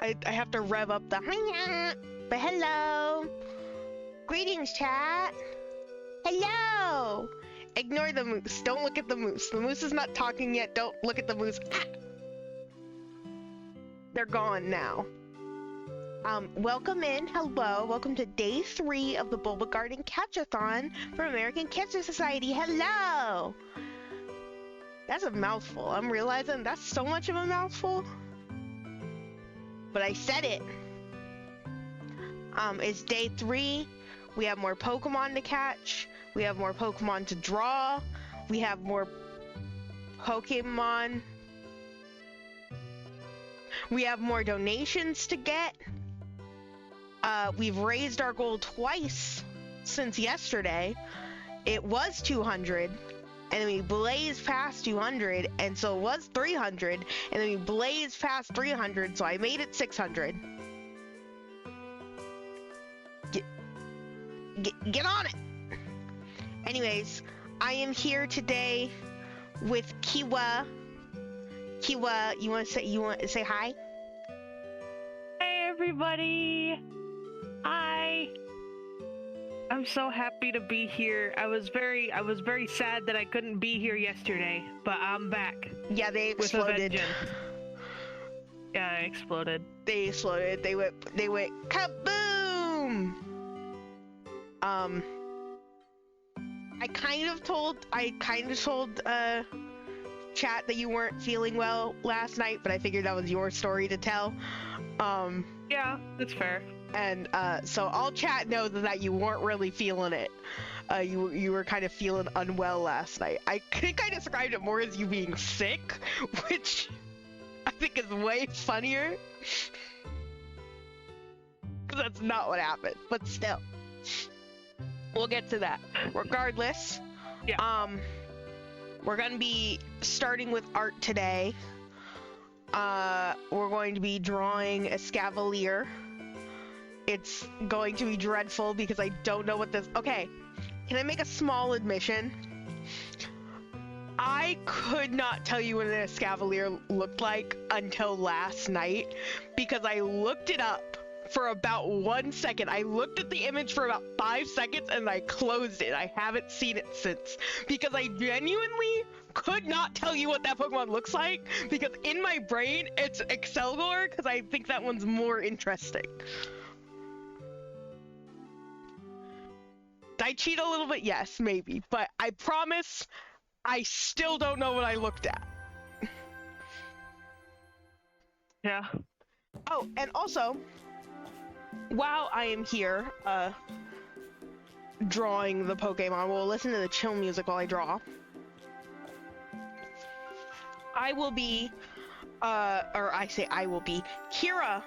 I have to rev up the but hello. Greetings, chat. Hello. Ignore the moose. Don't look at the moose. The moose is not talking yet. Don't look at the moose. Ah! They're gone now. Welcome in. Hello. Welcome to day 3 of the Bulbagarden Catch-a-thon for American Cancer Society. Hello. That's a mouthful. I'm realizing that's so much of a mouthful. But I said it. It's day 3. We have more Pokemon to catch. We have more Pokemon to draw. We have more Pokemon. We have more donations to get. We've raised our goal twice since yesterday. It was 200, and then we blazed past 200, and so it was 300, and then we blazed past 300, so I made it 600. Get on it! Anyways, I am here today with Kiwa. Kiwa, you want to say hi? Hey everybody! Hi! I'm so happy to be here. I was very sad that I couldn't be here yesterday, but I'm back. Yeah, they exploded. Yeah, I exploded. They exploded. They went kaboom! I kind of told chat that you weren't feeling well last night, but I figured that was your story to tell. Yeah, that's fair. And so all chat knows that you weren't really feeling it. You were kind of feeling unwell last night. I think I described it more as you being sick, which I think is way funnier. Because that's not what happened, but still. We'll get to that. Regardless, yeah. We're gonna be starting with art today. We're going to be drawing a Scavalier. It's going to be dreadful because I don't know what this... Okay, can I make a small admission? I could not tell you what a Scavalier looked like until last night because I looked it up for about 1 second. I looked at the image for about 5 seconds and I closed it. I haven't seen it since because I genuinely could not tell you what that Pokemon looks like because in my brain it's Excelgor because I think that one's more interesting. Did I cheat a little bit? Yes, maybe, but I promise I still don't know what I looked at. Yeah. Oh, and also, while I am here, drawing the Pokemon, we'll listen to the chill music while I draw. I will be, or I say I will be, Kira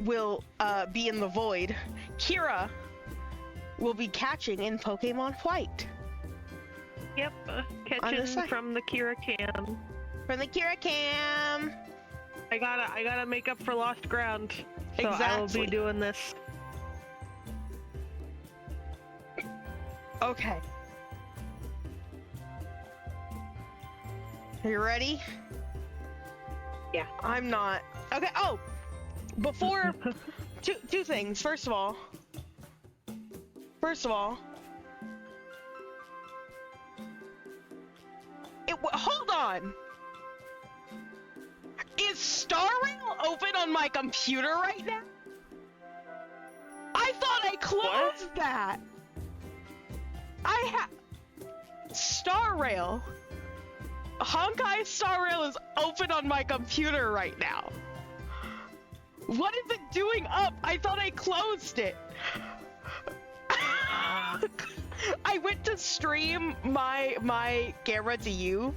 will, be in the void. Kira will be catching in Pokemon White. Yep, catching from the Kira cam. From the Kira cam! I gotta make up for lost ground. So Exactly. I will be doing this. Okay. Are you ready? Yeah. I'm not. Okay, oh! Before... two things. First of all... hold on! Is Star Rail open on my computer right now? I thought I closed that! Star Rail. Honkai Star Rail is open on my computer right now. What is it doing up? I thought I closed it. I went to stream my camera to you,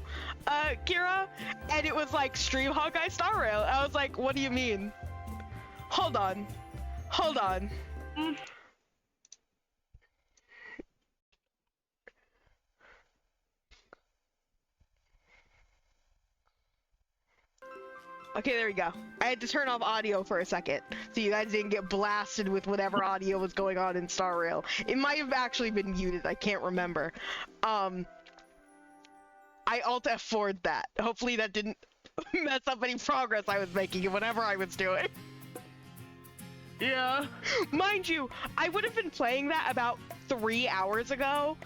Kira, and it was like stream Honkai Star Rail. I was like, what do you mean? Hold on. Okay, there we go. I had to turn off audio for a second, so you guys didn't get blasted with whatever audio was going on in Star Rail. It might have actually been muted, I can't remember. I Alt F4'd that. Hopefully that didn't mess up any progress I was making in whatever I was doing. Yeah. Mind you, I would have been playing that about 3 hours ago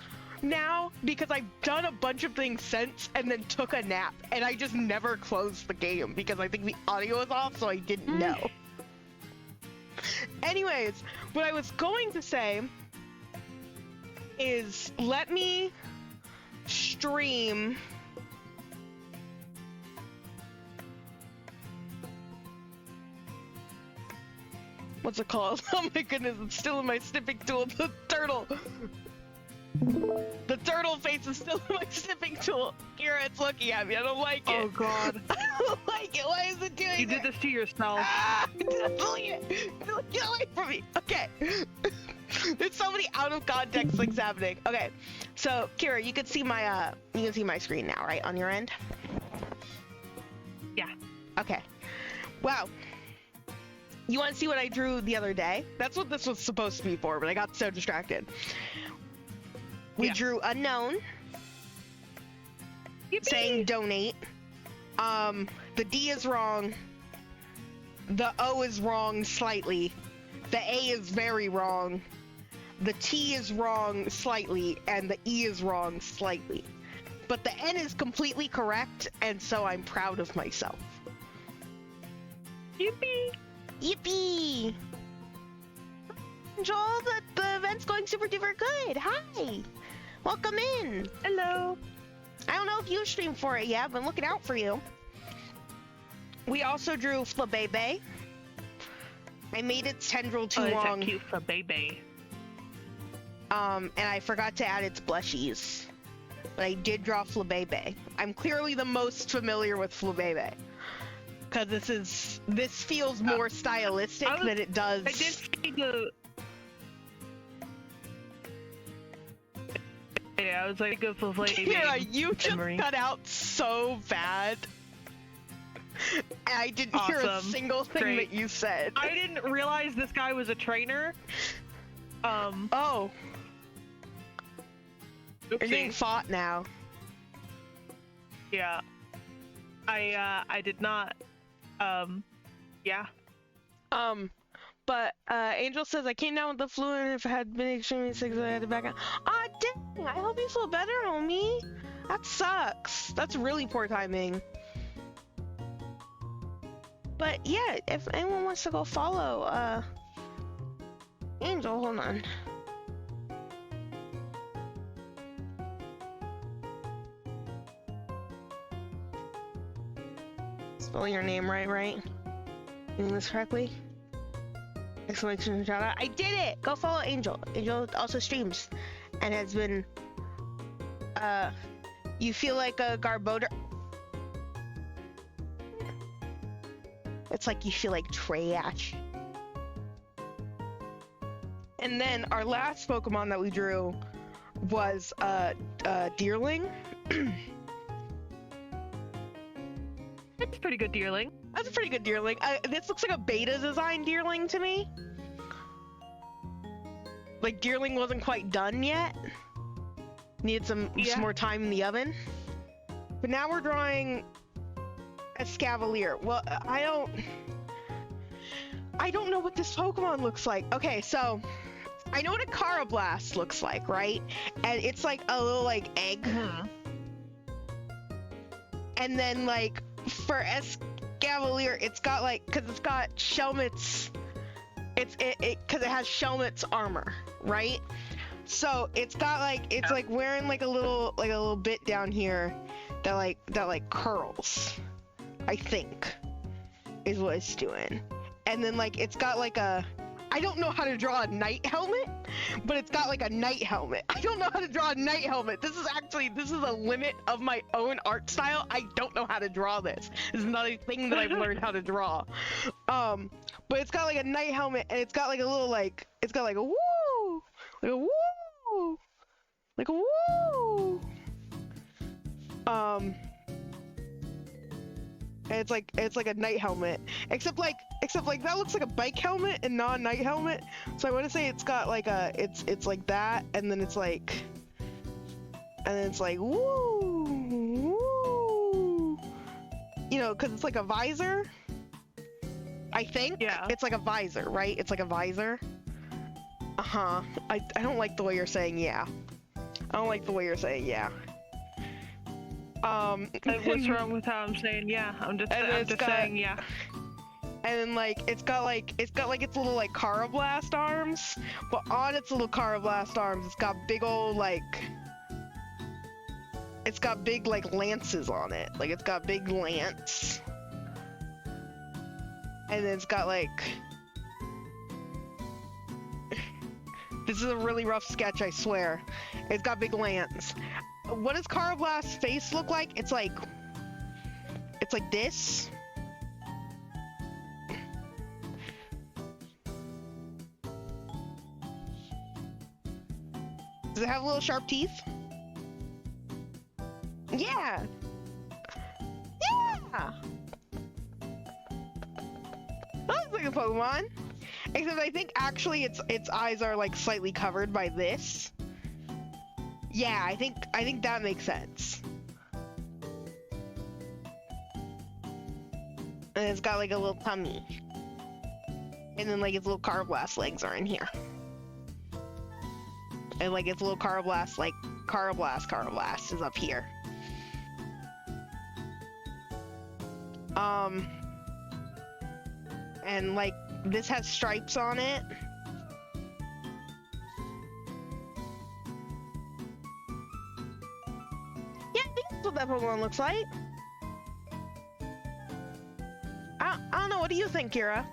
now, because I've done a bunch of things since and then took a nap, and I just never closed the game because I think the audio was off, so I didn't know. Anyways, what I was going to say is let me stream what's it called? Oh my goodness, it's still in my snipping tool. The turtle. The turtle face is still in my snipping tool. Kira, it's looking at me. I don't like it. Oh god. I don't like it. Why is it doing You that? did this to yourself. Ah! Delete it. Get away from me. Okay. There's so many out of context things happening. Okay. So, Kira, you can see my screen now, right? On your end? Yeah. Okay. Wow. You want to see what I drew the other day? That's what this was supposed to be for, but I got so distracted. We drew unknown, saying donate. The D is wrong. The O is wrong slightly. The A is very wrong. The T is wrong slightly, and the E is wrong slightly. But the N is completely correct, and so I'm proud of myself. Yippee! Yippee! Joel, the event's going super duper good. Hi! Welcome in! Hello! I don't know if you streamed for it yet, but I'm looking out for you. We also drew Flabebe. I made its tendril too long. It's a cute Flabebe. And I forgot to add its blushies. But I did draw Flabebe. I'm clearly the most familiar with Flabebe. Because this feels more stylistic than it does. I did see the... Yeah, I was like, good for Flabebe. Yeah, you just memory. cut out so bad. And I didn't hear a single thing that you said. I didn't realize this guy was a trainer. Oh. You're getting fought now. Yeah. I did not. Yeah. But Angel says I came down with the flu, and if I had been extremely sick, I had to back out. Aw, dang! I hope you feel better, homie. That sucks. That's really poor timing. But yeah, if anyone wants to go follow Angel, hold on. Spell your name right? Doing this correctly? Exclamation shout out. I did it! Go follow Angel. Angel also streams and has been you feel like a Garbodor. It's like you feel like trash. And then our last Pokemon that we drew was Deerling. It's a pretty good Deerling. That's a pretty good Deerling. This looks like a beta design Deerling to me. Like Deerling wasn't quite done yet. Needed some more time in the oven. But now we're drawing a Scavalier. Well, I don't know what this Pokemon looks like. Okay, so I know what a Carablast looks like, right? And it's like a little like egg. And then like for Escavalier, it's got like, cause it's got Shelmet's, cause it has Shelmet's armor, right? So it's got like, it's like wearing like a little bit down here that like curls, I think, is what it's doing. And then like it's got like a, I don't know how to draw a knight helmet, but it's got like a knight helmet. I don't know how to draw a knight helmet. This is a limit of my own art style. I don't know how to draw this. This is not a thing that I've learned how to draw. But it's got like a knight helmet, and it's got like a little like, it's got like a woo, like a woo, like a woo. And it's like a knight helmet, except like that looks like a bike helmet and not a knight helmet. So I want to say it's got like a, it's like that, and then it's like woo, woo. You know, So, because it's like a visor, I think. Yeah. It's like a visor, right? It's like a visor. Uh-huh. I don't like the way you're saying yeah. I don't like the way you're saying yeah. What's wrong with how I'm saying yeah? I'm just saying yeah. And then like it's got its little like Carablast arms, but on its little Carablast arms, it's got big old like lances on it. Like it's got big lance. And then it's got like this is a really rough sketch, I swear. It's got big lance. What does Carablast's face look like? It's like this. Does it have little sharp teeth? Yeah. Yeah. That looks like a Pokemon. Except I think actually its eyes are like slightly covered by this. Yeah, I think that makes sense. And it's got like a little tummy. And then like its little Carablast legs are in here. And like its little Carablast, like Carablast is up here. And like this has stripes on it. Yeah, I think that's what that Pokemon looks like. I don't know, what do you think, Kira?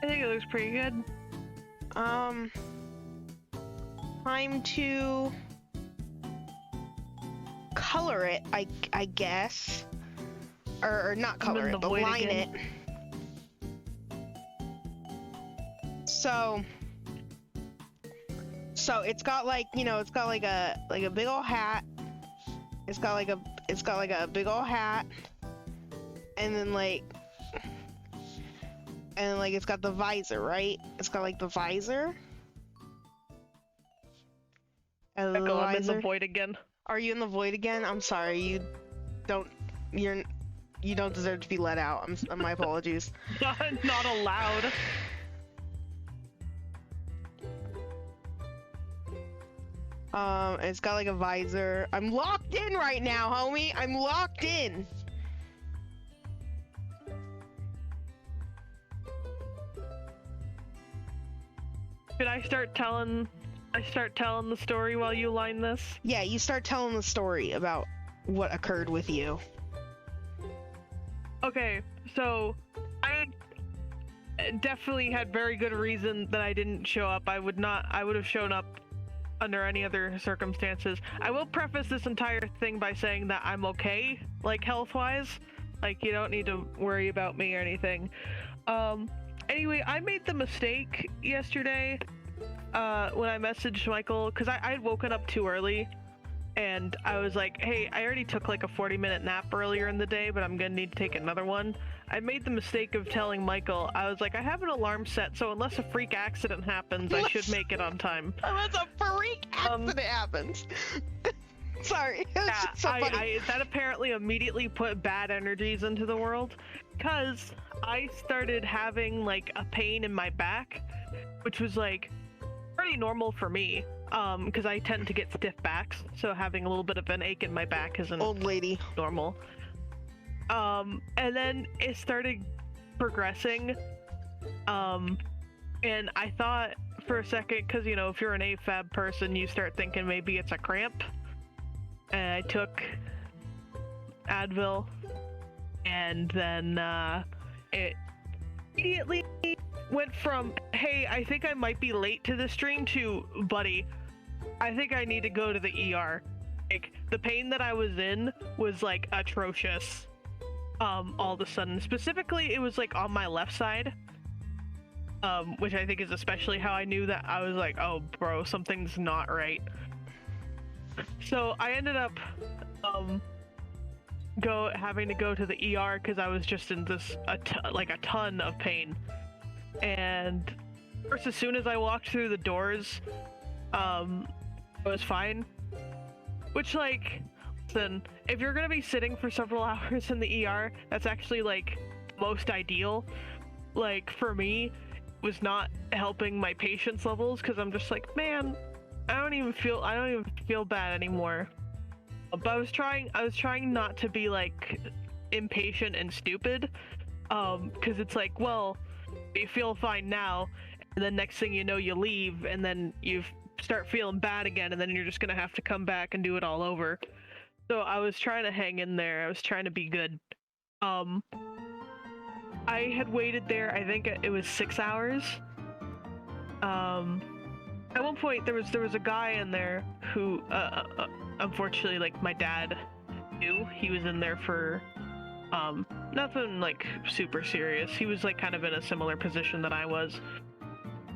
I think it looks pretty good. Time to color it, I guess. Or not color it, but line it. So it's got like, you know, it's got like a big old hat. It's got like a big old hat. And then it's got the visor, right? It's got like the visor. Echo, I'm in the void again. Are you in the void again? I'm sorry, you don't deserve to be let out. My apologies. Not allowed. It's got like a visor. I'm locked in right now, homie. I'm locked in. Should I start telling the story while you line this? Yeah, you start telling the story about what occurred with you. Okay, so I definitely had very good reason that I didn't show up. I would have shown up under any other circumstances. I will preface this entire thing by saying that I'm okay, like health-wise. Like, you don't need to worry about me or anything. Anyway, I made the mistake yesterday when I messaged Michael, because I had woken up too early, and I was like, hey, I already took like a 40-minute nap earlier in the day, but I'm gonna need to take another one. I made the mistake of telling Michael, I was like, I have an alarm set, so unless a freak accident happens, I should make it on time. Unless a freak accident happens. Sorry. Yeah, so funny. that apparently immediately put bad energies into the world, because I started having like a pain in my back, which was like pretty normal for me, because I tend to get stiff backs, so having a little bit of an ache in my back isn't old lady normal. And then it started progressing, and I thought for a second, because you know, if you're an AFAB person, you start thinking maybe it's a cramp, and I took Advil, and then it immediately went from, hey, I think I might be late to the stream, to, buddy, I think I need to go to the ER. Like, the pain that I was in was like atrocious. All of a sudden, specifically, it was like on my left side, which I think is especially how I knew that I was like, oh bro, something's not right. So I ended up having to go to the ER because I was just in this a ton of pain. And first, as soon as I walked through the doors, I was fine. Which, like, listen, if you're gonna be sitting for several hours in the ER, that's actually like most ideal. Like for me, it was not helping my patience levels because I'm just like, man, I don't even feel bad anymore. But I was trying not to be like impatient and stupid, because it's like, well, you feel fine now, and then next thing you know, you leave, and then you start feeling bad again, and then you're just gonna have to come back and do it all over. So I was trying to hang in there. I was trying to be good. I had waited there, I think it was 6 hours. At one point there was a guy in there who, unfortunately, like, my dad knew. He was in there for, nothing, like, super serious. He was, like, kind of in a similar position that I was.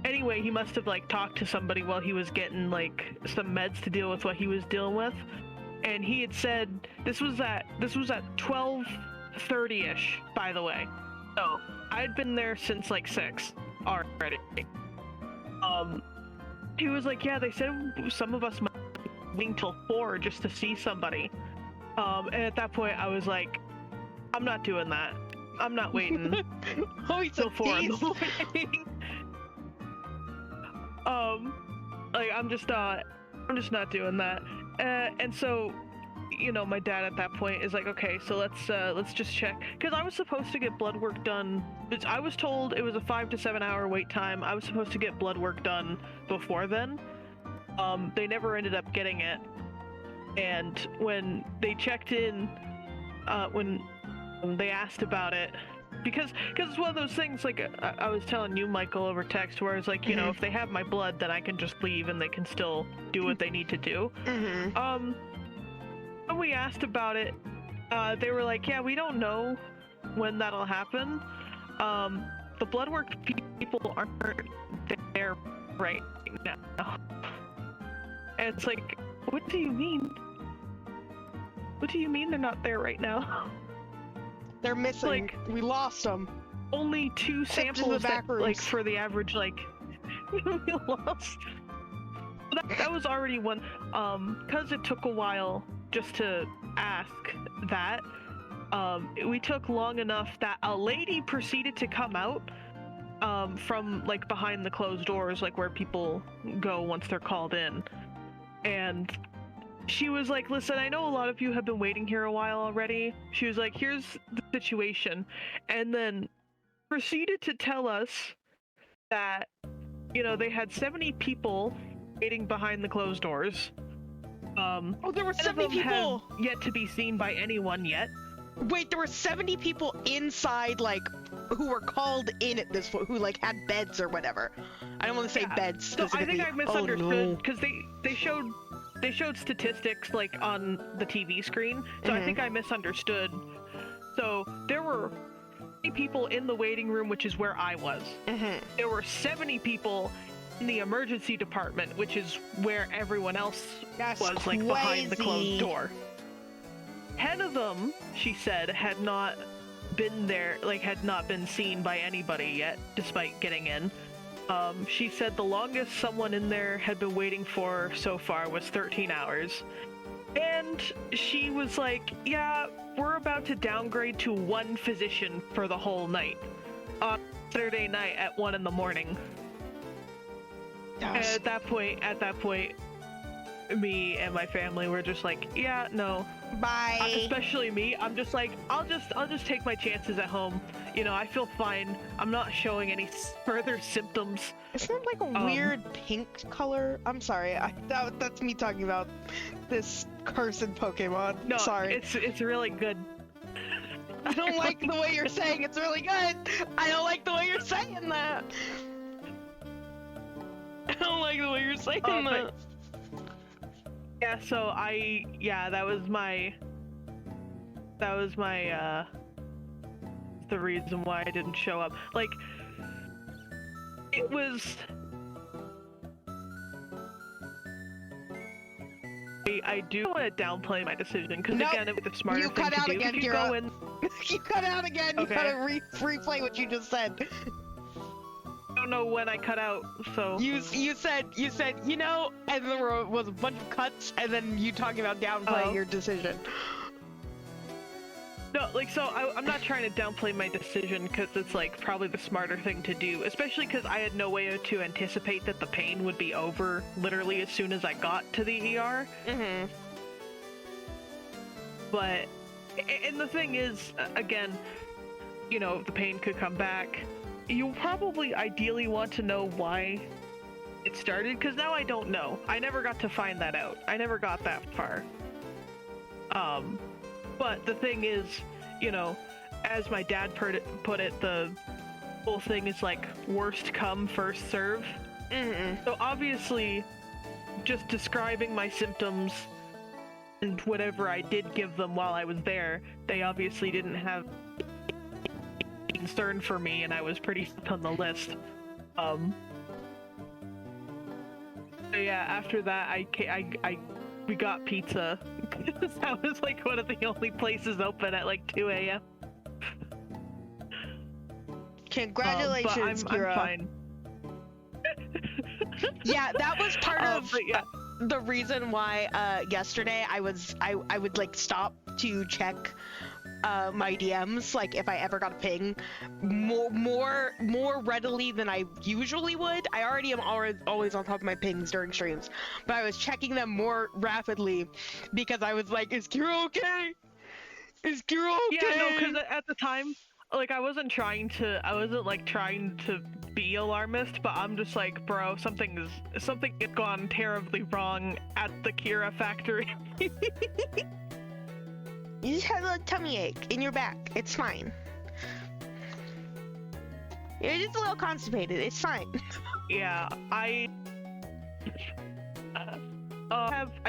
Anyway, he must have, like, talked to somebody while he was getting, like, some meds to deal with what he was dealing with. And he had said, this was at 12:30-ish, by the way. So, I'd been there since, like, 6 already. He was like, yeah, they said some of us might be waiting till 4 just to see somebody. And at that point, I was like, I'm not doing that. I'm not waiting till 4 in the morning. Like, I'm just not doing that. And so, you know, my dad at that point is like, okay, so let's just check, because I was supposed to get blood work done. I was told it was a 5 to 7 hour wait time. I was supposed to get blood work done before then. They never ended up getting it, and when they checked in, when they asked about it, because it's one of those things, like I was telling you, Michael, over text, where it's like, you know, if they have my blood, then I can just leave and they can still do what they need to do. When we asked about it, they were like, yeah, we don't know when that'll happen. The blood work people aren't there right now. And it's like, what do you mean? What do you mean they're not there right now? They're missing. Like, we lost them. Only 2 samples that, like, for the average, like, we lost. That was already one, because it took a while just to ask that, we took long enough that a lady proceeded to come out, from, like, behind the closed doors, like, where people go once they're called in. And she was like, listen, I know a lot of you have been waiting here a while already. She was like, here's the situation. And then proceeded to tell us that, you know, they had 70 people waiting behind the closed doors. Oh, there were 70 people! Have yet to be seen by anyone yet. Wait, there were 70 people inside, like, who were called in at this point, who, like, had beds or whatever. I don't want to say beds specifically. So I think I misunderstood, because they showed statistics, like, on the TV screen, so I think I misunderstood. So there were 50 people in the waiting room, which is where I was. There were 70 people in the emergency department, which is where everyone else was, like, behind the closed door. 10 of them, she said, had not been there, like, had not been seen by anybody yet, despite getting in. She said the longest someone in there had been waiting for so far was 13 hours. And she was like, yeah, we're about to downgrade to 1 physician for the whole night. On Saturday night at 1 in the morning. And at that point, me and my family were just like, yeah, no. Bye. Especially me, I'm just like, I'll just take my chances at home. You know, I feel fine. I'm not showing any further symptoms. Isn't it like a weird pink color? I'm sorry, that's me talking about this cursed Pokemon. No, sorry. It's really good. I don't like the way you're saying it's really good. I don't like the way you're saying that. I don't like the way you're saying that. Yeah, so that was my the reason why I didn't show up. Like, it was, I do want to downplay my decision, because again, it was the smarter thing to do. Again, you go in... You cut out again. Okay. You gotta replay what you just said. don't know when I cut out, so... You said, you know, and there was a bunch of cuts, and then you talking about downplaying your decision. No, like, so I'm not trying to downplay my decision, because it's, like, probably the smarter thing to do, especially because I had no way to anticipate that the pain would be over literally as soon as I got to the ER. Mm-hmm. But, and the thing is, again, you know, the pain could come back. You'll probably ideally want to know why it started, because now I don't know. I never got to find that out. I never got that far. But the thing is, you know, as my dad put it, the whole thing is like worst come, first serve. Mm-hmm. So obviously, just describing my symptoms and whatever I did give them while I was there, they obviously didn't have concern for me, and I was pretty on the list. So yeah, after that, we got pizza. That was like one of the only places open at like 2 a.m. Congratulations, but I'm Kira. fine. Yeah, that was part of yeah. the reason why yesterday I would like stop to check my DMs, like if I ever got a ping more readily than I usually would. I already am always on top of my pings during streams, but I was checking them more rapidly because I was like, is Kira okay? Is Kira okay? Yeah, no, because at the time, like, I wasn't like trying to be alarmist, but I'm just like, bro, something had gone terribly wrong at the Kira factory. You just had a little tummy ache in your back. It's fine. You're just a little constipated. It's fine. Yeah, I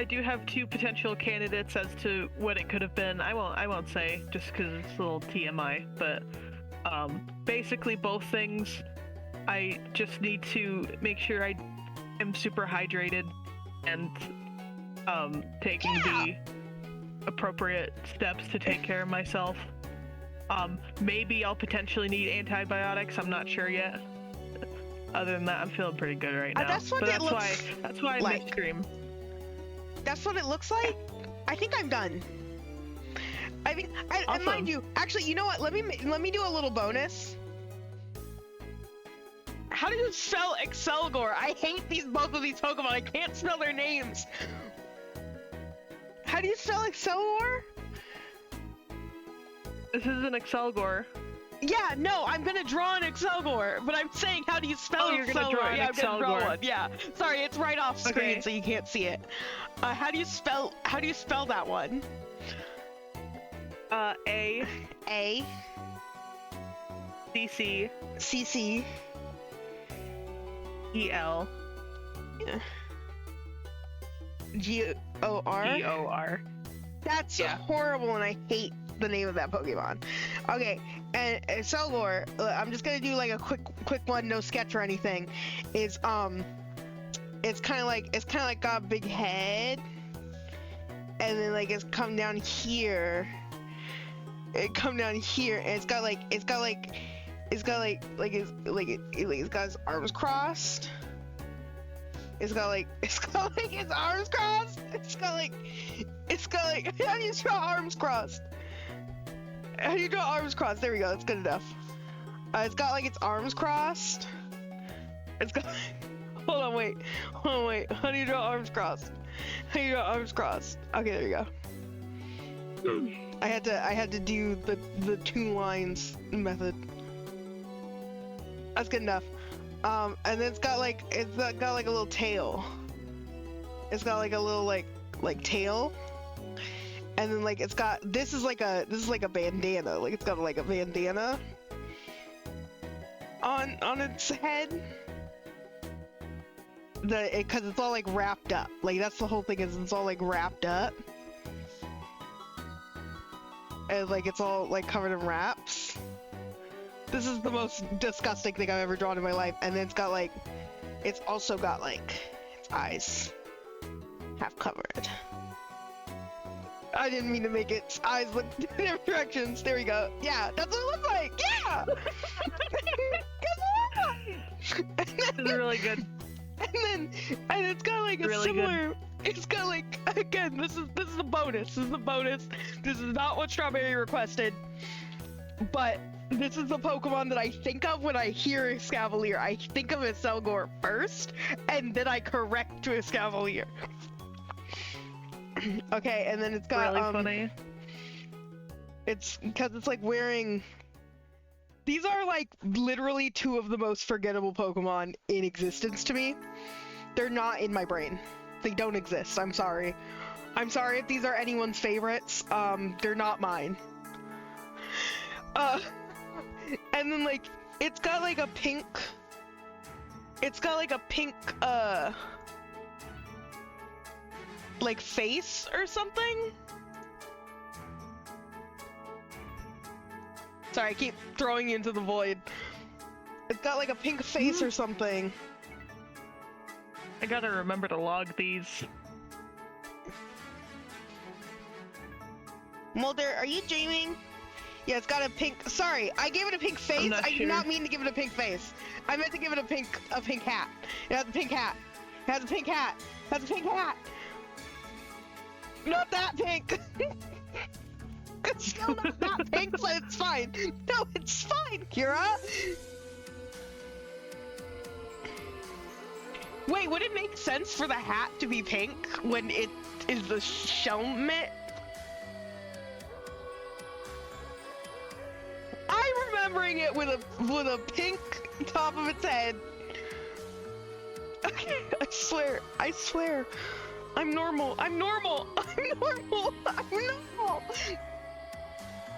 do have two potential candidates as to what it could have been. I won't say just because it's a little TMI, but basically both things. I just need to make sure I am super hydrated and taking the appropriate steps to take care of myself. Maybe I'll potentially need antibiotics. I'm not sure yet. Other than that, I'm feeling pretty good right now. That's why I missed stream. That's what it looks like. I think I'm done. I think, awesome. And mind you, actually, you know what? Let me do a little bonus. How do you spell Excelgor? I hate both of these Pokemon. I can't spell their names. How do you spell Excelgor? This is an Excelgor. Yeah, no, I'm gonna draw an Excelgor, but I'm saying, how do you spell you're gonna Excelgor? draw an Yeah, I'm gonna draw Excelgor. one. Yeah, sorry, it's right off screen, Okay. so you can't see it. How do you spell that one? A A C C E L G-O-R? G-O-R. That's horrible, and I hate the name of that Pokemon. Okay, and Excelgor, I'm just gonna do like a quick one, no sketch or anything. It's kind of like got a big head, and then like it's come down here. It come down here, and it's got his arms crossed. It's got his arms crossed. It's got like how do you draw arms crossed? How do you draw arms crossed? There we go. That's good enough. It's got like its arms crossed. It's got. Hold on, wait. How do you draw arms crossed? How do you draw arms crossed? Okay, there you go. I had to do the 2 lines method. That's good enough. And then it's got like a little tail. It's got like a little like tail. And then like this is like a bandana. Like it's got like a bandana on its head. Because it's all like wrapped up. Like that's the whole thing, is it's all like wrapped up. And like it's all like covered in wraps. This is the most disgusting thing I've ever drawn in my life. And then it's also got like its eyes half covered. I didn't mean to make its eyes look different directions. There we go. Yeah, that's what it looks like. Yeah. That's what it looks like. This is really good. And it's got like a Really similar. It's got like, again, this is a bonus. This is a bonus. This is not what Strawberry requested, but this is the Pokemon that I think of when I hear Escavalier. I think of Iselgor first, and then I correct to Escavalier. Okay, and then it's got Really funny. It's because it's like wearing. These are like literally two of the most forgettable Pokemon in existence to me. They're not in my brain. They don't exist. I'm sorry. I'm sorry if these are anyone's favorites. They're not mine. And then like it's got like a pink. It's got like a pink like face or something. Sorry, I keep throwing you into the void. It's got like a pink face or something. I gotta remember to log these. Mulder, are you dreaming? Yeah, it's got a pink. Sorry, I gave it a pink face. I did not mean to give it a pink face. I meant to give it a pink hat. It has a pink hat. It has a pink hat. It has a pink hat. Not that pink. It's still not that pink, so it's fine. No, it's fine, Kira. Wait, would it make sense for the hat to be pink when it is the Shelmet? I'm remembering it with a pink top of its head. Okay, I swear. I'm normal. I'm normal.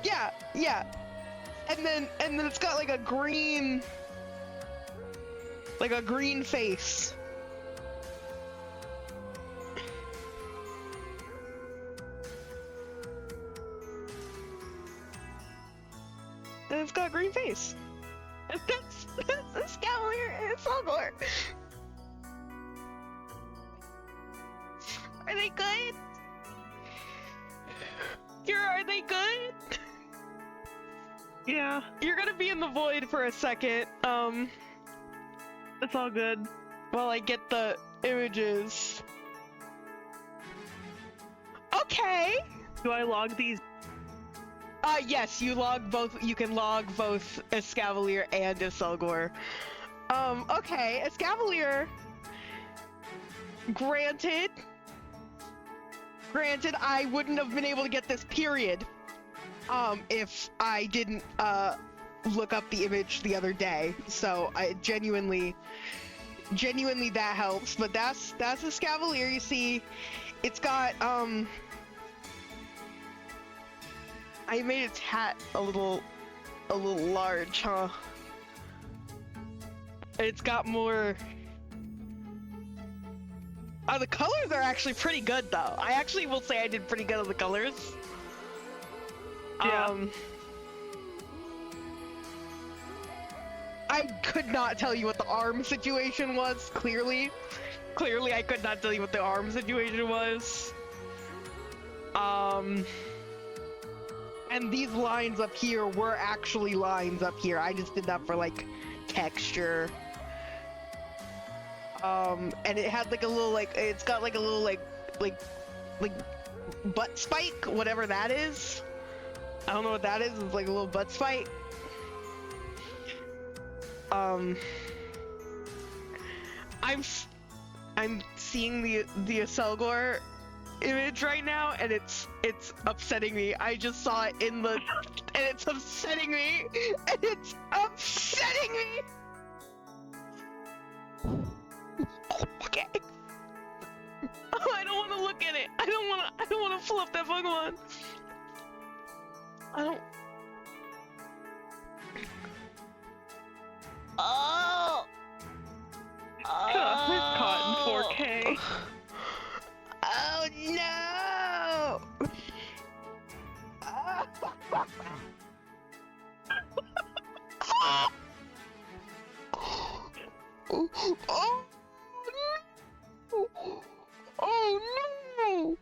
Yeah. And then it's got like a green face. And it's got a green face. And that's a Scavalier and a Iselgor. Are they good? Are they good? Yeah. You're gonna be in the void for a second. It's all good. While I get the images. Okay. Do I log these? Yes, you log both. You can log both Escavalier and Iselgor. Okay, Escavalier. Granted, I wouldn't have been able to get this period, if I didn't, look up the image the other day. So I genuinely that helps. But that's Escavalier. You see, it's got, I made its hat a little large, huh? It's got more. The colors are actually pretty good, though. I actually will say I did pretty good on the colors. Yeah. I could not tell you what the arm situation was. Clearly, I could not tell you what the arm situation was. And these lines up here were actually lines up here. I just did that for like texture. And it had like a little it's got like a little like butt spike, whatever that is. I don't know what that is. It's like a little butt spike. I'm seeing the Iselgor image right now, and it's upsetting me. I just saw it and it's upsetting me. Okay. Oh, I don't want to look at it. I don't want to flip that Pokemon. I don't. Oh. Caught in 4K. Oh no! Oh no! Oh no!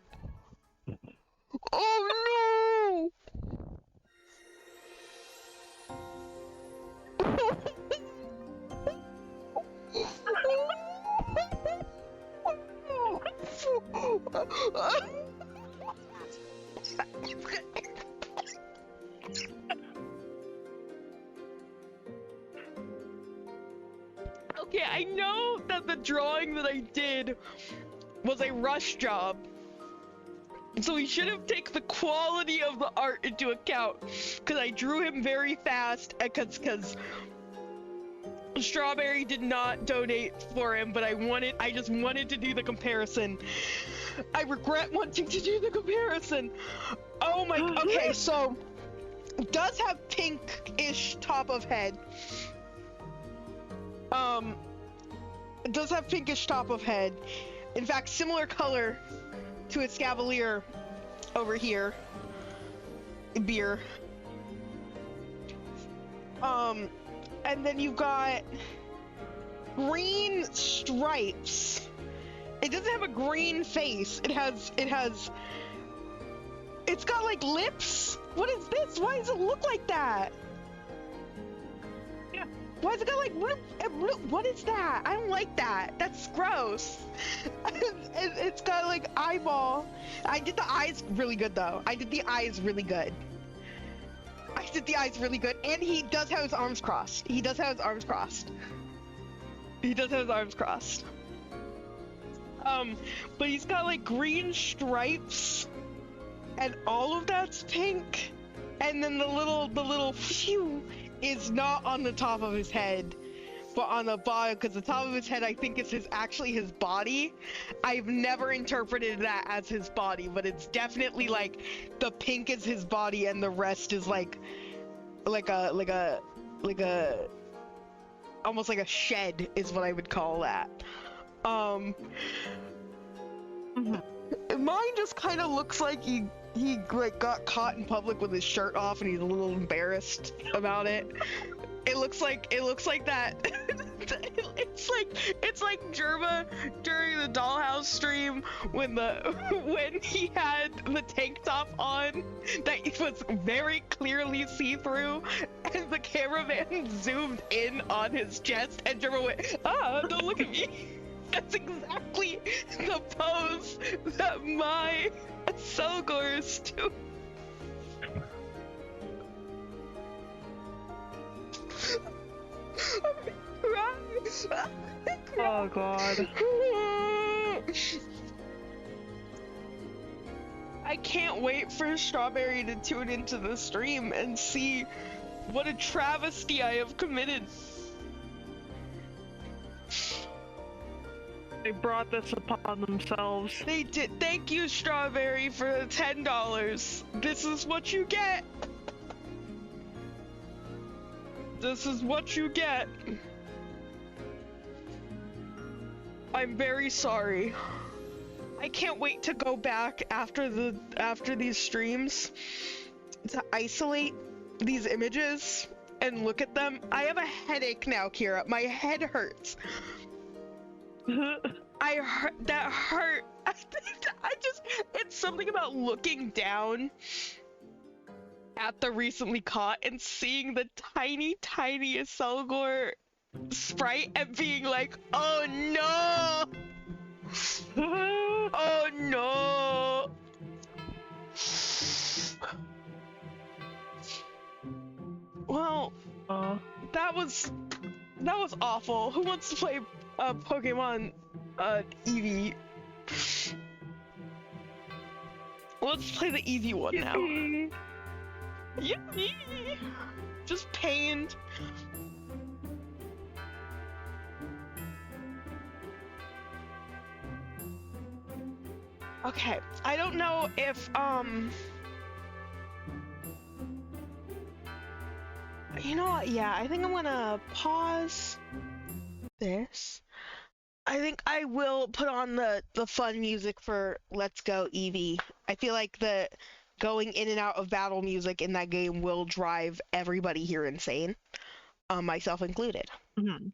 Oh no! Okay, I know that the drawing that I did was a rush job. So we should have taken the quality of the art into account. Because I drew him very fast, because Strawberry did not donate for him, but I just wanted to do the comparison. I regret wanting to do the comparison. Oh my, okay, so it does have pink-ish top of head. It does have pinkish top of head. In fact, similar color to its Cavalier over here. Beer. And then you've got green stripes. It doesn't have a green face. It's got like lips. What is this? Why does it look like that? Yeah. Why is it got like what is that? I don't like that. That's gross. It's got like eyeball. I did the eyes really good though. I did the eyes really good. And he does have his arms crossed. But he's got like green stripes, and all of that's pink. And then the little phew is not on the top of his head, but on the bottom, because the top of his head I think is actually his body. I've never interpreted that as his body, but it's definitely like the pink is his body and the rest is like a almost like a shed is what I would call that. Mine just kind of looks like he like got caught in public with his shirt off and he's a little embarrassed about it. It looks like that. it's like Jerma during the Dollhouse stream when he had the tank top on that was very clearly see-through, and the cameraman zoomed in on his chest and Jerma went, don't look at me. That's exactly the pose that my Selgor is doing. Oh god. I can't wait for Strawberry to tune into the stream and see what a travesty I have committed. They brought this upon themselves. They did. Thank you, Strawberry, for the $10. This is what you get. This is what you get. I'm very sorry. I can't wait to go back after these streams to isolate these images and look at them. I have a headache now, Kira. My head hurts. That hurt. It's something about looking down at the recently caught and seeing the tiniest Selgor sprite and being like, oh no! Oh no! Well, that was awful. Who wants to play Pokemon Eevee? Let's play the easy one now. Yippee! Just pained. Okay, I don't know if you know what? Yeah, I think I'm gonna pause this. I think I will put on the fun music for Let's Go Eevee. I feel like the going in and out of battle music in that game will drive everybody here insane, myself included. Mm-hmm.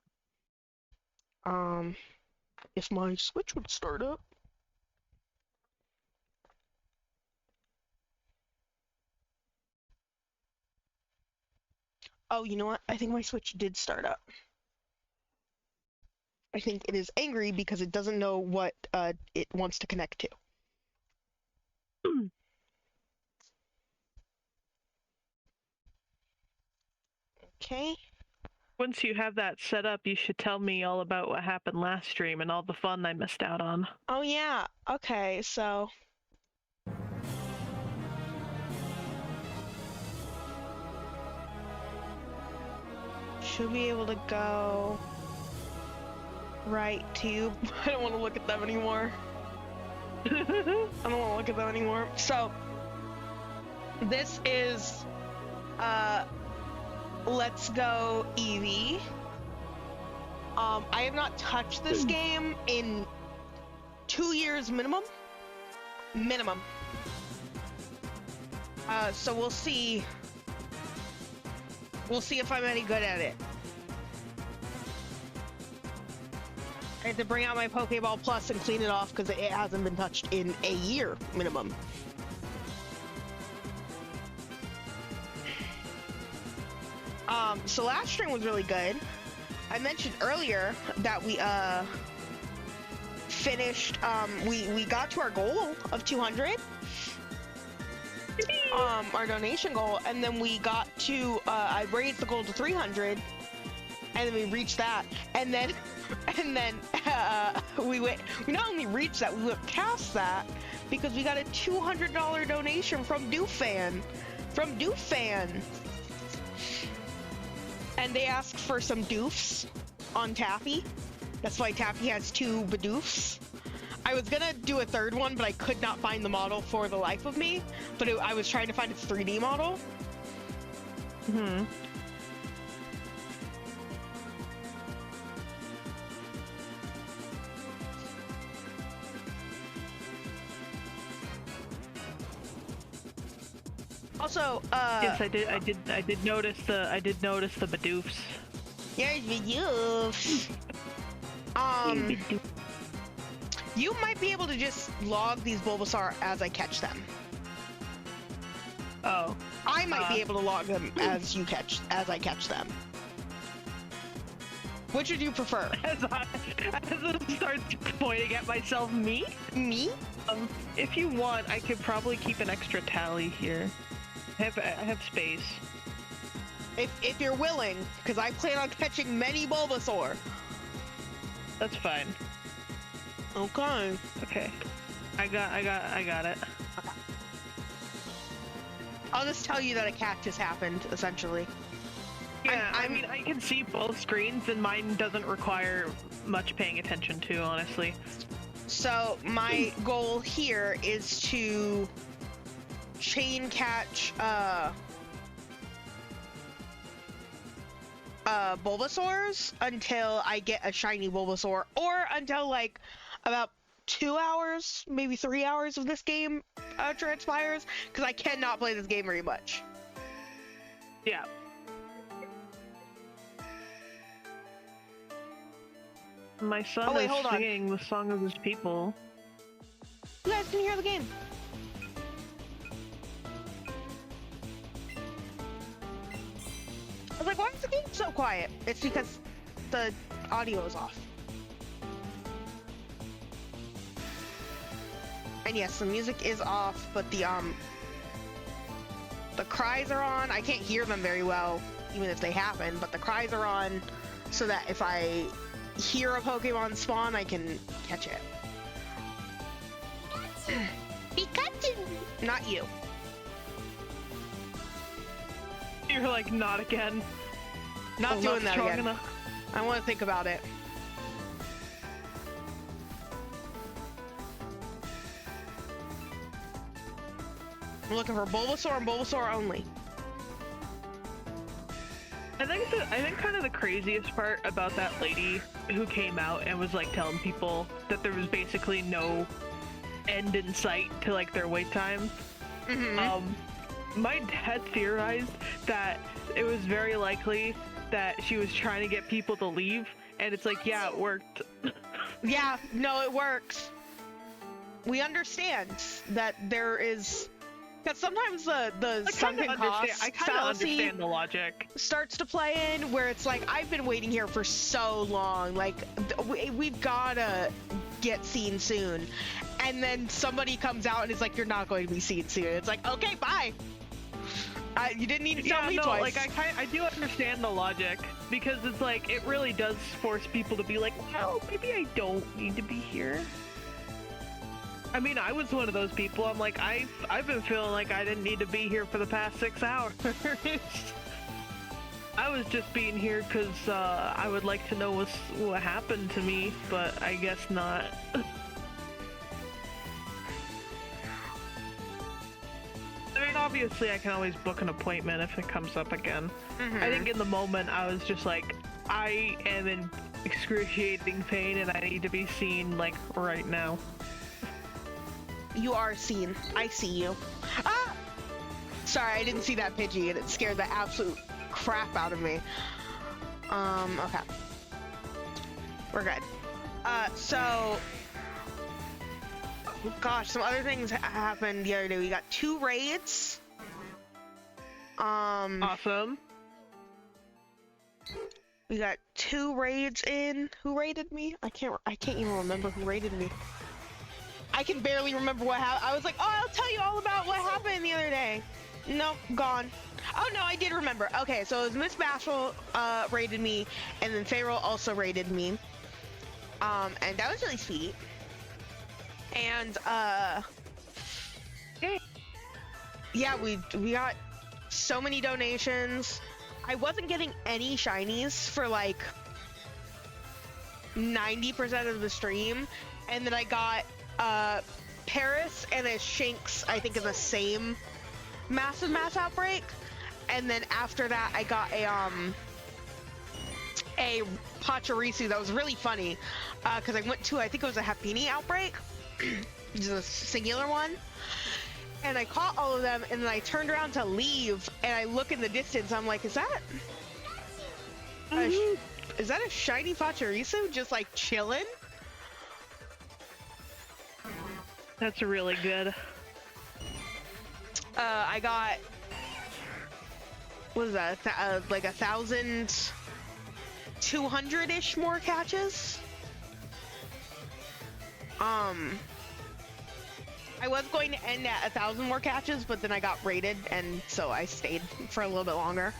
If my Switch would start up. Oh, you know what? I think my Switch did start up. I think it is angry because it doesn't know what it wants to connect to. Okay. Once you have that set up, you should tell me all about what happened last stream and all the fun I missed out on. Oh yeah. Okay, so should be able to go right to I don't want to look at them anymore. I don't want to look at them anymore. So this is Let's Go Eevee. I have not touched this game in 2 years minimum. So we'll see. We'll see if I'm any good at it. I had to bring out my Pokeball Plus and clean it off because it hasn't been touched in a year minimum. So last stream was really good. I mentioned earlier that we finished, we got to our goal of 200. Our donation goal, and then we got to, I raised the goal to 300, and then we reached that, and then we not only reached that, we went past that, because we got a $200 donation from Doofan. And they asked for some doofs on Taffy. That's why Taffy has 2 Bidoofs. I was gonna do a third one, but I could not find the model for the life of me. But I was trying to find its 3D model. Hmm. Also, yes, I did notice the Bidoofs. yeah, Bidoofs. You might be able to just log these Bulbasaur as I catch them. Oh. I might be able to log them as I catch them. Which would you prefer? As I start pointing at myself, me? Me? If you want, I could probably keep an extra tally here. I have space. If you're willing, because I plan on catching many Bulbasaur. That's fine. Okay. Okay. I got it. Okay. I'll just tell you that a catch has happened, essentially. Yeah, I mean, I can see both screens, and mine doesn't require much paying attention to, honestly. So, my goal here is to chain catch, Bulbasaurs until I get a shiny Bulbasaur, or until, like, about 2 hours, maybe 3 hours of this game transpires, because I cannot play this game very much. Yeah. My son is singing the song of his people. You guys can hear the game. I was like, why is the game so quiet? It's because the audio is off. And yes, the music is off, but the cries are on. I can't hear them very well, even if they happen, but the cries are on so that if I hear a Pokemon spawn, I can catch it. Pikachu! Not you. You're like, not again. Not doing that again. Enough. I want to think about it. I'm looking for Bulbasaur and Bulbasaur only. I think kind of the craziest part about that lady who came out and was like telling people that there was basically no end in sight to like their wait time. My dad theorized that it was very likely that she was trying to get people to leave, and it's like, yeah, it worked. Yeah, no, it works. We understand that there is, because sometimes the sunken cost fallacy understand the logic starts to play in, where it's like, I've been waiting here for so long, like we've gotta get seen soon, and then somebody comes out and is like, you're not going to be seen soon. It's like, okay, bye. You didn't need to tell Yeah, me no, twice. like I do understand the logic, because it's like it really does force people to be like, well, maybe I don't need to be here. I mean, I was one of those people. I'm like, I've been feeling like I didn't need to be here for the past 6 hours. I was just being here because I would like to know what happened to me, but I guess not. I mean, obviously I can always book an appointment if it comes up again. I think in the moment I was just like, I am in excruciating pain and I need to be seen, like, right now. You are seen. I see you. Ah! Sorry, I didn't see that Pidgey and it scared the absolute crap out of me. Okay. We're good. So... Gosh, some other things happened the other day. We got 2 raids. Awesome. We got 2 raids in. Who raided me? I can't even remember who raided me. I can barely remember what happened. I was like, oh, I'll tell you all about what happened the other day. Nope, gone. Oh no, I did remember. Okay, so it was Miss Bashful raided me, and then Pharaoh also raided me. And that was really sweet. And yeah, we got so many donations. I wasn't getting any shinies for like 90% of the stream, and then I got Paris and a Shinx, I think, in the same mass outbreak, and then after that I got a Pachirisu that was really funny because I went to, I think it was a Happini outbreak, which is a singular one, and I caught all of them, and then I turned around to leave and I look in the distance, I'm like, is that a shiny Pachirisu just like chilling? That's really good. I got, what is that, like 1,200-ish more catches. I was going to end at 1,000 more catches, but then I got raided, and so I stayed for a little bit longer.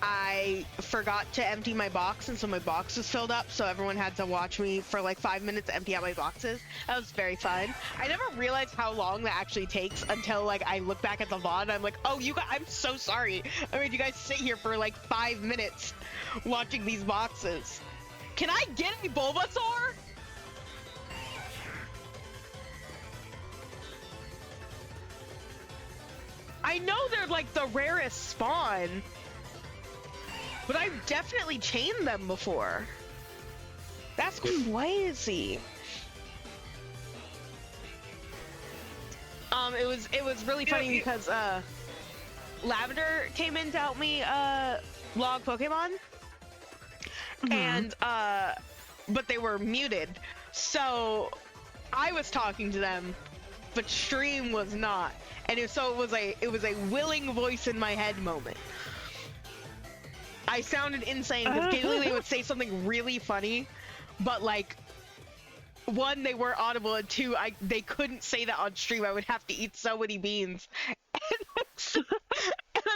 I forgot to empty my box, and so my box was filled up, so everyone had to watch me for like 5 minutes empty out my boxes. That was very fun. I never realized how long that actually takes until like I look back at the VOD and I'm like, oh, you guys, I'm so sorry. I made you guys sit here for like 5 minutes watching these boxes. Can I get a Bulbasaur? I know they're like the rarest spawn, but I've definitely chained them before. That's crazy. It was really funny because Lavender came in to help me log Pokemon, and but they were muted, so I was talking to them, but stream was not, and it was a willing voice in my head moment. I sounded insane because occasionally they would say something really funny, but like, 1, they weren't audible, and 2, they couldn't say that on stream. I would have to eat so many beans. And I'm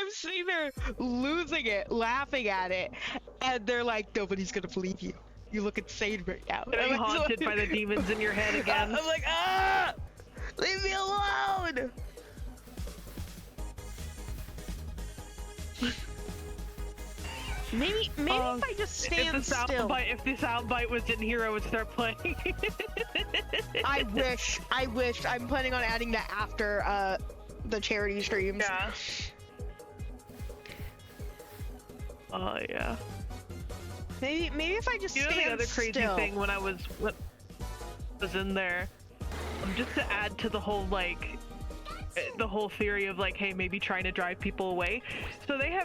sitting there losing it, laughing at it, and they're like, nobody's gonna believe you. You look insane right now. Getting haunted by the demons in your head again. I'm like, ah! Leave me alone! Maybe if I just stand still. If the soundbite was in here, I would start playing. I wish. I'm planning on adding that after the charity streams. Yeah. Oh yeah. Maybe if I just stand still. The other crazy thing when I was in there, just to add to the whole like, the whole theory of like, hey, maybe trying to drive people away. So they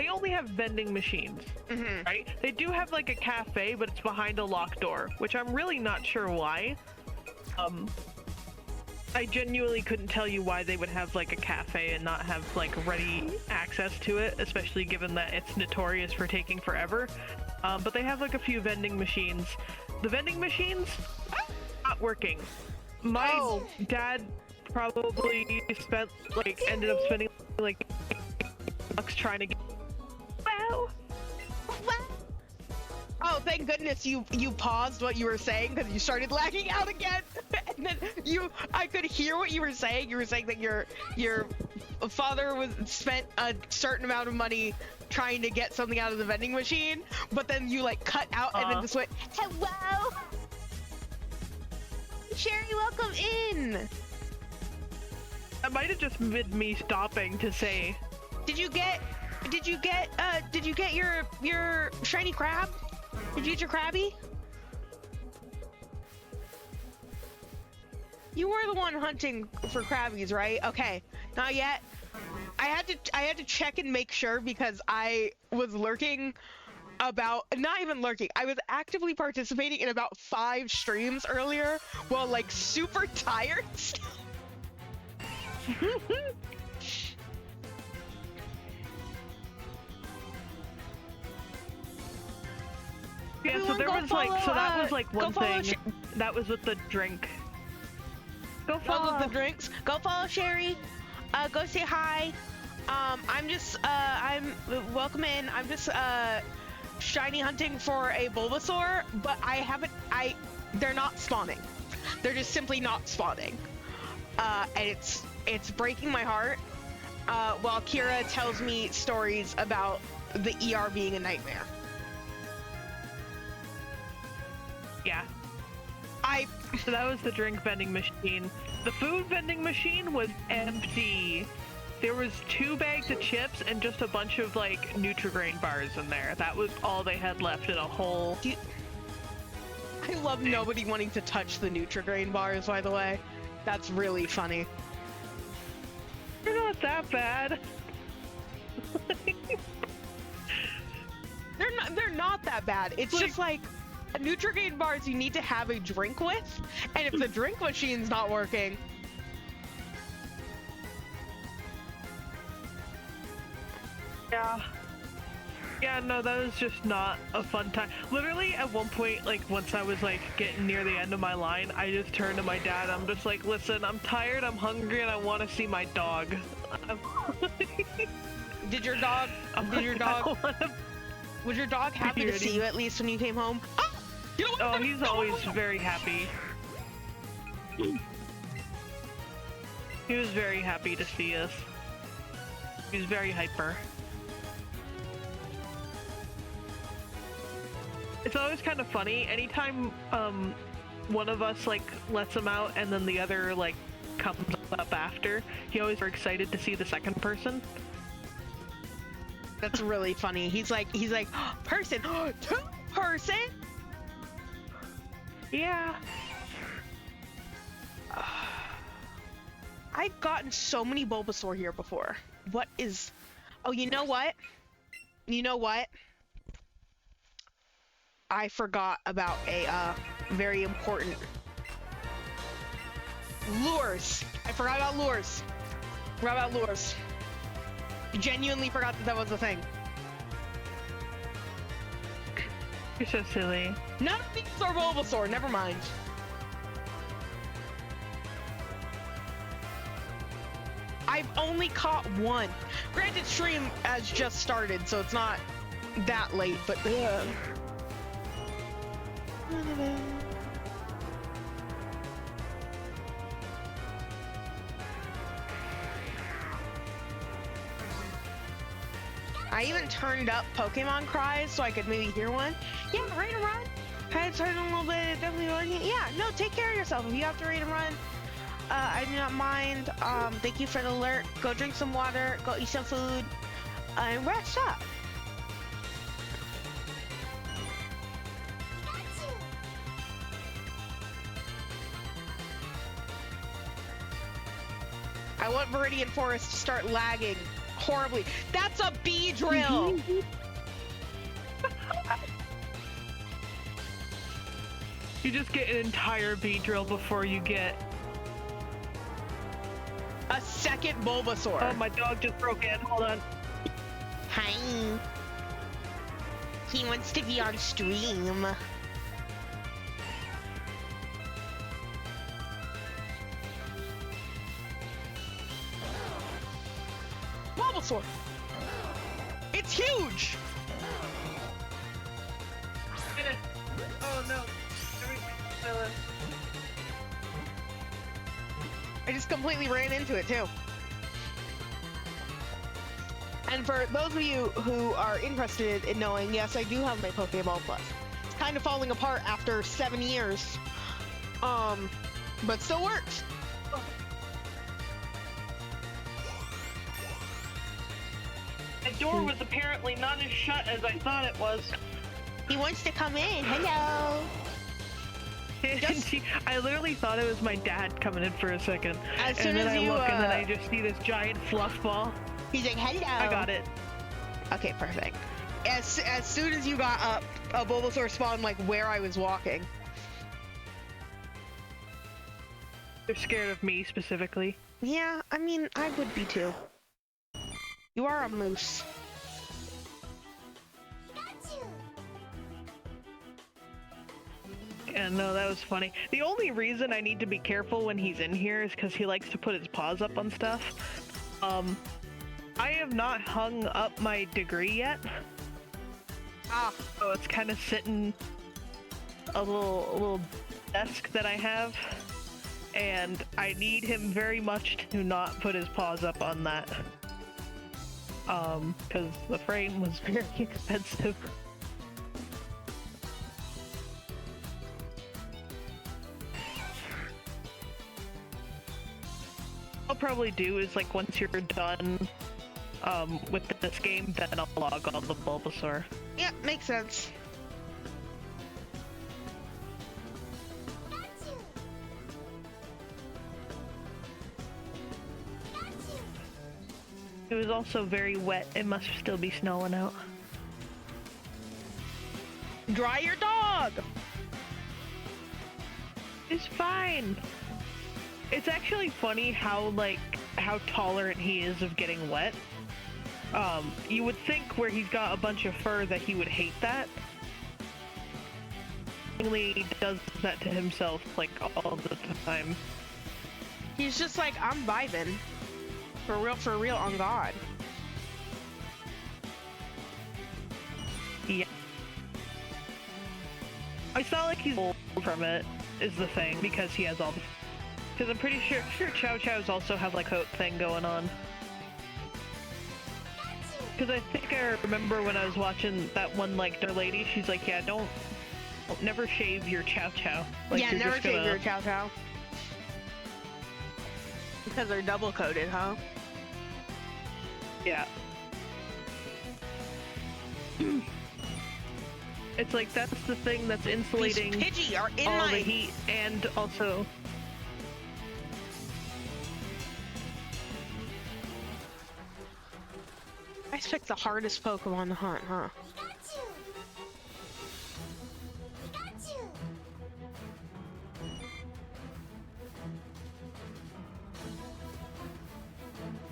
only have vending machines, right? They do have like a cafe, but it's behind a locked door, which I'm really not sure why. I genuinely couldn't tell you why they would have like a cafe and not have like ready access to it, especially given that it's notorious for taking forever. But they have like a few vending machines. The vending machines not working. My dad probably ended up spending like bucks trying to get. Wow. Oh, thank goodness you paused what you were saying because you started lagging out again. And then I could hear what you were saying. You were saying that your father spent a certain amount of money trying to get something out of the vending machine, but then you like cut out and then just went, "Hello, Sherry, welcome in." That might have just been me stopping to say. Did you get your shiny crab? Did you eat your crabby? You were the one hunting for crabbies, right? Okay, not yet. I had to check and make sure because I was lurking not even lurking. I was actively participating in about 5 streams earlier while like super tired. Yeah, so there was that was like one thing. That was with the drink. Go follow with the drinks. Go follow Sherry. Go say hi. I'm welcome in. I'm just shiny hunting for a Bulbasaur, but they're not spawning. They're just simply not spawning. And it's breaking my heart. While Kira tells me stories about the ER being a nightmare. Yeah. So that was the drink vending machine. The food vending machine was empty. There was 2 bags of chips and just a bunch of like Nutri-Grain bars in there. That was all they had left in a whole. I love nobody wanting to touch the Nutri-Grain bars, by the way. That's really funny. They're not that bad. They're not that bad. It's just like Nutri-Grain bars you need to have a drink with, and if the drink machine's not working. Yeah, no, that was just not a fun time. Literally, at one point, like, once I was, like, getting near the end of my line, I just turned to my dad. I'm just like, listen, I'm tired, I'm hungry, and I want to see my dog. Did your dog was your dog happy to see you at least when you came home? Oh, he's always very happy. He was very happy to see us. He was very hyper. It's always kind of funny. Anytime one of us like lets him out and then the other like comes up after, he always is excited to see the second person. That's really funny. He's like person, 2 person. Yeah. I've gotten so many Bulbasaur here before. What is? Oh, you know what? I forgot about a very important lures. I forgot about lures. Genuinely forgot that was a thing. You're so silly. None of these are Bulbasaur. Never mind. I've only caught 1. Granted, stream has just started, so it's not that late, but I even turned up Pokemon cries so I could maybe hear one. Yeah, ready to run? Had to turn a little bit, definitely. Yeah, no, take care of yourself. If you have to ready to run, I do not mind. Thank you for the alert. Go drink some water, go eat some food, and rest up. I want Viridian Forest to start lagging horribly. That's a bee drill! You just get an entire bee drill before you get a second Bulbasaur. Oh, my dog just broke in. Hold on. Hi. He wants to be on stream. Bulbasaur. It's huge. Oh no. I just completely ran into it too. And for those of you who are interested in knowing, yes, I do have my Pokeball Plus. It's kind of falling apart after 7 years. But still works. The door was apparently not as shut as I thought it was. He wants to come in. Hello. I literally thought it was my dad coming in for a second. As soon and then as I you, look and then I just see this giant fluff ball. He's like, hello. I got it. Okay, perfect. As soon as you got up, a Bulbasaur spawned like where I was walking. They're scared of me specifically. Yeah, I mean, I would be too. You are a moose. Yeah, no, that was funny. The only reason I need to be careful when he's in here is because he likes to put his paws up on stuff. I have not hung up my degree yet. Ah. So it's kind of sitting a little desk that I have. And I need him very much to not put his paws up on that. Because the frame was very expensive. I'll probably do is like once you're done with this game, then I'll log on the Bulbasaur. Yeah, makes sense. It was also very wet. It must still be snowing out. Dry your dog! It's fine. It's actually funny how tolerant he is of getting wet. You would think where he's got a bunch of fur that he would hate that. He only does that to himself like all the time. He's just like, I'm vibing. For real, on God. Yeah. It's not like he's old from it, is the thing, because he has all the... Because I'm pretty sure Chow Chows also have like a coat thing going on. Because I think I remember when I was watching that one like their lady, she's like, yeah, don't never shave your Chow Chow. Like, yeah, never shave your Chow Chow. Because they're double coated, huh? Yeah. It's like that's the thing that's insulating These Pidgey are in all my... the heat and also... I picked the hardest Pokemon to hunt, huh?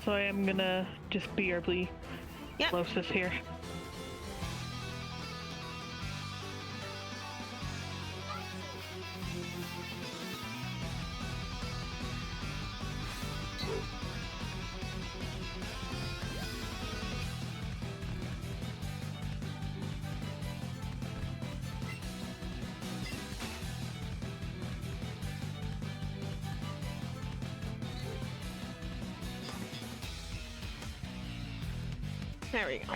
So I am gonna just be barely closest here. There we go.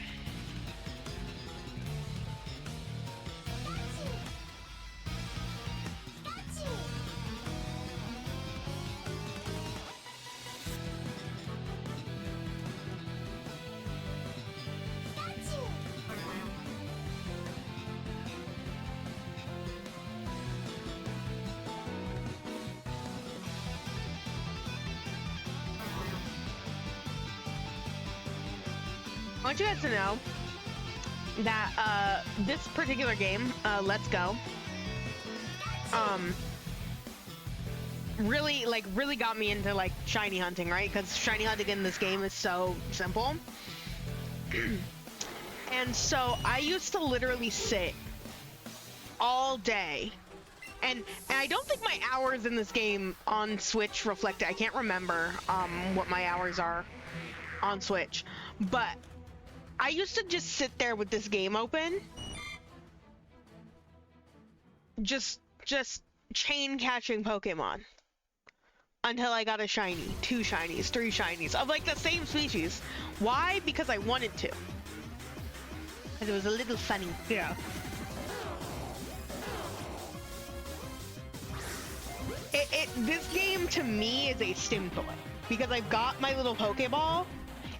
I want you guys to know that this particular game, Let's Go, really got me into like shiny hunting, right? Because shiny hunting in this game is so simple. And so I used to literally sit all day, and I don't think my hours in this game on Switch reflect it. I can't remember what my hours are. on Switch, but I used to just sit there with this game open, just chain catching Pokemon until I got a shiny, 2 shinies, 3 shinies of like the same species. Why? Because I wanted to. And it was a little funny. Yeah. This game to me is a stim toy because I've got my little Pokeball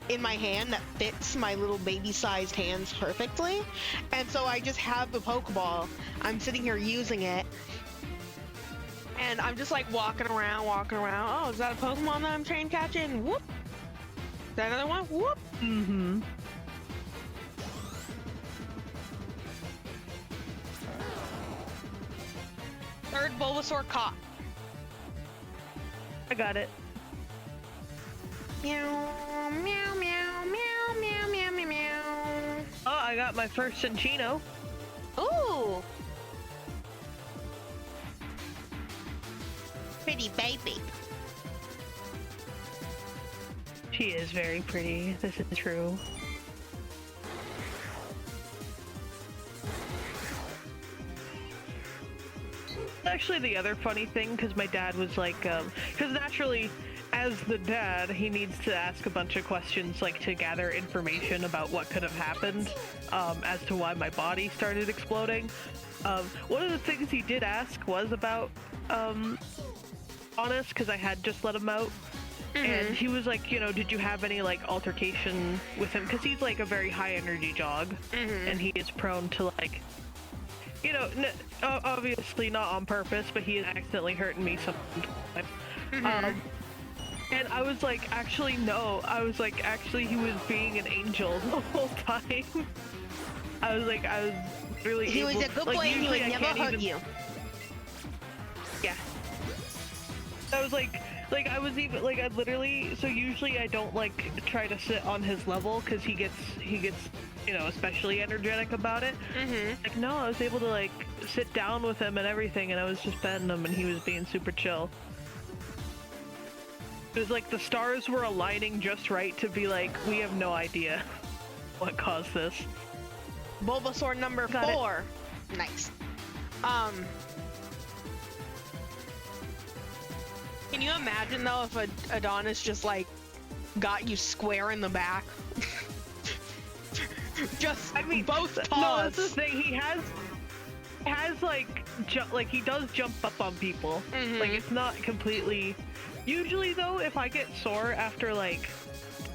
in my hand that fits my little baby-sized hands perfectly, and so I just have the Pokeball. I'm sitting here using it, and I'm just like walking around. Oh, is that a Pokemon that I'm chain catching? Whoop. Is that another one? Whoop. Mm-hmm. Third Bulbasaur caught. I got it. Meow, meow, meow, meow, meow, meow, meow, meow. Oh, I got my first Cinchino. Ooh. Pretty baby. She is very pretty. This is true. Actually, the other funny thing, because my dad was like, because naturally, as the dad, he needs to ask a bunch of questions, like, to gather information about what could have happened, as to why my body started exploding. One of the things he did ask was about, Honest, because I had just let him out. Mm-hmm. And he was like, you know, did you have any, like, altercation with him? Because he's, like, a very high-energy dog, Mm-hmm. and he is prone to, like, you know, obviously not on purpose, but he is accidentally hurting me sometimes. Mm-hmm. And I was like, actually, no. I was like, actually, he was being an angel the whole time. I was really He was a good boy and he would never hug you. Yeah. I was like, I was even, like, I literally, so usually I don't, like, try to sit on his level, because he gets, you know, especially energetic about it. Mm-hmm. Like, no, I was able to, like, sit down with him and everything, and I was just petting him, and he was being super chill. It was like the stars were aligning just right to be like, we have no idea what caused this. Bulbasaur number 4. Nice. Can you imagine though if Adonis just like got you square in the back? Just, I mean, both paws. No, that's the thing. He has like he does jump up on people. Mm-hmm. Like, it's not completely. Usually though, if I get sore after like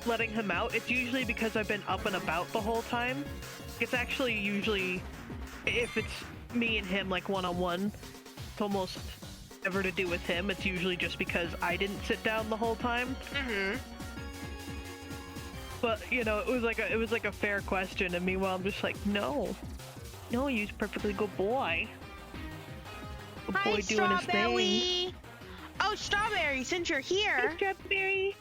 letting him out, it's usually because I've been up and about the whole time. It's actually usually, if it's me and him like one-on-one, it's almost never to do with him. It's usually just because I didn't sit down the whole time. Mm-hmm. But, you know, it was like a fair question, and meanwhile I'm just like, no, you're a perfectly good boy. Good boy Hi, doing his thing. Strawberry! Oh, Strawberry, since you're here. Hey, Strawberry.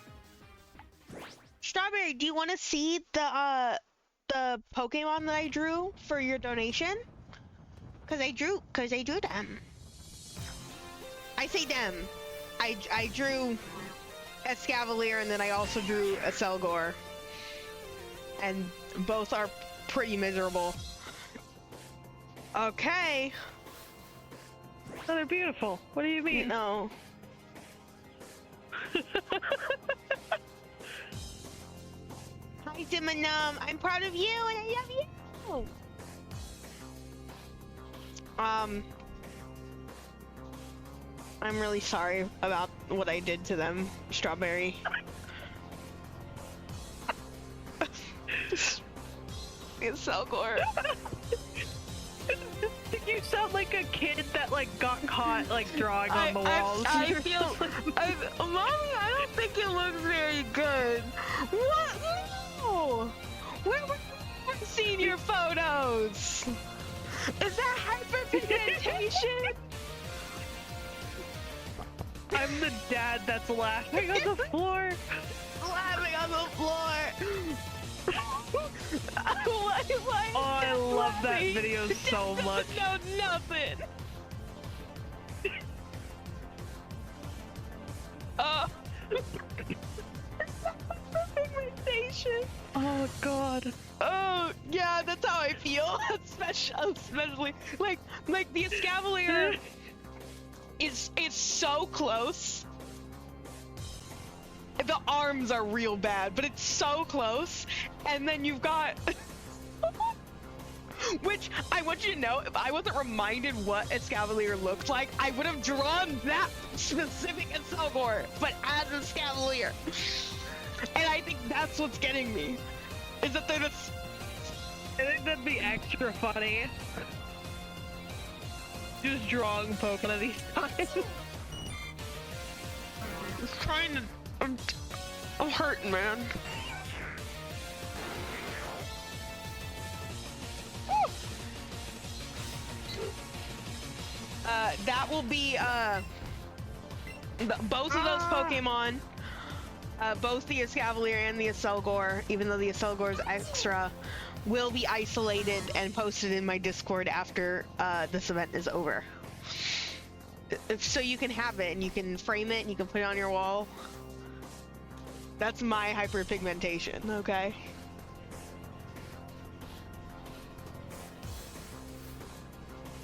Strawberry, do you want to see the Pokemon that I drew for your donation? Cause I drew them. I say them. I drew a Scavalier and then I also drew a Selgor. And both are pretty miserable. Okay. Oh, they're beautiful. What do you mean? No. Hi, Simonum. I'm proud of you and I love you. I'm really sorry about what I did to them, Strawberry. It's Selgor. You sound like a kid that like got caught like drawing on the walls. I feel, Mommy, I don't think it looks very good. What? No. Where were you seeing your photos? Is that hyperpigmentation? I'm the dad that's laughing on the floor. Laughing on the floor. Why Oh, I love that video so much. No, nothing. situation. Oh god. Oh yeah, that's how I feel. especially like the Escavalier is so close. The arms are real bad, but it's so close. And then you've got which I want you to know, if I wasn't reminded what Escavalier looked like, I would have drawn that specific Escavalier, but as Escavalier. And I think that's what's getting me. Is that they're just... I think that'd be extra funny. Just drawing Pokemon these times. Just trying to... I'm hurting, man. That will be, both of those Pokemon, both the Escavalier and the Acelgor, even though the Acelgor is extra, will be isolated and posted in my Discord after this event is over. So you can have it, and you can frame it, and you can put it on your wall. That's my hyperpigmentation, okay?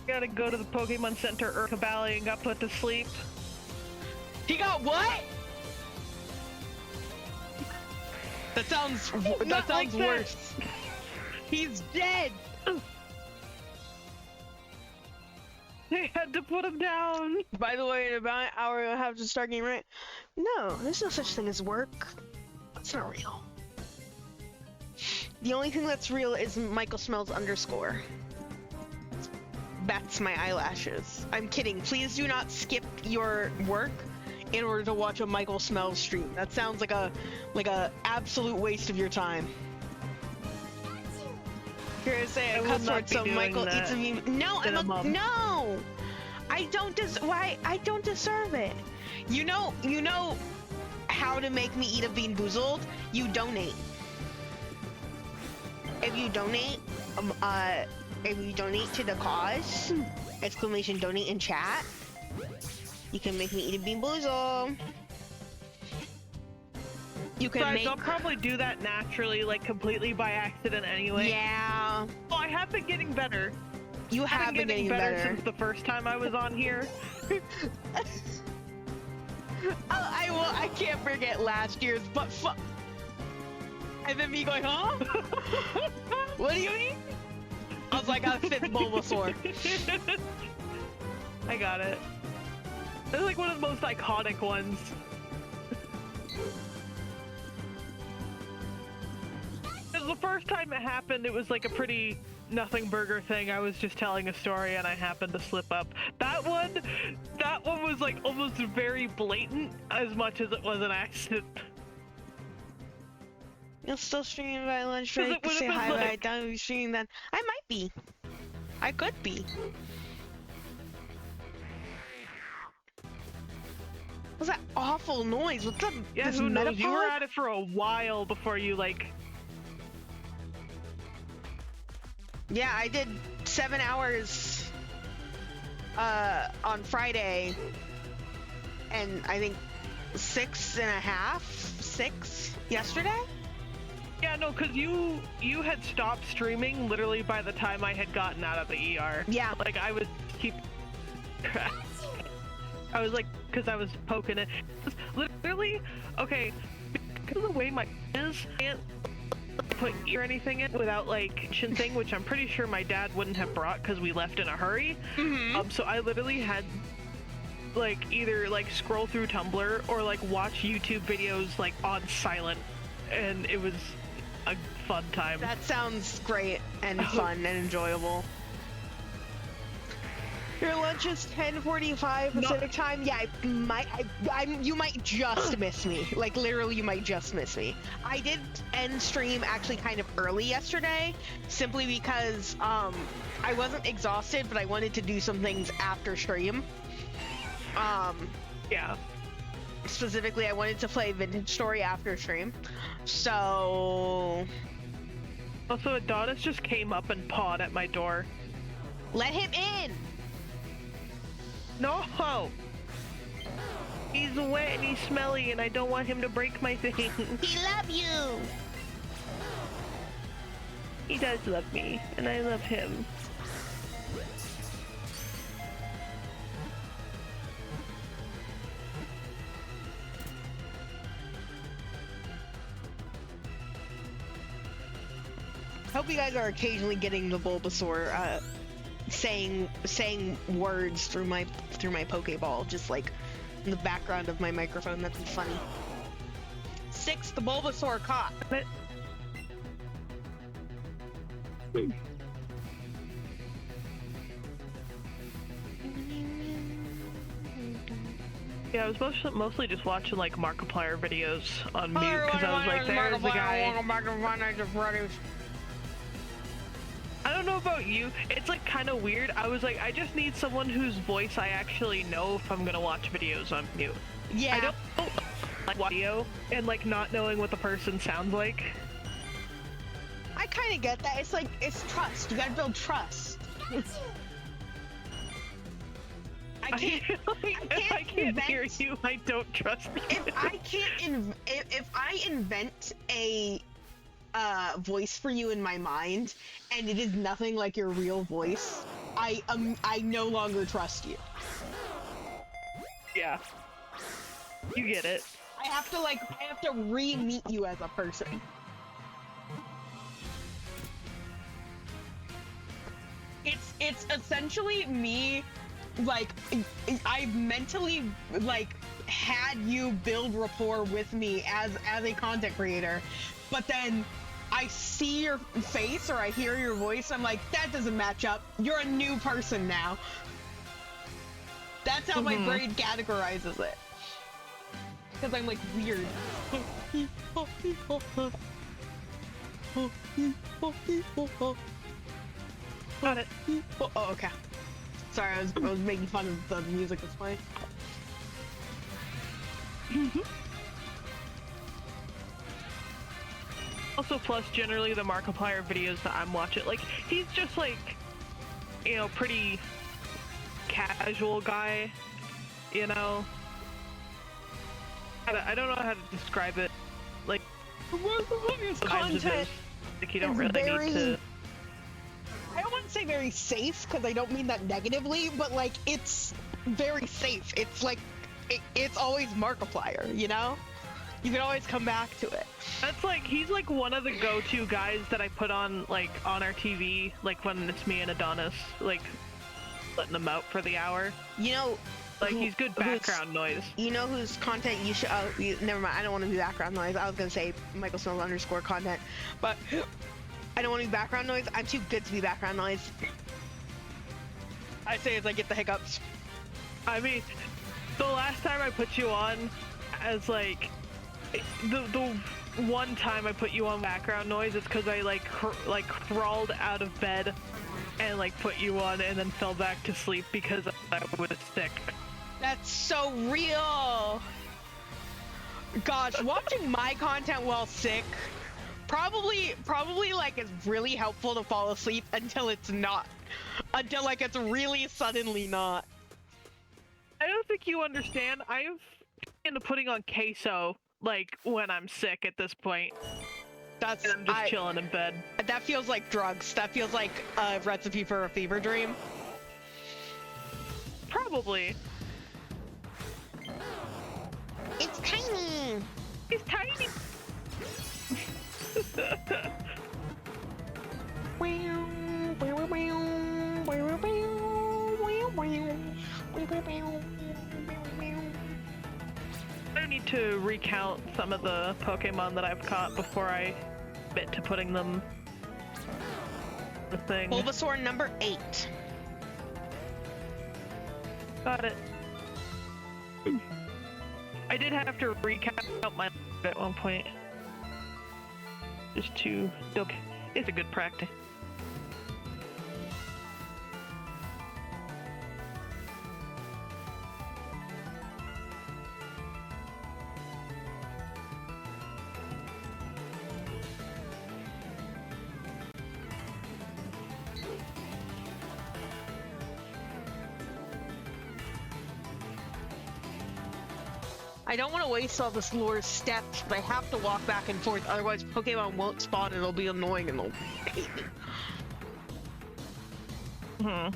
Gotta go to the Pokemon Center Urkabali and got put to sleep. He got what? That sounds like worse. He's dead. They had to put him down. By the way, in about an hour you'll have to start getting right. No, there's no such thing as work. That's not real. The only thing that's real is Michael Smells _. That's my eyelashes. I'm kidding. Please do not skip your work in order to watch a Michael Smells stream. That sounds like a absolute waste of your time. You're gonna say a cuss word so Michael eats a meme. No, no. I don't deserve it. You know how to make me eat a Bean Boozled? You donate. If you donate, to the cause, exclamation donate in chat, you can make me eat a Bean Boozled. You can make... I'll probably do that naturally, like completely by accident anyway. Yeah. Oh, I have been getting better. You have been getting better since the first time I was on here. I can't forget last year's, but and then me going, huh? What do you mean? I was like, I fit Bulbasaur. I got it. It's like one of the most iconic ones. Because the first time it happened, it was like a pretty nothing burger thing. I was just telling a story and I happened to slip up. That one was like almost very blatant as much as it was an accident. You'll still stream by lunch break to say hi, but I doubt you'll be streaming then. I might be. I could be. What's that awful noise? What's up? Yeah, who knows? You were at it for a while before you, like... Yeah, I did 7 hours on Friday, and I think 6 yesterday? Yeah, no, because you had stopped streaming literally by the time I had gotten out of the ER. Yeah. Like, I was I was like, because I was poking it. Literally, okay, because of the way my is, I can't put or anything in without like thing, which I'm pretty sure my dad wouldn't have brought because we left in a hurry. Mm-hmm. So I literally had like either like scroll through Tumblr or like watch YouTube videos like on silent, and it was a fun time. That sounds great and fun and enjoyable. Your lunch is 10:45 Pacific time. Yeah, you might just miss me. Like literally, you might just miss me. I did end stream actually kind of early yesterday, simply because I wasn't exhausted, but I wanted to do some things after stream. Yeah. Specifically, I wanted to play Vintage Story after stream. So. Also, Adonis just came up and pawed at my door. Let him in. No! He's wet and he's smelly and I don't want him to break my thing. He love you! He does love me, and I love him. Hope you guys are occasionally getting the Bulbasaur saying words through my Pokeball, just like in the background of my microphone. That'd be funny. 6, the Bulbasaur caught. But yeah, I was mostly just watching like Markiplier videos on mute because I was like, there's the guy. I don't know about you, it's like kind of weird. I was like, I just need someone whose voice I actually know if I'm gonna watch videos on mute. Yeah. I don't like audio and like not knowing what the person sounds like. I kind of get that. It's like, it's trust. You gotta build trust. I can't hear you, I don't trust you. If I invent a voice for you in my mind and it is nothing like your real voice, I no longer trust you. Yeah. You get it. I have to re-meet you as a person. It's essentially me, like, I mentally, like, had you build rapport with me as a content creator, but then I see your face or I hear your voice, I'm like, that doesn't match up. You're a new person now. That's how my brain categorizes it. Because I'm like weird. Got it. Oh, okay. Sorry, I was making fun of the music that's playing. Also, plus generally the Markiplier videos that I'm watching, like, he's just like, you know, pretty casual guy, you know? I don't know how to describe it. Like, His content, like, you don't really need to. I don't want to say very safe, because I don't mean that negatively, but like, it's very safe. It's like, it's always Markiplier, you know? You can always come back to it. That's like, he's like one of the go-to guys that I put on, like, on our TV, like when it's me and Adonis, like, letting them out for the hour. You know, like, he's good background noise. You know whose content you should, never mind, I don't want to be background noise. I was gonna say Michael Snow _ content, but I don't want to be background noise. I'm too good to be background noise. I say as I get the hiccups. I mean, the last time I put you on as, like, the one time I put you on background noise, it's because I like crawled out of bed and like put you on and then fell back to sleep because I was sick. That's so real. Gosh, watching my content while sick probably like it's really helpful to fall asleep until it's not. Until like it's really suddenly not. I don't think you understand. I've into putting on queso like when I'm sick at this point. And I'm just chilling in bed. That feels like drugs. That feels like a recipe for a fever dream. Probably. It's tiny. It's tiny. I need to recount some of the Pokemon that I've caught before I commit to putting them in the thing. Bulbasaur number 8. Got it. I did have to recount my at one point. Just to... Okay. It's a good practice. I don't want to waste all this lore steps, but I have to walk back and forth, otherwise Pokemon won't spawn and it'll be annoying and they'll hate me. Hmm.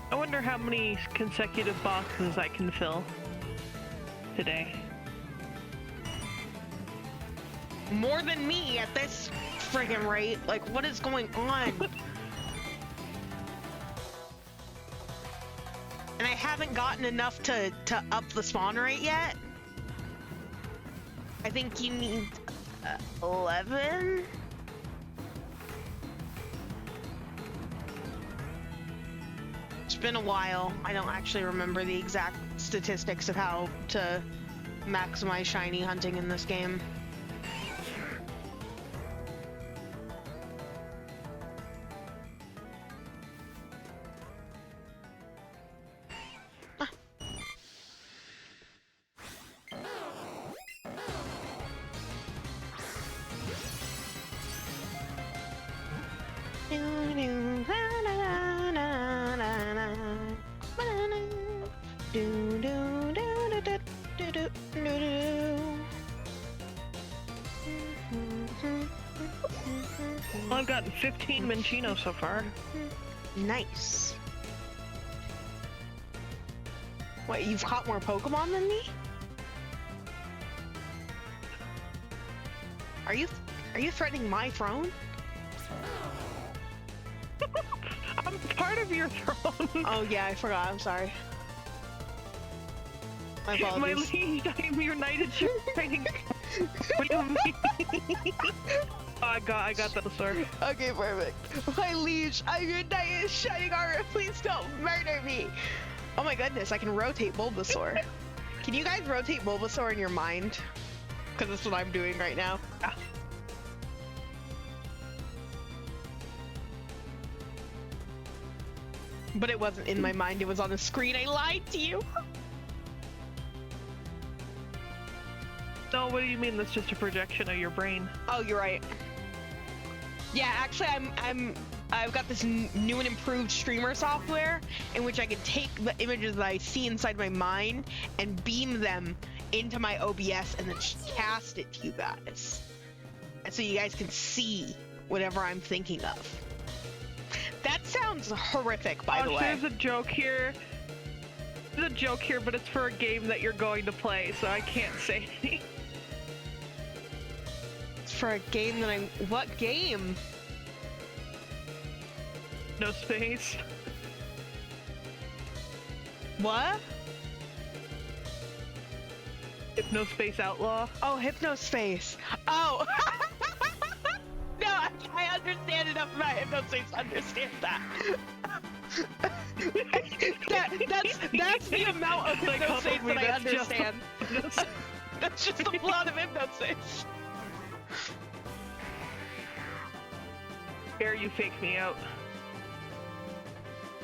I wonder how many consecutive boxes I can fill today. More than me at this friggin' rate. Like, what is going on? And I haven't gotten enough to up the spawn rate yet. I think you need 11? It's been a while. I don't actually remember the exact statistics of how to maximize shiny hunting in this game. Well, I've gotten 15 Minccino so far. Nice. Wait, you've caught more Pokemon than me? Are you threatening my throne? I'm part of your throne. Oh yeah, I forgot. I'm sorry. My apologies. My liege, I am your knight in shining. What do you mean? Oh, I got that, sir. Okay, perfect. My liege, I'm your knight in shining armor. Please don't murder me. Oh my goodness, I can rotate Bulbasaur. Can you guys rotate Bulbasaur in your mind? Because that's what I'm doing right now. Yeah. But it wasn't in my mind, it was on the screen. I lied to you. No, what do you mean? That's just a projection of your brain. Oh, you're right. Yeah, actually, I've got this new and improved streamer software in which I can take the images that I see inside my mind and beam them into my OBS and then cast it to you guys. And so you guys can see whatever I'm thinking of. That sounds horrific, by the way. There's a joke here. There's a joke here, but it's for a game that you're going to play, so I can't say anything. It's for a game that I'm... What game? No space. What? Hypnospace Outlaw. Oh, Hypnospace. Oh! No, I understand enough about Hypnospace to understand that. That's the amount of Hypnospace that I understand. That's just the plot of Hypnospace. Dare you fake me out.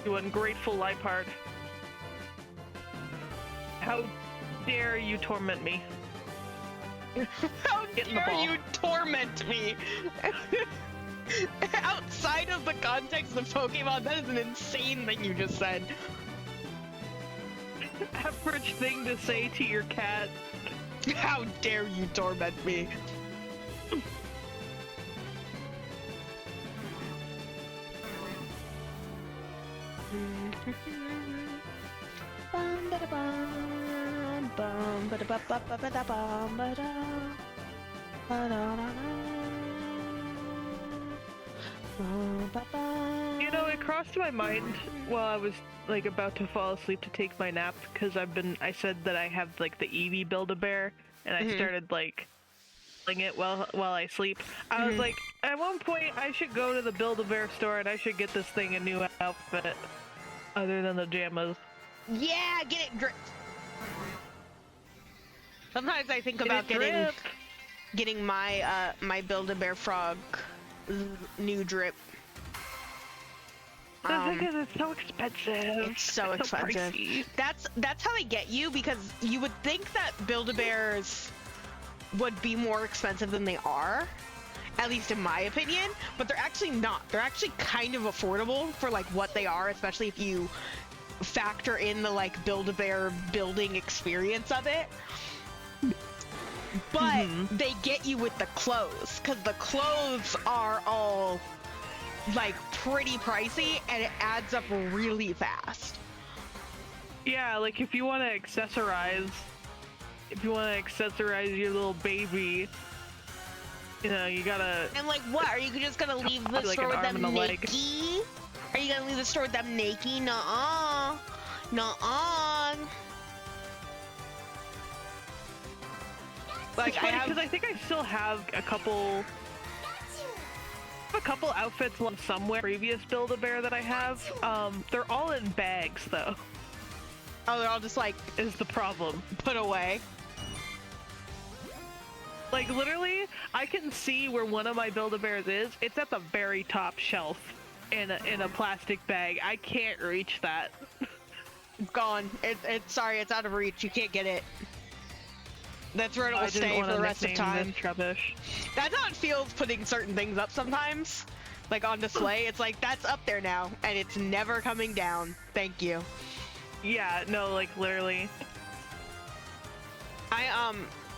You ungrateful Lipard. How dare you torment me? How dare you torment me? Outside of the context of Pokemon, that is an insane thing you just said. Average thing to say to your cat. How dare you torment me? You know, it crossed my mind while I was like about to fall asleep to take my nap because I said that I have like the Eevee Build-A-Bear and I started like it while I sleep. I was Mhm. like, at one point, I should go to the Build-A-Bear store and I should get this thing a new outfit, other than the jammas. Yeah, get it drip. Sometimes I think Get about it drip. getting my my Build-A-Bear frog new drip. Because it's so expensive. It's so expensive. Pricey. That's how they get you, because you would think that Build-A-Bears would be more expensive than they are, at least in my opinion, but they're actually not. They're actually kind of affordable for like what they are, especially if you factor in the like Build-A-Bear building experience of it. But they get you with the clothes, because the clothes are all like pretty pricey and it adds up really fast. Yeah, like if you want to accessorize your little baby, you know, you gotta. And like, what are you just gonna leave the like store with an them arm and a naked? leg. Are you gonna leave the store with them naked? Nuh-uh. Nuh-uh. Like, It's funny because I think I still have a couple outfits left somewhere. Previous Build-A-Bear that I have, they're all in bags though. Oh, they're all just like Is the problem? put away. Like literally, I can see where one of my Build-A-Bears is. It's at the very top shelf in a plastic bag. I can't reach that. Gone. It's sorry, it's out of reach. You can't get it. That's where it will I didn't stay wanna for the rest of nickname time. this rubbish. That's how it feels putting certain things up sometimes. Like on display, it's like, that's up there now, and it's never coming down. Thank you. Yeah, no, like literally.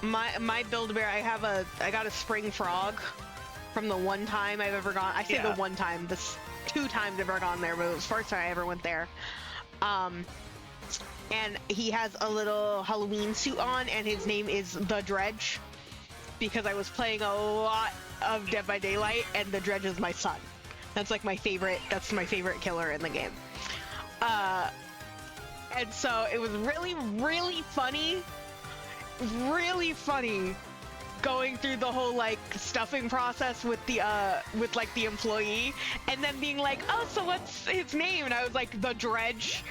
My Build-A-Bear, I got a spring frog from the one time I've ever gone. I say the one time, this 2 times I've ever gone there, but it was the first time I ever went there. And he has a little Halloween suit on, and his name is The Dredge, because I was playing a lot of Dead by Daylight, and The Dredge is my son. That's like my favorite killer in the game. And so it was really, really funny going through the whole like stuffing process with the employee, and then being like, oh, so what's his name? And I was like, The Dredge.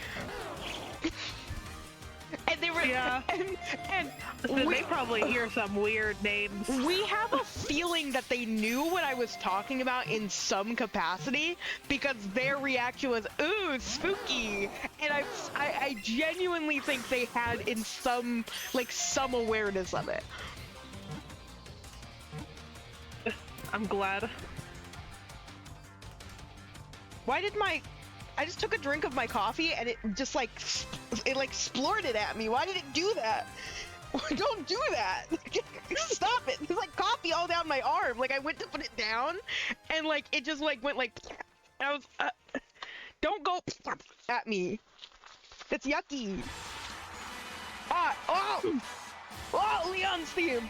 And they were, and So they probably hear some weird names. we have a feeling that they knew what I was talking about in some capacity, because their reaction was, ooh, spooky. And I genuinely think they had in some awareness of it. I'm glad. I just took a drink of my coffee and it just like splorted at me. Why did it do that? Don't do that. Stop it. There's like coffee all down my arm. Like I went to put it down and like it just like went like, I was, don't go at me. It's yucky. Oh, Leon's theme.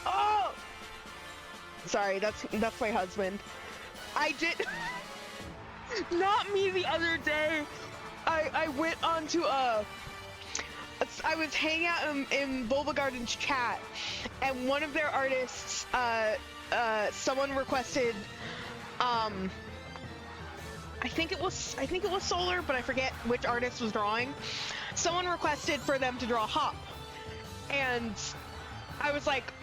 Oh, sorry, that's my husband. I did. Not me the other day. I went on to I was hanging out in Bulbagarden's chat, and one of their artists, someone requested, I think it was Solar, but I forget which artist was drawing. Someone requested for them to draw Hop, and I was like,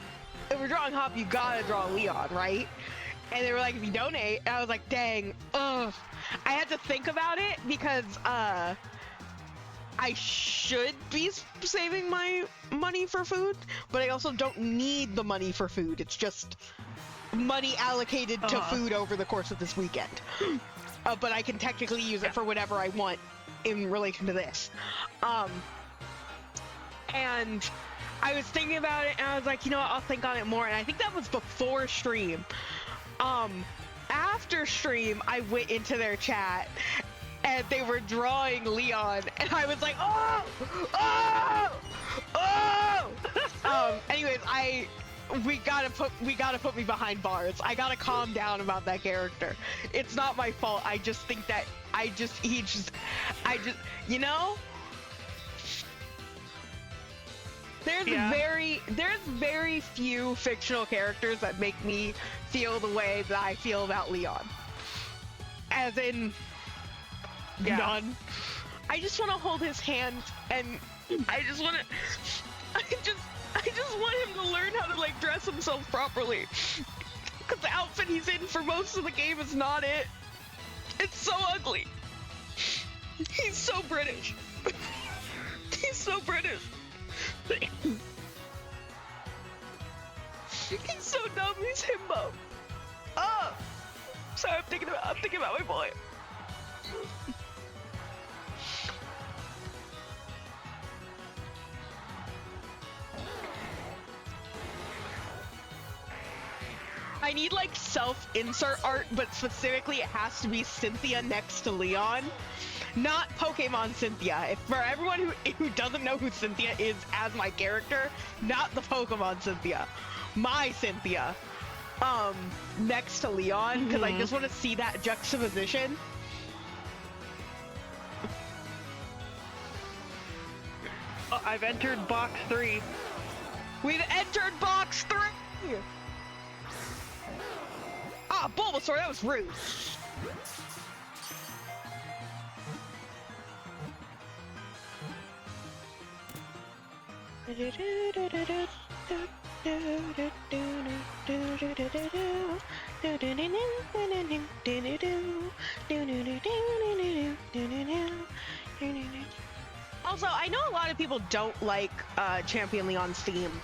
if we're drawing Hop, you gotta draw Leon, right? And they were like, if you donate, and I was like, dang, ugh. I had to think about it because I should be saving my money for food, but I also don't need the money for food. It's just money allocated to food over the course of this weekend. But I can technically use it for whatever I want in relation to this. And I was thinking about it, and I was like, you know what, I'll think on it more. And I think that was before stream. After stream, I went into their chat, and they were drawing Leon, and I was like, anyways, we gotta put me behind bars. I gotta calm down about that character. It's not my fault. I just think that you know, There's very few fictional characters that make me feel the way that I feel about Leon. As in, none. I just want to hold his hand, and I just want him to learn how to like dress himself properly. Cause the outfit he's in for most of the game is not it. It's so ugly. He's so British. He's so British. He's so dumb. He's himbo. Oh, sorry. I'm thinking about my boy. I need like self-insert art, but specifically it has to be Cynthia next to Leon, not Pokemon Cynthia. If for everyone who doesn't know who Cynthia is as my character, not the Pokemon Cynthia, my Cynthia, next to Leon, because I just want to see that juxtaposition. Oh, I've entered box 3. We've entered box 3. Ah, Bulbasaur, that was rude. Also, I know a lot of people don't like Champion Leon's theme.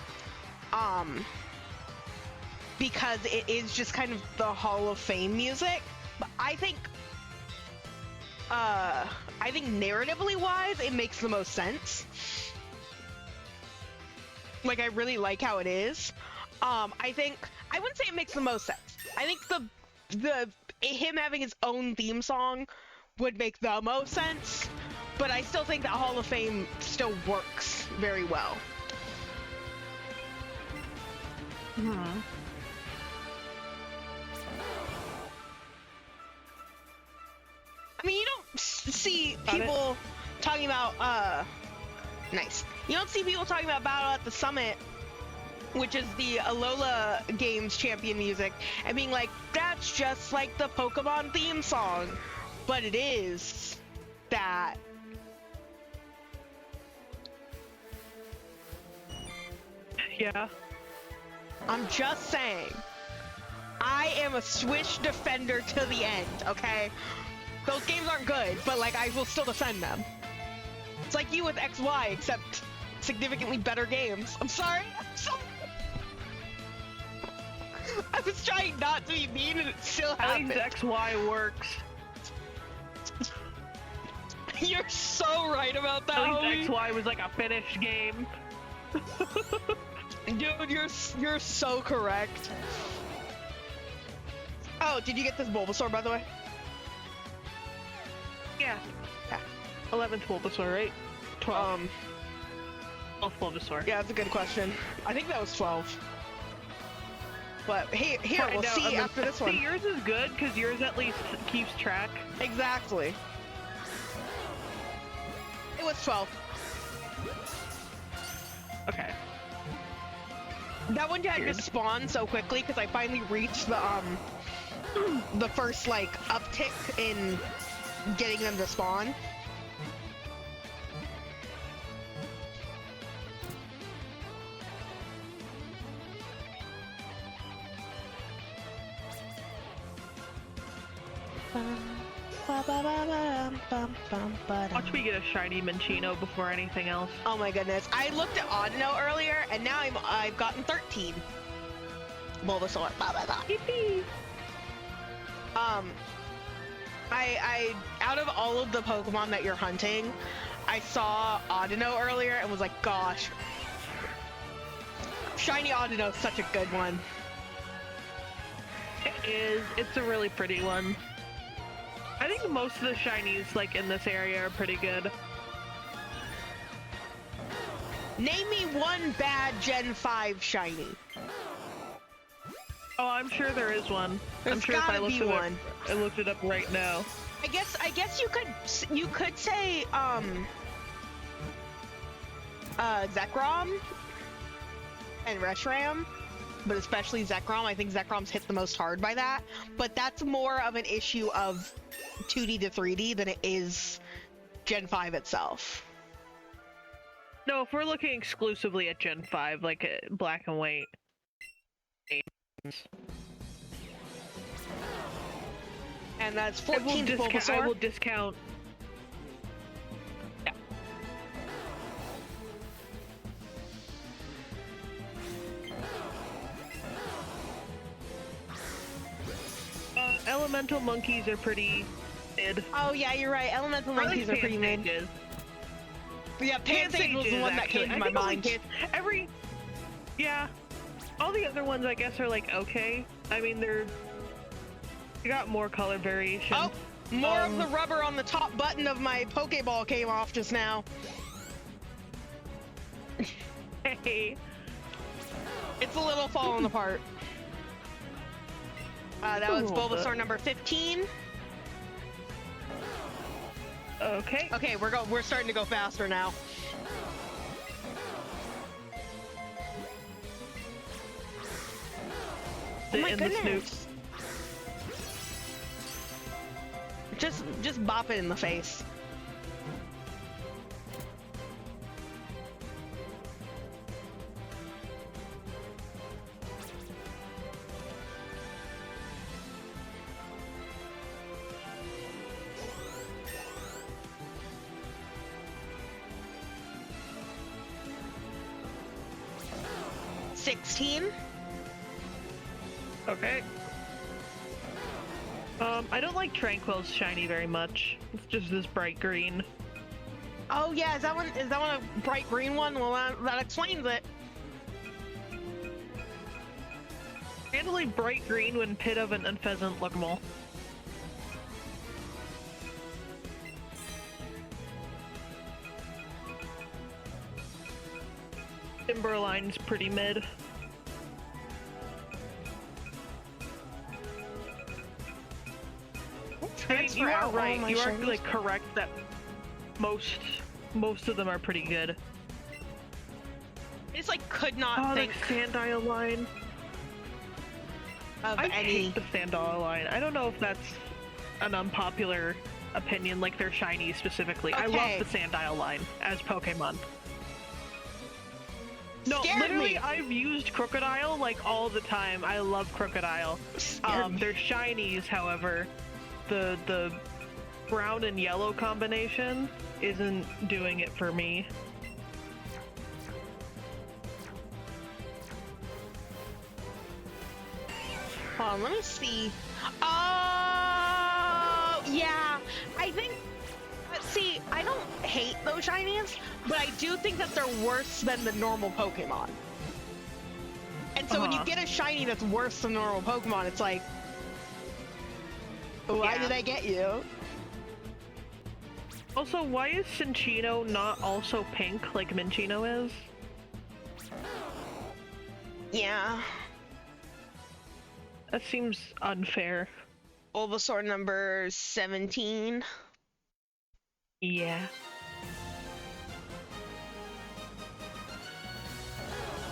Because it is just kind of the Hall of Fame music, but I think narratively wise, it makes the most sense. Like, I really like how it is. I wouldn't say it makes the most sense. I think him having his own theme song would make the most sense, but I still think that Hall of Fame still works very well. I mean, you don't see people talking about, nice. You don't see people talking about Battle at the Summit, which is the Alola Games champion music, and being like, that's just like the Pokemon theme song. But it is that. Yeah. I'm just saying. I am a Switch defender to the end, okay? Those games aren't good, but like I will still defend them. It's like you with XY, except significantly better games. I'm sorry. I was trying not to be mean, and it still happened. I think XY works. You're so right about that. At least XY was like a finished game. Dude, you're so correct. Oh, did you get this Bulbasaur, by the way? Yeah. 11th Bulbasaur, right? 12. 12th Bulbasaur. Yeah, that's a good question. I think that was 12. But hey, here, we'll see after this one. See, yours is good, because yours at least keeps track. Exactly. It was 12. Okay. That one had to spawn so quickly, because I finally reached the first, like, uptick in getting them to spawn. Watch me get a shiny Minccino before anything else. Oh my goodness. I looked at Audino earlier, and now I've gotten 13. Bulbasaur. Yippee! I out of all of the Pokemon that you're hunting, I saw Audino earlier and was like, gosh. Shiny Audino is such a good one. It is. It's a really pretty one. I think most of the shinies, like, in this area are pretty good. Name me one bad Gen 5 shiny. Oh, I'm sure there is one. There's gotta be one. I looked it up right now. I guess you could say Zekrom and Reshiram, but especially Zekrom. I think Zekrom's hit the most hard by that. But that's more of an issue of 2D to 3D than it is Gen 5 itself. No, if we're looking exclusively at Gen 5, like black and white. And that's 14 to Bulbasaur. I will discount. Yeah. Elemental monkeys are pretty mid. Oh yeah, you're right. Elemental monkeys are pretty mid. Yeah, Pansage was the one that came to my mind. Yeah. All the other ones, I guess, are like okay. I mean, they got more color variation. Oh, more of the rubber on the top button of my Pokeball came off just now. Hey. It's a little falling apart. That was Bulbasaur number 15. Okay. Okay, we're starting to go faster now. Oh my goodness. Just bop it in the face. Okay. I don't like Tranquil's shiny very much. It's just this bright green. Oh yeah, is that one a bright green one? Well, that explains it. Randomly bright green when Pidove and Pheasant look more. Timberline's pretty mid. You are right. You are like correct that most of them are pretty good. I just like could not think the Sandile line of I any. hate the Sandile line. I don't know if that's an unpopular opinion, like their shinies specifically. Okay. I love the Sandile line as Pokemon. No, literally, me. I've used Crocodile like all the time. I love Crocodile. Their shinies, however, the brown and yellow combination isn't doing it for me. Hold on, let me see. Oh, yeah. I think. See, I don't hate those shinies, but I do think that they're worse than the normal Pokemon. And so when you get a shiny that's worse than normal Pokemon, it's like, why did I get you? Also, why is Cinccino not also pink like Minccino is? Yeah. That seems unfair. Bulbasaur number 17. Yeah.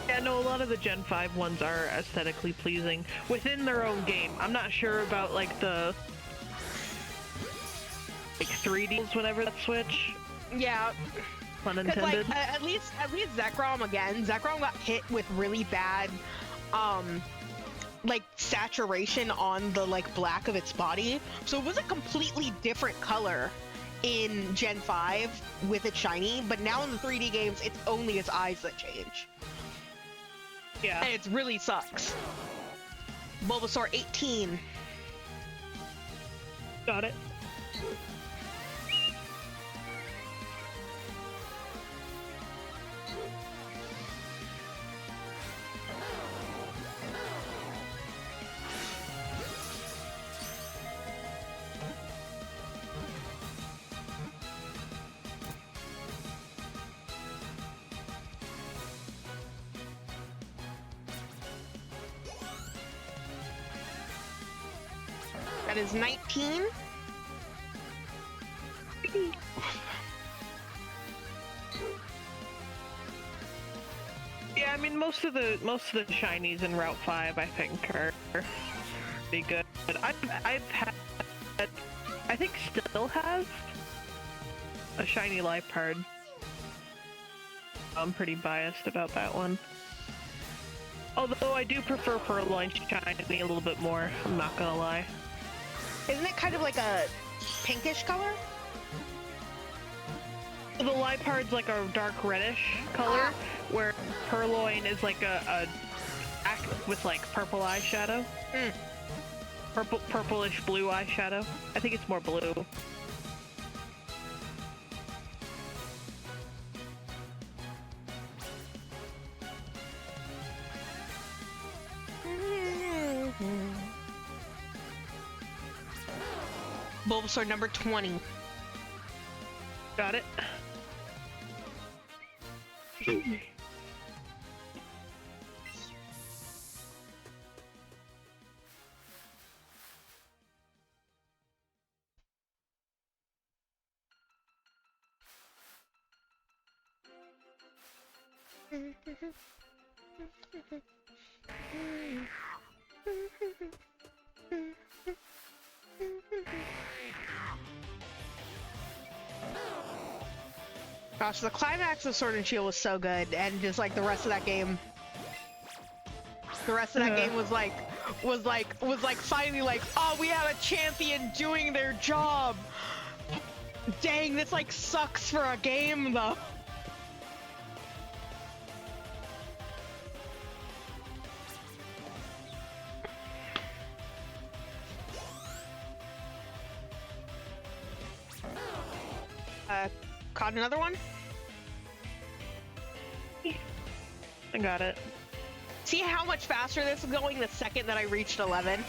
Yeah, no, a lot of the Gen 5 ones are aesthetically pleasing within their own game. I'm not sure about like the 3Ds whenever that switch. Yeah. Pun intended. Like, at least Zekrom again. Zekrom got hit with really bad, like saturation on the like black of its body, so it was a completely different color in Gen 5 with its shiny, but now in the 3D games, it's only its eyes that change. Yeah. And it really sucks. Bulbasaur 18. Got it. That is 19. Yeah, I mean, most of the shinies in Route 5, I think, are pretty good. But I've had, I think, still have a shiny life card. I'm pretty biased about that one. Although I do prefer Purloin shiny a little bit more. I'm not gonna lie. Isn't it kind of like a pinkish color? The Liepard's like a dark reddish color, where Purloin is like a with like purple eyeshadow. Purplish blue eyeshadow. I think it's more blue. Bulbasaur number 20. Got it. Gosh, the climax of Sword and Shield was so good, and just like the rest of that game. The rest of that game was like finally like, oh, we have a champion doing their job. Dang, this like sucks for a game though. Caught another one? I got it. See how much faster this is going the second that I reached 11?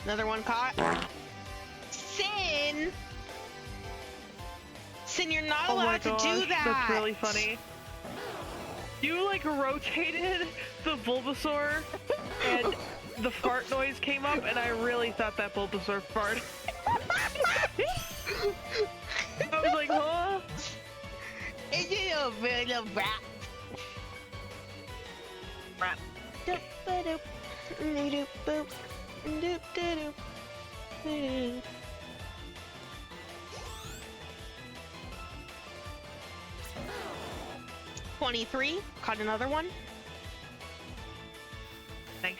Another one caught. Sin! Sin, you're not allowed to do that! That's really funny. You like rotated the Bulbasaur and the fart noise came up and I really thought that Bulbasaur farted. I was like, huh? Is it a bit of rat? Rat. Boop. 23. Caught another one. Nice.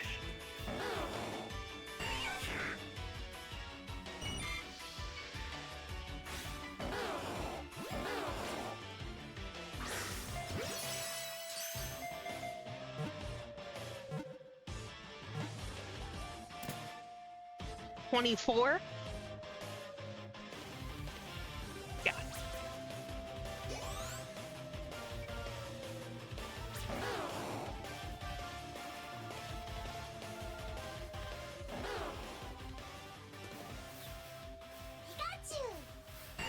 $24. Yeah.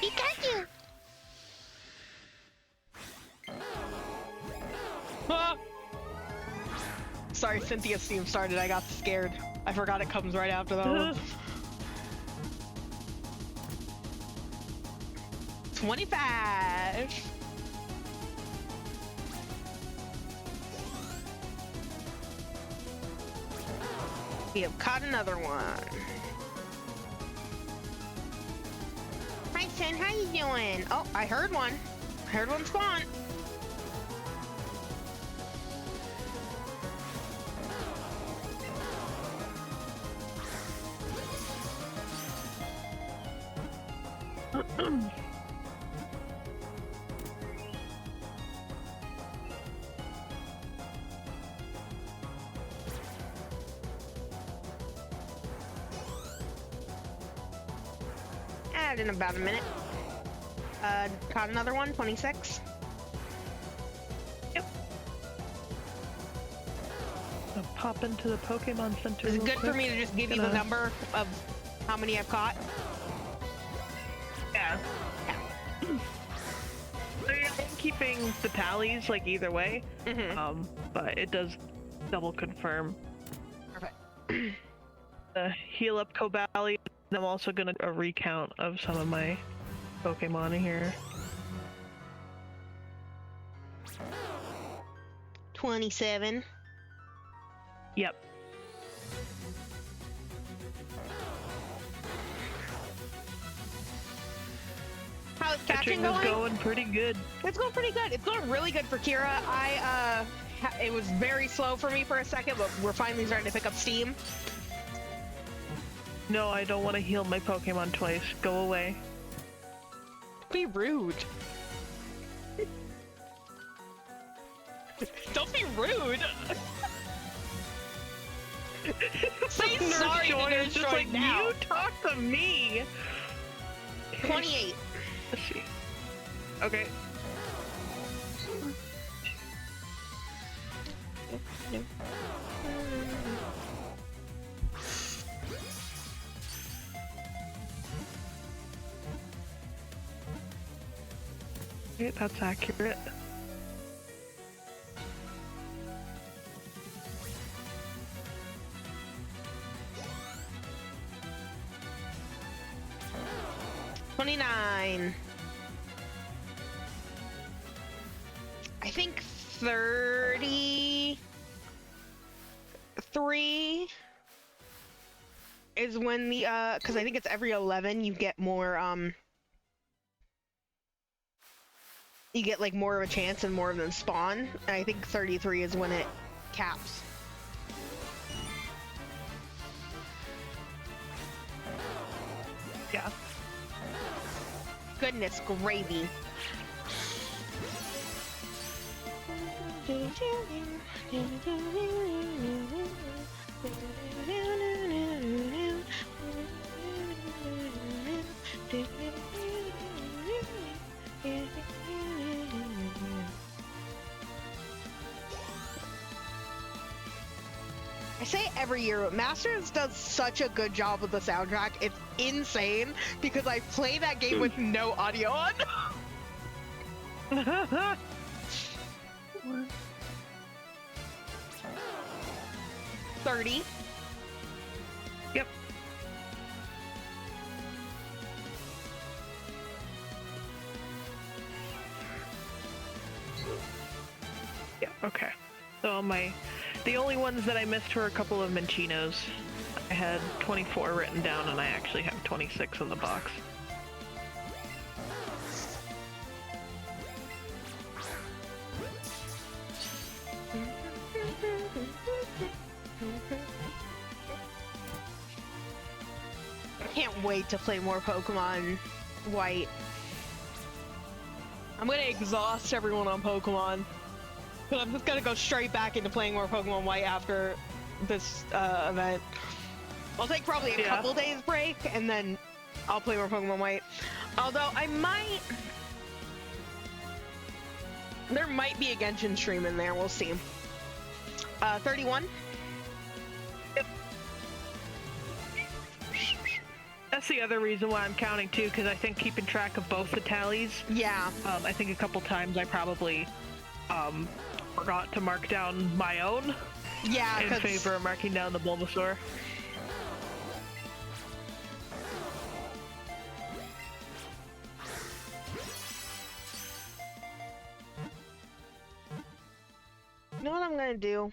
Pikachu! Ah! Sorry, Cynthia's theme started. I got scared. I forgot it comes right after that one. 25. We have caught another one. Hi, Sin. How you doing? Oh, I heard one. I heard one spawn. In about a minute. Caught another one, 26. Yep. pop into the Pokemon Center. Is it real good quick. for me to just give you the number of how many I've caught? Yeah. So yeah, I'm keeping the tallies like either way. But it does double confirm. Perfect. Heal up Cobali. I'm also gonna do a recount of some of my Pokemon in here. 27. Yep. How's catching is going? going pretty good. It's going pretty good. It's going really good for Kira. It was very slow for me for a second, but we're finally starting to pick up steam. No, I don't want to heal my Pokemon twice. Go away. Be rude. Don't be rude. Say sorry to Nurse just Joy like, now. you talk to me. 28. Let's see. Okay. Okay, that's accurate. $29. I think 33 is when the because I think it's every 11 you get more you get like more of a chance and more of them spawn. And I think 33 is when it caps. Yeah. Goodness gravy. I say it every year, but Masters does such a good job with the soundtrack. It's insane because I play that game with no audio on. 30. Yep. Yeah, okay. So the only ones that I missed were a couple of Minchinos. I had 24 written down and I actually have 26 in the box. I can't wait to play more Pokemon White. I'm gonna exhaust everyone on Pokemon. But I'm just gonna go straight back into playing more Pokemon White after this event. I'll take probably a couple days break and then I'll play more Pokemon White. Although there might be a Genshin stream in there, we'll see. 31? Yep. That's the other reason why I'm counting too, because I think keeping track of both the tallies. Yeah. I think a couple times I probably forgot to mark down my own. Yeah, in favor of marking down the Bulbasaur. You know what I'm gonna do?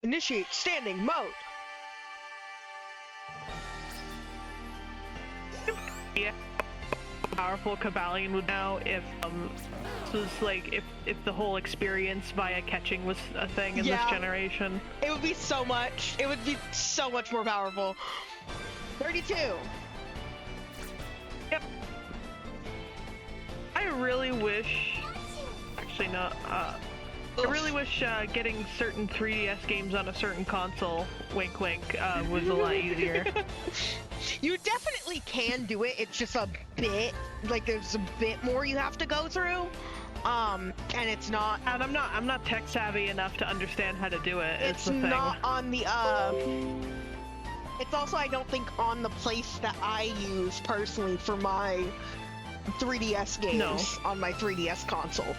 Initiate standing mode. Yeah. Powerful Cobalion would now if this was like if the whole experience via catching was a thing in this generation. It would be so much. It would be so much more powerful. 32. Yep. I really wish. Actually, not. I really wish getting certain 3DS games on a certain console, wink wink, was a lot easier. You definitely can do it, it's just a bit, like there's a bit more you have to go through. And it's not. And I'm not tech savvy enough to understand how to do it. It's the thing. not on the It's also, I don't think, on the place that I use personally for my 3DS games on my 3DS console.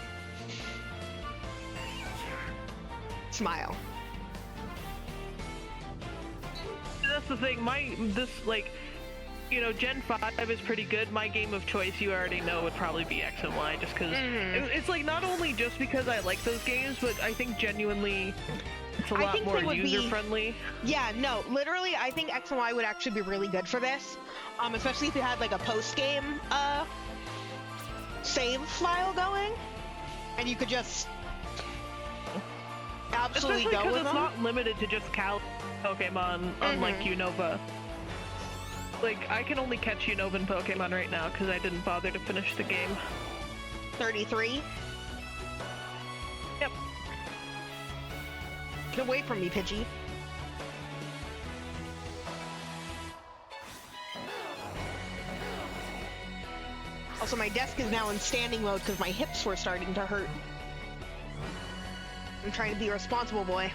Smile. That's the thing. Gen 5 is pretty good. My game of choice, you already know, would probably be X and Y, just because it's like not only just because I like those games, but I think genuinely it's a lot more user-friendly. Yeah, no, literally, I think X and Y would actually be really good for this, especially if you had like a post-game save file going, and you could just absolutely especially go with them. Because it's not limited to just Pokemon, unlike Unova. Like, I can only catch Unovan Pokemon right now because I didn't bother to finish the game. 33? Yep. Get away from me, Pidgey. Also, my desk is now in standing mode because my hips were starting to hurt. I'm trying to be a responsible boy.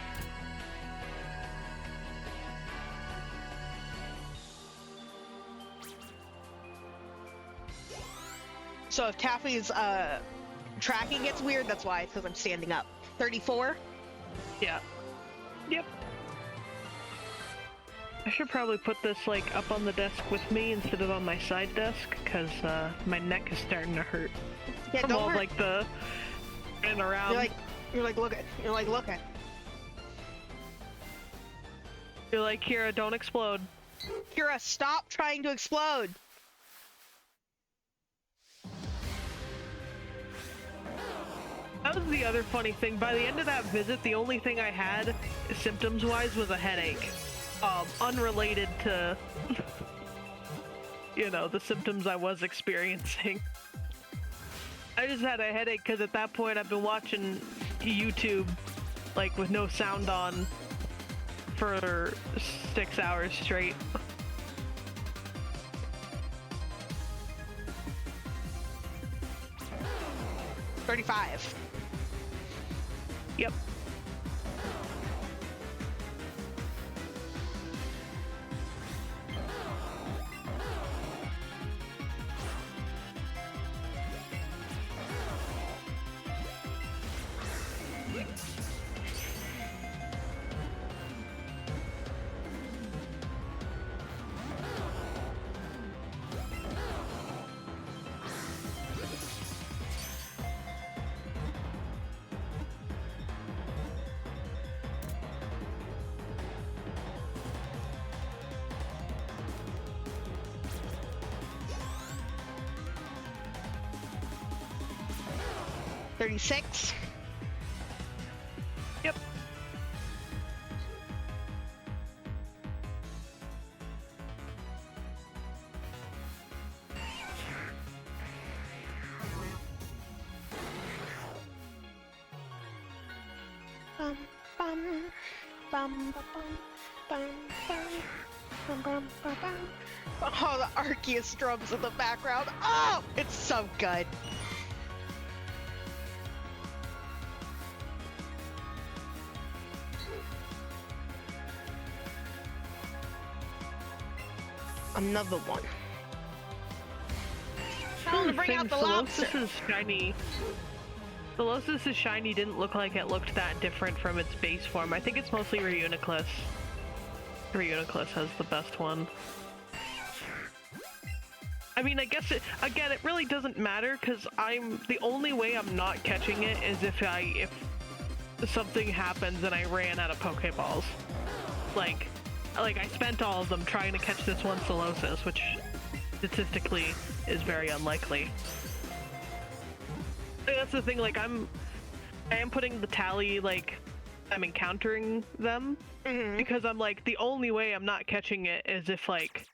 So if Taffy's tracking gets weird, that's why. It's because I'm standing up. 34? Yeah. Yep. I should probably put this, like, up on the desk with me instead of on my side desk, because my neck is starting to hurt. Yeah, from don't all, hurt. like, the running around. You're like, look at. You're like, look at. You're like, Kira, don't explode. Kira, stop trying to explode. That was the other funny thing. By the end of that visit, the only thing I had, symptoms-wise, was a headache. Unrelated to, the symptoms I was experiencing. I just had a headache because at that point I've been watching YouTube, like, with no sound on for 6 hours straight. $35. Yep. $36. Yep. Bum bum bum bum bum bum bum bum. Oh, the Arceus drums in the background. Oh, it's so good. Another one. Time to bring out the lobster. Solosis is shiny. Solosis is shiny didn't look like it looked that different from its base form. I think it's mostly Reuniclus. Reuniclus has the best one. I mean, I guess it really doesn't matter because the only way I'm not catching it is if something happens and I ran out of Pokeballs. Like I spent all of them trying to catch this one Solosis, which statistically is very unlikely. That's the thing, like I am putting the tally, like I'm encountering them, because I'm like, the only way I'm not catching it is if, like,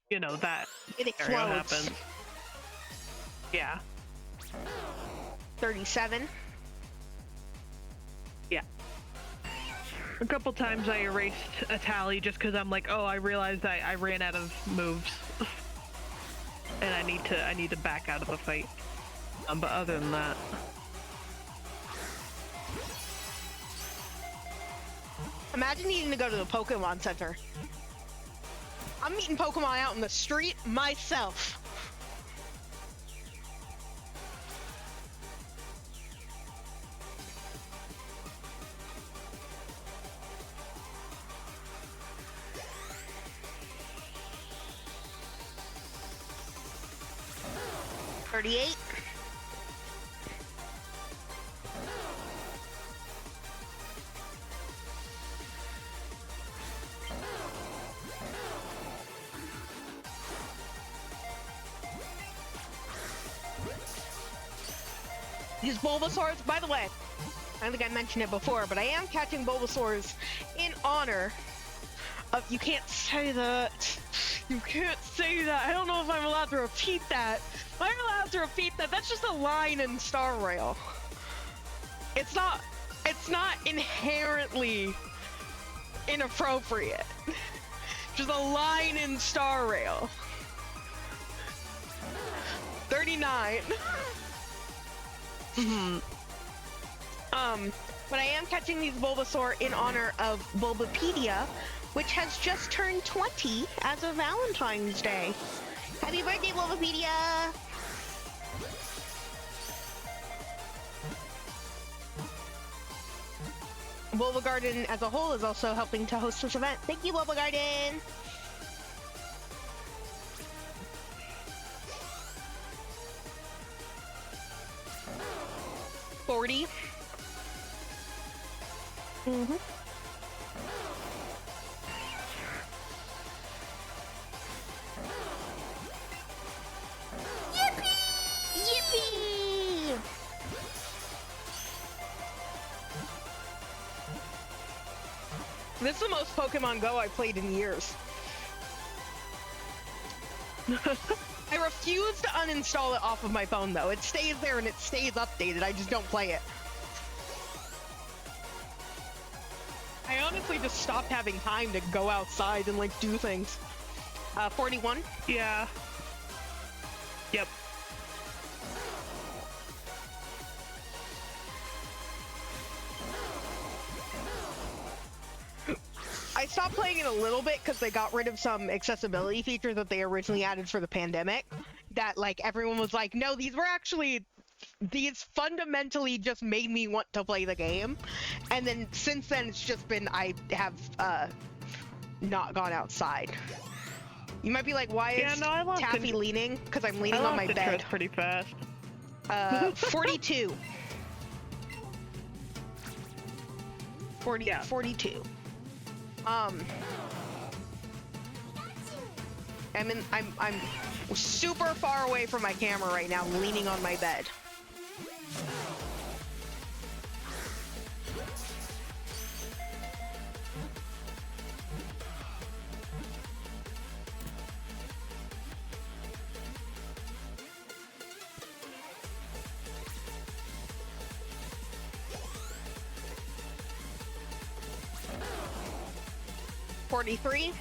that it scenario happens. Yeah. 37. Yeah. A couple times I erased a tally just because I'm like, oh, I realized I ran out of moves. And I need to back out of the fight. But other than that, Imagine needing to go to the Pokemon Center. I'm meeting Pokemon out in the street myself. $38. These Bulbasaurs, by the way, I don't think I mentioned it before, but I am catching Bulbasaurs in honor of, you can't say that. You can't say that. I don't know if I'm allowed to repeat that. I'm allowed to repeat that. That's just a line in Star Rail. It's not inherently inappropriate. Just a line in Star Rail. 39. But I am catching these Bulbasaur in honor of Bulbapedia, which has just turned 20 as of Valentine's Day. Happy birthday, Bulbapedia! Bulbagarden as a whole is also helping to host this event. Thank you, Bulbagarden! $40. Mm-hmm. Yippee! Yippee! This is the most Pokemon Go I've played in years. I refuse to uninstall it off of my phone, though. It stays there and it stays updated. I just don't play it. I honestly just stopped having time to go outside and, like, do things. 41? yeah. Yep. I stopped playing it a little bit because they got rid of some accessibility features that they originally added for the pandemic. That, like, everyone was like, no, these fundamentally just made me want to play the game. And then since then, it's just been, I have not gone outside. You might be like, why is Taffy leaning? Because I'm leaning on my bed. Pretty fast. 42. 40, yeah. 42. I'm super far away from my camera right now, leaning on my bed. $43.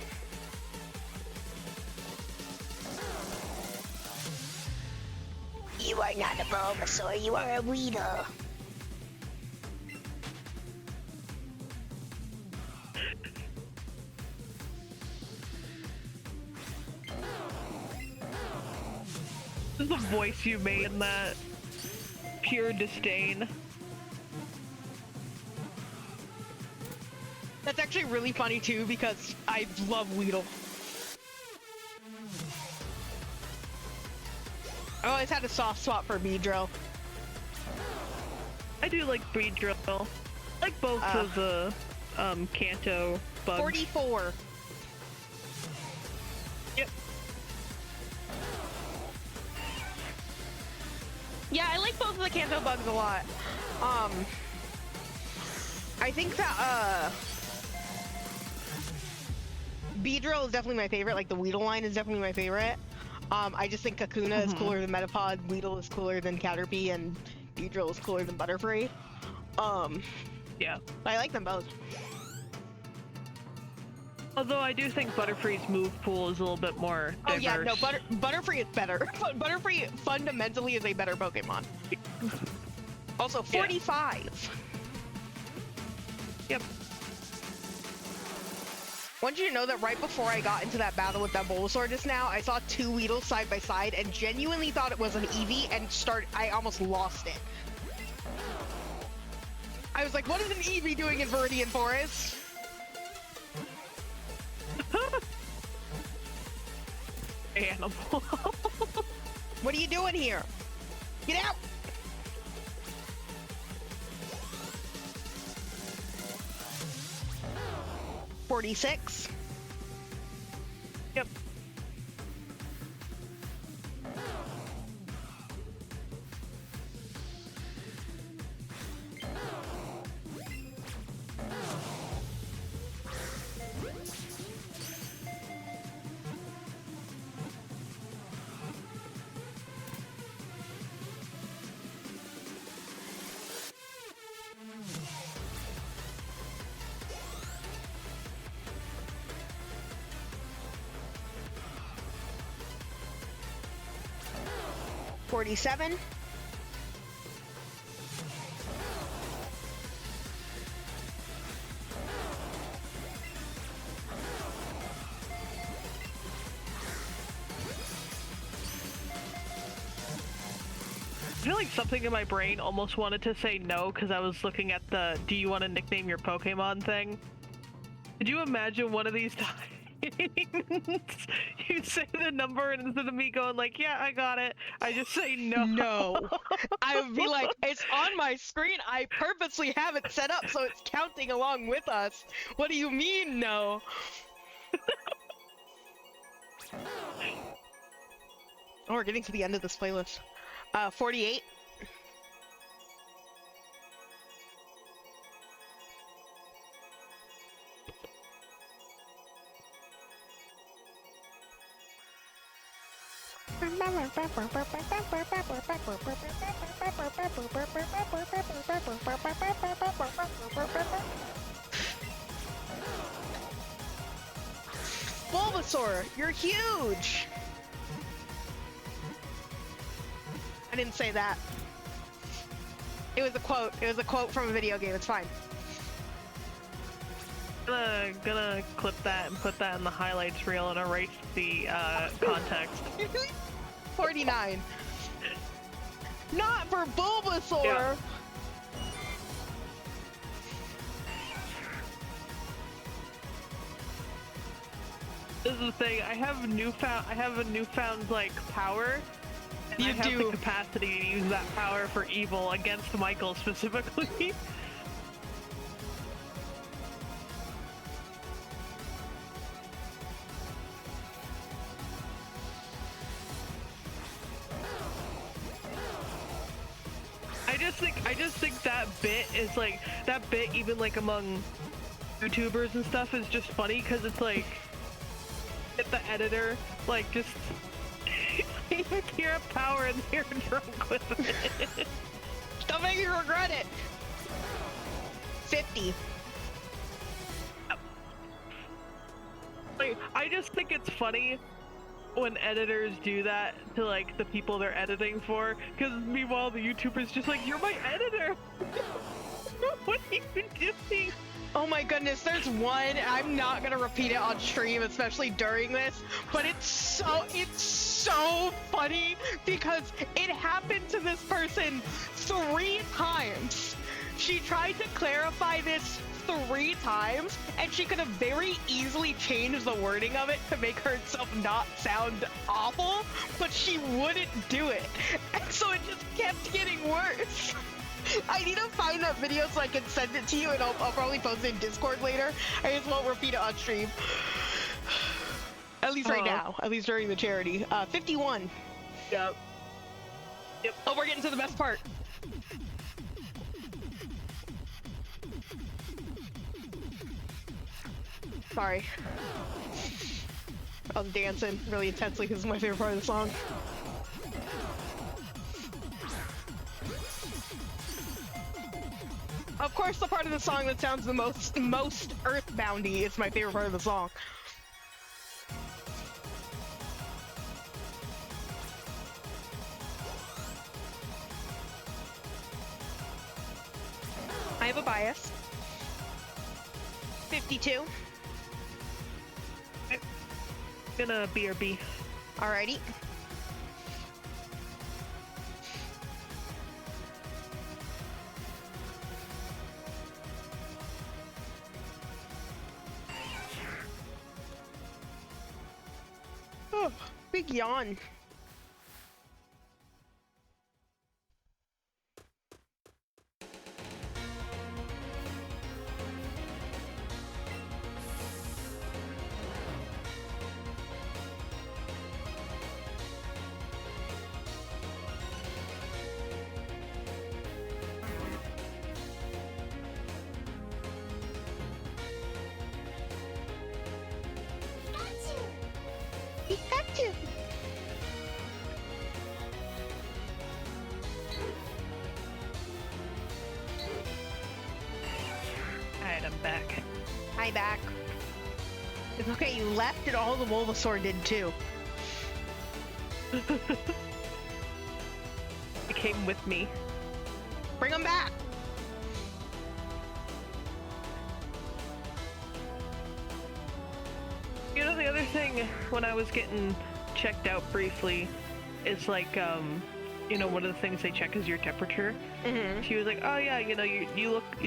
You are not a Bulbasaur, you are a Weedle. This is the voice you made in that. Pure disdain. That's actually really funny too, because I love Weedle. I always had a soft spot for Beedrill. I do like Beedrill. I like both of the Kanto bugs. 44. Yep. Yeah, I like both of the Kanto bugs a lot. I think that Beedrill is definitely my favorite. Like, the Weedle line is definitely my favorite. I just think Kakuna is cooler than Metapod, Weedle is cooler than Caterpie, and Beedrill is cooler than Butterfree. Yeah. I like them both. Although I do think Butterfree's move pool is a little bit more diverse. Oh yeah, no, Butterfree is better. Butterfree fundamentally is a better Pokemon. Also, 45. Yep. I want you to know that right before I got into that battle with that Bulbasaur just now, I saw two Weedles side by side and genuinely thought it was an Eevee and I almost lost it. I was like, what is an Eevee doing in Viridian Forest? Animal. What are you doing here? Get out! $46. Yep. $47. I feel like something in my brain almost wanted to say no because I was looking at the "do you want to nickname your Pokemon" thing. Could you imagine one of these times you say the number and instead of me going like, yeah, I got it, I just say no? No. I would be like, it's on my screen. I purposely have it set up so it's counting along with us. What do you mean, no? Oh, we're getting to the end of this playlist. 48. Bulbasaur, you're huge! I didn't say that. It was a quote. It was a quote from a video game. It's fine. Gonna clip that and put that in the highlights reel and erase the context. 49. Not for Bulbasaur! Yeah. This is the thing, I have a newfound like power. And I have the capacity to use that power for evil against Michael specifically. I just think that bit is like, that bit even like among YouTubers and stuff is just funny because it's like, get the editor, like just you have power and you're drunk with it. Don't make me regret it! 50. Like, I just think it's funny when editors do that to like the people they're editing for, because meanwhile the YouTuber's just like, you're my editor! What are you doing? Oh my goodness, there's one, I'm not gonna repeat it on stream, especially during this, but it's so funny because it happened to this person 3 times. She tried to clarify this 3 times, and she could have very easily changed the wording of it to make herself not sound awful, but she wouldn't do it, and so it just kept getting worse. I need to find that video so I can send it to you, and I'll probably post it in Discord later. I just won't repeat it on stream. At least right now. At least during the charity. 51. Yep. Oh, we're getting to the best part. Sorry. I was dancing really intensely because it's my favorite part of the song. Of course, the part of the song that sounds the most earthboundy is my favorite part of the song. have a bias. 52. Gonna BRB. Alrighty. Oh, big yawn. Pikachu. Alright, I'm back. Hi, back. It's okay, you left and all the Bulbasaur did too. It came with me. Bring them back. You know, the other thing, when I was getting checked out briefly, is like, you know, one of the things they check is your temperature. Mm-hmm. She was like, oh yeah, you know, you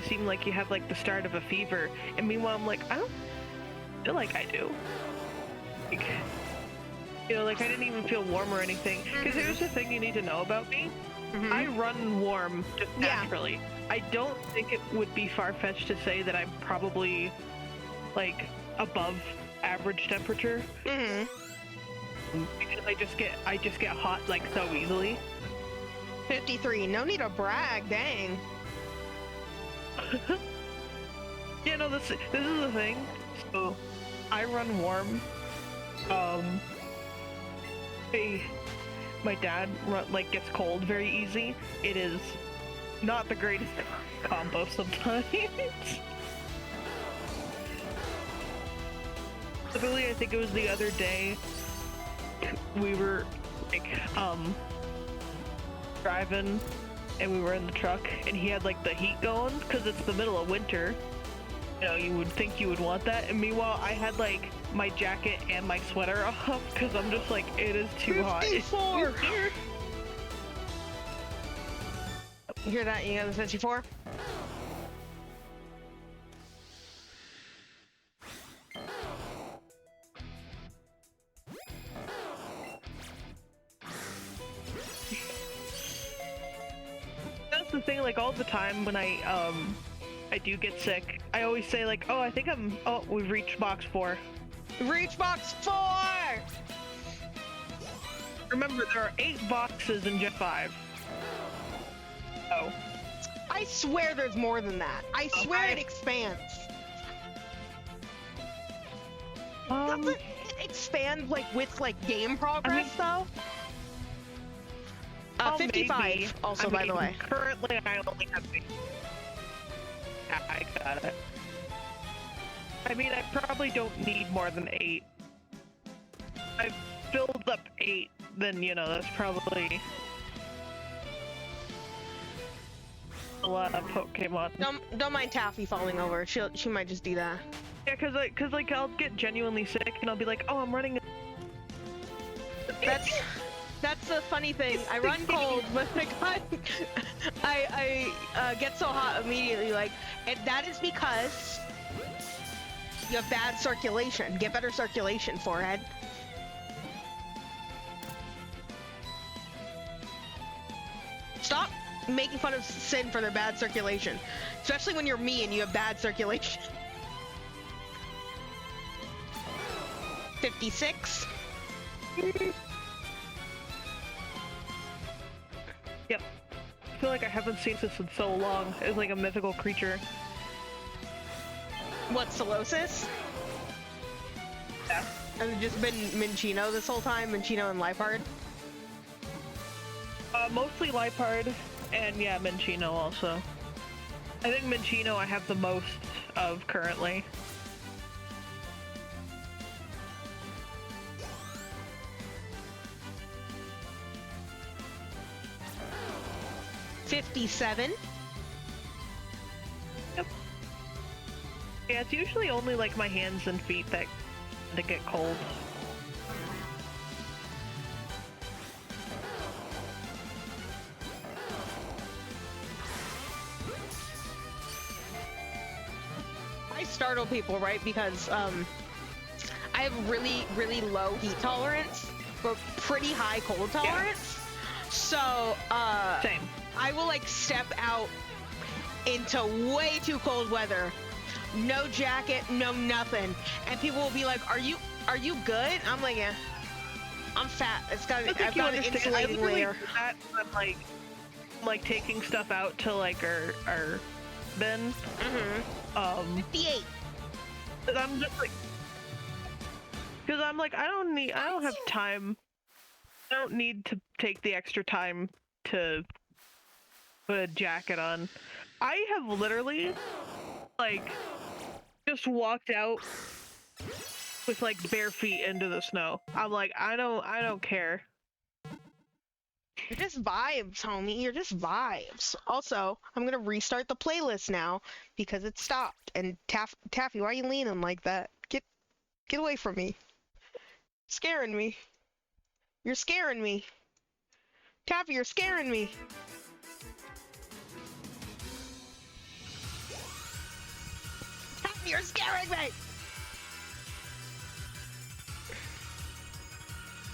seem like you have like the start of a fever. And meanwhile, I'm like, I don't feel like I do. Like, you know, like I didn't even feel warm or anything. Because here's the thing you need to know about me. Mm-hmm. I run warm just naturally. I don't think it would be far-fetched to say that I'm probably like above average temperature. Mm-hmm. Because I just get hot like so easily. 53. No need to brag, dang. Yeah, no, this is the thing. So, I run warm. My dad gets cold very easy. It is not the greatest combo sometimes. Specifically, I think it was the other day. We were like driving, and we were in the truck, and he had like the heat going because it's the middle of winter. You know, you would think you would want that, and meanwhile, I had like my jacket and my sweater off because I'm just like, it is too hot. 54. You hear that? You got the 54? That's the thing, like all the time when I do get sick, I always say like, oh, I think we've reached box 4. Reach box 4! Remember, there are 8 boxes in Gen 5. Oh. I swear there's more than that. I swear it expands. Doesn't it expand like with like game progress though? 55 maybe. also, by the way. Currently, I only have 8. Yeah, I got it. I mean, I probably don't need more than 8. I've filled up 8, then, you know, that's probably a lot of Pokemon. Don't mind Taffy falling over. She might just do that. Yeah, cause I'll get genuinely sick and I'll be like, oh, I'm running. That's the funny thing. I run cold, but I get so hot immediately. Like, and that is because you have bad circulation. Get better circulation, forehead. Stop making fun of Sin for their bad circulation, especially when you're me and you have bad circulation. 56. Yep. I feel like I haven't seen this in so long. It's like a mythical creature. What, Solosis? Yeah. Has it just been Minchino this whole time? Minchino and Liepard? Mostly Liepard, and yeah, Minchino also. I think Minchino I have the most of currently. $57. Yeah, it's usually only like my hands and feet that get cold. I startle people, right? Because I have really, really low heat tolerance, but pretty high cold tolerance. Yeah. So Same. I will like step out into way too cold weather, no jacket, no nothing, and people will be like, "Are you good?" I'm like, "Yeah, I'm fat. I've got an insulating layer." That I'm like taking stuff out to like our bin. 58. I'm just like, because I'm like, I don't have time. I don't need to take the extra time to put a jacket on. I have literally like just walked out with like bare feet into the snow. I'm like, I don't care. You're just vibes, homie. You're just vibes. Also, I'm gonna restart the playlist now because it stopped. And Taffy, why are you leaning like that? Get away from me. Scaring me. You're scaring me. Taffy, you're scaring me. Taffy, you're scaring me.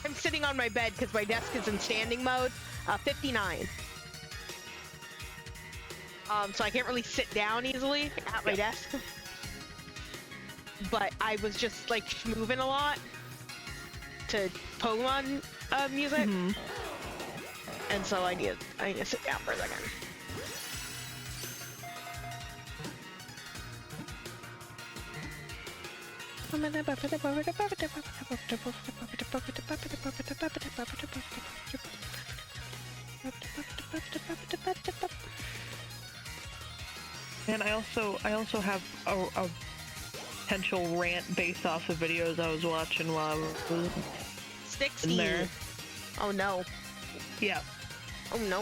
I'm sitting on my bed because my desk is in standing mode. 59. So I can't really sit down easily at my desk. But I was just like moving a lot to Pokemon music, and so I need to sit down for a second. And I also have a potential rant based off of videos I was watching while I was 60. in there. Oh no. Yeah. Oh no.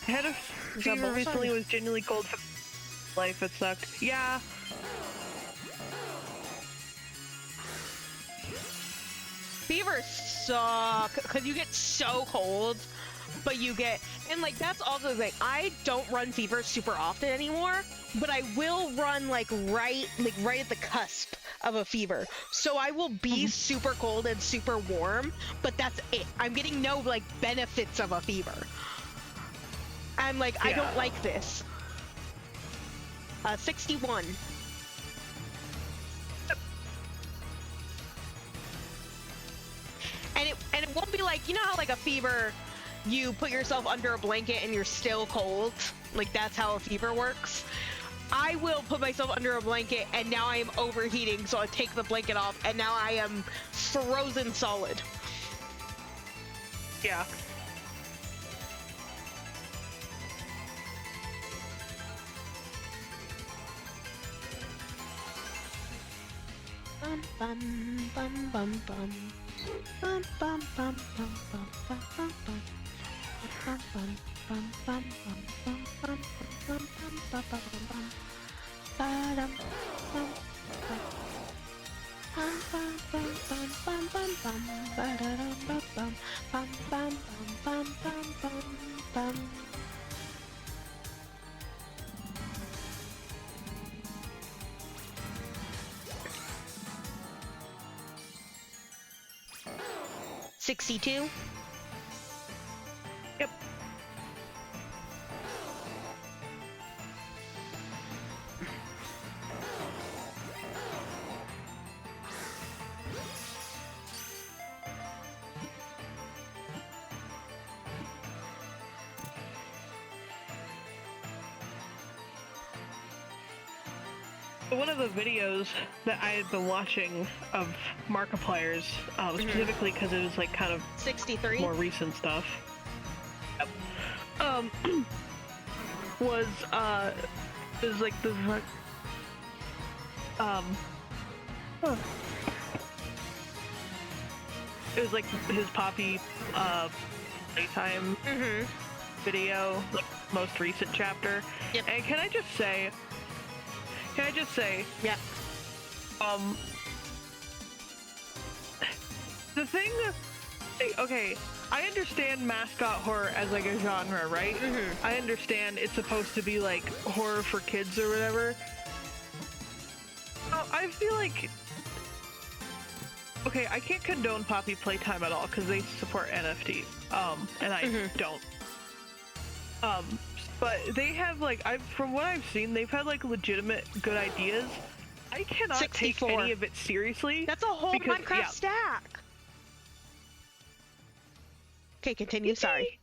I had a fever recently, was genuinely cold for life. It sucked. Yeah. Fevers suck because you get so cold, but you get, and like that's also the thing. I don't run fevers super often anymore, but I will run like right at the cusp of a fever. So I will be super cold and super warm, but that's it. I'm getting no like benefits of a fever. I'm like, I don't like this. 61. And it won't be like, you know how like a fever, you put yourself under a blanket and you're still cold? Like that's how a fever works. I will put myself under a blanket and now I am overheating, so I take the blanket off and now I am frozen solid. Yeah. Bum bum bum bum bum. Bum bum bum bum bum bum bum bum. Bum bum bum bum bum bum bum bum bum bum bum. Ba-dum bum bum. Bum bum bum bum bum bum bum. Ba-da-dum bum bum. Bum bum bum bum bum bum bum. 62. Yep. One of the videos that I had been watching of Markiplier's, specifically because it was like kind of 63 more recent stuff. Yep. Was like this like it was like his Poppy playtime video, like most recent chapter. Yep. And can I just say, Can I just say, Yeah. The thing, okay, I understand mascot horror as like a genre, right? Mm-hmm. I understand it's supposed to be like horror for kids or whatever. I feel like, okay, I can't condone Poppy Playtime at all because they support NFT, and I don't. But they have like, from what I've seen, they've had like legitimate good ideas. I cannot 64. take any of it seriously. That's a whole because, Minecraft stack. Okay, continue. Sorry.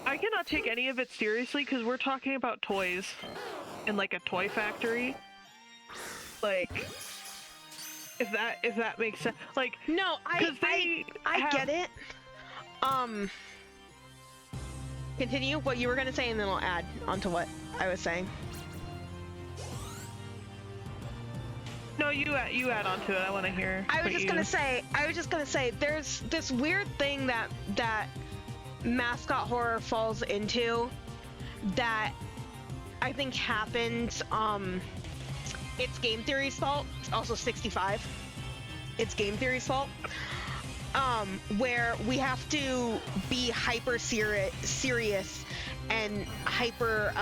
I cannot take any of it seriously because we're talking about toys in like a toy factory. Like, if that makes sense. Like, No, I get it. Continue what you were gonna say, and then I'll add onto what I was saying. No, you add on to it. I want to hear. I was just gonna say, there's this weird thing that mascot horror falls into that I think happens. It's game theory's fault. It's also 65. It's game theory's fault. Where we have to be hyper serious and hyper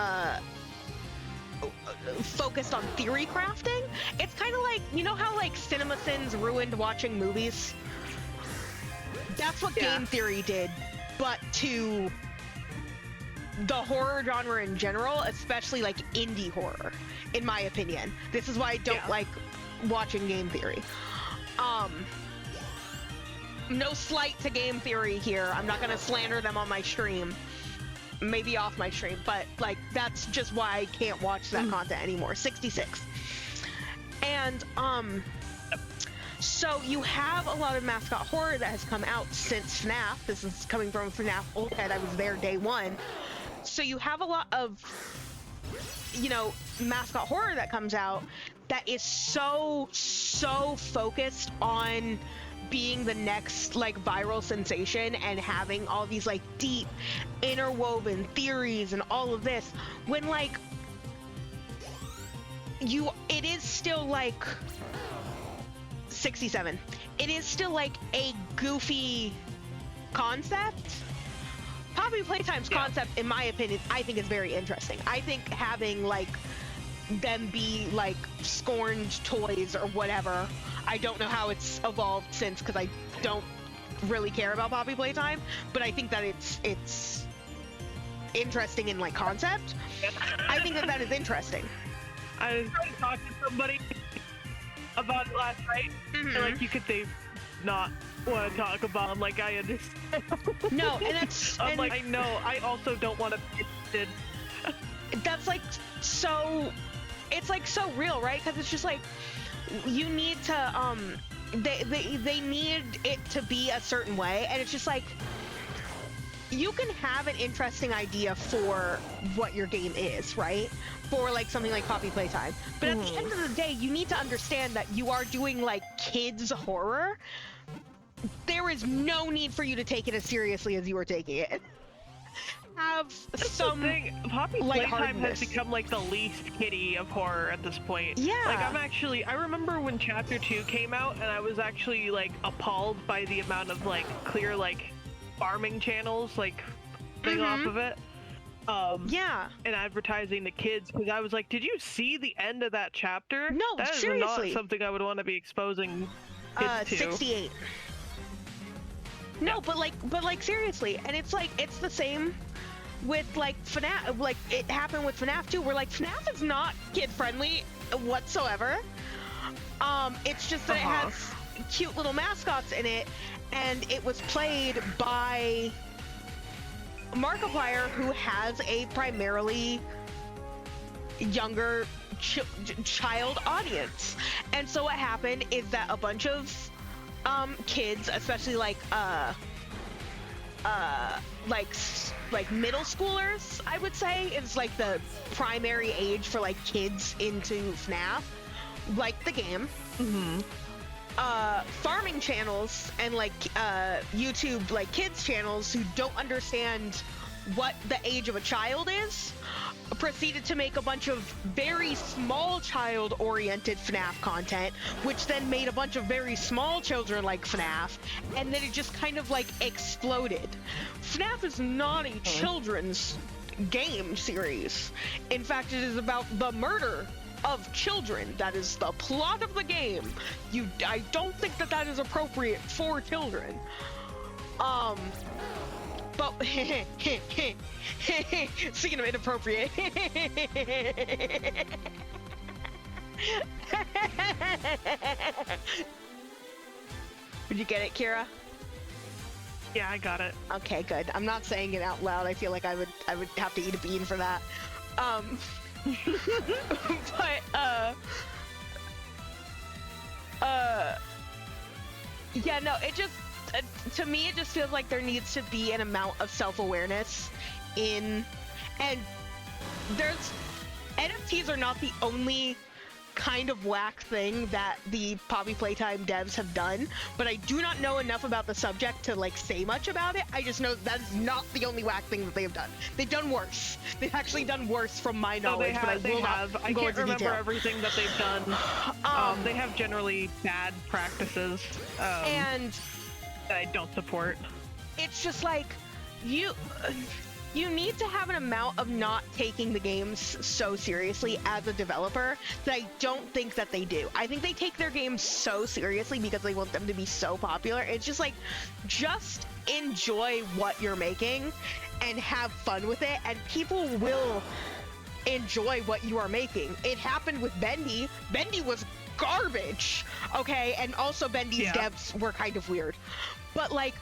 focused on theory crafting. It's kind of like, you know how like CinemaSins ruined watching movies? That's what game theory did, but to the horror genre in general, especially like indie horror, in my opinion. This is why I don't like watching game theory. No slight to game theory here. I'm not gonna slander them on my stream. Maybe off my stream, but like that's just why I can't watch that content anymore. 66. And so you have a lot of mascot horror that has come out since FNAF. This is coming from FNAF Old Head. I was there day one. So you have a lot of, you know, mascot horror that comes out that is so focused on being the next like viral sensation and having all these like deep interwoven theories and all of this, when like it is still like 67. It is still like a goofy concept. Poppy Playtime's concept, in my opinion, I think is very interesting. I think having like them be like scorned toys or whatever, I don't know how it's evolved since, because I don't really care about Poppy Playtime, but I think that it's interesting in like concept. I think that is interesting. I was trying to talk to somebody about it last night, and like you could say not want to talk about. I'm like, I understand. No, and that's I'm like, I know. I also don't want to be interested. That's like so. It's like so real, right? Because it's just like you need to they need it to be a certain way, and it's just like you can have an interesting idea for what your game is, right? For like something like Poppy Playtime, but at the end of the day, you need to understand that you are doing like kids horror. There is no need for you to take it as seriously as you are taking it. Have some Poppy Playtime has become like the least kiddie of horror at this point. Yeah. Like I remember when Chapter 2 came out, and I was actually like appalled by the amount of like clear like farming channels like coming off of it. And advertising to kids, because I was like, did you see the end of that chapter? No, that is seriously. not something I would want to be exposing kids to. 68. No, but like seriously, and it's like it's the same with like FNAF. Like it happened with FNAF 2, where like FNAF is not kid friendly whatsoever. It's just that it has cute little mascots in it, and it was played by Markiplier, who has a primarily younger child audience. And so what happened is that a bunch of kids, especially like middle schoolers, I would say, is like the primary age for like kids into FNAF, like the game. Farming channels and like YouTube like kids channels who don't understand what the age of a child is proceeded to make a bunch of very small child-oriented FNAF content, which then made a bunch of very small children like FNAF, and then it just kind of like exploded. FNAF is not a children's game series. In fact, it is about the murder of children. That is the plot of the game. I don't think that that is appropriate for children. But speaking of inappropriate, did you get it, Kira? Yeah, I got it. Okay, good. I'm not saying it out loud. I feel like I would have to eat a bean for that. Yeah, no, it just, to me, it just feels like there needs to be an amount of self-awareness and NFTs are not the only kind of whack thing that the Poppy Playtime devs have done, but I do not know enough about the subject to like say much about it. I just know that is not the only whack thing that they have done. They've done worse. They've actually done worse from my knowledge, but I will not I go can't into remember detail. everything that they've done. They have generally bad practices, and that I don't support. it's just like you need to have an amount of not taking the games so seriously as a developer that I don't think that they do. I think they take their games so seriously because they want them to be so popular. It's just like, just enjoy what you're making and have fun with it, and people will enjoy what you are making. It happened with Bendy. Bendy was garbage, okay? And also Bendy's devs were kind of weird. But like,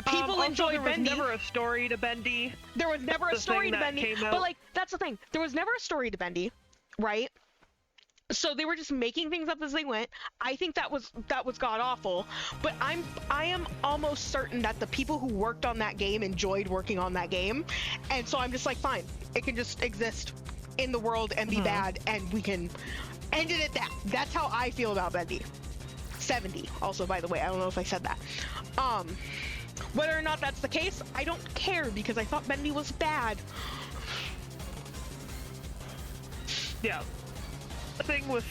people enjoy Bendy. There was never a story to Bendy. There was never a story to Bendy. But like, that's the thing. There was never a story to Bendy, right? So they were just making things up as they went. I think that was god awful. But I am almost certain that the people who worked on that game enjoyed working on that game, and so I'm just like, fine, it can just exist in the world and be bad, and we can end it at that. That's how I feel about Bendy. 70. Also, by the way, I don't know if I said that. Whether or not that's the case, I don't care because I thought Bendy was bad. Yeah. The thing with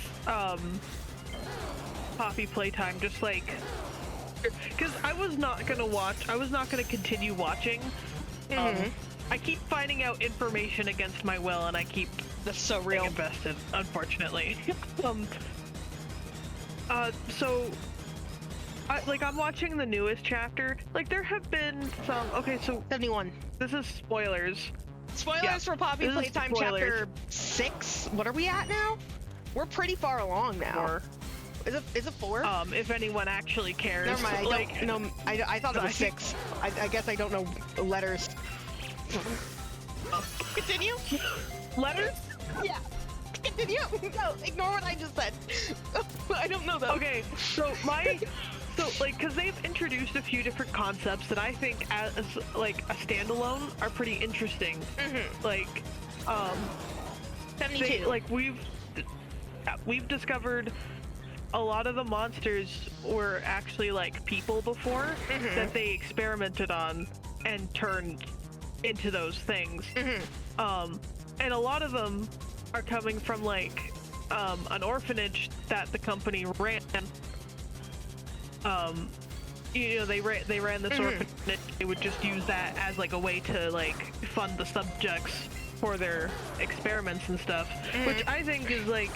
Poppy Playtime, just like, because I was not gonna continue watching. I keep finding out information against my will, and I keep so real invested, unfortunately. So I'm watching the newest chapter. Like, there have been some. Okay, so 71. This is spoilers. Spoilers for Poppy Playtime chapter 6. What are we at now? We're pretty far along now. 4. Is it 4? If anyone actually cares. Never mind. I thought it was 6. I guess I don't know letters. Continue. Letters? Yeah. Continue. No, ignore what I just said. I don't know though. Okay, so because they've introduced a few different concepts that I think as like a standalone are pretty interesting. Like, 72. We've discovered a lot of the monsters were actually like people before that they experimented on and turned into those things. And a lot of them are coming from like an orphanage that the company ran. They ran this orphanage. They would just use that as like a way to like fund the subjects for their experiments and stuff, which I think is like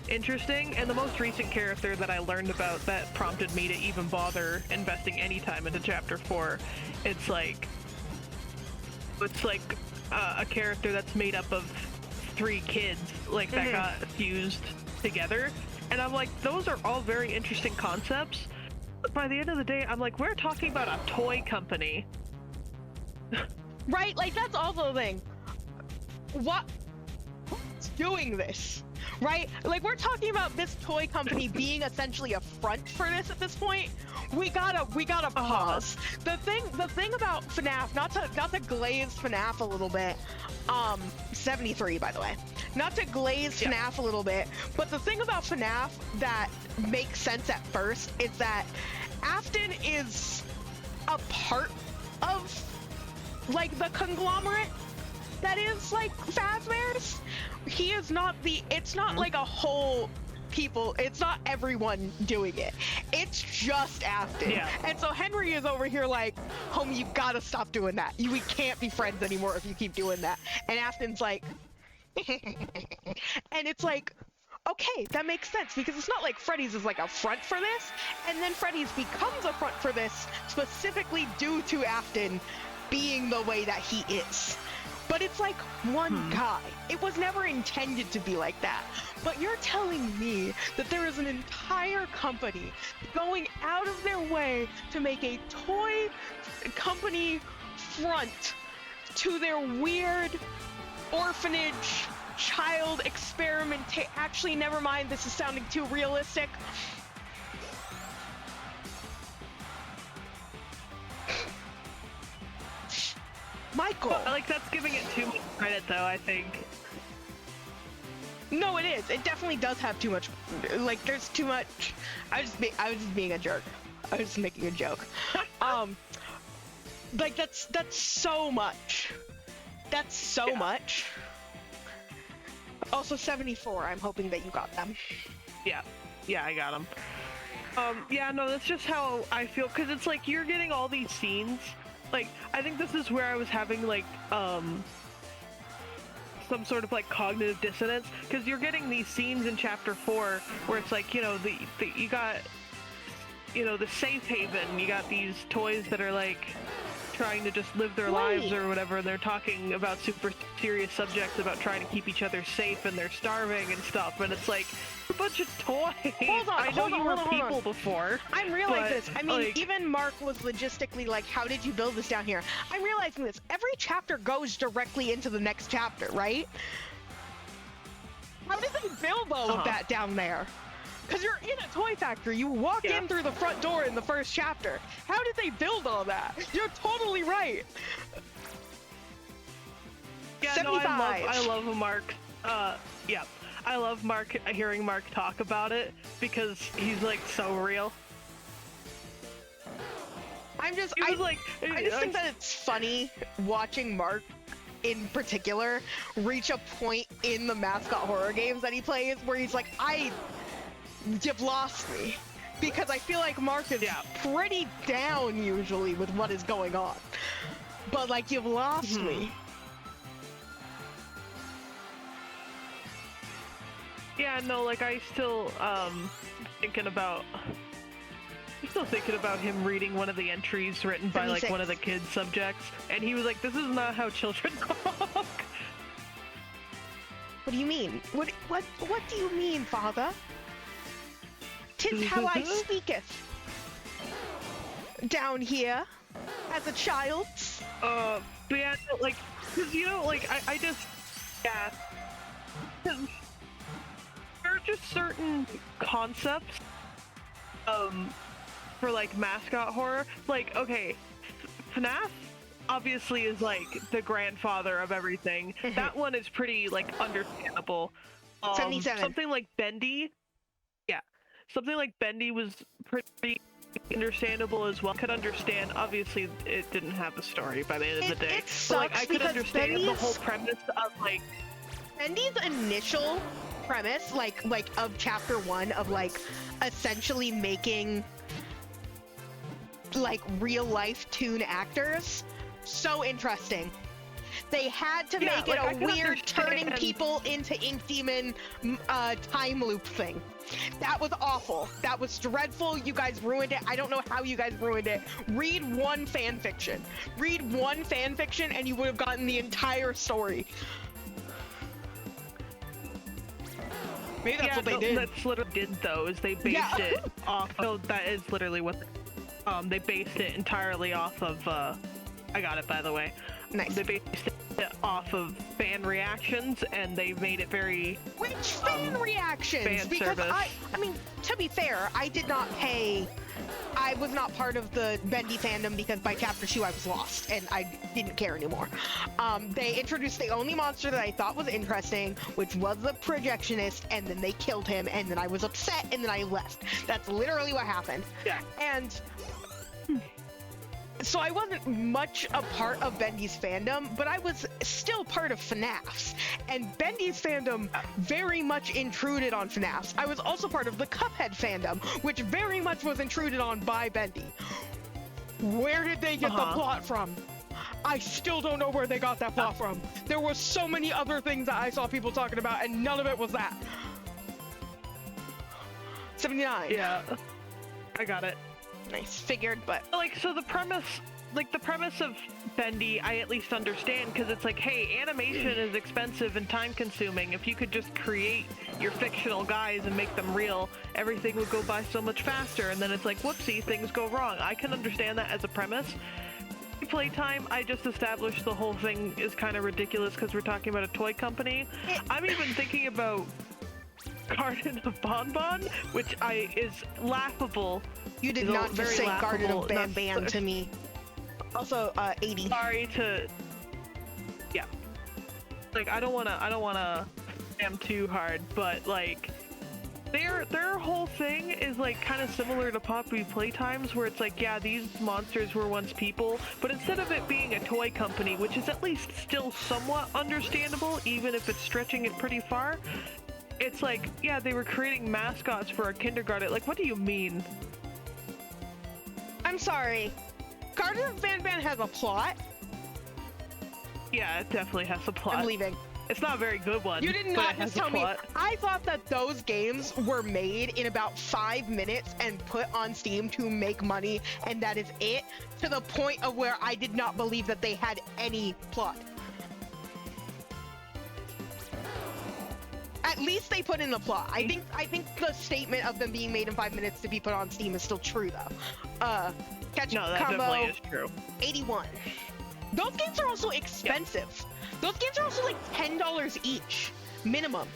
interesting. And the most recent character that I learned about that prompted me to even bother investing any time into chapter 4, it's like a character that's made up of 3 kids, like that got fused together, and I'm like, those are all very interesting concepts. But by the end of the day, I'm like, we're talking about a toy company. Right, like that's also the thing. Who's doing this? Right? Like, we're talking about this toy company being essentially a front for this at this point. We gotta pause. The thing about FNAF, not to glaze FNAF a little bit, 73 by the way. Not to glaze FNAF a little bit, but the thing about FNAF that makes sense at first is that Afton is a part of like the conglomerate, that is like Phasma's. He is not it's not like a whole people, it's not everyone doing it. It's just Afton. Yeah. And so Henry is over here like, homie, you gotta stop doing that. We can't be friends anymore if you keep doing that. And Afton's like, and it's like, okay, that makes sense, because it's not like Freddy's is like a front for this, and then Freddy's becomes a front for this specifically due to Afton being the way that he is. But it's like one guy. It was never intended to be like that. But you're telling me that there is an entire company going out of their way to make a toy company front to their weird orphanage child experiment. Actually, never mind, this is sounding too realistic. Michael! Like, that's giving it too much credit, though, I think. No, it is. It definitely does have too much. Like, there's too much. I was just being a jerk. I was just making a joke. Like, that's so much. That's so much. Also, 74. I'm hoping that you got them. Yeah, I got them. Yeah, no, that's just how I feel, because it's like you're getting all these scenes. Like, I think this is where I was having, like, some sort of, like, cognitive dissonance, because you're getting these scenes in Chapter 4 where it's like, you know, you got, you know, the safe haven, you got these toys that are, like, trying to just live their lives or whatever, and they're talking about super serious subjects about trying to keep each other safe, and they're starving and stuff, and it's like, a bunch of toys. I know you were people before. I'm realizing this. I mean, like, even Mark was logistically like, how did you build this down here? I'm realizing this. Every chapter goes directly into the next chapter, right? How did they build all of that down there? Because you're in a toy factory. You walk in through the front door in the first chapter. How did they build all that? You're totally right. Yeah, 75. No, I love Mark. Yeah. I love hearing Mark talk about it, because he's like so real. I just think that it's funny watching Mark in particular reach a point in the mascot horror games that he plays where he's like, you've lost me, because I feel like Mark is pretty down usually with what is going on, but like, you've lost me. Yeah, no, like, I'm still thinking about him reading one of the entries written by 76. like one of the kids' subjects, and he was like, "This is not how children talk." What do you mean? What do you mean, father? 'Tis how I speaketh. Down here, as a child. But yeah, like, cause you know, like, I just, yeah. There are just certain concepts, for like mascot horror. Like, okay, FNAF obviously is like the grandfather of everything. That one is pretty like understandable. 77. Something like Bendy, something like Bendy was pretty understandable as well. I could understand. Obviously, it didn't have a story by the end of the day. It sucks, but like, I could because understand the whole premise of like Bendy's initial premise, like of chapter 1, of like essentially making like real life toon actors, so interesting. They had to make it a weird turning people into Ink Demon time loop thing. That was awful. That was dreadful. You guys ruined it. I don't know how you guys ruined it. Read one fan fiction. Read one fan fiction and you would have gotten the entire story. Maybe that's what they did. That's literally did though, is they based it off. No, that is literally what they based it entirely off of. I got it, by the way. Nice. They based it off of fan reactions, and they made it very. Which fan reactions? Fan because service. I mean, to be fair, I did not pay. I was not part of the Bendy fandom because by chapter 2 I was lost and I didn't care anymore. They introduced the only monster that I thought was interesting, which was the projectionist, and then they killed him, and then I was upset, and then I left. That's literally what happened. Yeah. And so I wasn't much a part of Bendy's fandom, but I was still part of FNAF's. And Bendy's fandom very much intruded on FNAF's. I was also part of the Cuphead fandom, which very much was intruded on by Bendy. Where did they get the plot from? I still don't know where they got that plot from. There were so many other things that I saw people talking about, and none of it was that. 79. Yeah, I got it. Nice, figured, but like, so the premise of Bendy, I at least understand, because it's like, hey, animation is expensive and time consuming. If you could just create your fictional guys and make them real, everything would go by so much faster. And then it's like, whoopsie, things go wrong. I can understand that as a premise. Playtime, I just established the whole thing is kind of ridiculous because we're talking about a toy company. I'm even thinking about Garden of Bonbon, which is laughable. You did not just say Garden of Ban to me. Also, 80. Sorry to... Yeah. Like, I don't wanna spam too hard, but, like, their whole thing is, like, kind of similar to Poppy Playtimes, where it's like, yeah, these monsters were once people, but instead of it being a toy company, which is at least still somewhat understandable, even if it's stretching it pretty far, it's like, yeah, they were creating mascots for a kindergarten. Like, what do you mean? I'm sorry. Garden of Ban has a plot? Yeah, it definitely has a plot. I'm leaving. It's not a very good one. You did not just tell me. I thought that those games were made in about 5 minutes and put on Steam to make money, and that is it, to the point of where I did not believe that they had any plot. At least they put in the plot. I think the statement of them being made in 5 minutes to be put on Steam is still true, though. No, that definitely is true. 81. Those games are also expensive. Yep. Those games are also like $10 each, minimum.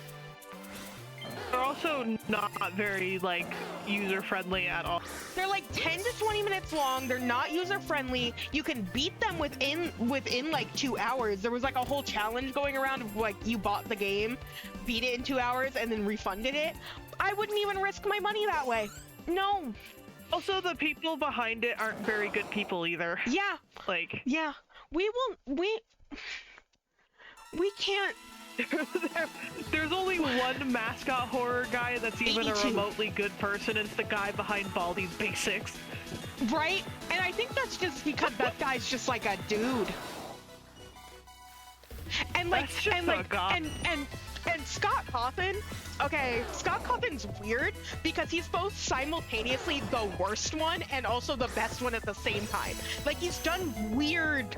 They're also not very, like, user-friendly at all. They're like 10 to 20 minutes long. They're not user-friendly. You can beat them within like 2 hours. There was like a whole challenge going around of like you bought the game, beat it in 2 hours, and then refunded it. I wouldn't even risk my money that way. No. Also, the people behind it aren't very good people either. Yeah. Like. Yeah. We can't. There's only one mascot horror guy that's even 82. A remotely good person. It's the guy behind Baldi's Basics. Right? And I think that's just because that guy's just like a dude. And like, and Scott Cawthon. Okay, Scott Cawthon's weird because he's both simultaneously the worst one and also the best one at the same time. Like, he's done weird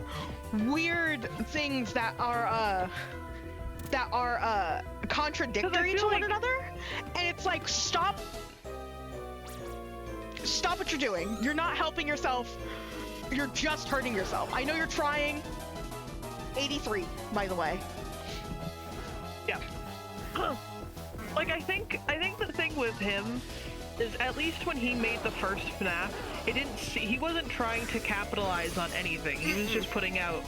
things that are contradictory to one another, and it's like, stop what you're doing. You're not helping yourself. You're just hurting yourself. I know you're trying. 83, by the way. Yeah. Like, I think the thing with him is, at least when he made the first FNAF, he wasn't trying to capitalize on anything. He was just putting out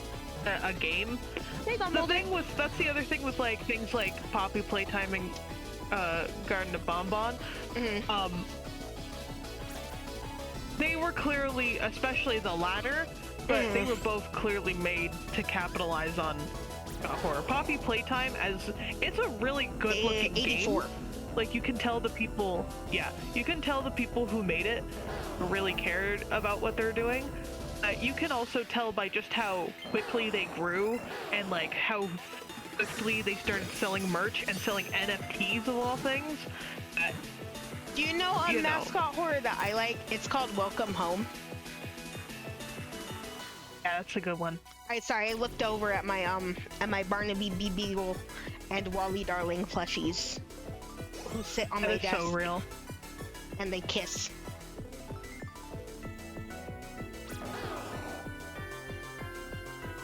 a game. That's the other thing with, like, things like Poppy Playtime and Garden of Bonbon. They were clearly, especially the latter, but they were both clearly made to capitalize on horror. Poppy Playtime, it's a really good looking 84. game. Like, you can tell the people who made it really cared about what they're doing. You can also tell by just how quickly they grew and like how quickly they started selling merch and selling NFTs of all things. Do you know a mascot horror that I like? It's called Welcome Home. Yeah, that's a good one. Sorry, I looked over at my Barnaby Beagle and Wally Darling plushies who sit on my desk. That is so real. And they kiss.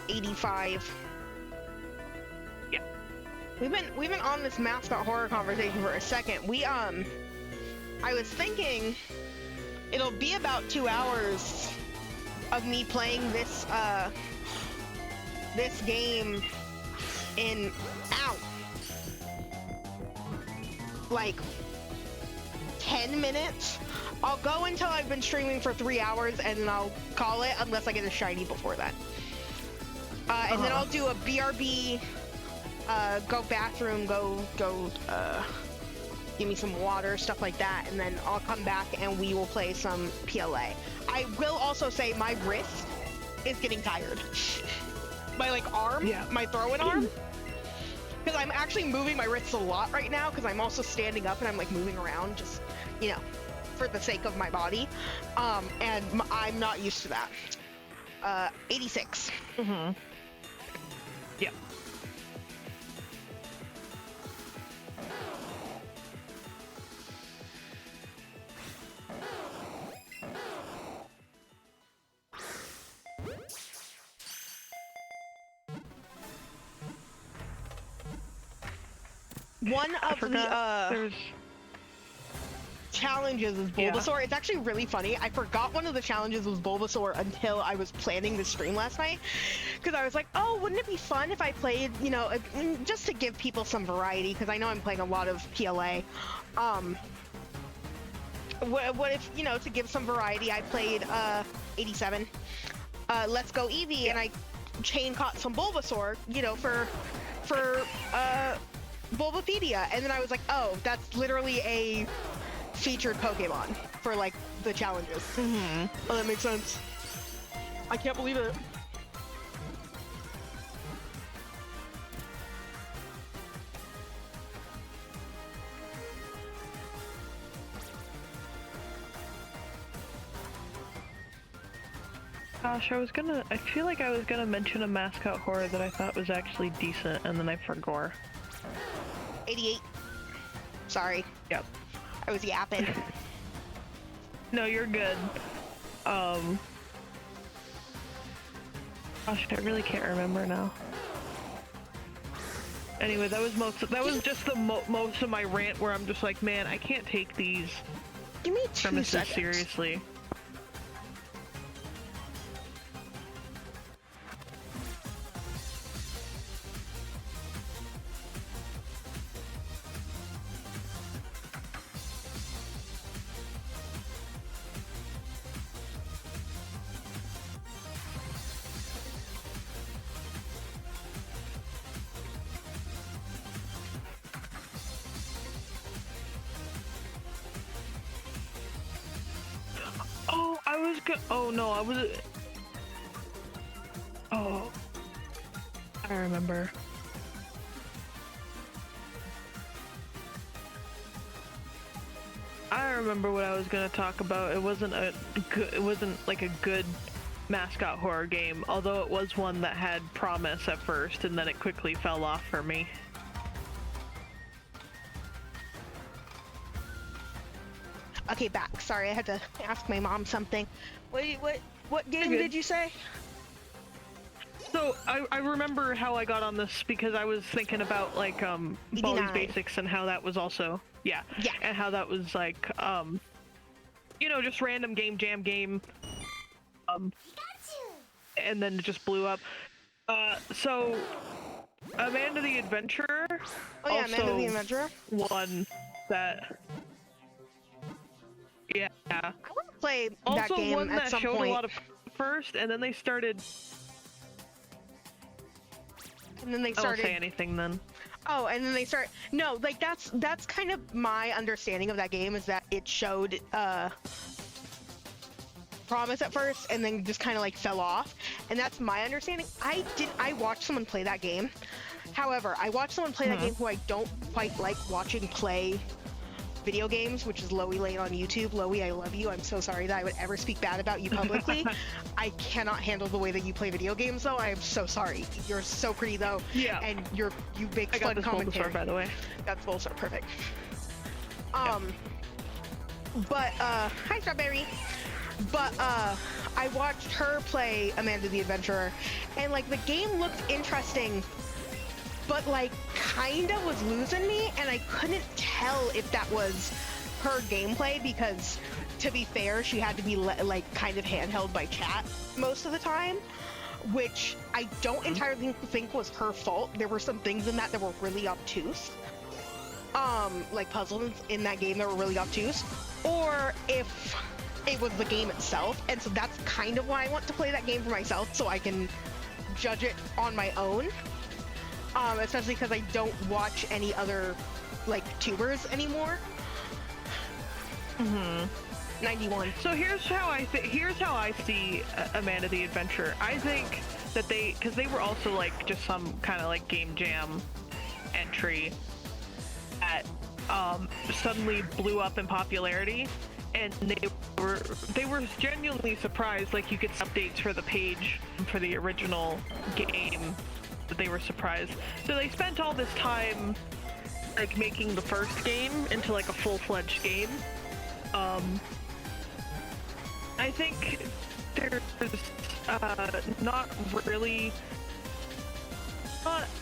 $85. Yeah. We've been on this mascot horror conversation for a second. I was thinking it'll be about 2 hours of me playing this game in like 10 minutes I'll go until I've been streaming for 3 hours, and then I'll call it unless I get a shiny before that. And then I'll do a BRB, go bathroom, give me some water, stuff like that, and then I'll come back and we will play some PLA. I will also say my wrist is getting tired. My arm, my throw-in arm, because I'm actually moving my wrists a lot right now because I'm also standing up and I'm moving around just, for the sake of my body, and I'm not used to that. 86. Mm-hmm. Yeah. One of the challenges is Bulbasaur. It's actually really funny. I forgot one of the challenges was Bulbasaur until I was planning the stream last night, because I was like, oh, wouldn't it be fun if I played, just to give people some variety, because I know I'm playing a lot of PLA. What if, to give some variety, I played 87. Let's Go Eevee, and I chain caught some Bulbasaur, for Bulbapedia, and then I was like, oh, that's literally a featured Pokemon for the challenges. Mm-hmm. Oh, that makes sense. I can't believe it. Gosh, I feel like I was gonna mention a mascot horror that I thought was actually decent, and then I forgot. 88. Sorry. Yep. I was yapping. No, you're good. Gosh, I really can't remember now. Anyway, that was just the most of my rant where I'm just like, man, I can't take these Give me 2 premises seconds. seriously. Oh no, I was. Oh, I remember. I remember what I was gonna talk about. It wasn't like a good mascot horror game, although it was one that had promise at first, and then it quickly fell off for me. Okay, back. Sorry, I had to ask my mom something. What game did you say? So I remember how I got on this because I was thinking about Baldi's Basics and how that was also and how that was just random game jam game, and then it just blew up. So Amanda the Adventurer. Oh yeah, Amanda the Adventurer. One that. Yeah. I want to play also that game one at that some showed point. a lot of first, and then they started. And then they I started. won't say anything then. Oh, and then they start. No, that's kind of my understanding of that game, is that it showed promise at first, and then just kind of fell off, and that's my understanding. I watched someone play that game. However, I watched someone play that game who I don't quite like watching play video games, which is Loey Lane on YouTube. Loey, I love you. I'm so sorry that I would ever speak bad about you publicly. I cannot handle the way that you play video games, though. I am so sorry. You're so pretty, though. Yeah. And you make I got fun this commentary. Bulbasaur, by the way. That's Bulbasaur, perfect. But hi Strawberry. But I watched her play Amanda the Adventurer, and the game looked interesting, but kinda was losing me, and I couldn't tell if that was her gameplay, because to be fair, she had to be kind of handheld by chat most of the time, which I don't entirely think was her fault. There were some things in that were really obtuse. like puzzles in that game that were really obtuse, or if it was the game itself. And so that's kind of why I want to play that game for myself, so I can judge it on my own. Especially because I don't watch any other like tubers anymore. 91. So here's how I see Amanda the Adventurer. I think that because they were also like just some kind of like game jam entry that suddenly blew up in popularity, and they were genuinely surprised. Like, you could see updates for the page for the original game, that they were surprised. So they spent all this time like making the first game into like a full-fledged game. I think there's not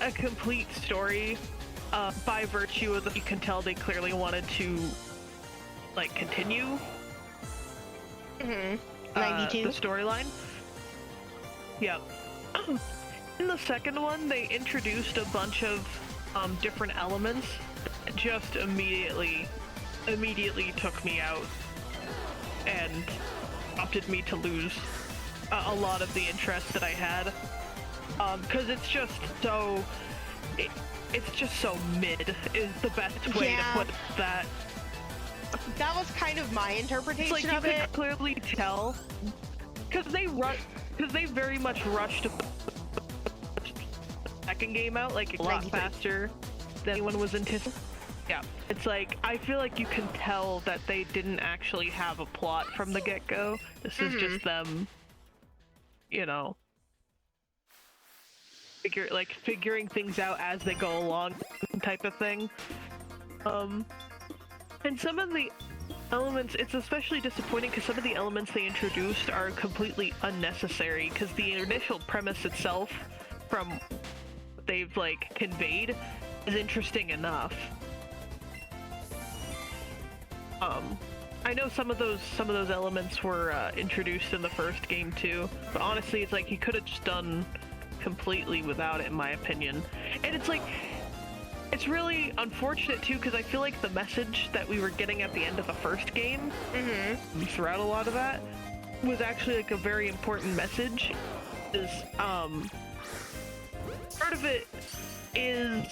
a complete story by virtue of that. You can tell they clearly wanted to like continue 92 the storyline. Yep. In the second one, they introduced a bunch of different elements that just immediately took me out and prompted me to lose a lot of the interest that I had, because it's just so mid is the best way to put that. That was kind of my interpretation it's like of you it. could clearly tell because they very much rushed the second game out like a lot faster than anyone was anticipating. Yeah, it's like, I feel like you can tell that they didn't actually have a plot from the get-go. This is just them, you know, figuring things out as they go along type of thing. And some of the elements, it's especially disappointing because some of the elements they introduced are completely unnecessary, because the initial premise itself from what they've like conveyed is interesting enough. I know some of those elements were introduced in the first game too, but honestly, it's like you could have just done completely without it, in my opinion. And it's like, it's really unfortunate too, because I feel like the message that we were getting at the end of the first game, throughout a lot of that, was actually like a very important message. Is part of it is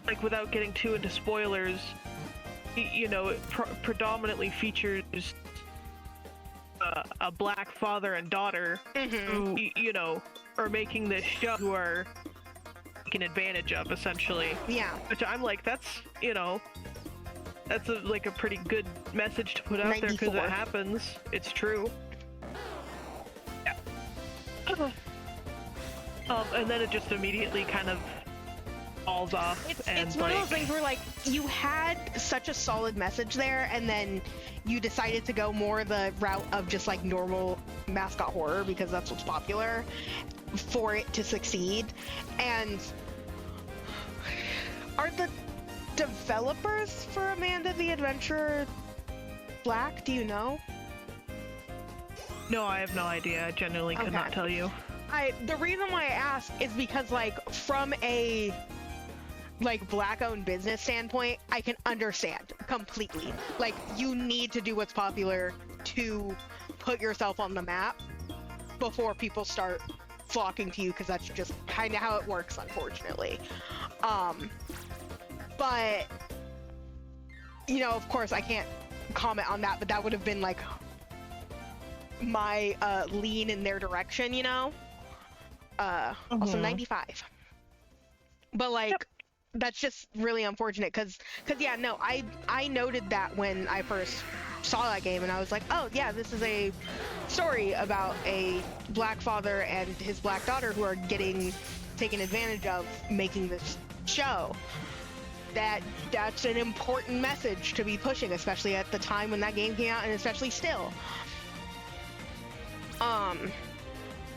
like, without getting too into spoilers, you know, it predominantly features a black father and daughter who, you know, are making this show, who are taken advantage of, essentially. Yeah. Which I'm like, that's, you know, that's like a pretty good message to put out 94. There, because it happens. It's true. Yeah. And then it just immediately kind of falls off. It's one of those things where, like, you had such a solid message there, and then you decided to go more the route of just like normal mascot horror because that's what's popular, for it to succeed. And are the developers for Amanda the Adventurer Black? Do you know? No, I have no idea. I genuinely could not tell you. The reason why I ask is because, like, from a like black-owned business standpoint, I can understand completely. Like, you need to do what's popular to put yourself on the map before people start flocking to you, because that's just kind of how it works, unfortunately. But you know, of course, I can't comment on that, but that would have been like my lean in their direction, you know. Also 95. But like, that's just really unfortunate, because yeah, no, I noted that when I first saw that game, and I was like, oh yeah, this is a story about a black father and his black daughter who are getting taken advantage of, making this show. That's an important message to be pushing, especially at the time when that game came out, and especially still.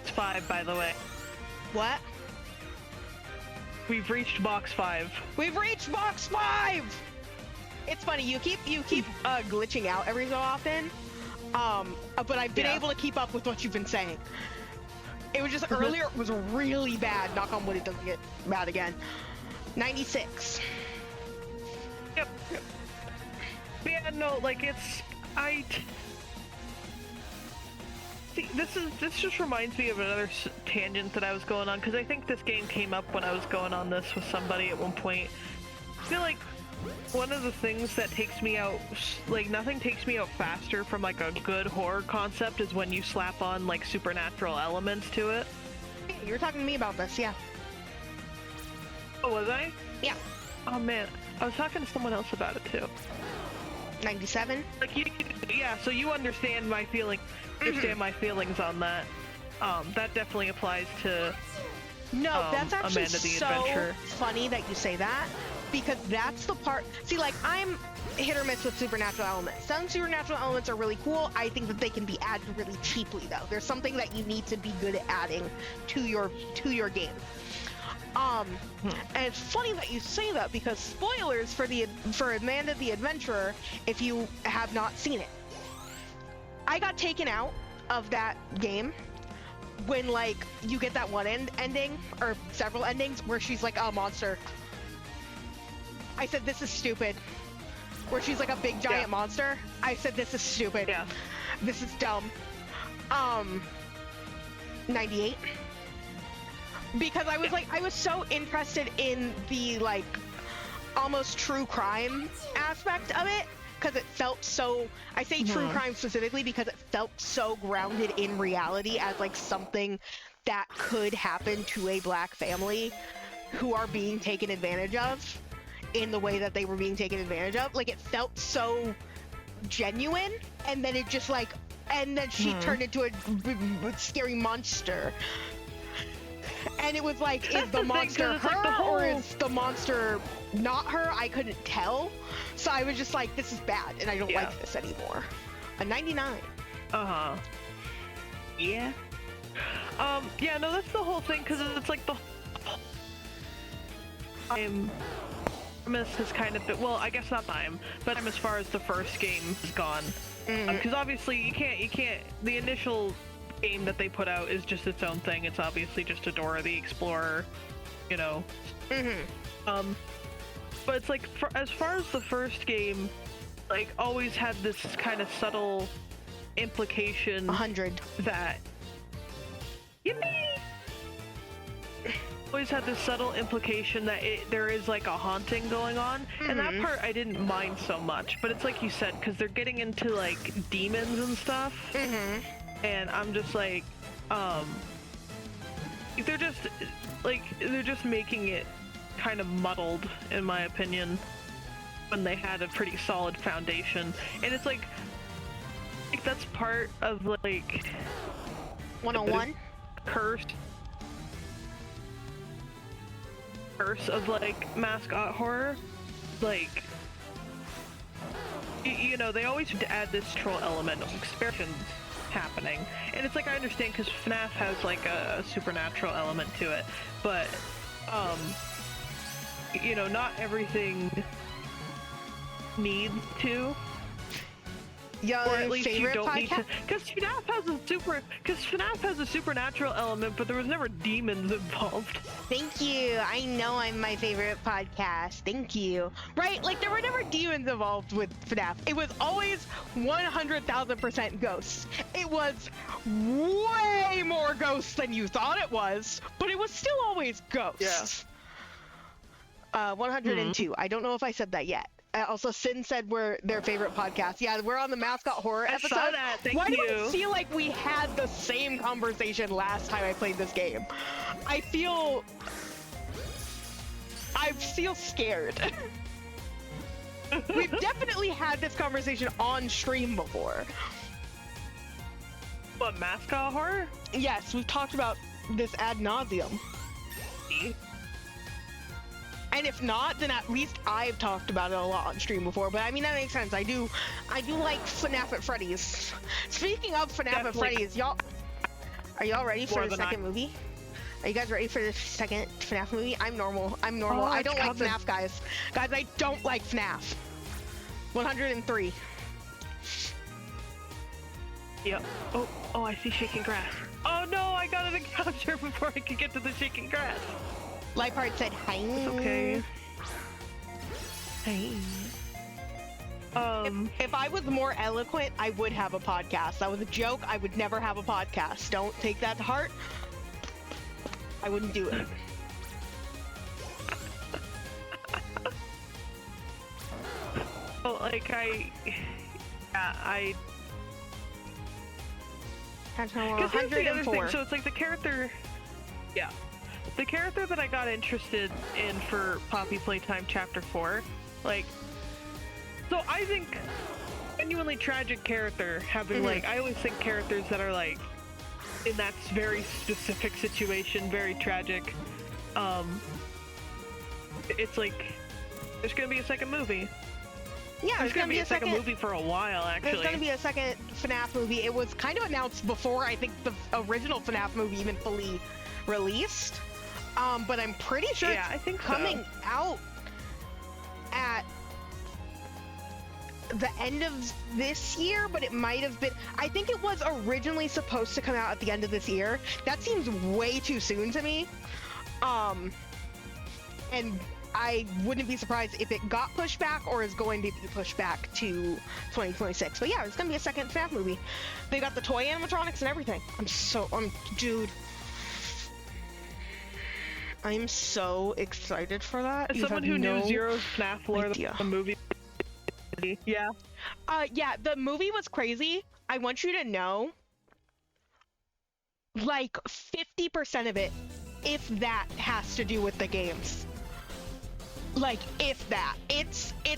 It's 5, by the way. What? We've reached box 5. We've reached box 5! It's funny, you keep glitching out every so often, but I've been able to keep up with what you've been saying. It was just earlier, it was really bad. Knock on wood, it doesn't get bad again. 96. Yep. no, like See, this just reminds me of another tangent that I was going on, because I think this game came up when I was going on this with somebody at one point. I feel like one of the things that takes me out, like nothing takes me out faster from like a good horror concept is when you slap on like supernatural elements to it. You were talking to me about this, yeah. Oh, was I? Yeah. Oh man, I was talking to someone else about it too. 97? Like yeah, so you understand my feelings on that. That definitely applies to No, that's actually Amanda the so Adventurer. funny that you say that, because that's the part. See, like, I'm hit or miss with supernatural elements. Some supernatural elements are really cool. I think that they can be added really cheaply, though. There's something that you need to be good at adding to your game. And it's funny that you say that, because spoilers for Amanda the Adventurer, if you have not seen it. I got taken out of that game when, like, you get that one ending, or several endings, where she's like a monster. I said, this is stupid. Where she's like a big giant monster. I said, this is stupid. Yeah. This is dumb. 98. Because I was like, I was so interested in the, like, almost true crime aspect of it, because it felt so, I say true crime specifically because it felt so grounded in reality as like something that could happen to a black family who are being taken advantage of in the way that they were being taken advantage of. Like, it felt so genuine, and then it just like, and then she turned into a scary monster. And it was like, is the monster her, or is the monster not her? I couldn't tell. So I was just like, this is bad, and I don't like this anymore. A 99. Uh-huh. Yeah. Yeah, no, that's the whole thing, because it's like the premise has kind of been, well, I guess not time, but as far as the first game is gone. Because obviously you can't, the initial game that they put out is just its own thing. It's obviously just a Dora the Explorer, you know. But it's like, as far as the first game, like, always had this kind of subtle implication 100 that always had this subtle implication that there is like a haunting going on, and that part I didn't mind so much. But it's like you said, because they're getting into like demons and stuff, and I'm just like, they're just making it kind of muddled, in my opinion, when they had a pretty solid foundation. And it's like that's part of like 101 curse of like mascot horror. Like, you know, they always add this troll element of expressions happening, and it's like, I understand, because FNAF has like a supernatural element to it, but you know, not everything needs to. Or at least you don't need to, because FNAF has a supernatural element, but there was never demons involved. Thank you. I know I'm my favorite podcast. Thank you. Right? Like, there were never demons involved with FNAF. It was always 100,000% ghosts. It was way more ghosts than you thought it was, but it was still always ghosts. Yeah. 102. I don't know if I said that yet. Also, Sin said we're their favorite podcast. Yeah, we're on the mascot horror episode. I saw that. Thank Why you. do I feel like we had the same conversation last time I played this game? I feel scared. We've definitely had this conversation on stream before. What, mascot horror? Yes, we've talked about this ad nauseum. And if not, then at least I've talked about it a lot on stream before. But I mean, that makes sense. I do like FNAF at Freddy's. Speaking of FNAF at Freddy's, are y'all ready for the second movie? Are you guys ready for the second FNAF movie? I'm normal. Oh, I don't like FNAF, guys. Guys, I don't like FNAF. 103. Yep. Oh, I see shaking grass. Oh no, I got an encounter before I could get to the shaking grass. Lightheart said hi. It's okay. Hey. If I was more eloquent, I would have a podcast. That was a joke. I would never have a podcast. Don't take that to heart. I wouldn't do it. Well, like, Catch the other thing, so it's like the character that I got interested in for Poppy Playtime Chapter 4, like, so I think genuinely tragic character having like, I always think characters that are like in that very specific situation, very tragic, it's like there's gonna be a second movie. Yeah, there's gonna be a second movie for a while, actually. There's gonna be a second FNAF movie. It was kind of announced before I think the original FNAF movie even fully released. But I'm pretty sure I think coming out at the end of this year, but it might have been, I think it was originally supposed to come out at the end of this year. That seems way too soon to me. And I wouldn't be surprised if it got pushed back or is going to be pushed back to 2026. But yeah, it's gonna be a second FNAF movie. They got the toy animatronics and everything. Dude. I'm so excited for that. As someone who knew Zero's FNAF lore, the movie. Yeah. Yeah, the movie was crazy. I want you to know, like 50% of it, if that, has to do with the games. Like, if that. It's a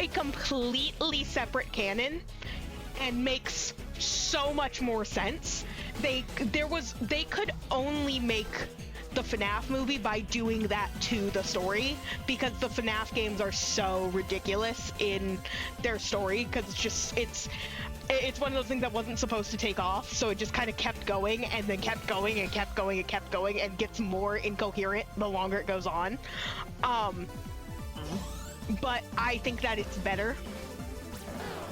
completely separate canon and makes so much more sense. They could only make the FNAF movie by doing that to the story, because the FNAF games are so ridiculous in their story, because it's one of those things that wasn't supposed to take off, so it just kind of kept going and then kept going and kept going and kept going and gets more incoherent the longer it goes on. But I think that it's better.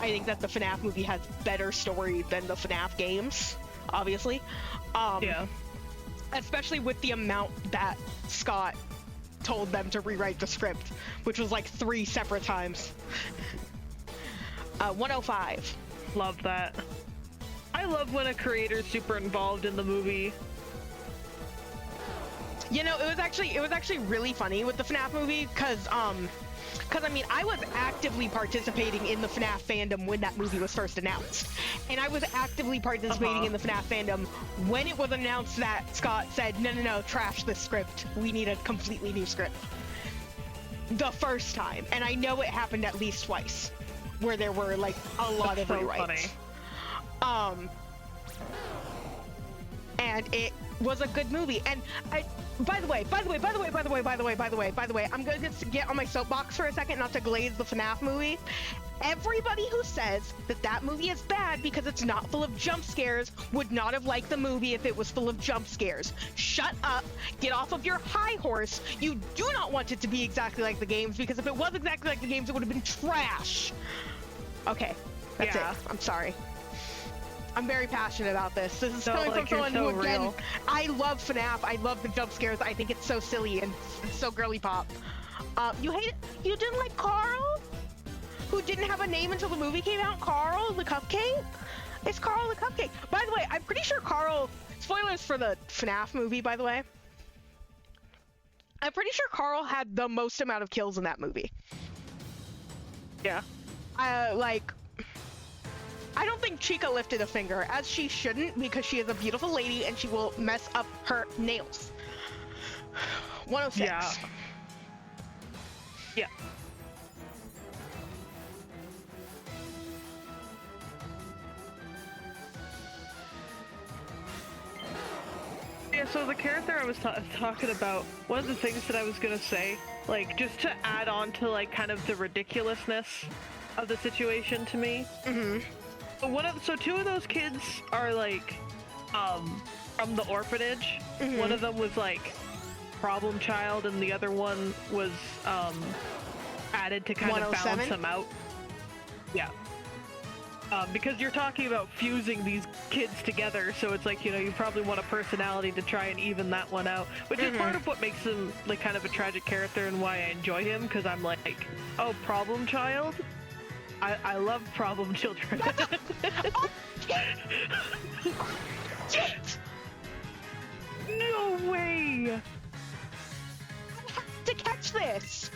I think that the FNAF movie has better story than the FNAF games, obviously. Yeah. Especially with the amount that Scott told them to rewrite the script, which was like 3 separate times. 105. Love that. I love when a creator's super involved in the movie. You know, it was actually really funny with the FNAF movie, because I mean, I was actively participating in the FNAF fandom when that movie was first announced. And I was actively participating in the FNAF fandom when it was announced that Scott said, no, trash this script. We need a completely new script. The first time. And I know it happened at least twice, where there were, like, a lot of rewrites. Funny. And it was a good movie. And by the way, I'm going to get on my soapbox for a second, not to glaze the FNAF movie. Everybody who says that that movie is bad because it's not full of jump scares would not have liked the movie if it was full of jump scares. Shut up, get off of your high horse. You do not want it to be exactly like the games, because if it was exactly like the games, it would have been trash. Okay, that's it. I'm sorry. I'm very passionate about this. This is coming from someone who, again, I love FNAF. I love the jump scares. I think it's so silly and it's so girly pop. You didn't like Carl? Who didn't have a name until the movie came out? Carl the Cupcake? It's Carl the Cupcake. By the way, I'm pretty sure Carl... Spoilers for the FNAF movie, by the way. I'm pretty sure Carl had the most amount of kills in that movie. Yeah. I don't think Chica lifted a finger, as she shouldn't, because she is a beautiful lady and she will mess up her nails. 106. Yeah. Yeah, so the character I was talking about, one of the things that I was gonna say, like, just to add on to, like, kind of the ridiculousness of the situation to me. So 2 of those kids are like from the orphanage. One of them was like problem child and the other one was added to kind of balance them out. Yeah. Because you're talking about fusing these kids together, so it's like, you know, you probably want a personality to try and even that one out, which is part of what makes him like kind of a tragic character and why I enjoy him, because I'm like, oh, problem child? I love problem children. Shit! No way! I have to catch this!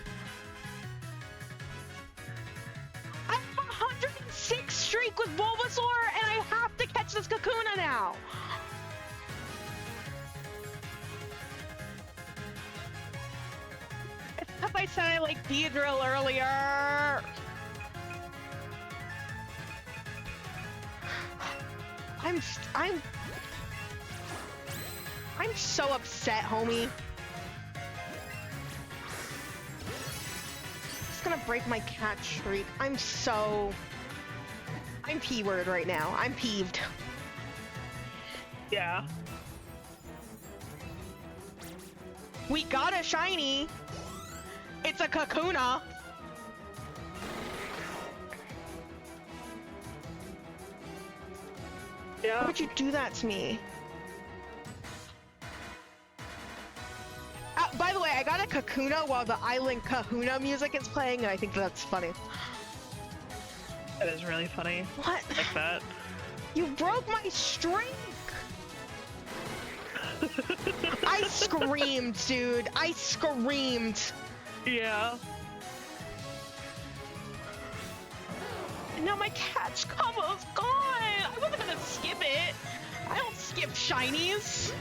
I have a 106 streak with Bulbasaur, and I have to catch this Kakuna now! It's because I said I like Beedrill earlier! I'm so upset, homie. It's gonna break my catch streak. I'm P-word right now. I'm peeved. Yeah. We got a shiny. It's a Kakuna. Yeah. Why would you do that to me? By the way, I got a Kakuna while the Island Kahuna music is playing, and I think that's funny. That is really funny. What? Like that. You broke my streak! I screamed, dude. I screamed. Yeah. And now my catch combo's gone! I wasn't gonna skip it. I don't skip shinies.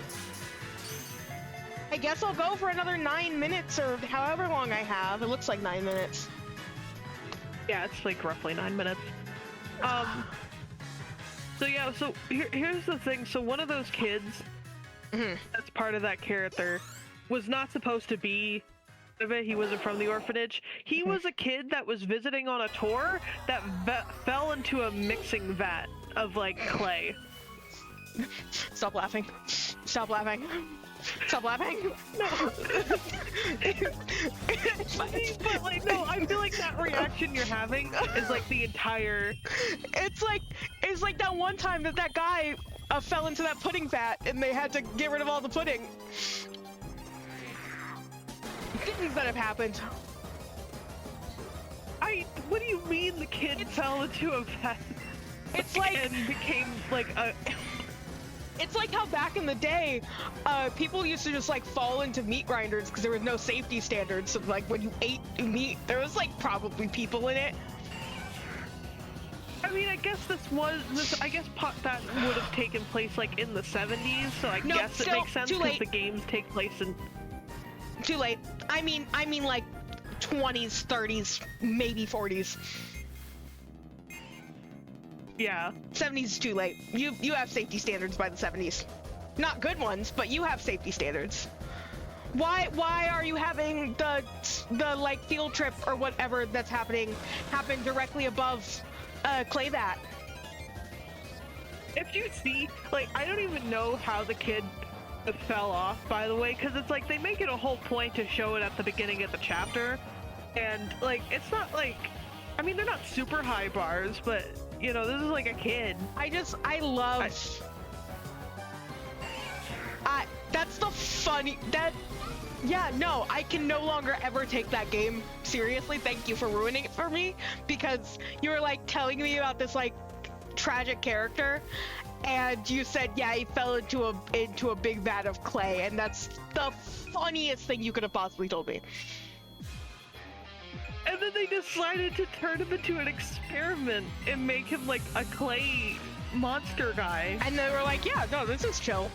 I guess I'll go for another 9 minutes or however long I have. It looks like 9 minutes. Yeah, it's like roughly 9 minutes. So yeah, so here's the thing. So one of those kids that's part of that character was not supposed to be of it. He wasn't from the orphanage. He was a kid that was visiting on a tour that fell into a mixing vat of like clay. Stop laughing. Stop laughing. Stop laughing. No. It's funny, but like no, I feel like that reaction you're having is like the entire. It's like that one time that guy fell into that pudding vat and they had to get rid of all the pudding. Things that have happened. What do you mean the kid fell into a vat? It's like and became like a. It's like how back in the day, people used to just like fall into meat grinders because there was no safety standards. So like when you ate meat, there was like probably people in it. I mean, I guess that would have taken place like in the 70s. So I guess it makes sense because the games take place in. Too late. I mean like 20s, 30s, maybe 40s. Yeah. 70s is too late. You have safety standards by the 70s. Not good ones, but you have safety standards. Why are you having the like field trip or whatever that's happen directly above clay vat? If you see, like, I don't even know how the kid fell off, by the way, because it's like they make it a whole point to show it at the beginning of the chapter, and like it's not like, I mean, they're not super high bars, but you know, this is like a kid. That's the funny yeah, no, I can no longer ever take that game seriously. Thank you for ruining it for me, because you were like telling me about this like tragic character, and you said, yeah, he fell into a big vat of clay, and that's the funniest thing you could have possibly told me. And then they decided to turn him into an experiment and make him like a clay monster guy. And they were like, yeah, no, this is chill.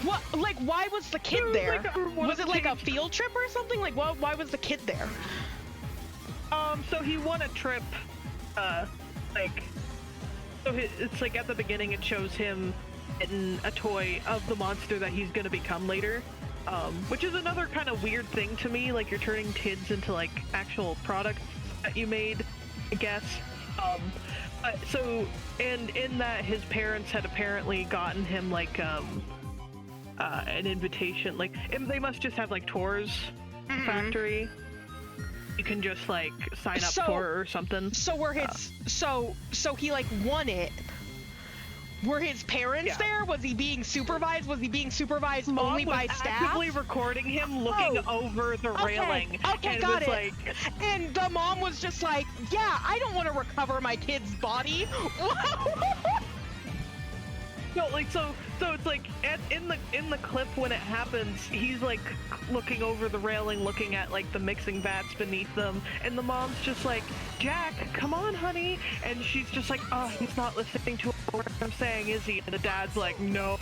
What, like, why was the kid there? Was it like a field trip or something? Like, why was the kid there? So he won a trip, it's like at the beginning it shows him getting a toy of the monster that he's gonna become later. Which is another kind of weird thing to me, like you're turning kids into like actual products that you made, I guess. And in that his parents had apparently gotten him like an invitation, like they must just have like tours factory. You can just like sign up for or something. So were his so he like won it. Were his parents there? Was he being supervised? Was he being supervised Mom only by was staff? actively recording him looking over the railing. Okay, and got was it. Like... And the mom was just like, yeah, I don't want to recover my kid's body. No, like so it's like in the clip when it happens, he's like looking over the railing, looking at like the mixing vats beneath them, and the mom's just like, Jack, come on, honey, and she's just like, oh, he's not listening to what I'm saying, is he? And the dad's like, no.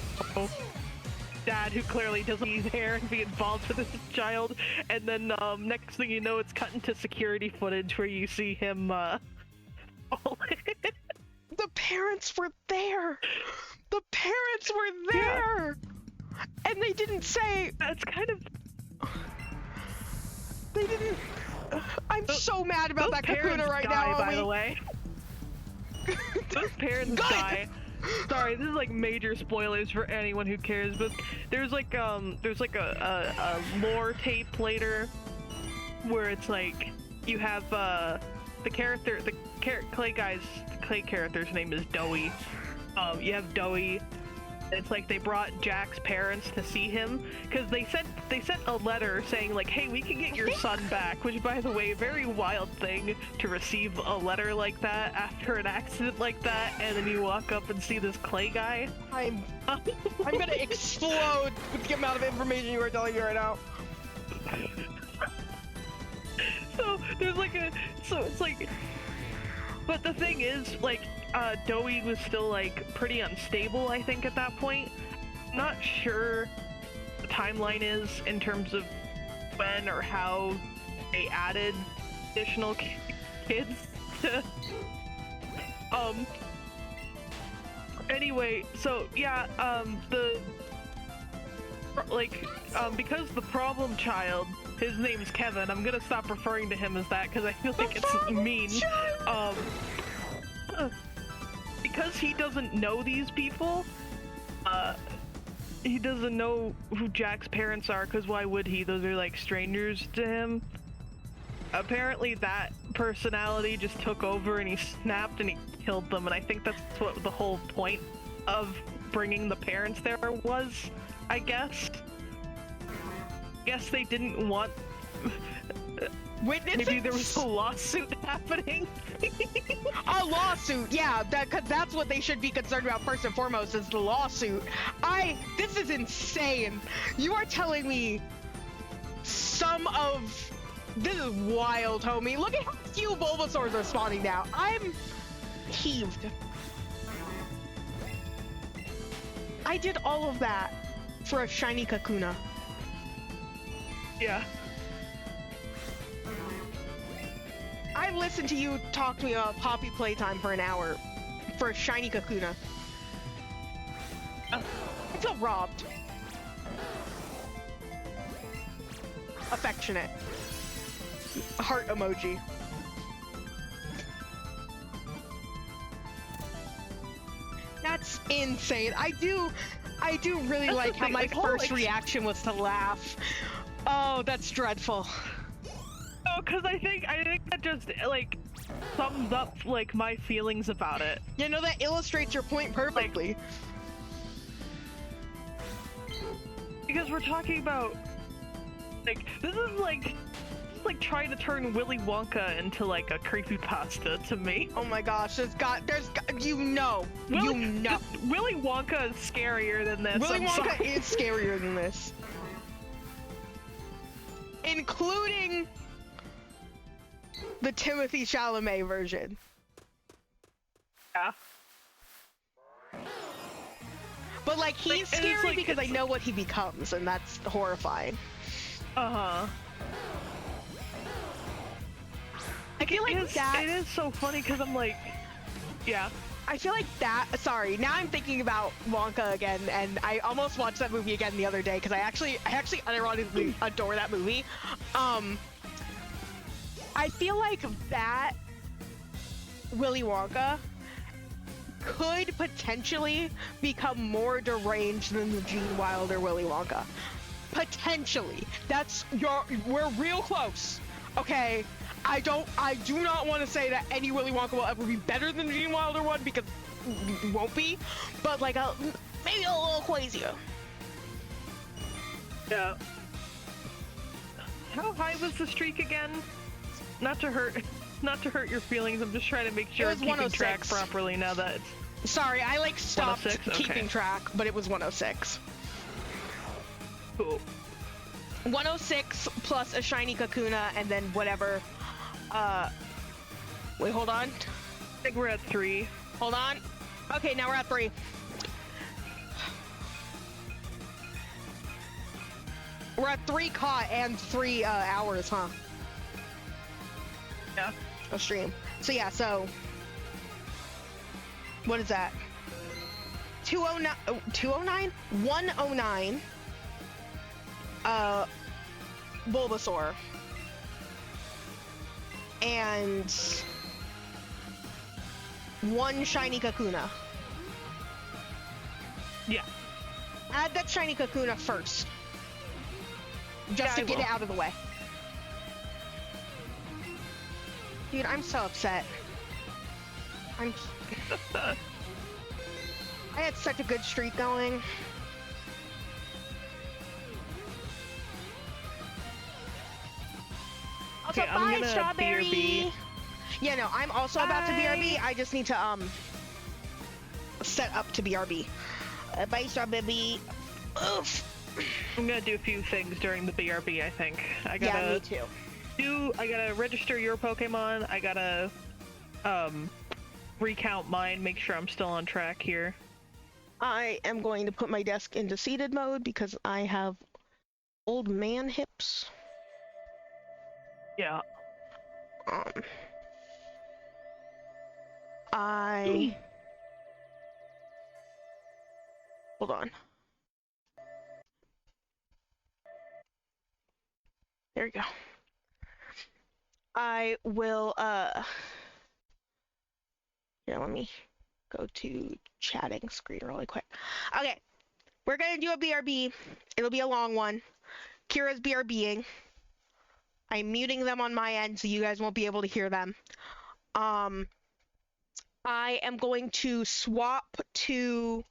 Dad, who clearly doesn't be there and be involved with his child, and then next thing you know, it's cut into security footage where you see him The parents were there. The parents were there! Yeah. And they didn't say... That's kind of... They didn't... I'm so mad about that Kakuna right die, now, by the way. Those parents die. Sorry, this is like major spoilers for anyone who cares, but there's like a lore tape later where it's like you have the clay character's name is Doey. You have Doey. It's like they brought Jack's parents to see him because they sent a letter saying like, hey, we can get your son back, which, by the way, very wild thing to receive a letter like that after an accident like that, and then you walk up and see this clay guy. I'm gonna explode with the amount of information you are telling me right now. So there's like it's like, but the thing is, like, Doey was still like pretty unstable, I think, at that point. Not sure the timeline is in terms of when or how they added additional kids to anyway, so yeah, because the problem child, his name's Kevin, I'm gonna stop referring to him as that because I feel like it's mean. Because he doesn't know these people, he doesn't know who Jack's parents are, because why would he? Those are like strangers to him. Apparently that personality just took over and he snapped and he killed them, and I think that's what the whole point of bringing the parents there was, I guess. Guess they didn't want... Witnesses? Maybe there was a lawsuit happening. A lawsuit, yeah, that's what they should be concerned about first and foremost, is the lawsuit. This is insane. You are telling me this is wild, homie. Look at how few Bulbasaurs are spawning now. I'm heaved. I did all of that for a shiny Kakuna. Yeah. I listened to you talk to me about Poppy Playtime for an hour for a shiny Kakuna. I feel robbed. Affectionate. Heart emoji. That's insane. I do really like how my first reaction was to laugh. Oh, that's dreadful. Oh, because I think that just, like, sums up, like, my feelings about it. You know, that illustrates your point perfectly. Because we're talking about, like, this is like trying to turn Willy Wonka into, like, a creepypasta to me. Oh my gosh, you know. Willy Wonka is scarier than this. Willy Wonka is scarier than this. Including the Timothée Chalamet version. Yeah. But, like, he's scary because I know what he becomes, and that's horrifying. Uh-huh. I feel like it is so funny because I'm like, yeah. I feel like sorry, now I'm thinking about Wonka again, and I almost watched that movie again the other day because I actually unironically adore that movie. I feel like that Willy Wonka could potentially become more deranged than the Gene Wilder Willy Wonka. Potentially. We're real close. Okay? I do not want to say that any Willy Wonka will ever be better than the Gene Wilder one, because won't be, but like maybe a little crazier. Yeah. How high was the streak again? Not to hurt your feelings. I'm just trying to make sure I'm keeping track properly now that it's... Sorry, I like stopped keeping okay. track, but it was 106. Cool. 106 plus a shiny Kakuna, and then whatever. Wait, hold on. I think we're at 3. Hold on. Okay, now we're at 3. We're at 3 caught and 3 hours, huh? Yeah. Of stream. So yeah, so what is that? 209 209 109 Bulbasaur and 1 shiny Kakuna. Yeah. Add that shiny Kakuna first. Just to get it out of the way. Dude, I'm so upset. I had such a good streak going. Also, okay, bye, I'm gonna Strawberry. BRB. Yeah, no, I'm also about to BRB. I just need to set up to BRB. Bye, Strawberry. Oof. I'm gonna do a few things during the BRB, I think. I gotta I gotta register your Pokemon. I gotta recount mine, make sure I'm still on track here. I am going to put my desk into seated mode because I have old man hips. Yeah. Hold on. There you go. I will, here, let me go to chatting screen really quick. Okay, we're gonna do a BRB. It'll be a long one. Kira's BRBing. I'm muting them on my end so you guys won't be able to hear them. I am going to swap to,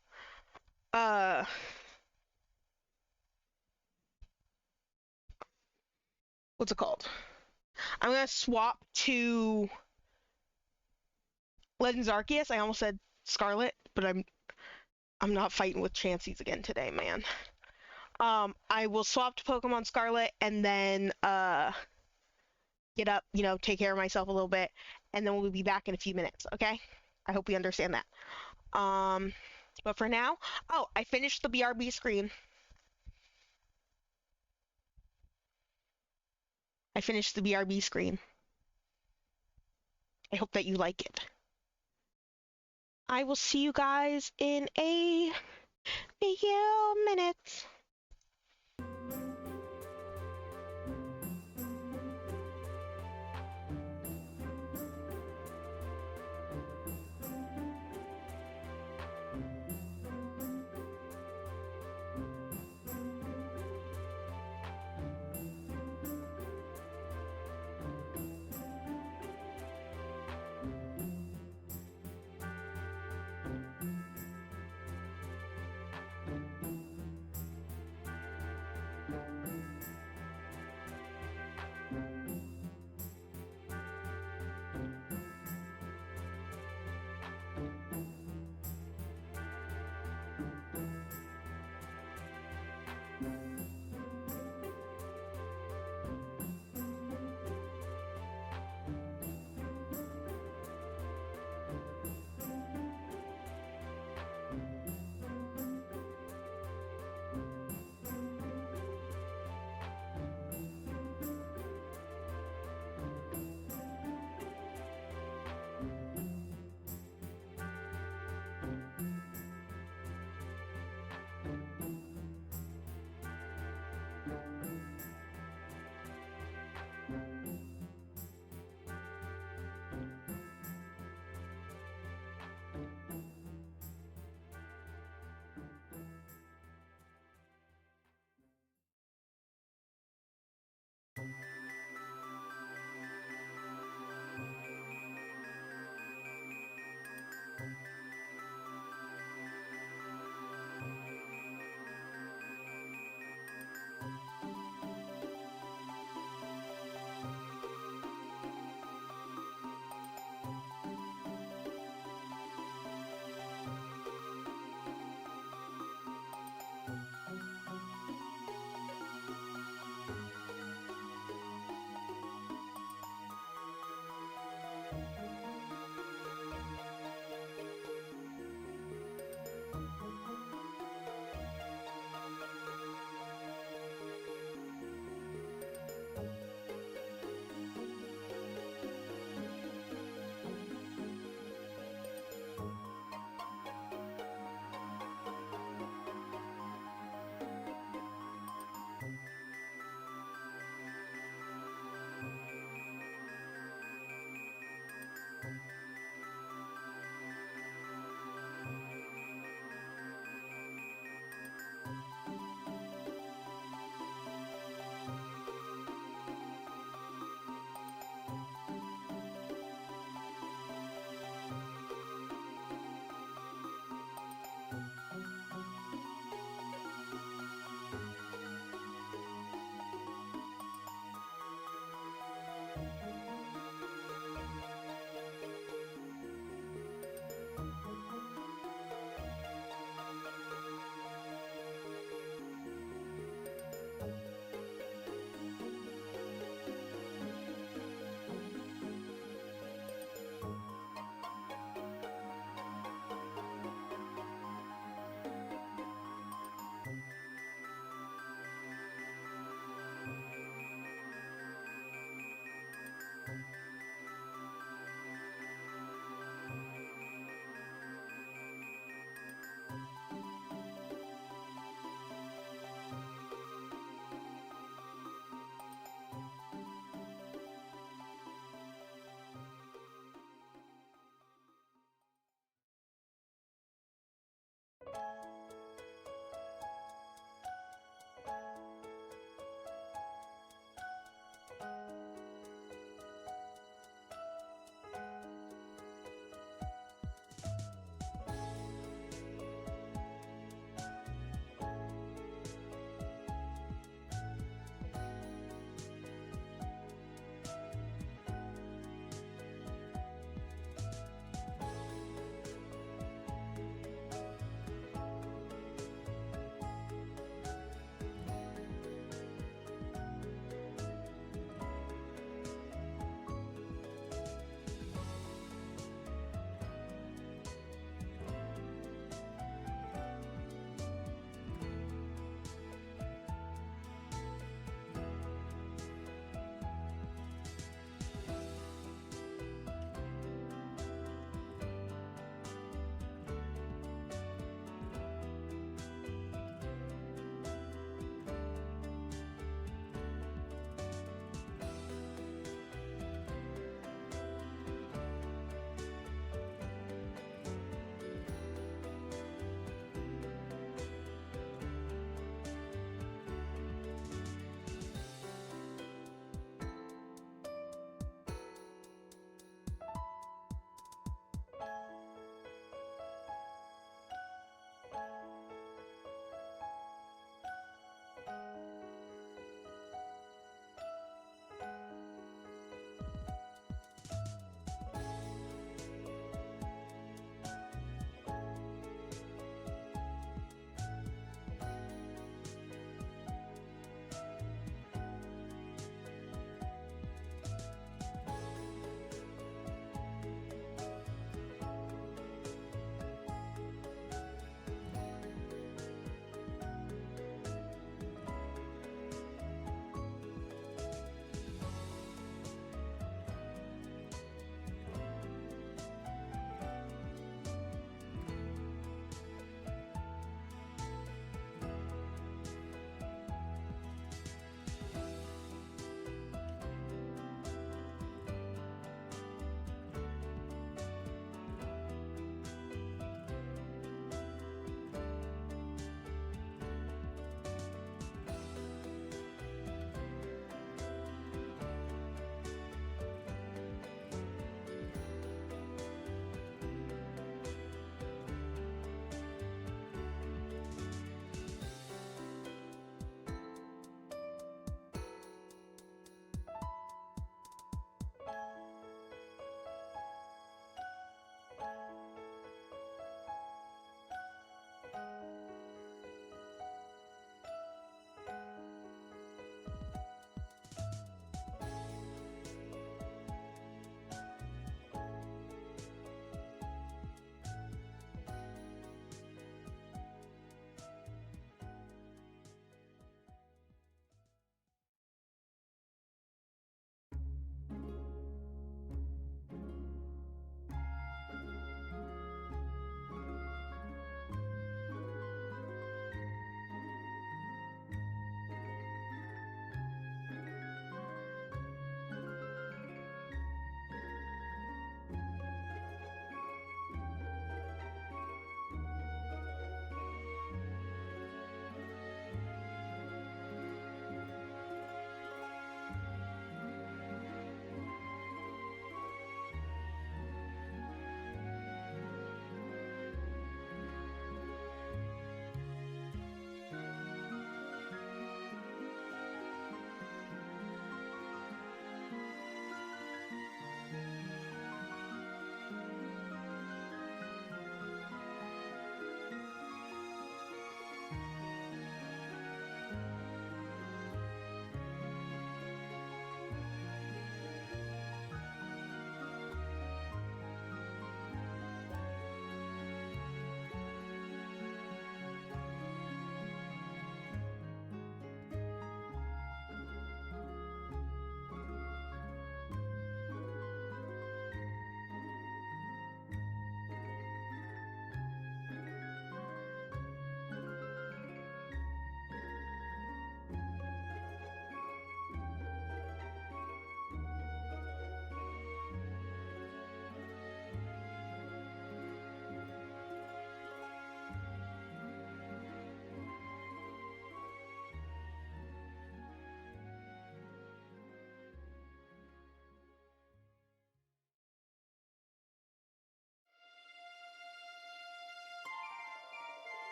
what's it called? I'm gonna swap to Legends Arceus. I almost said Scarlet, but I'm not fighting with Chanseys again today, man. I will swap to Pokemon Scarlet and then get up, take care of myself a little bit, and then we'll be back in a few minutes, okay? I hope we understand that. But for now, I finished the BRB screen. I finished the BRB screen. I hope that you like it. I will see you guys in a few minutes.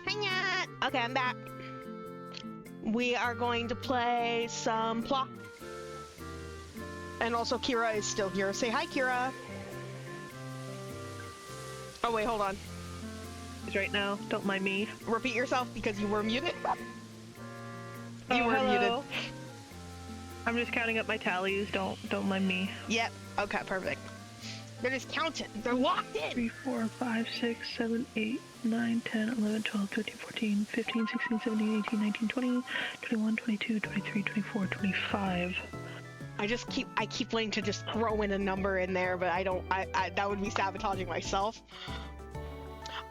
Hiya! Okay, I'm back. We are going to play some Plot. And also Kira is still here. Say hi, Kira. Oh wait, hold on. He's right now. Don't mind me. Repeat yourself because you were muted. You Oh, were hello. muted. I'm just counting up my tallies. Don't mind me. Yep. Okay, perfect. They're just counting. They're locked in. 3, 4, 5, 6, 7, 8, 9, 10, 11, 12, 13, 14, 15, 16, 17, 18, 19, 20, 21, 22, 23, 24, 25. I keep wanting to just throw in a number in there, but I don't. I that would be sabotaging myself.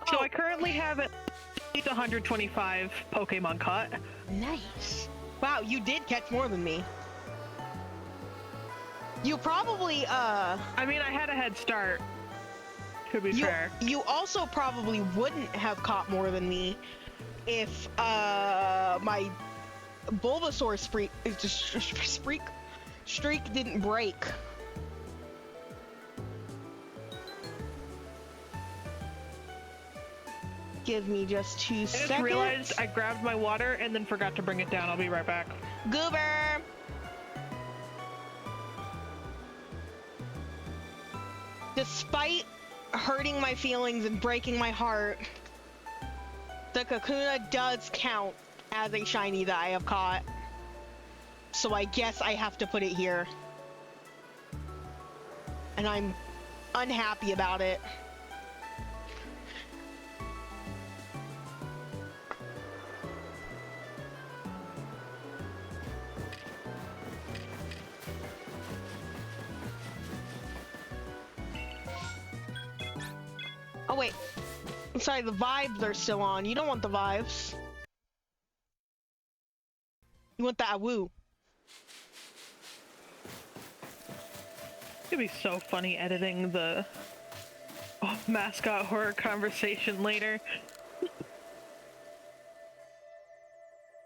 So I currently have at least 125 Pokemon caught. Nice. Wow, you did catch more than me. You probably I mean, I had a head start. To be fair. You also probably wouldn't have caught more than me if my Bulbasaur streak didn't break. Give me just 2 seconds. I just realized I grabbed my water and then forgot to bring it down. I'll be right back. Goober! Despite hurting my feelings and breaking my heart, the Kakuna does count as a shiny that I have caught. So I guess I have to put it here. And I'm unhappy about it. Oh wait, I'm sorry, the vibes are still on. You don't want the vibes. You want the awoo. It'd be so funny editing the mascot horror conversation later.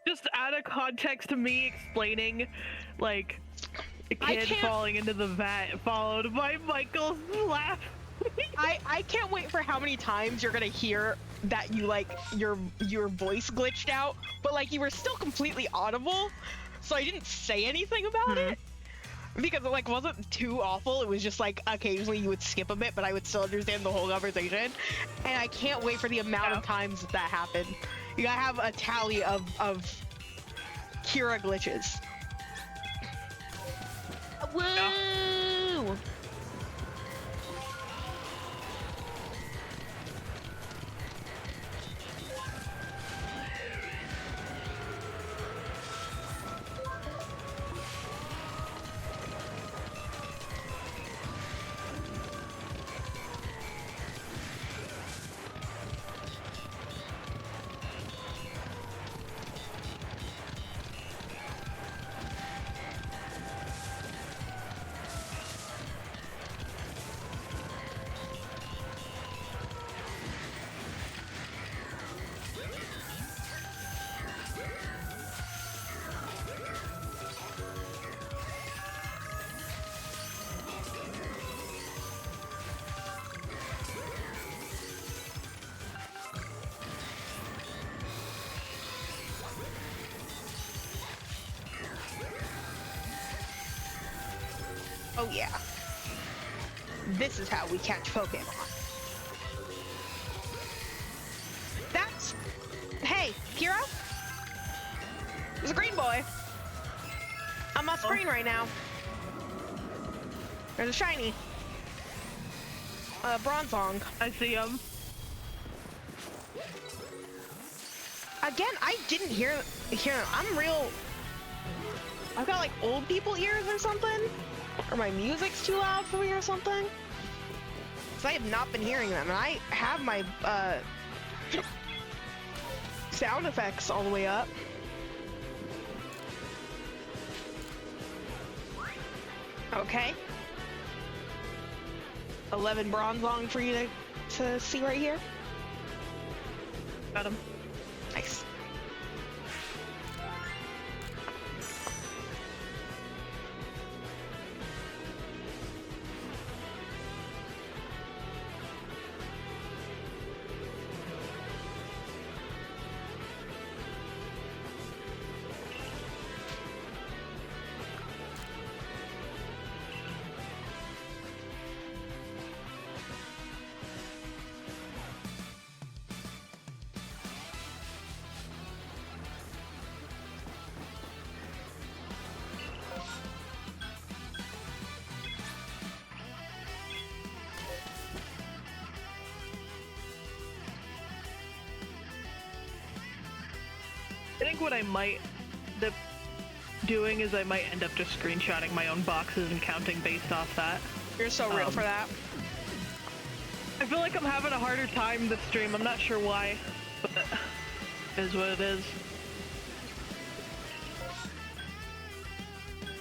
Just add a context to me explaining, like, a kid falling into the vat followed by Michael's laugh. I can't wait for how many times you're gonna hear that you like your voice glitched out, but like you were still completely audible, so I didn't say anything about it because it like wasn't too awful. It was just like occasionally you would skip a bit, but I would still understand the whole conversation. And I can't wait for the amount of times that happened. You gotta have a tally of Kira glitches. Woo! Oh yeah. This is how we catch Pokemon. That's... Hey, Kira? There's a green boy on my screen right now. There's a shiny. Bronzong. I see him. Again, I didn't hear him. I'm real... I've got like old people ears or something? Or my music's too loud for me or something? Because I have not been hearing them, and I have my sound effects all the way up. Okay. 11 Bronzong for you to see right here. Got him. Nice. think what I might end up doing is I might end up just screenshotting my own boxes and counting based off that. You're so real for that. I feel like I'm having a harder time this stream. I'm not sure why, but it is what it is.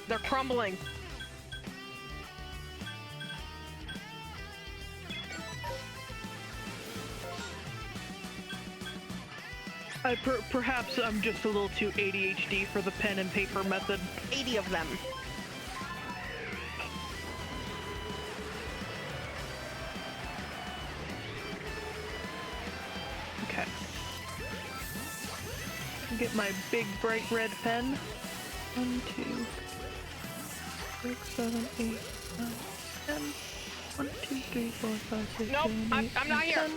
They're crumbling. Perhaps I'm just a little too ADHD for the pen and paper method. 80 of them. Okay. Get my big bright red pen. 1, 2, 6, 7, 8, 9, 10. 1, 2, 3, 4, 5, 6, Nope, 7, 8, I'm not 9, here. 10.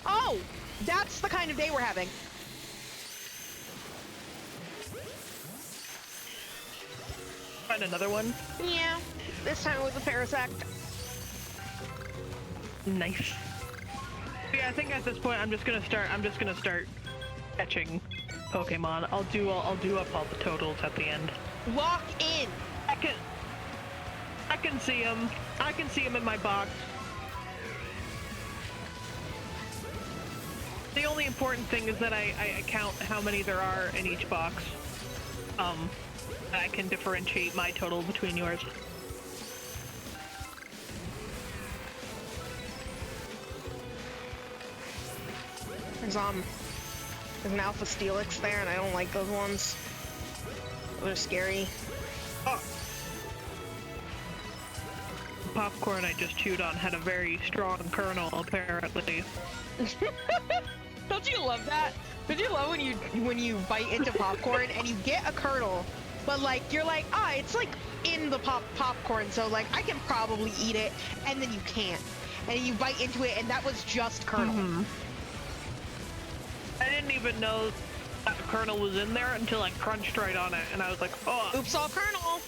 Oh, that's the kind of day we're having. Find another one. Yeah, this time with a Parasect. Nice. Yeah, I think at this point I'm just gonna start catching Pokemon. I'll do up all the totals at the end. Walk in. I can see them. I can see them in my box. The only important thing is that I count how many there are in each box. I can differentiate my total between yours. There's an Alpha Steelix there, and I don't like those ones. They're scary. Oh. The popcorn I just chewed on had a very strong kernel, apparently. Don't you love that? Don't you love when you bite into popcorn and you get a kernel, but like you're like, it's like in the popcorn, so like I can probably eat it, and then you can't, and you bite into it, and that was just kernel. Mm-hmm. I didn't even know that kernel was in there until I crunched right on it, and I was like, oh. Oops, all kernel.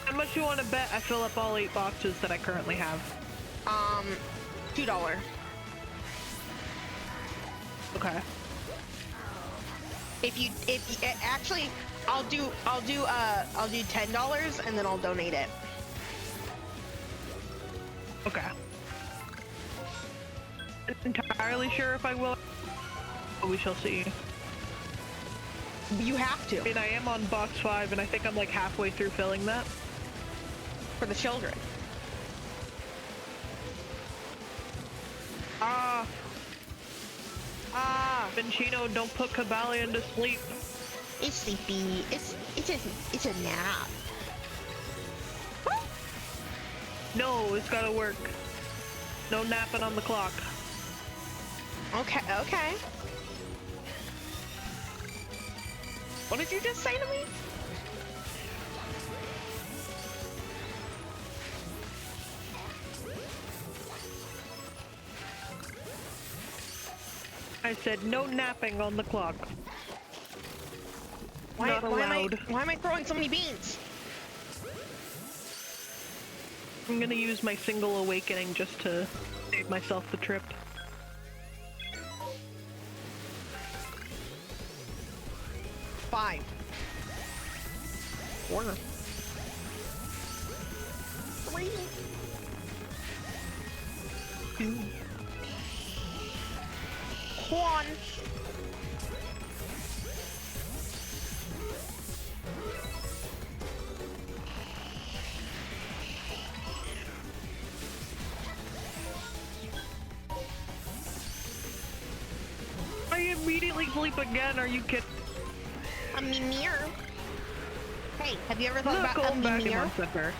How much you want to bet I fill up all 8 boxes that I currently have? $2. Okay. If you actually, I'll do $10 and then I'll donate it. Okay. Not entirely sure if I will. But we shall see. You have to. I mean, I am on box 5, and I think I'm like halfway through filling that. For the children. Vincino, don't put Cabalion to sleep. It's sleepy. It's a nap. No, it's gotta work. No napping on the clock. Okay. What did you just say to me? I said no napping on the clock. Not Why allowed. am I throwing so many beans? I'm gonna use my single awakening just to save myself the trip. Five. 4. 3. 2. 1. I immediately sleep again, are you kidding? A Mimir. Hey, have you ever thought I'm not about a going back in Mimir? one center.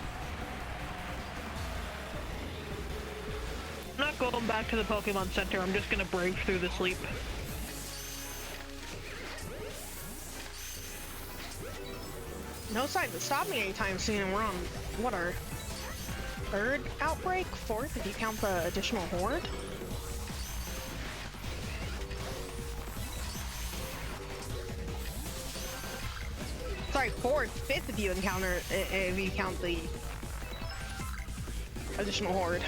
I'm not going back to the Pokemon Center, I'm just gonna brave through the sleep. No sign to stop me anytime soon. We're on, what, our 3rd outbreak? 4th, if you count the additional horde? Sorry, fourth, fifth if you encounter, if you count the additional horde.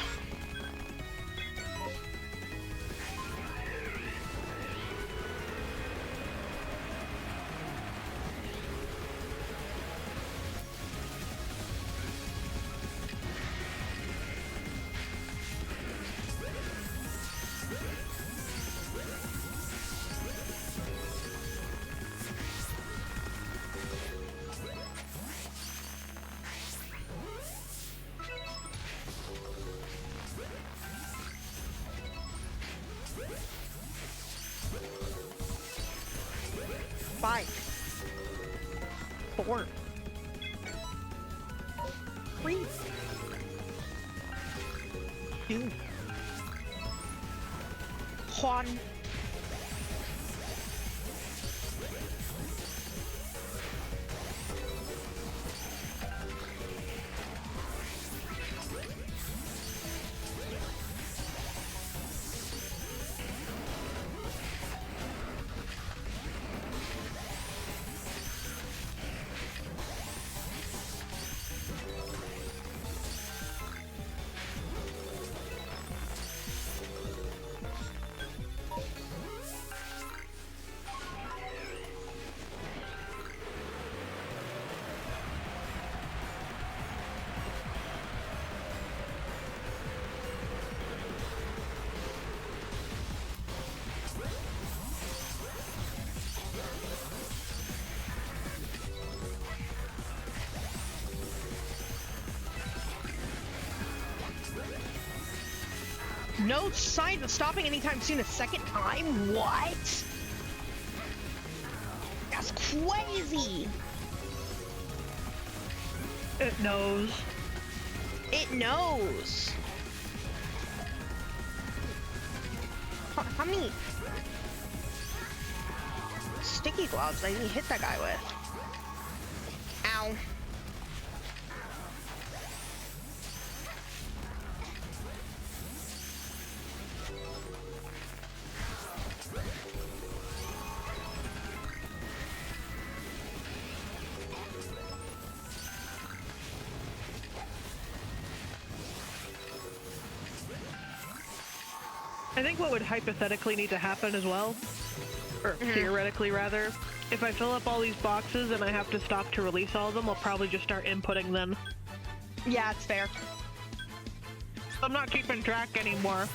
Five, four, three, two, one. No signs of stopping anytime soon a second time? What? That's crazy! It knows. It knows! How many sticky gloves did he hit that guy with? Ow. I think what would hypothetically need to happen as well, or theoretically rather, if I fill up all these boxes and I have to stop to release all of them, I'll probably just start inputting them. Yeah, it's fair. I'm not keeping track anymore.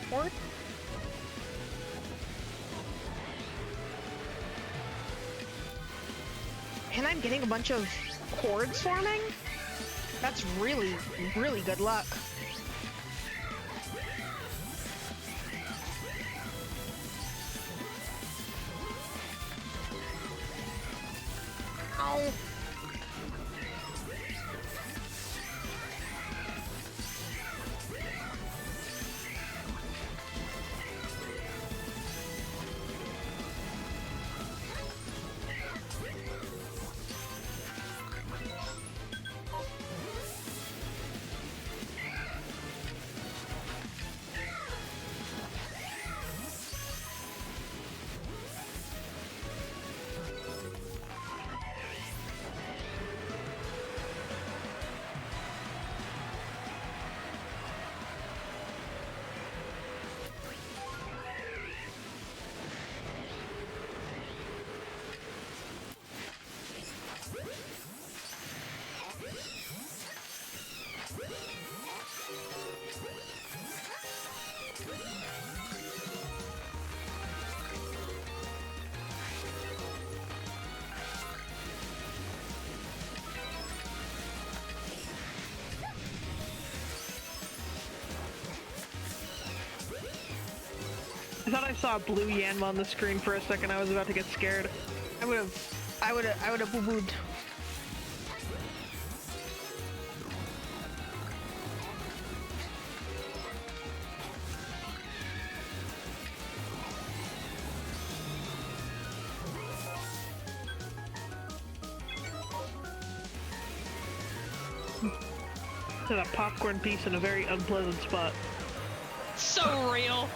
Horde? And I'm getting a bunch of hordes forming? That's really, really good luck. Ow. I thought I saw a blue Yanma on the screen for a second. I was about to get scared. I would have boo-booed. To that popcorn piece in a very unpleasant spot. So real.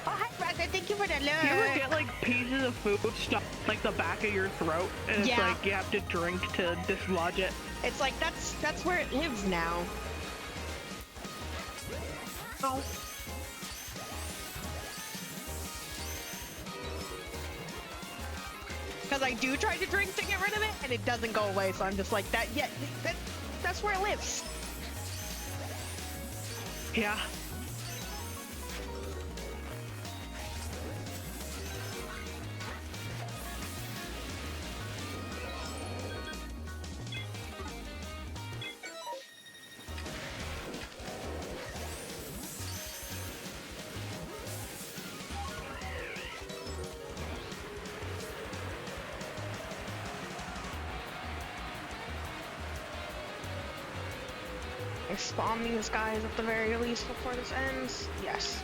Oh, hi, Brother. Thank you for the love. You ever get like pieces of food stuck like the back of your throat, and it's Yeah. like you have to drink to dislodge it? It's like that's where it lives now. Oh. Because I do try to drink to get rid of it, and it doesn't go away. So I'm just like that. Yeah, that's where it lives. Yeah. I spawn these guys at the very least before this ends. Yes.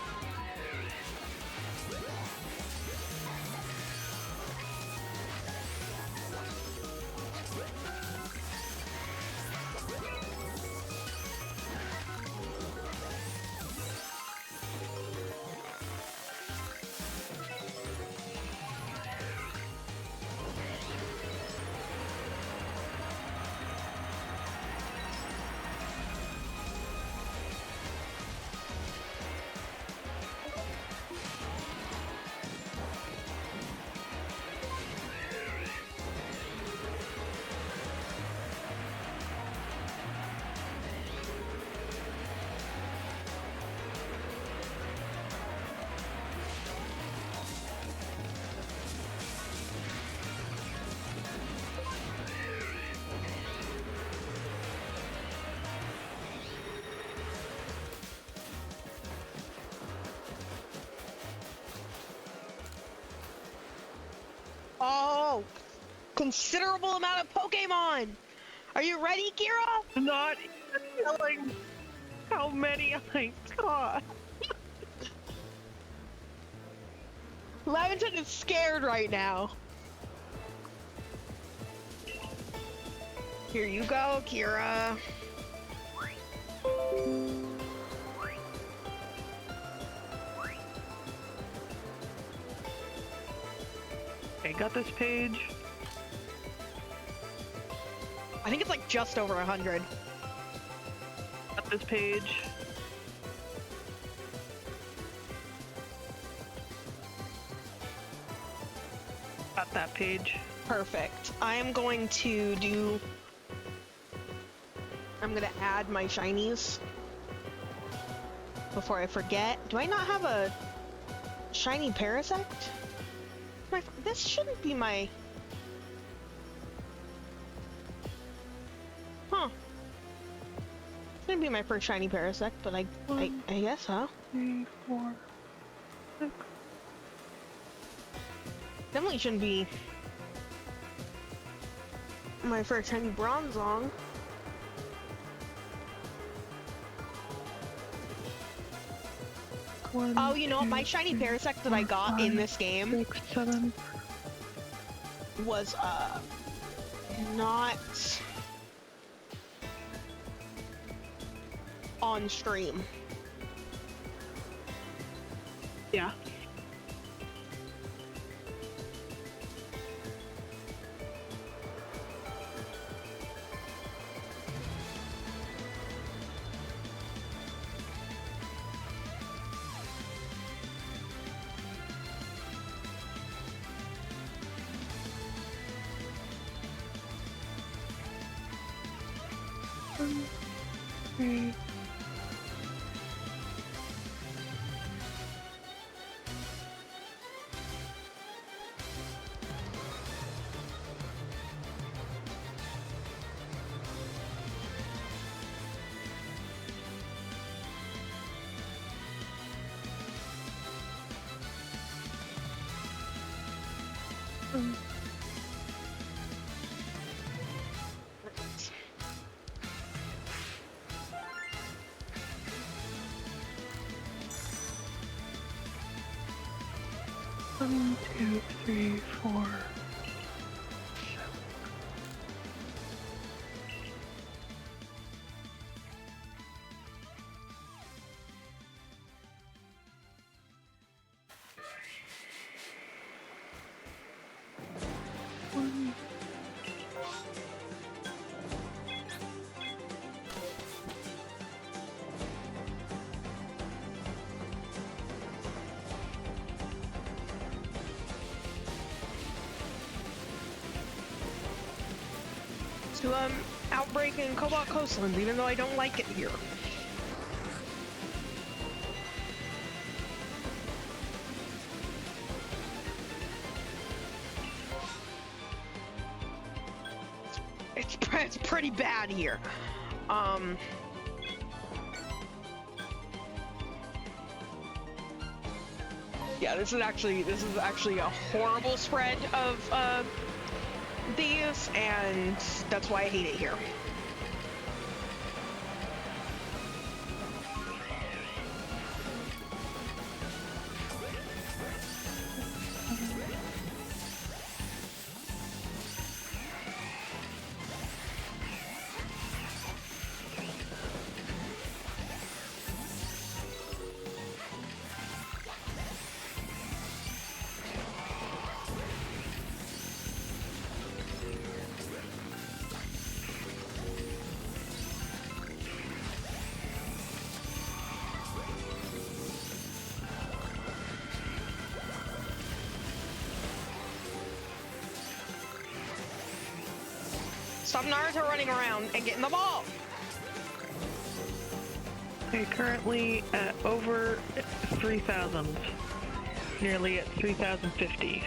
Oh, considerable amount of Pokemon. Are you ready, Kira? Not even telling how many I got. Levinson is scared right now. Here you go, Kira. Okay, got this page. I think it's like just over 100. Got this page. Got that page. Perfect. I am going to do... I'm gonna add my shinies before I forget. Do I not have a shiny Parasect? This shouldn't be my... Huh. Shouldn't be my first shiny Parasect, but I guess, huh? 3, 4, 6. Definitely shouldn't be my first shiny Bronzong. Oh, you know what? My shiny Parasect that I got in this game 6, 7. was, not on stream. Yeah. Okay. One, two, three, four. To Outbreak in Cobalt Coastlands, even though I don't like it here. It's pretty bad here. Yeah, this is actually a horrible spread of these, and that's why I hate it here. Stop Naruto running around and getting the ball! Okay, currently at over 3,000. Nearly at 3,050.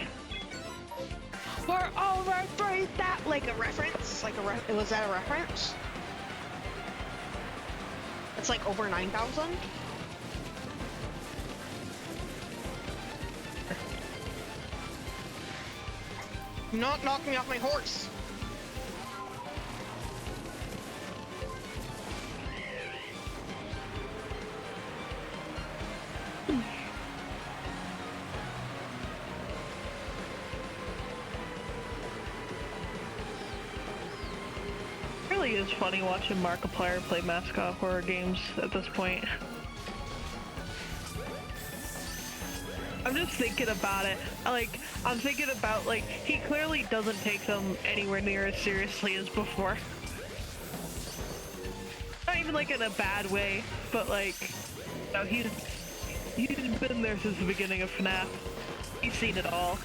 We're over 3,000! Like a reference? Was that a reference? It's like over 9,000? Not knock me off my horse! It really is funny watching Markiplier play mascot horror games at this point. I'm just thinking about it. I'm thinking about, he clearly doesn't take them anywhere near as seriously as before. Not even, in a bad way, but, he's been there since the beginning of FNAF. He's seen it all.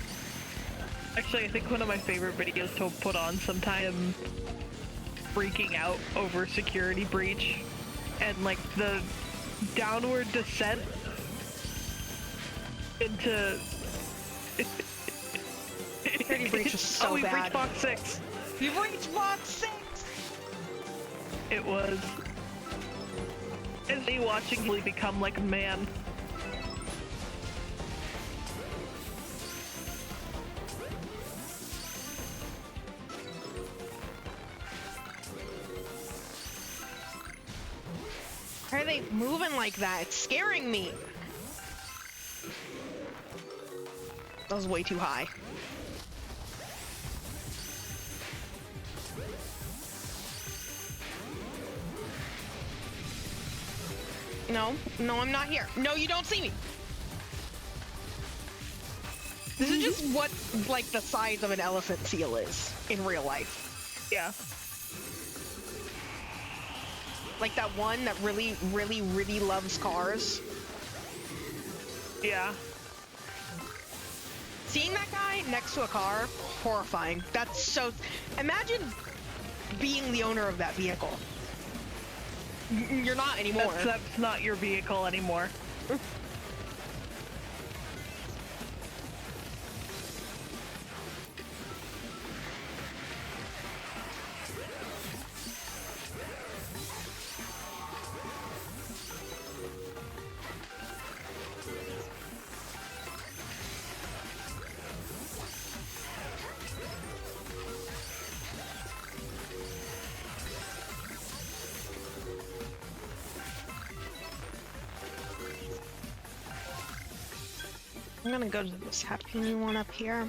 Actually, I think one of my favorite videos to put on sometime, freaking out over security breach and the downward descent into Security breach is so we've bad. reached box 6. You've reached box 6! It was me watching Lee become like a man. Why are they moving like that? It's scaring me. That was way too high. No, I'm not here. No, you don't see me. This is just what, the size of an elephant seal is in real life. Yeah. Like that one that really, really, really loves cars. Yeah. Seeing that guy next to a car, horrifying. That's so... Imagine being the owner of that vehicle. You're not anymore. That's not your vehicle anymore. I'm gonna go to this happy one up here.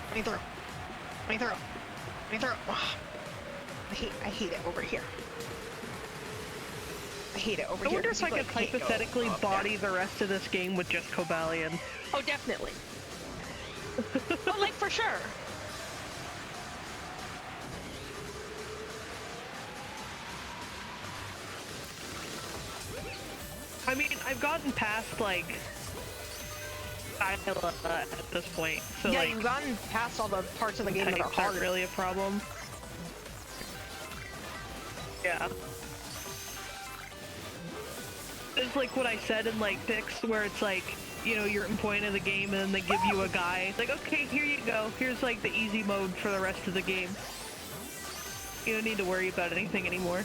Let me through. Let me through. Let me through. Oh, I hate it over here. I hate it over here. I wonder if I could hypothetically body the rest of this game with just Cobalion. Oh, definitely. But like for sure. I mean, I've gotten past like Isla at this point, so yeah, like you've gotten past all the parts of the game that are hard. Aren't really a problem. Yeah. It's like what I said in like Pix, where it's like, you know, you're at a point of the game and then they give you a guide. It's like, okay, here you go. Here's like the easy mode for the rest of the game. You don't need to worry about anything anymore.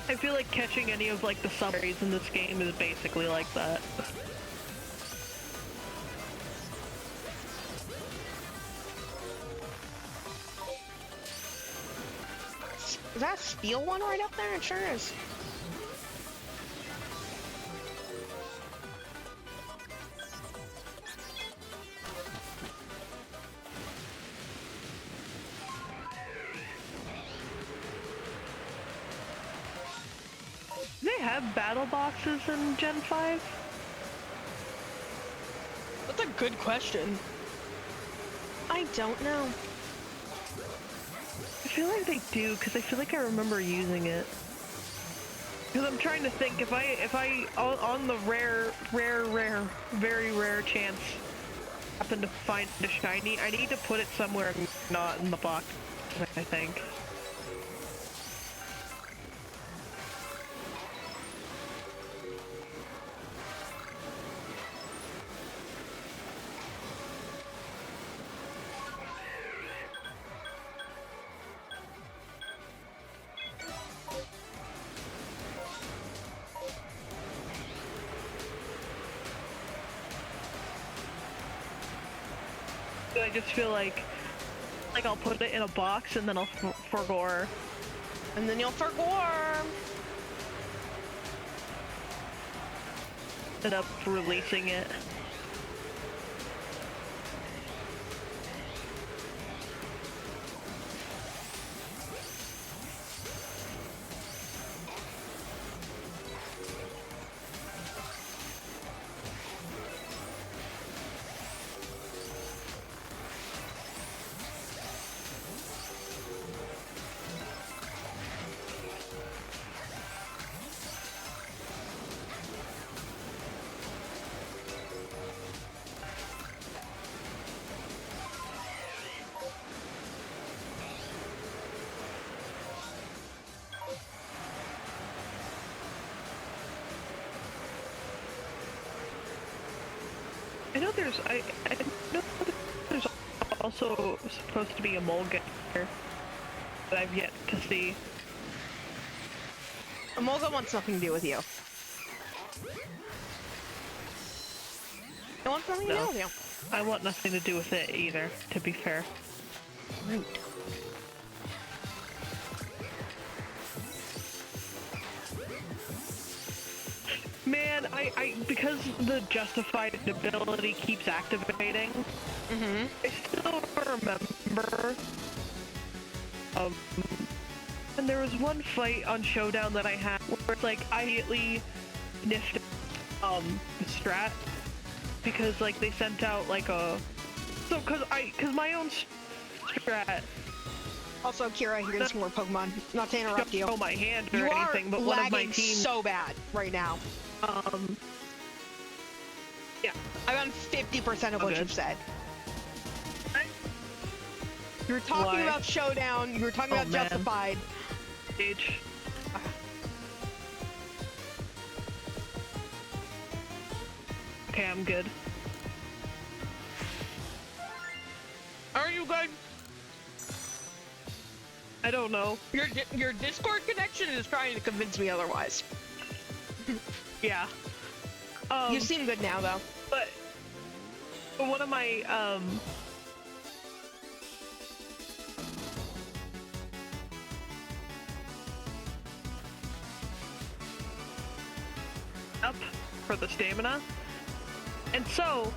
I feel like catching any of like the summaries in this game is basically like that. Is that a steel one right up there? It sure is. Do they have battle boxes in Gen 5? That's a good question. I don't know. I feel like they do, because I feel like I remember using it. Because I'm trying to think, if I, on the very rare chance happen to find a shiny, I need to put it somewhere not in the box, I think. I just feel like I'll put it in a box and then I'll forgore. And then you'll forgore. End up releasing it. I know there's also supposed to be a Mulga here that I've yet to see. Mulga wants nothing to do with you. It wants nothing to do with you. I want nothing to do with it either, to be fair. Right. Man, because the justified ability keeps activating, I still remember, and there was one fight on Showdown that I had where it's like, I immediately niffed, the strat, because, like, they sent out, like, cause my own strat. Also, Kira, here's more Pokemon. Not to interrupt you. My hand or anything, but one of my team so bad right now. Yeah. I'm on 50% of what you've said. You were talking about Showdown, you were talking about Justified. H. Okay, I'm good. Are you good? I don't know. Your Discord connection is trying to convince me otherwise. Yeah. You seem good now, though. But one of my up for the stamina. And so,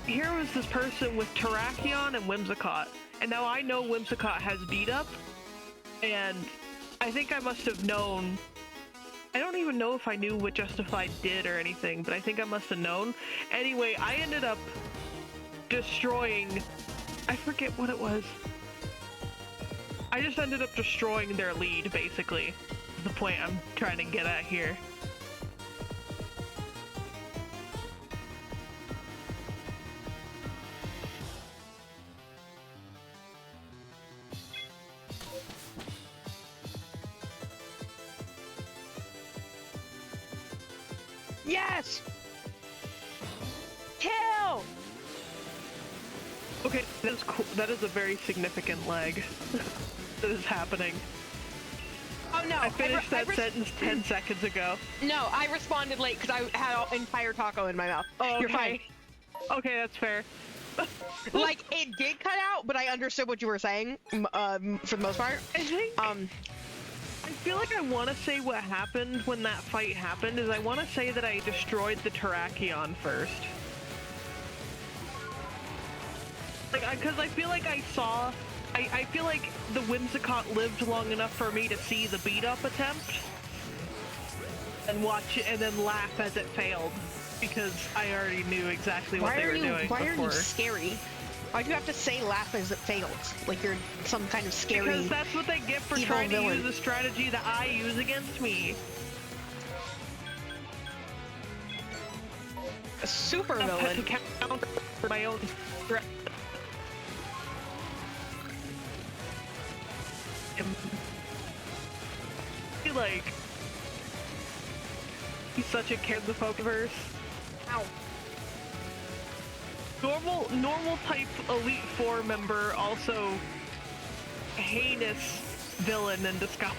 here was this person with Terrakion and Whimsicott. And now I know Whimsicott has beat up, and I think I must have known. I don't even know if I knew what Justified did or anything, but I think I must have known. Anyway, I ended up destroying, I forget what it was. I just ended up destroying their lead, basically. The point I'm trying to get at here. Yes! Kill! Okay, that is cool. That is a very significant lag that is happening. Oh no! I finished that sentence 10 seconds ago. No, I responded late because I had an entire taco in my mouth. Oh, okay. You're fine. Okay, that's fair. Like, it did cut out, but I understood what you were saying, for the most part. I think, I feel like I want to say what happened when that fight happened is I want to say that I destroyed the Terrakion first. Like, because I feel like I saw, I feel like the Whimsicott lived long enough for me to see the beat-up attempt and watch it and then laugh as it failed because I already knew exactly what they were doing. Why are you scary? Why'd you have to say laugh as it fails? Like you're some kind of scary Because that's what they get for trying to use the strategy that I use against me. A super villain. To counter my own threat. I feel like he's such a kid in the Pokeverse. Ow. Normal type Elite Four member, also heinous villain in disguise.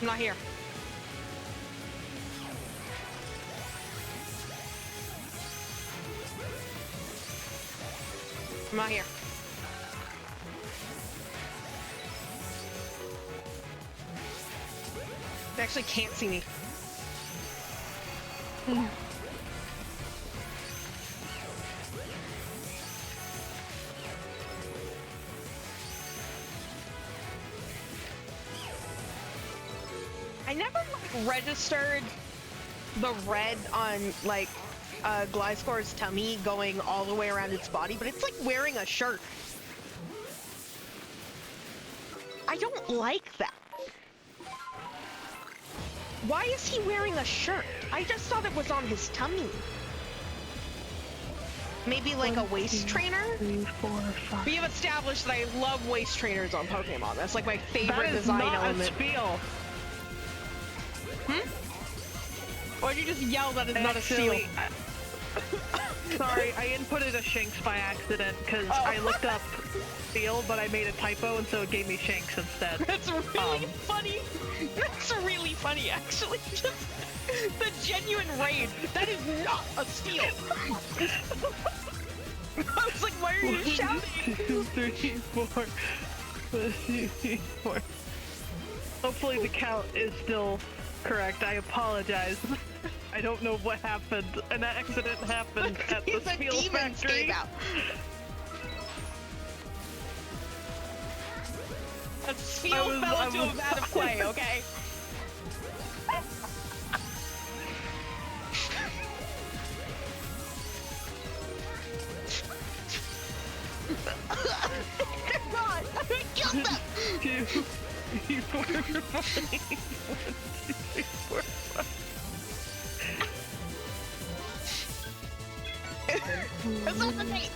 I'm not here. I'm not here. They actually can't see me. I never registered the red on like Gliscor's tummy going all the way around its body, but it's like wearing a shirt. I don't like that. Why is he wearing a shirt? I just thought it was on his tummy. Maybe like a waist trainer? 3, 4, 5. We have established that I love waist trainers on Pokemon. That's like my favorite That is design not element. A spiel. Or did you just yell that it's not a seal? Sorry, I inputted a Shanks by accident because I looked up seal, but I made a typo, and so it gave me Shanks instead. That's really funny. That's really funny, actually. Just the genuine rage. That is not a steal. I was like, why are you shouting? 1, 2, 3, 4. 1, 2, 3, 4. Hopefully the count is still correct. I apologize. I don't know what happened. An accident happened at the Spiel factory. A Spiel fell into a vat of clay, okay? Come on! I killed them! 2, 3, 4, 5. 1, 2, 3, 4, 5. That's not right.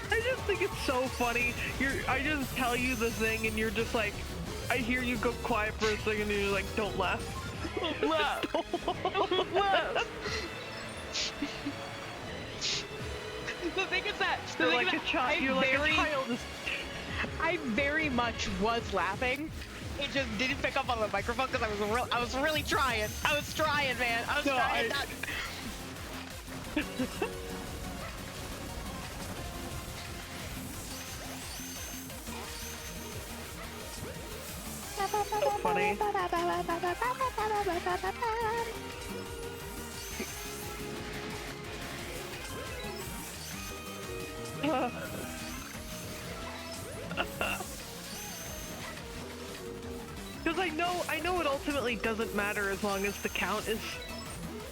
I just think it's so funny. I just tell you the thing and you're just like, I hear you go quiet for a second and you're like, don't laugh. Don't laugh. Don't laugh. The thing is that You're like a child. You're like a child. I very much was laughing. It just didn't pick up on the microphone because I was really trying. I was trying, man. I was trying. So funny. Because I know it ultimately doesn't matter as long as the count is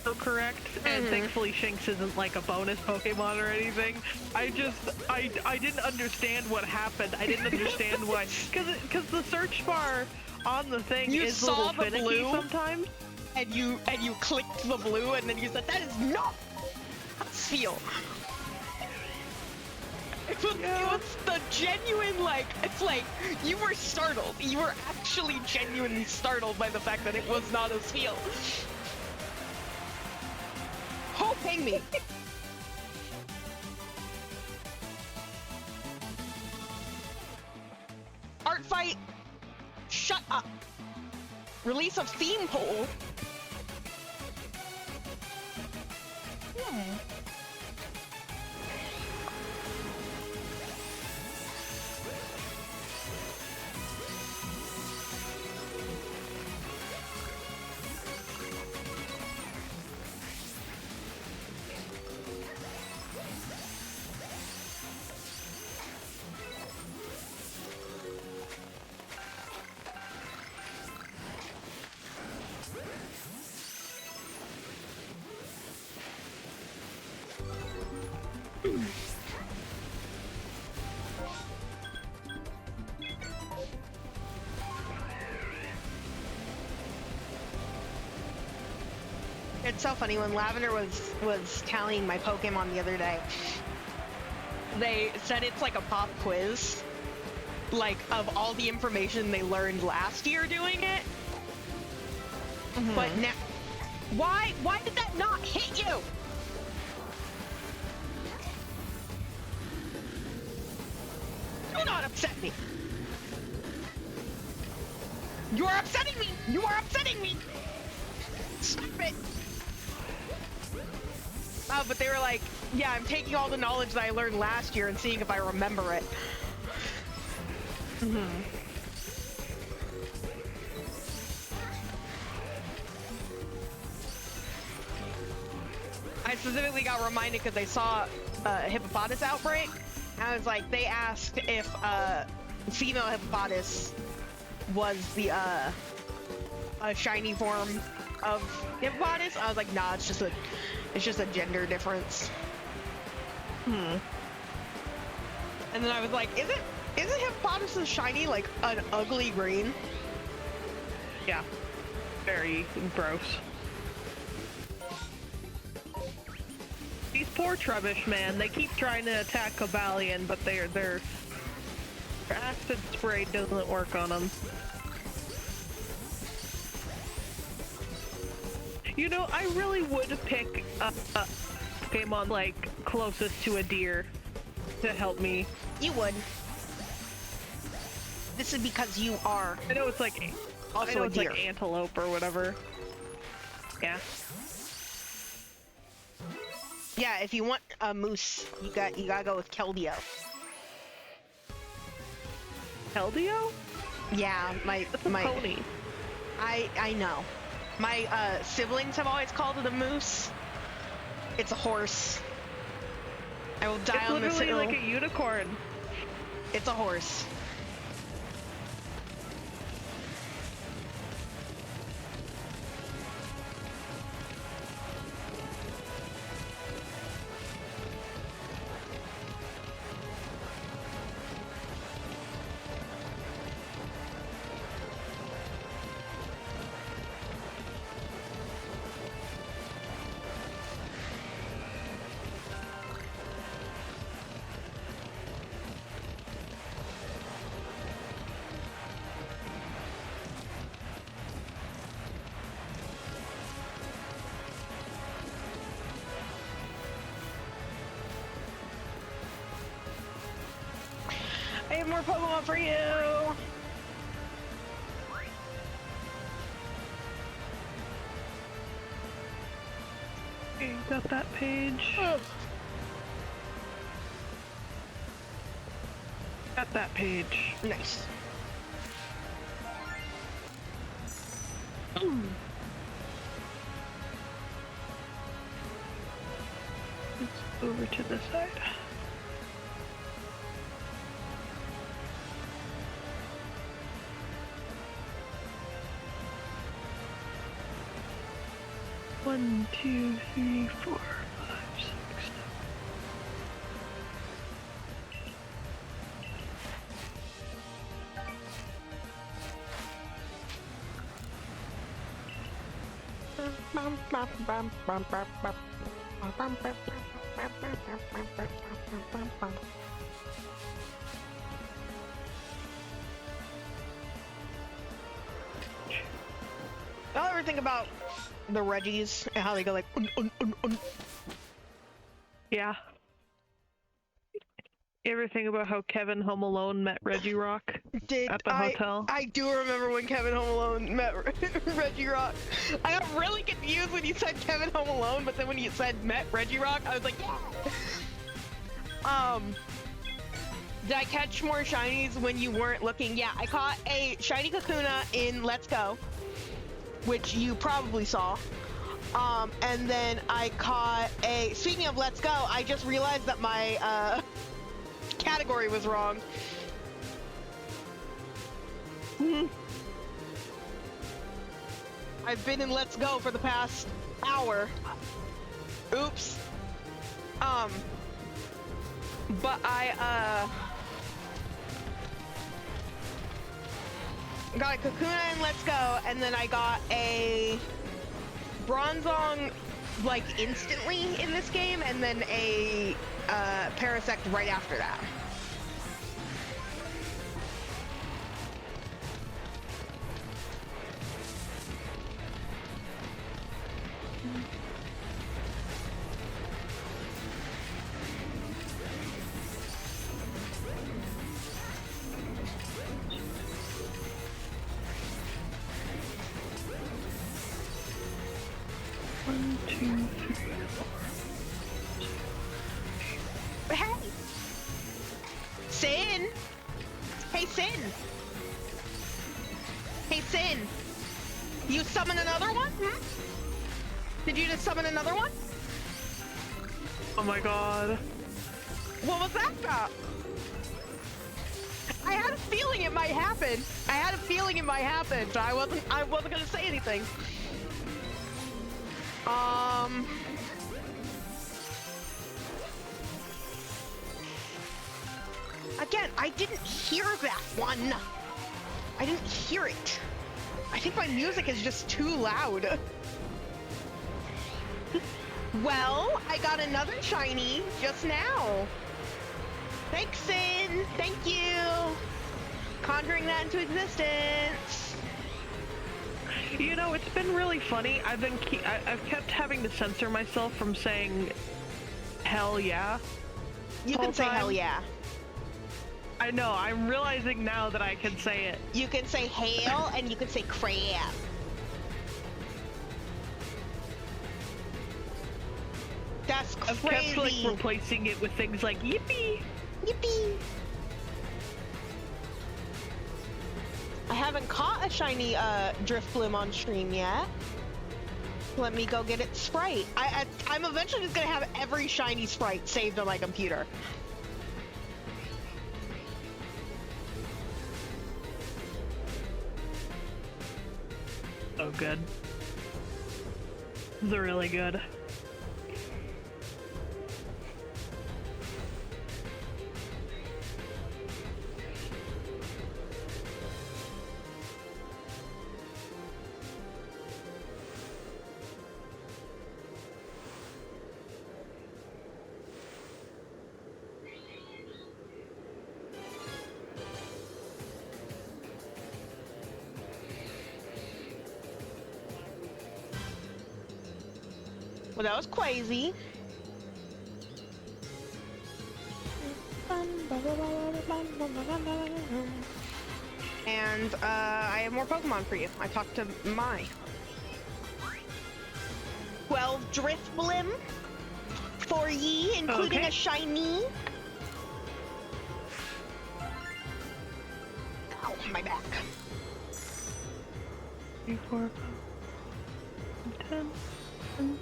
so correct, and thankfully Shinx isn't like a bonus Pokemon or anything. I didn't understand what happened. I didn't understand why. Because the search bar on the thing is a little finicky sometimes. And you clicked the blue, and then you said, "That is not a seal." It was the genuine, like, it's like, you were startled. You were actually genuinely startled by the fact that it was not a seal. Oh, ping me! Art fight! Shut up! Release of theme poll? It's so funny, when Lavender was tallying my Pokemon the other day, they said it's like a pop quiz, like, of all the information they learned last year doing it. But now, why did that not hit you? Do not upset me. You are upsetting me. You are upsetting me. Stop it. Oh, but they were like, yeah, I'm taking all the knowledge that I learned last year and seeing if I remember it. I specifically got reminded because I saw a hippopotamus outbreak. I was like, they asked if female hippopotamus was the a shiny form of hippopotamus. I was like, nah, it's just a gender difference. And then I was like, isn't hippopotamus shiny like an ugly green? Yeah, very gross. These poor Trubbish, man, they keep trying to attack Cobalion, but their acid spray doesn't work on them. You know, I really would pick a Pokemon like closest to a deer to help me. You would. This is because you are. I know it's like also a deer. Like antelope or whatever. Yeah. Yeah, if you want a moose, you gotta go with Keldeo. Keldeo? Yeah, my pony. I know. My siblings have always called it a moose. It's a horse. I will die on this hill. It's literally like a unicorn. It's a horse. have more Pokemon for you! Okay, got that page. Ugh. Got that page. Nice. It's over to the side. One, two, three, 4, 5, 6, 7. Y'all ever think about the Reggies and how they go like Yeah. You ever think about how Kevin Home Alone met Reggie Rock at the hotel? I do remember when Kevin Home Alone met Reggie Rock. I got really confused when you said Kevin Home Alone, but then when you said met Reggie Rock, I was like, yeah. Did I catch more shinies when you weren't looking? Yeah, I caught a shiny Kakuna in Let's Go, which you probably saw. And then I caught a, speaking of Let's Go, I just realized that my, category was wrong. I've been in Let's Go for the past hour. Oops. But I, got a Kakuna in Let's Go, and then I got a Bronzong, like, instantly in this game, and then a, Parasect right after that. One, two, three, 4. Hey! Sin! Hey, Sin! Hey, Sin! You summon another one? Did you just summon another one? Oh my god. What was that about? I had a feeling it might happen. I had a feeling it might happen, so I wasn't gonna say anything. Again, I didn't hear that one. I didn't hear it. I think my music is just too loud. Well, I got another shiny just now. Thanks, Sin. Thank you. Conjuring that into existence. You know, it's been really funny. I've kept having to censor myself from saying hell yeah. You can say hell yeah. I know, I'm realizing now that I can say it. You can say hail and you can say crap. That's crazy. I've kept like replacing it with things like yippee. Yippee. I haven't caught a shiny Drifblim on stream yet. Let me go get its sprite. I'm eventually just gonna have every shiny sprite saved on my computer. So good. They're really good. Well, that was crazy. And I have more Pokemon for you. I talked to Mai. 12 Drifblim for ye, including a shiny. Ow, my back. 3, 4, 10, and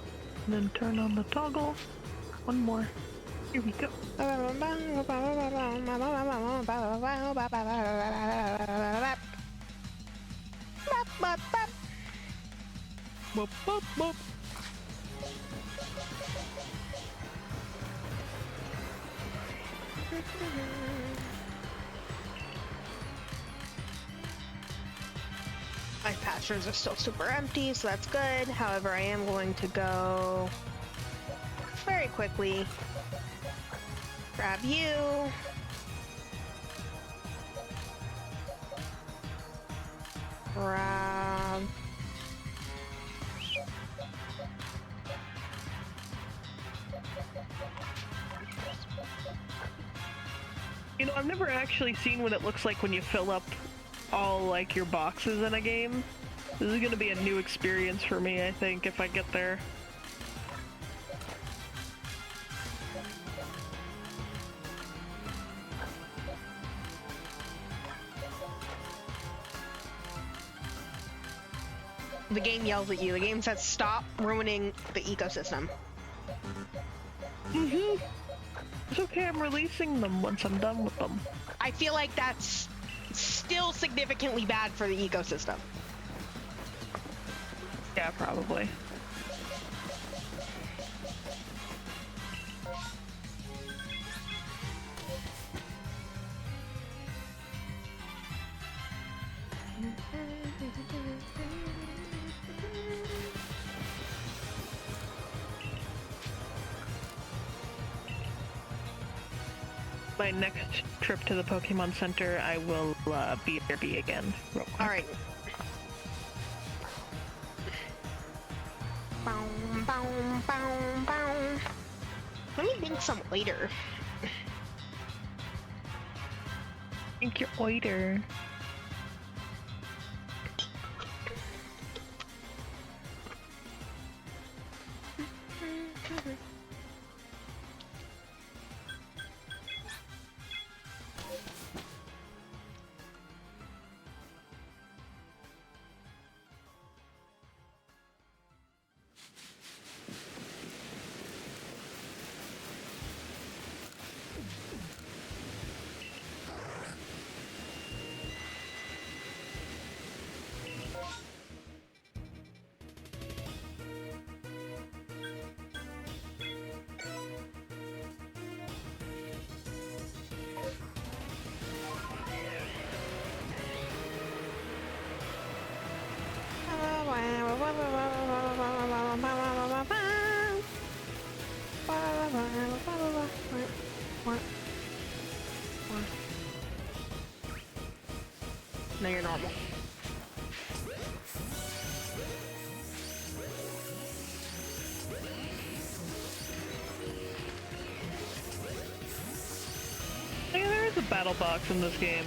then turn on the toggle. One more. Here we go. Boop, boop, boop. My pastures are still super empty, so that's good. However, I am going to go very quickly grab you. Grab. You know, I've never actually seen what it looks like when you fill up all, like, your boxes in a game. This is gonna be a new experience for me, I think, if I get there. The game yells at you. The game says, stop ruining the ecosystem. Mm-hmm. It's okay, I'm releasing them once I'm done with them. I feel like that's still significantly bad for the ecosystem. Yeah, probably. My next trip to the Pokemon Center, I will BRB again, real quick. Alright. Boom, boom, boom, boom. Let me think some later. Thank you, Oiter. No, you're normal. Hey, there is a battle box in this game.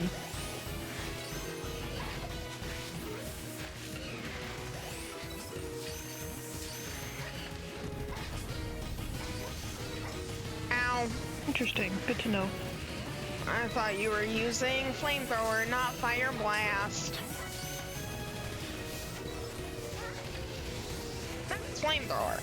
Ow. Interesting. Good to know. I thought you were using flamethrower, not fire blast. Flamethrower.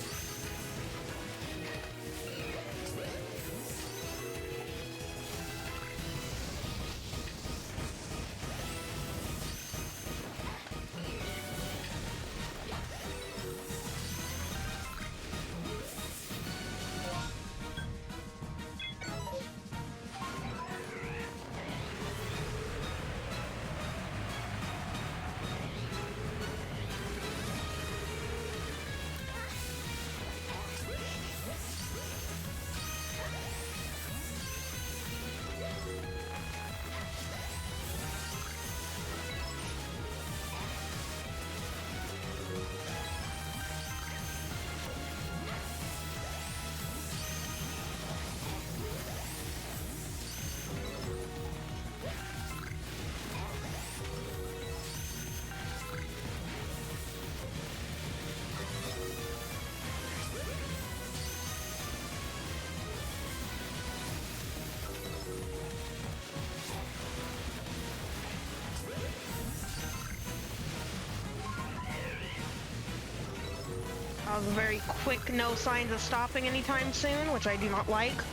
a very quick no signs of stopping anytime soon, which I do not like.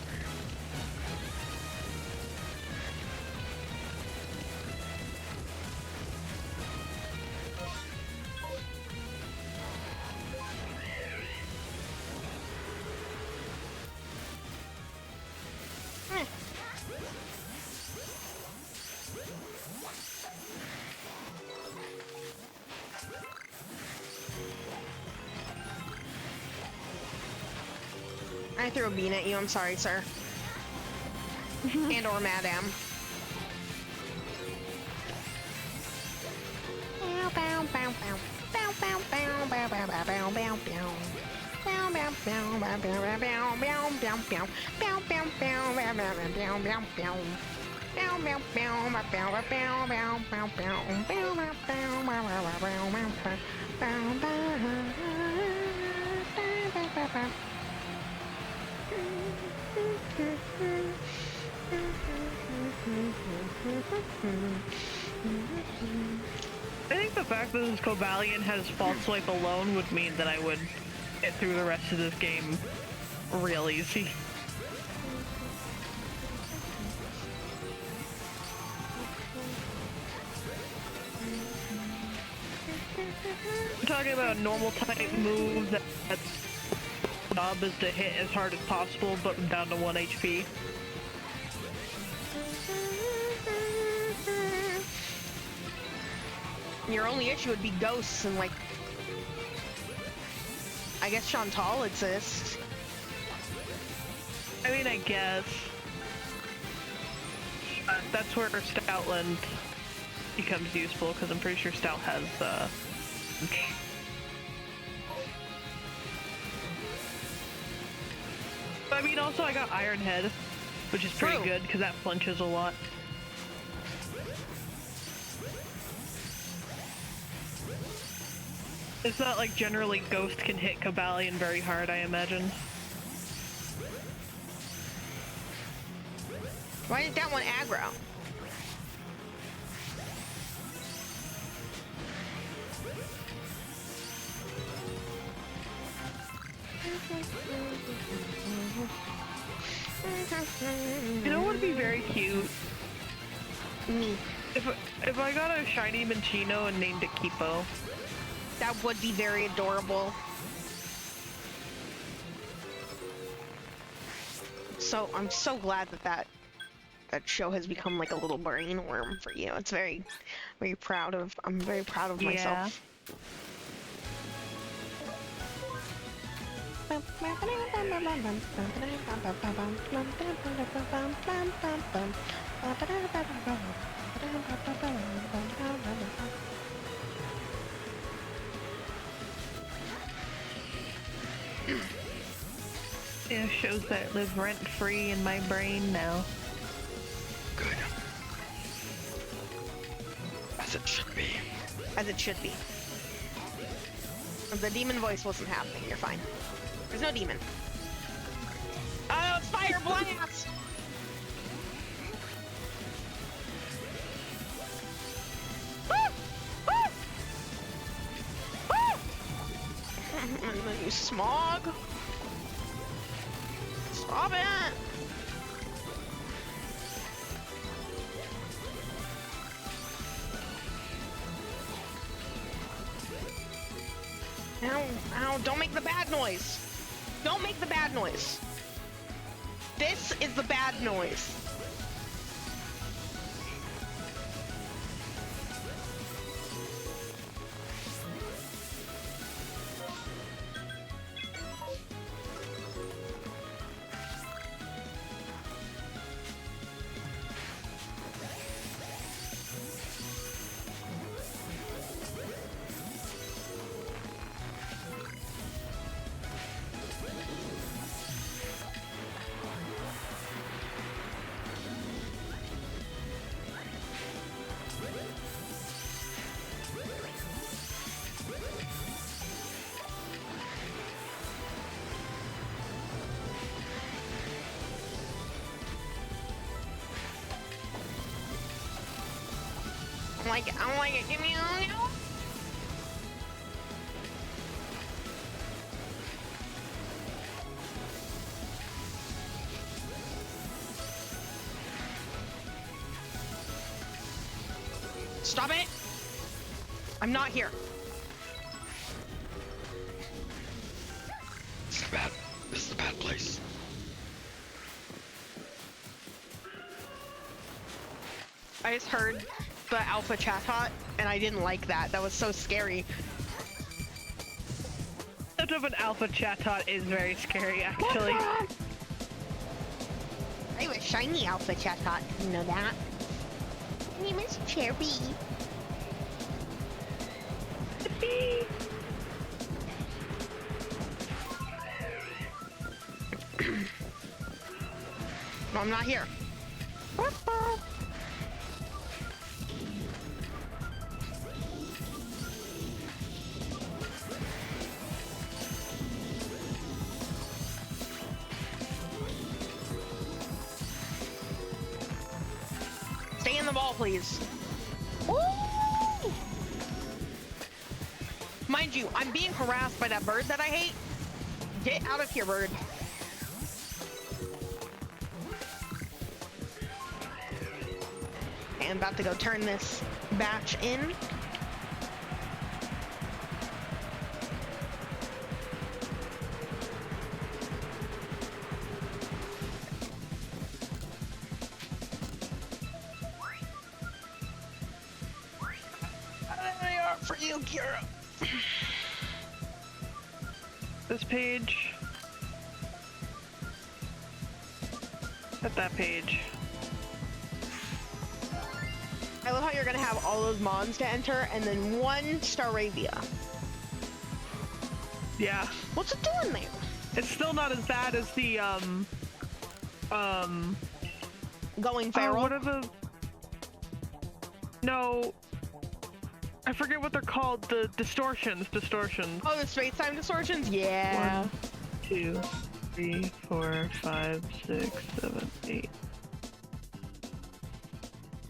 I threw a bean at you, I'm sorry, sir. And or madam. I think the fact that this Cobalion has False Swipe alone would mean that I would get through the rest of this game real easy. I'm talking about a normal type move that's job is to hit as hard as possible, but down to 1 HP. Your only issue would be ghosts and, like, I guess Chantal exists. I mean, I guess. That's where Stoutland becomes useful, because I'm pretty sure Stout has, I mean, also I got Iron Head, which is pretty good, because that flinches a lot. It's not like generally Ghost can hit Cobalion very hard, I imagine. Why is that one aggro? You know what would be very cute? Me. If I got a shiny Minccino and named it Kipo. That would be very adorable. So I'm so glad that show has become like a little brain worm for you. It's very proud of. I'm very proud of myself. Yeah, shows that live rent-free in my brain now. Good. As it should be. As it should be. The demon voice wasn't happening, you're fine. There's no demon. Oh, it's fire blast! Woo! Woo! Woo! I'm gonna use smog. Stop it! Ow, ow, don't make the bad noise. Don't make the bad noise. This is the bad noise. I don't like it. Give me a Stop it! I'm not here. This is a bad place. I just heard the alpha chat-hot, and I didn't like that. That was so scary. Such of an alpha chat-hot is very scary, actually. I was shiny alpha chat-hot. You know that? My name is Cherry. No, I'm not here. Stay in the ball, please. Ooh! Mind you, I'm being harassed by that bird that I hate. Get out of here, bird. I'm about to go turn this batch in. They are for you, Kira. This page. At that page. I love how you're gonna have all those mons to enter and then one Staravia. Yeah. What's it doing there? It's still not as bad as the, Going feral? what are the... No. I forget what they're called. The distortions. Oh, the space-time distortions? Yeah. 1, 2, 3, 4, 5, 6, 7, 8.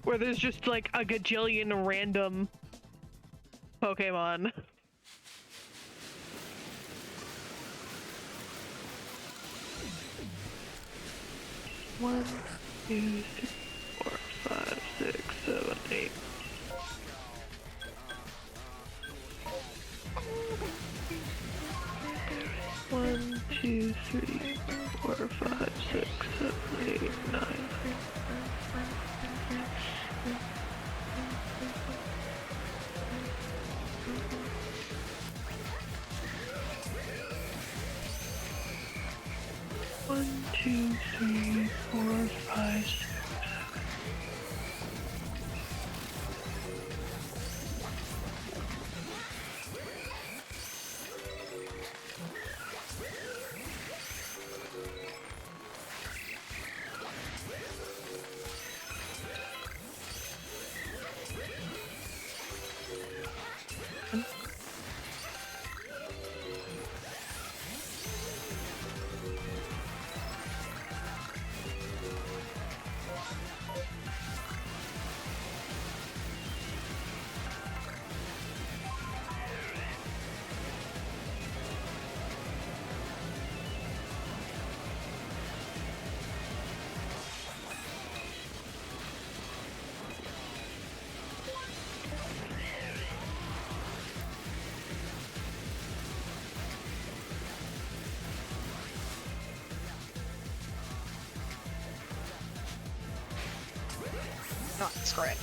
Where there's just like a gajillion random Pokemon. One, two, three, 4, 5, 6, 7, 8. One, two, three, 4, 5, 6, 7, 8, 9. One, two, three, 4, 5, 6, 7. No, screw it.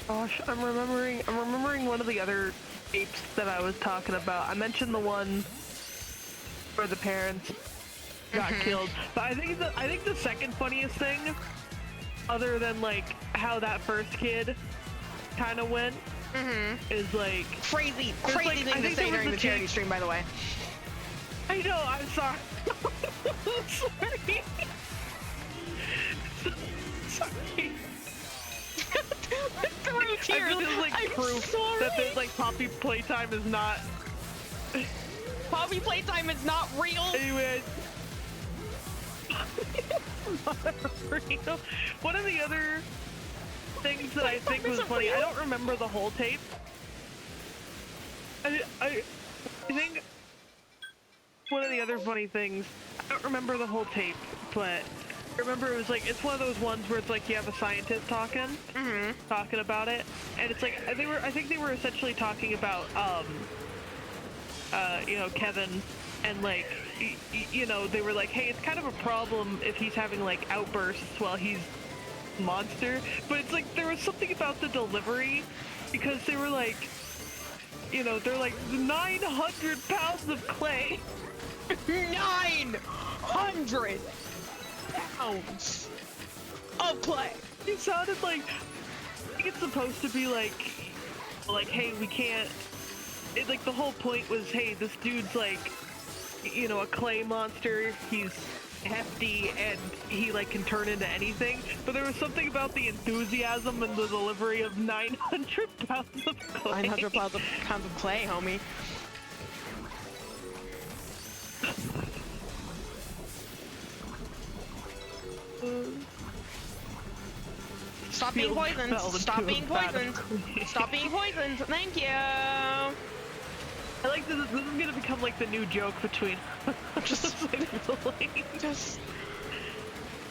Gosh, I'm remembering one of the other apes that I was talking about. I mentioned the one where the parents got killed, but I think the second funniest thing, other than like how that first kid kind of went, is like Crazy like, thing to say during the charity stream, by the way. I know, I'm sorry. Sorry. Sorry. Through tears. I feel this is like I'm proof sorry. that there's like Poppy playtime is not Poppy playtime is not real. Anyway. One of the other things that I think was funny, I don't remember the whole tape. I think one of the other funny things, I don't remember the whole tape, but I remember it was like, it's one of those ones where it's like you have a scientist talking about it, and it's like, I think they were essentially talking about, you know, Kevin, and like, you know, they were like, hey, it's kind of a problem if he's having like outbursts while he's a monster, but it's like, there was something about the delivery, because they were like, you know, they're like 900 pounds of clay. 900 pounds of clay. It sounded like, I think it's supposed to be like, hey, we can't, it, like the whole point was, hey, this dude's like, you know, a clay monster, he's hefty, and he like can turn into anything, but there was something about the enthusiasm and the delivery of 900 pounds of clay. 900 pounds of clay, homie. Stop being poisoned. Stop being poisoned. Stop being poisoned. Thank you. I like this is gonna become like the new joke between just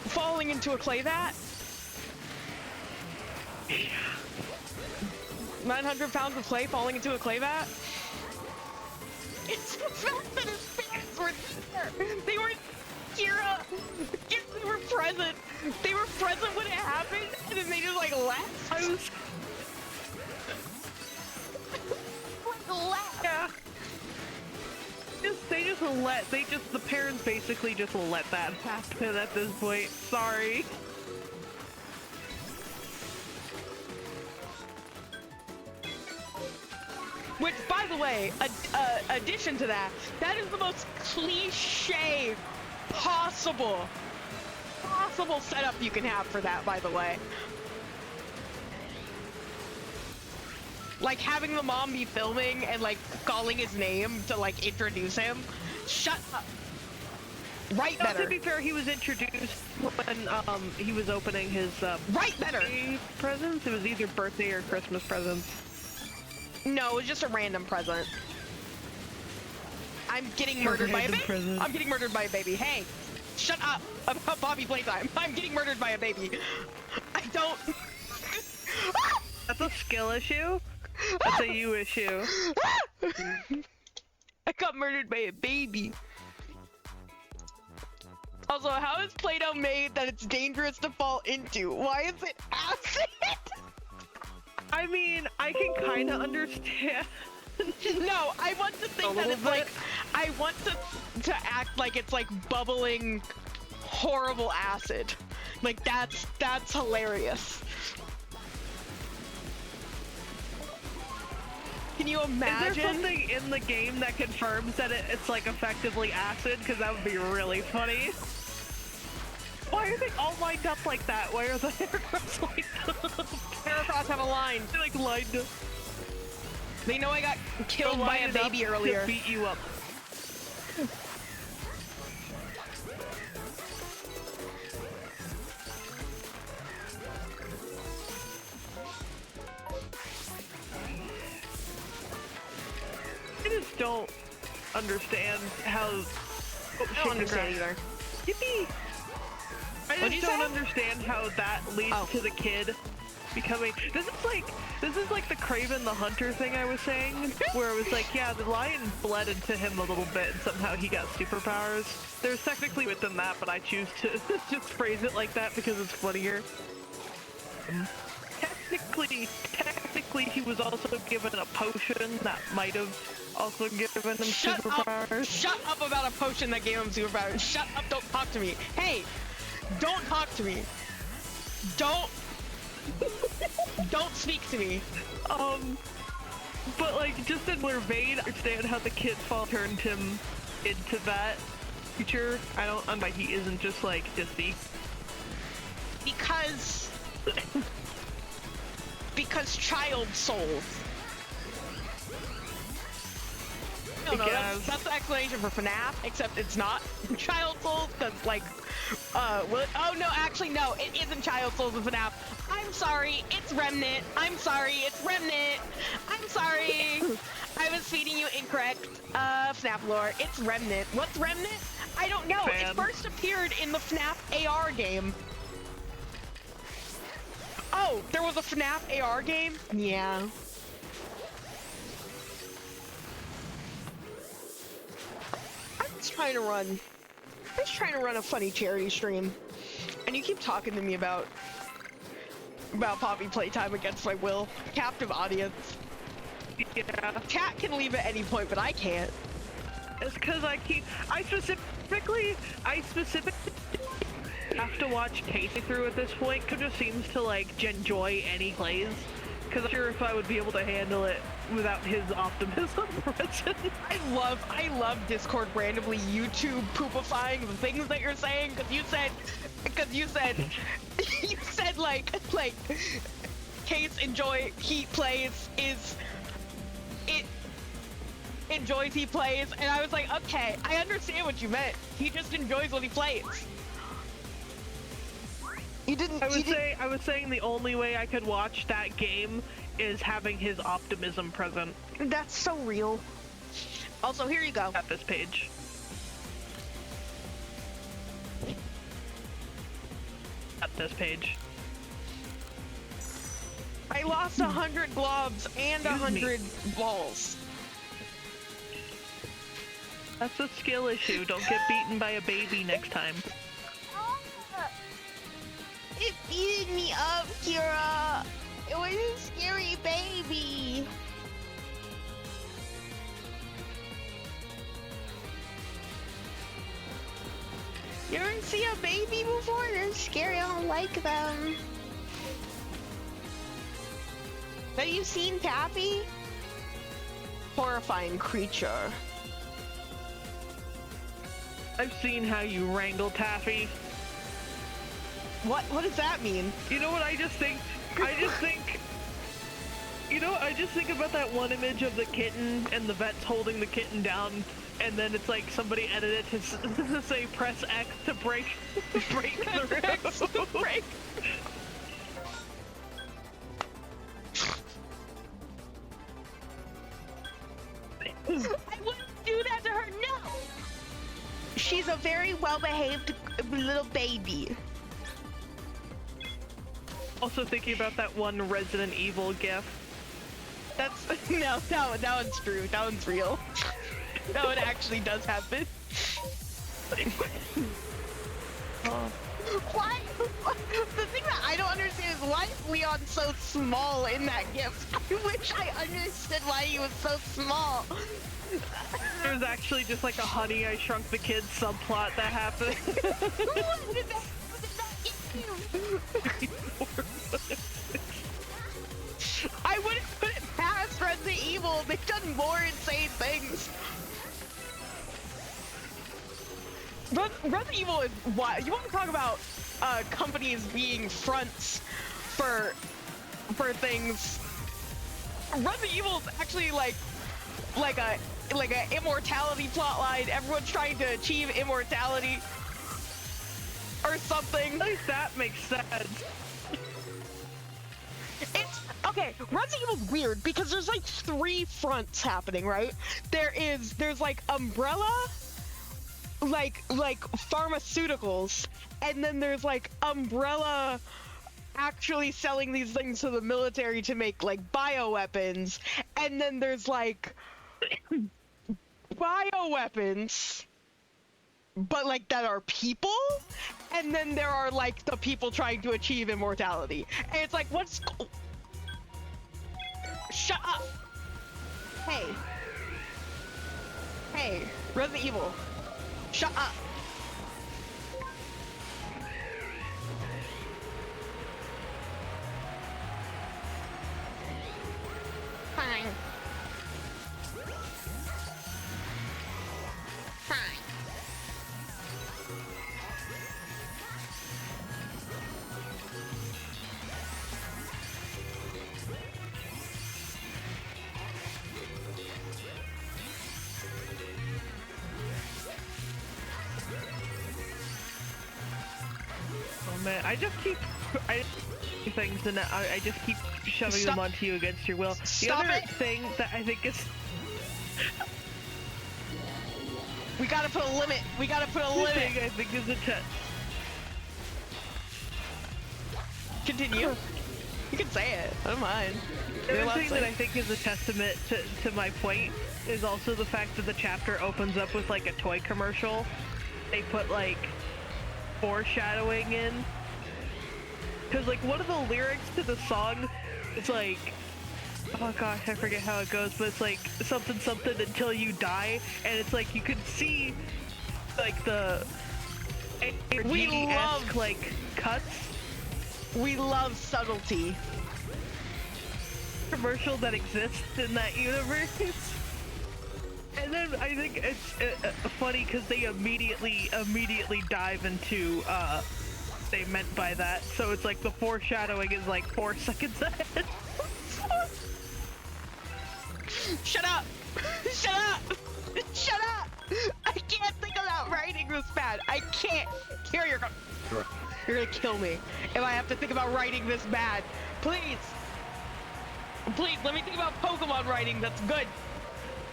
falling into a clay vat. 900 pounds of clay falling into a clay vat. It's the fact that his parents were there. They were Kira. Yes, they were present. They were present when it happened, and then they just like left. I was left. yeah. The parents basically just let that happen at this point. Sorry. Which, by the way, addition to that, that is the most cliche possible setup you can have for that, by the way. Like having the mom be filming and like calling his name to like introduce him. Shut up. Right better. To be fair, he was introduced when he was opening his right better presents. It was either birthday or Christmas presents. No, it was just a random present. I'm getting murdered by a baby. I'm getting murdered by a baby. Hey, shut up about Poppy playtime. I'm getting murdered by a baby. I don't. That's a skill issue. That's a you issue. I got murdered by a baby. Also, how is Play-Doh made that it's dangerous to fall into? Why is it acid? I mean, I can kind of understand. No, I want to think that it's like, I want to act like it's like bubbling horrible acid. Like that's hilarious. Can you imagine? Is there something in the game that confirms that it's like effectively acid? Because that would be really funny. Why are they all lined up like that? Why are the haircross lined up? Haircross have a line. They're like lined up. They know I got killed by a baby earlier. To beat you up. I just don't understand how. Oh, I don't understand either. Yippee! I just don't understand how that leads to the kid becoming. This is like the Craven the Hunter thing I was saying, where it was like, yeah, the lion bled into him a little bit, and somehow he got superpowers. There's technically within that, but I choose to just phrase it like that because it's funnier. Technically, he was also given a potion that might have also given him superpowers. Shut up about a potion that gave him superpowers. Shut up, don't talk to me. Hey, don't talk to me. Don't speak to me. But like, just in where Vade understand how the kid's fall turned him into that creature. I don't understand why he isn't just like Disney. Because child souls. I don't know, Because that's the explanation for FNAF, except it's not Child Souls, because, like, oh, no, actually, no, it isn't Child Souls in FNAF. I'm sorry, it's Remnant. I'm sorry, it's Remnant. I'm sorry. I was feeding you incorrect, FNAF lore. It's Remnant. What's Remnant? I don't know. Fan. It first appeared in the FNAF AR game. Oh, there was a FNAF AR game? Yeah. I'm just trying to run a funny charity stream. And you keep talking to me about Poppy playtime against my will. Captive audience. yeah, Chat can leave at any point, but I can't. it's because I specifically have to watch Casey through at this point, because it just seems to like enjoy any plays. Because I'm sure if I would be able to handle it without his optimism present. I love Discord randomly YouTube poopifying the things that you're saying, because you said you said like Case he plays is it enjoys he plays, and I was like, okay, I understand what you meant. He just enjoys what he plays. I was saying the only way I could watch that game is having his optimism present. That's so real. Also, here you go. At this page. At this page. I lost 100 globs and Excuse me. 100 balls. That's a skill issue. Don't get beaten by a baby next time. It beated me up, Kira. It was a scary baby. You ever see a baby before? They're scary. I don't like them. Have you seen Pappy? Horrifying creature. I've seen how you wrangle Taffy. What does that mean? You know what I just think? You know, I just think about that one image of the kitten and the vet's holding the kitten down, and then it's like somebody edited it to say press X to break the Break. I wouldn't do that to her, no! She's a very well-behaved little baby. Also thinking about that one Resident Evil gif. That's no, that one's true. That one's real. That one actually does happen. Why? The thing that I don't understand is why is Leon so small in that gift? I wish I understood why he was so small. There's actually just like a Honey, I Shrunk the Kids subplot that happened. What did that get you? I wouldn't put it past Resident Evil. They've done more insane things. Resident Evil is wild. You want to talk about companies being fronts for things? Resident Evil is actually like a immortality plotline. Everyone's trying to achieve immortality or something. At least that makes sense. It's okay. Resident Evil's weird because there's like 3 fronts happening, right? There's like Umbrella, like pharmaceuticals, and then there's like Umbrella actually selling these things to the military to make like bioweapons, and then there's like bioweapons but like that are people, and then there are like the people trying to achieve immortality, and it's like, what's shut up. Hey, Resident Evil, shut up. Fine. man, I things and I just keep shoving them onto you against your will. The other thing that I think is... We gotta put a limit. We gotta put a limit. Thing I think is a test. Continue. You can say it. I don't mind. The other thing that I think is a testament to my point is also the fact that the chapter opens up with like a toy commercial. They put like foreshadowing in. Because like one of the lyrics to the song is like, oh gosh, I forget how it goes, but it's like something something until you die, and it's like you can see like the GD-esque like cuts. We love subtlety. Commercial that exists in that universe. And then I think it's funny because they immediately dive into they meant by that. So it's like the foreshadowing is like 4 seconds ahead. Shut up! Shut up! Shut up! I can't think about writing this bad. I can't. Here, you're gonna kill me if I have to think about writing this bad. Please. Please, let me think about Pokemon writing that's good.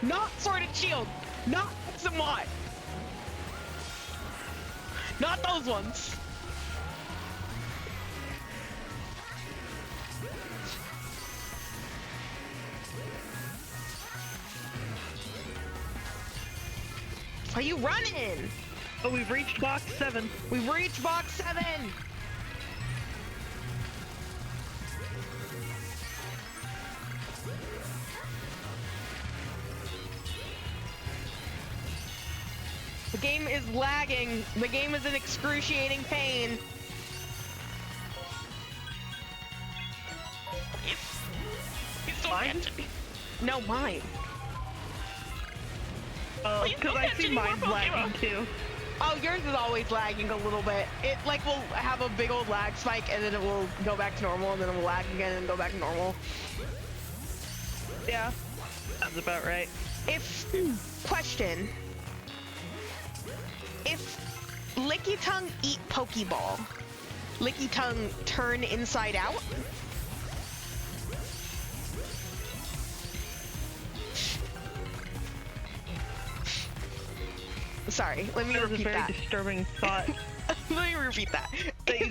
Not Sword and Shield. Not X and Y. Not those ones. Are you running? Oh, we've reached box 7. We've reached box 7. The game is lagging. The game is in excruciating pain. It's so Mine? No, mine. Because I see mine lagging too. Oh, yours is always lagging a little bit. It like will have a big old lag spike and then it will go back to normal and then it will lag again and go back to normal. Yeah, sounds about right. Question. If Lickitung eat Pokeball, Lickitung turn inside out? Sorry, let me repeat that. That's a very disturbing thought. Let me repeat that.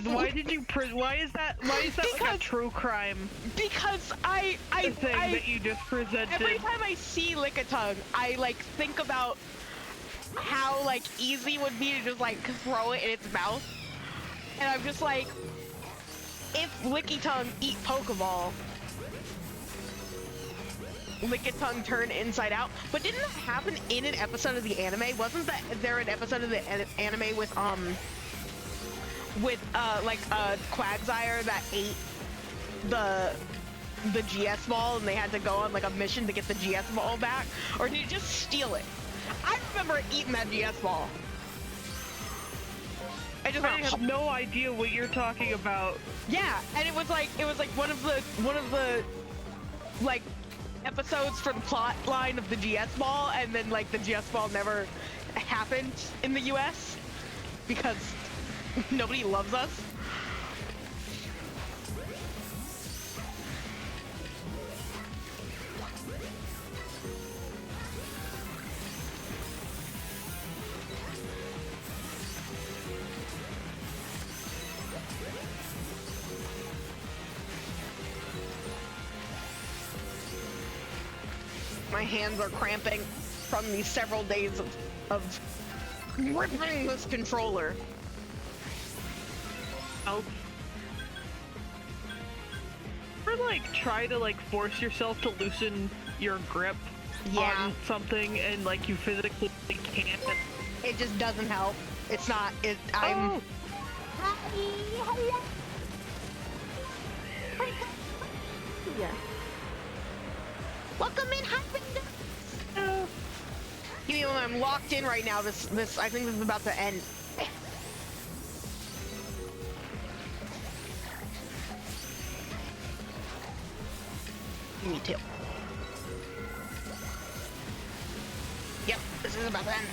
Why did you why is that like a true crime? Because I thing that you just presented. Every time I see Lickitung, I like think about how like easy it would be to just like throw it in its mouth. And I'm just like, if Lickitung eat Pokeball, Lickitung turn inside out. But didn't that happen in an episode of the anime? Wasn't there an episode of the anime with like Quagsire that ate the GS ball and they had to go on like a mission to get the GS ball back? Or did you just steal it? I remember eating that GS ball. I have no idea what you're talking about. Yeah, and it was like one of the like episodes for the plot line of the GS ball, and then like the GS ball never happened in the US because nobody loves us. My hands are cramping from these several days of gripping this controller. Oh. Or like try to like force yourself to loosen your grip on something and like you physically can't. It just doesn't help. It's not. Oh. Yeah. Welcome in, husband. You know, I'm locked in right now. This I think this is about to end. Me too. Yep, this is about to end.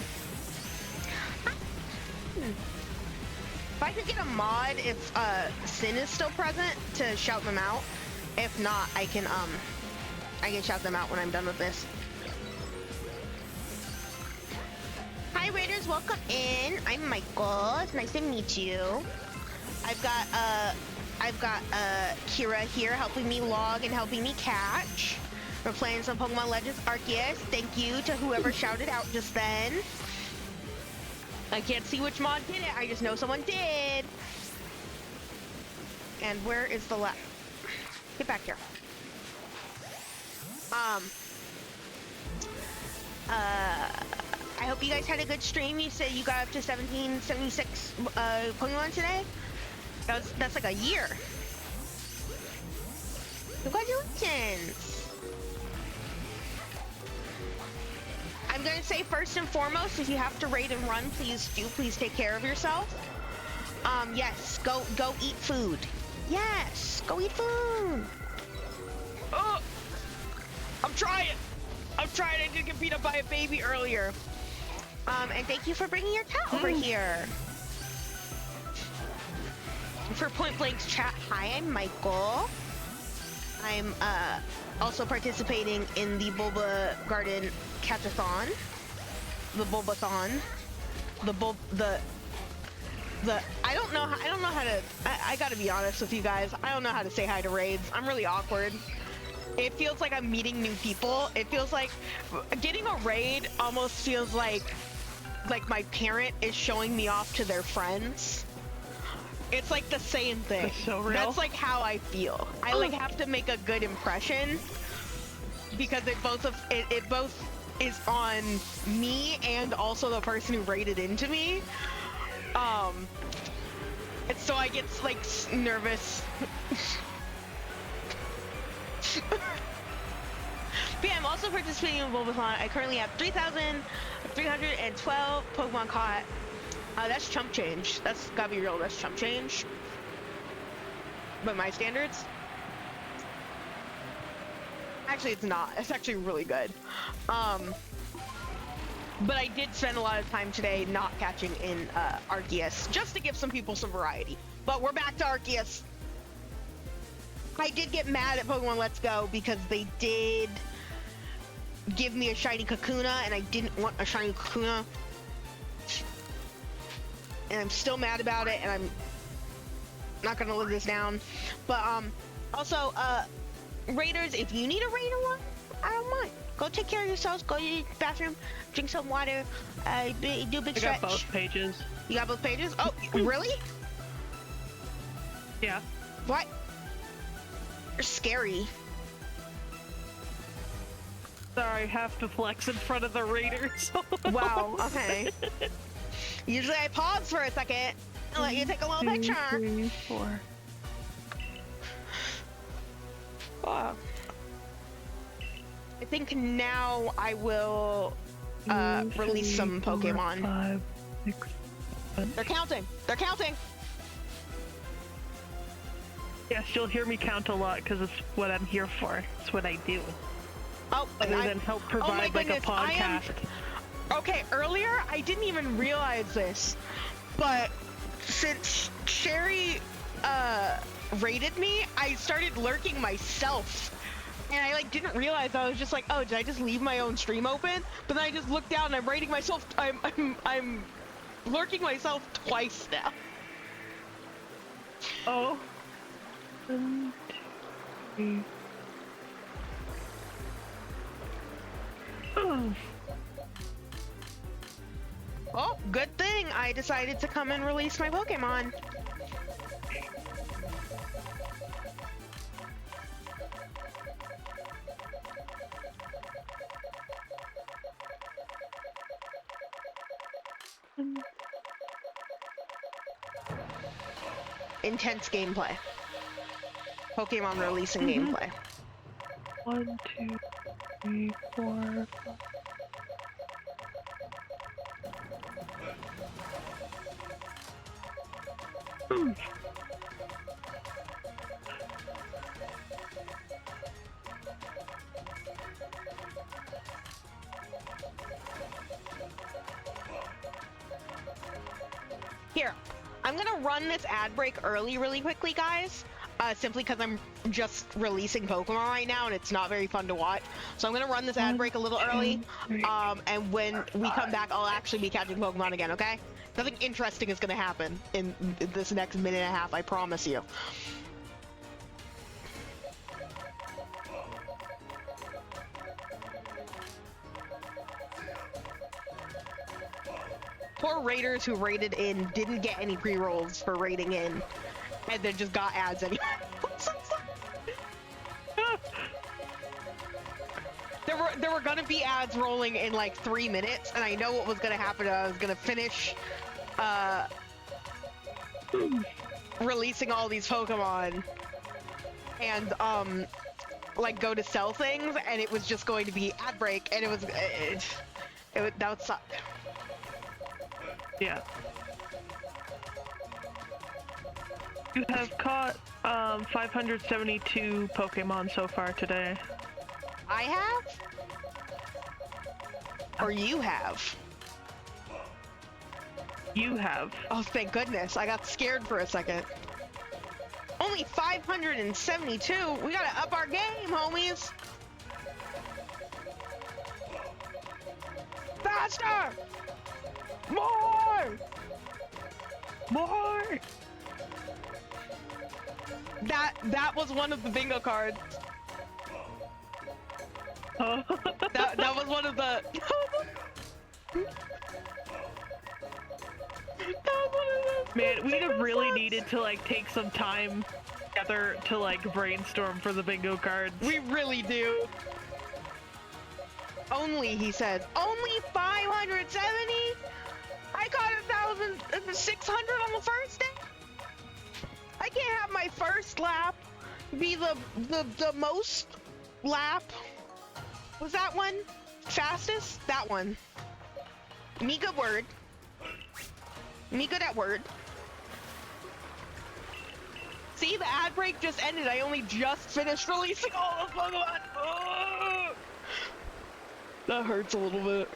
If I could get a mod, if Sin is still present, to shout them out. If not, I can shout them out when I'm done with this. Hi Raiders, welcome in. I'm Michael. It's nice to meet you. I've got Kira here helping me log and helping me catch. We're playing some Pokemon Legends Arceus. Thank you to whoever shouted out just then. I can't see which mod did it, I just know someone did. And where is the left? Get back here. I hope you guys had a good stream. You said you got up to 1776 Pokemon today? That's like a year. Congratulations. I'm gonna say first and foremost, if you have to raid and run, please take care of yourself. Yes, go eat food. Yes, go eat food. Oh, I'm trying. I did get beat up by a baby earlier. And thank you for bringing your cat over here. For Point Blank's chat, hi, I'm Michael. I'm also participating in the Bulbagarden Catch-a-thon. The Bulbathon. I don't know how to, I gotta be honest with you guys, I don't know how to say hi to raids. I'm really awkward. It feels like I'm meeting new people. It feels like getting a raid almost feels like my parent is showing me off to their friends. It's like the same thing. That's so real. That's like how I feel. I like have to make a good impression because it both is on me and also the person who raided into me. And so I get like nervous. But yeah, I'm also participating in Bulbathon. I currently have 3,312 Pokemon caught. That's chump change. That's gotta be real. That's chump change. By my standards. Actually, it's not. It's actually really good. But I did spend a lot of time today not catching in Arceus, just to give some people some variety. But we're back to Arceus. I did get mad at Pokemon Let's Go because they did give me a shiny Kakuna, and I didn't want a shiny Kakuna. And I'm still mad about it, and I'm not gonna live this down. But also, raiders, if you need a raider one, I don't mind. Go take care of yourselves. Go to the bathroom, drink some water, do a big stretch. I got both pages. You got both pages? Oh, really? Yeah. What? You're scary. Sorry, I have to flex in front of the raiders. Wow. Okay. Usually I pause for a second and let you take a little picture. 3, 4. Wow. I think now I will release some Pokemon. 5, 6, 7. They're counting. They're counting. Yes, you'll hear me count a lot because it's what I'm here for. It's what I do. Oh, Other than help provide like a podcast. Okay, earlier I didn't even realize this, but since Sherry rated me, I started lurking myself. And I like didn't realize. I was just like, oh, did I just leave my own stream open? But then I just looked down and I'm rating myself. I'm lurking myself twice now. Oh. 1, 2, 3. Oh. Oh, good thing I decided to come and release my Pokemon. Intense gameplay. Pokemon releasing gameplay. 1, 2, 3, 4, 5. Here, I'm gonna run this ad break early really quickly, guys. Simply because I'm just releasing Pokemon right now and it's not very fun to watch. So I'm gonna run this ad break a little early. And when we come back, I'll actually be catching Pokemon again, okay? Nothing interesting is gonna happen in this next minute and a half, I promise you. Poor raiders who raided in didn't get any pre-rolls for raiding in, and then just got ads anyway. There were gonna be ads rolling in like 3 minutes, and I know what was gonna happen. I was gonna finish releasing all these Pokemon, and like go to sell things, and it was just going to be ad break, and that would suck. Yeah. You have caught 572 Pokemon so far today. I have? Or you have? You have. Oh, thank goodness. I got scared for a second. Only 572? We gotta up our game, homies! Faster! More! More! That was one of the bingo cards. Oh. That was one of the... Man, we'd have really needed to like take some time together to like brainstorm for the bingo cards. We really do. Only, he says, only 570? I got 1,600 on the first day? I can't have my first lap be the most lap. Was that one? Fastest? That one. Me good word. Me good at word. See, the ad break just ended. I only just finished releasing all of Pokemon. Oh! That hurts a little bit.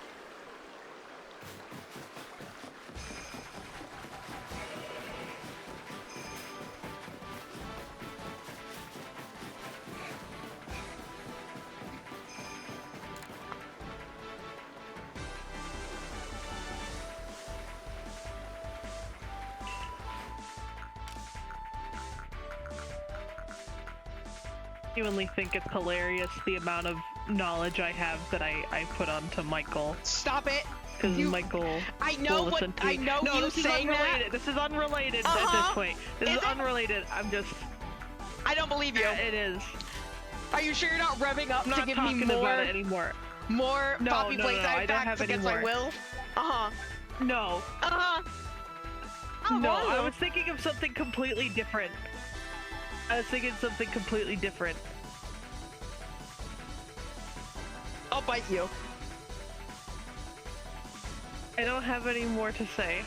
I genuinely think it's hilarious the amount of knowledge I have that I put onto Michael. Stop it! Because Michael. I know what I know. No, you this is saying unrelated. that. This is unrelated at this point. This is unrelated. I'm just. I don't believe you. Yeah, it is. Are you sure you're not revving up I'm to not give talking me more? about it anymore. More No, Poppy no, Playtime I don't facts have any against my more. will? Uh-huh. No. Uh-huh. No, I was thinking of something completely different. I'll bite you. I don't have any more to say.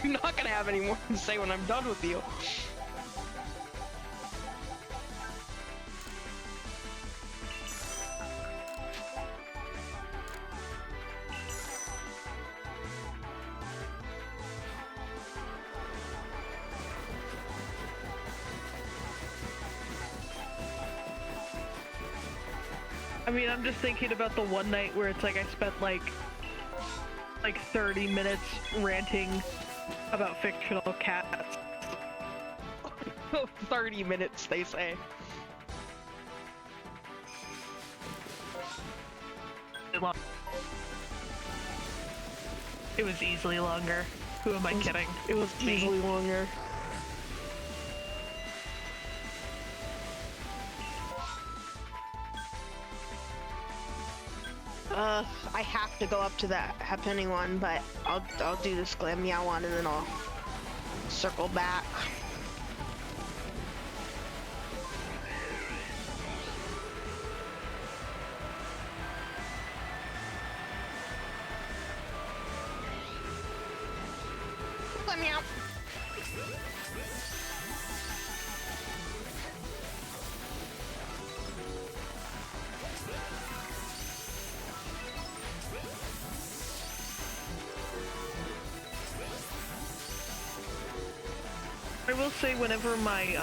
You're not gonna have any more to say when I'm done with you. I mean, I'm just thinking about the one night where it's like I spent like 30 minutes ranting about fictional cats. 30 minutes, they say. It was easily longer. Who am I kidding? It was easily longer. I have to go up to that Happiny one, but I'll do this Glameow one and then I'll circle back. Glameow. I will say whenever my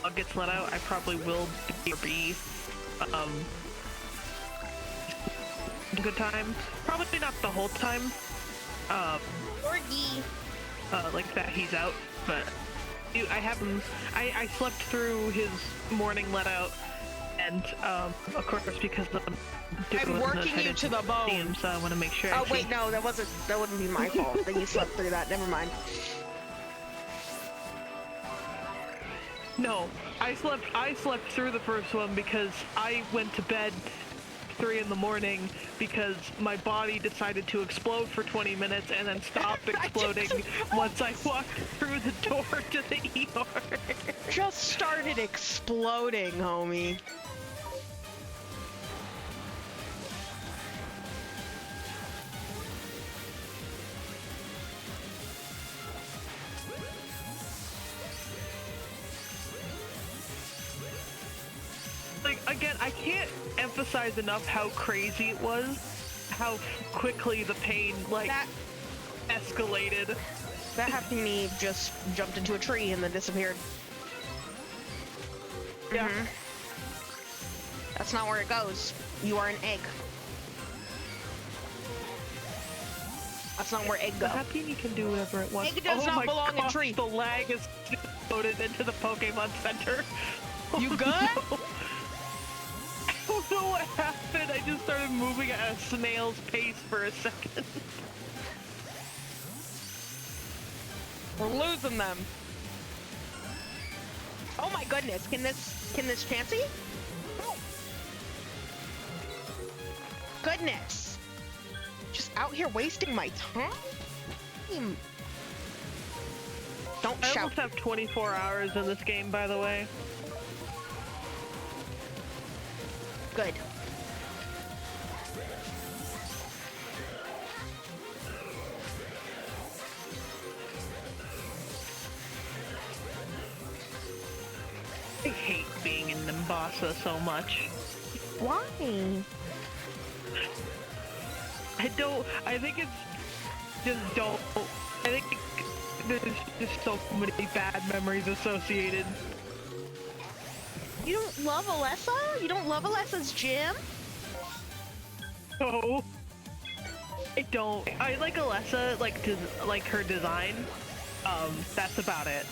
bug gets let out, I probably will be good time. Probably not the whole time. Like that he's out, but I have him. I slept through his morning let out, and of course because I'm working you to the bone. So I want to make sure. Oh wait, no, that wouldn't be my fault that you slept through that. Never mind. No, I slept through the first one because I went to bed 3 in the morning because my body decided to explode for 20 minutes and then stopped exploding once I walked through the door to the ER. Just started exploding, homie. Like, again, I can't emphasize enough how crazy it was, how quickly the pain, like, escalated. That Happy just jumped into a tree and then disappeared. Yeah. That's not where it goes. You are an egg. That's not where egg goes. Happy can do whatever it wants. Egg does not belong in tree. The lag is loaded into the Pokemon Center. You good? No. I don't know what happened. I just started moving at a snail's pace for a second. We're losing them. Oh my goodness! Can this Chansey? Oh. Goodness! Just out here wasting my time. Don't I shout. almost have 24 hours in this game, by the way. Good. I hate being in Nimbasa so much. Why? I think it's just don't. I think there's just so many bad memories associated. You don't love Alessa? You don't love Alessa's gym? No. I don't. I like Alessa, like her design. That's about it.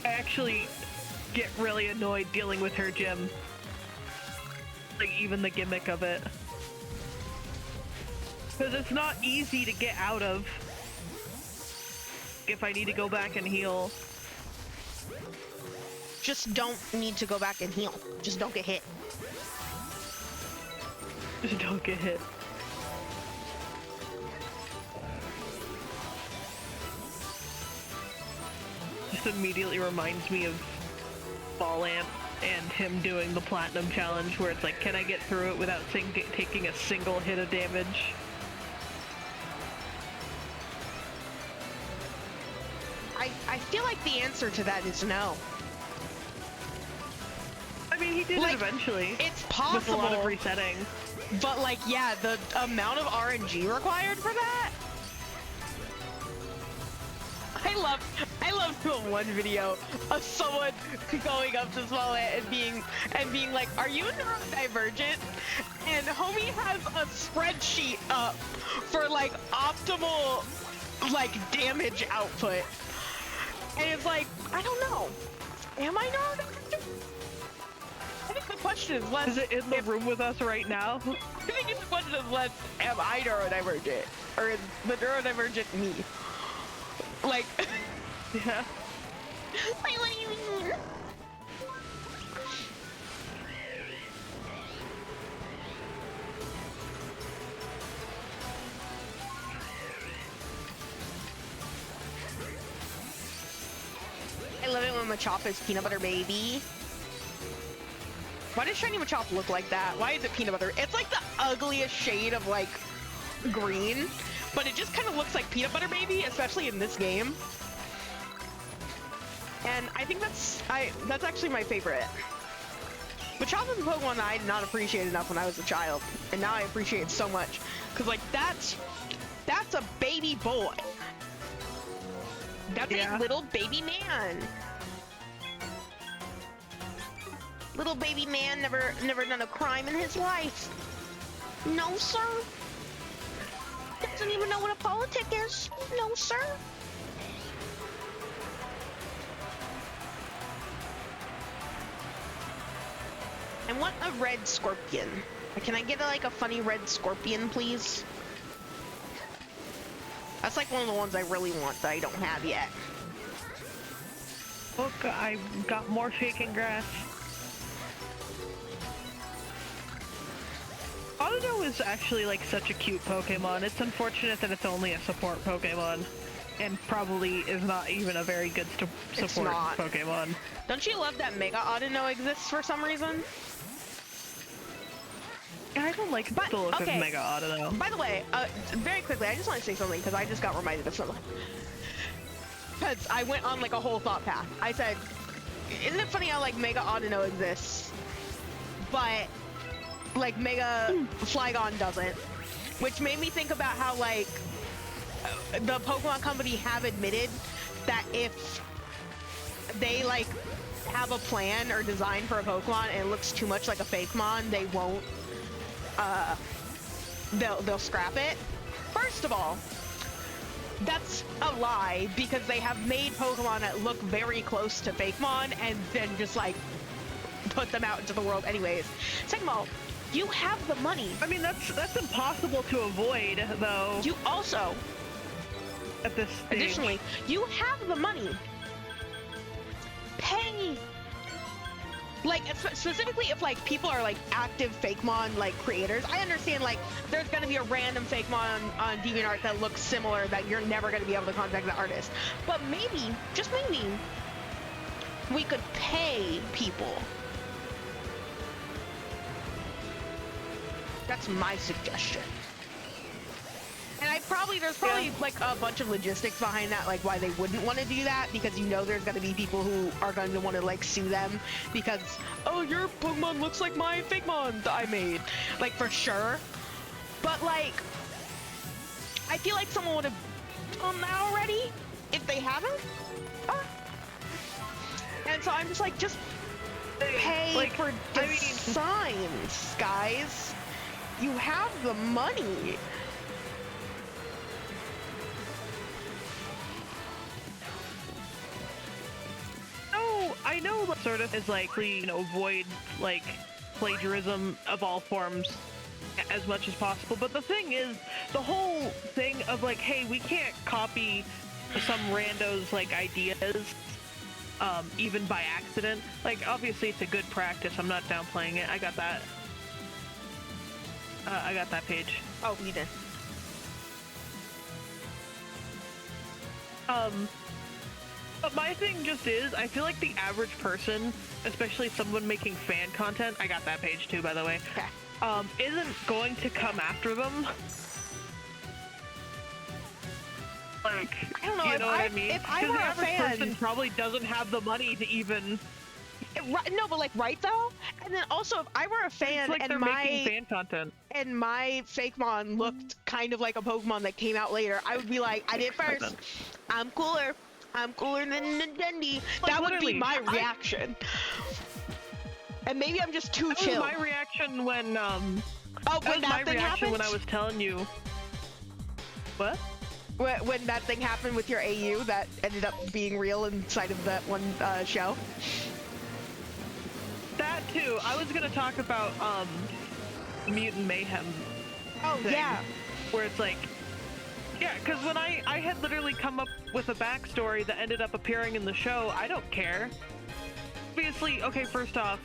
I actually get really annoyed dealing with her gym. Like, even the gimmick of it. Because it's not easy to get out of if I need to go back and heal. Just don't need to go back and heal. Just don't get hit. Just don't get hit. Just immediately reminds me of Ballant and him doing the Platinum Challenge where it's like, can I get through it without taking a single hit of damage? I feel like the answer to that is no. I mean, he did it eventually. It's possible. With a lot of resetting. But like, yeah, the amount of RNG required for that. I love doing one video of someone going up to Smollett and being like, "Are you neurodivergent?" And homie has a spreadsheet up for like optimal like damage output, and it's like, I don't know, am I neurodivergent? I think the question is less. Is it in the room with us right now? I think the question is less, am I neurodivergent, or is the neurodivergent me? Like, yeah. Wait, what do you mean? I love it when Machop is peanut butter baby. Why does shiny Machop look like that? Why is it peanut butter? It's like the ugliest shade of like green, but it just kind of looks like peanut butter baby, especially in this game. And I think that's actually my favorite. Machop is a Pokemon that I did not appreciate enough when I was a child, and now I appreciate it so much. Cause like that's a baby boy. That's a little baby man. Little baby man never done a crime in his life. No, sir. Doesn't even know what a politic is. No, sir. I want a red scorpion. Can I get a funny red scorpion, please? That's one of the ones I really want that I don't have yet. Look, I got more shaking grass. Auto is actually such a cute Pokemon. It's unfortunate that it's only a support Pokemon, and probably is not even a very good support Pokemon. Don't you love that Mega Audino exists for some reason? I don't like the look of Mega Audino. By the way, very quickly, I just want to say something because I just got reminded of something. Because I went on a whole thought path. I said, isn't it funny how Mega Audino exists, but Mega Flygon doesn't? Which made me think about how the Pokemon Company have admitted that if they have a plan or design for a Pokemon and it looks too much like a Fakemon, they won't. They'll scrap it. First of all, that's a lie because they have made Pokemon that look very close to Fakemon and then just put them out into the world anyways. Second of all, you have the money. I mean, that's impossible to avoid, though. You also, at this stage. Additionally, you have the money. Pay. Specifically if people are active Fakemon creators, I understand there's gonna be a random Fakemon on DeviantArt that looks similar that you're never gonna be able to contact the artist. But maybe, just maybe, we could pay people. That's my suggestion. And there's probably a bunch of logistics behind that, why they wouldn't want to do that, because there's gonna be people who are going to want to sue them because, oh, your Pokemon looks like my Fakemon that I made, for sure. But I feel someone would have done that already if they haven't. And so I'm just pay for designs, guys. You have the money. I know sort of is avoid plagiarism of all forms as much as possible, but the thing is, the whole thing of hey, we can't copy some randos ideas even by accident. Obviously it's a good practice, I'm not downplaying it. I got that page. Oh, you did. But my thing just is, I feel the average person, especially someone making fan content, I got that page too, by the way, isn't going to come after them. I don't know, you know what I mean? If I were the a average fan, person probably doesn't have the money to even... No, but right though? And then also, if I were a fan it's and making fan content. And my Fakemon looked kind of like a Pokemon that came out later, I would be I did first. I'm cooler. I'm cooler than Nintendi. That would be my reaction. And maybe I'm just too chill. That was my reaction when when that thing happened? When I was telling you. What? When that thing happened with your AU that ended up being real inside of that one show. That too. I was gonna talk about Mutant Mayhem. Oh thing, yeah. Where it's yeah, because when I had literally come up with a backstory that ended up appearing in the show, I don't care. Obviously, okay, first off,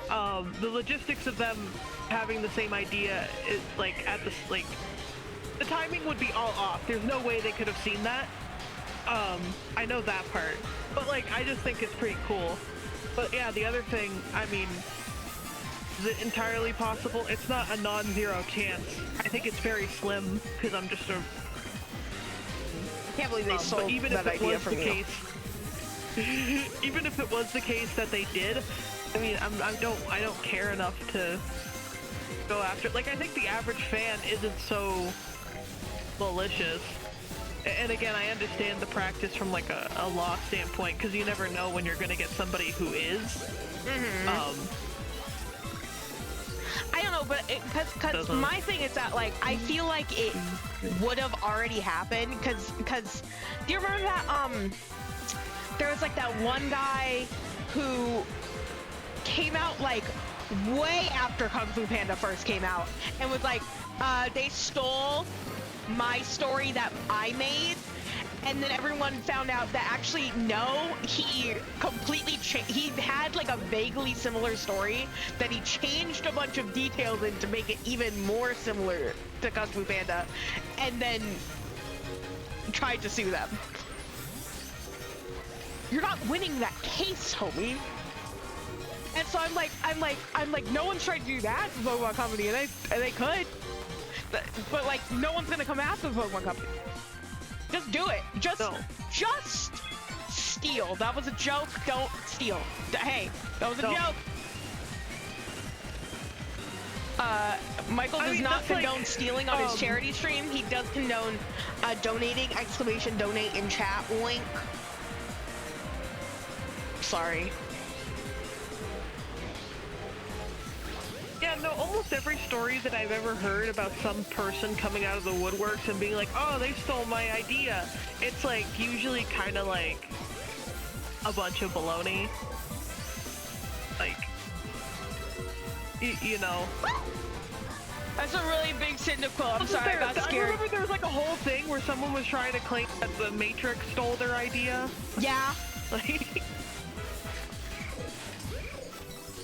the logistics of them having the same idea is at this the timing would be all off. There's no way they could have seen that. I know that part, but I just think it's pretty cool. But yeah, the other thing, I mean, is it entirely possible? It's not a non-zero chance. I think it's very slim because I'm just a. Can't believe they sold even that if it idea was from the you. case, even if it was the case that they did, I mean, I don't care enough to go after. I think the average fan isn't so malicious. And again, I understand the practice from like a law standpoint, because you never know when you're gonna get somebody who is. I don't know, but because my thing is that, like, I feel like it would have already happened, because do you remember that, there was, like, that one guy who came out, like, way after Kung Fu Panda first came out, and was like, they stole my story that I made, and then everyone found out that actually, no, he completely he had like a vaguely similar story that he changed a bunch of details in to make it even more similar to Kung Fu Panda, and then tried to sue them. You're not winning that case, homie. And so I'm like, no one's trying to do that to Pokemon Company, and they could, but like, no one's gonna come after the Pokemon Company. Just do it. Just steal. That was a joke. Don't steal. Hey, that was a joke. Michael does not condone stealing on his charity stream. He does condone donating, !donate in chat, wink. Sorry. Yeah, no, almost every story that I've ever heard about some person coming out of the woodworks and being like, oh, they stole my idea, it's like usually kind of like a bunch of baloney. Like, you know. That's a really big cynical. I'm sorry, I got scared. I remember there was like a whole thing where someone was trying to claim that the Matrix stole their idea. Yeah. Like,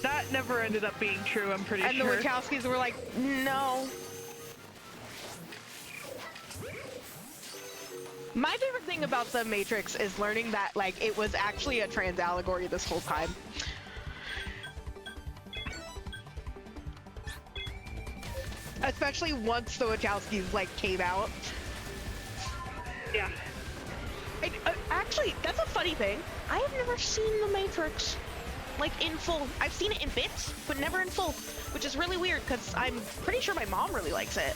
that never ended up being true, I'm pretty sure. And the Wachowskis were like, no. My favorite thing about the Matrix is learning that, like, it was actually a trans allegory this whole time. Especially once the Wachowskis, like, came out. Yeah. Actually, that's a funny thing. I have never seen the Matrix, like, in full. I've seen it in bits, but never in full, which is really weird because I'm pretty sure my mom really likes it.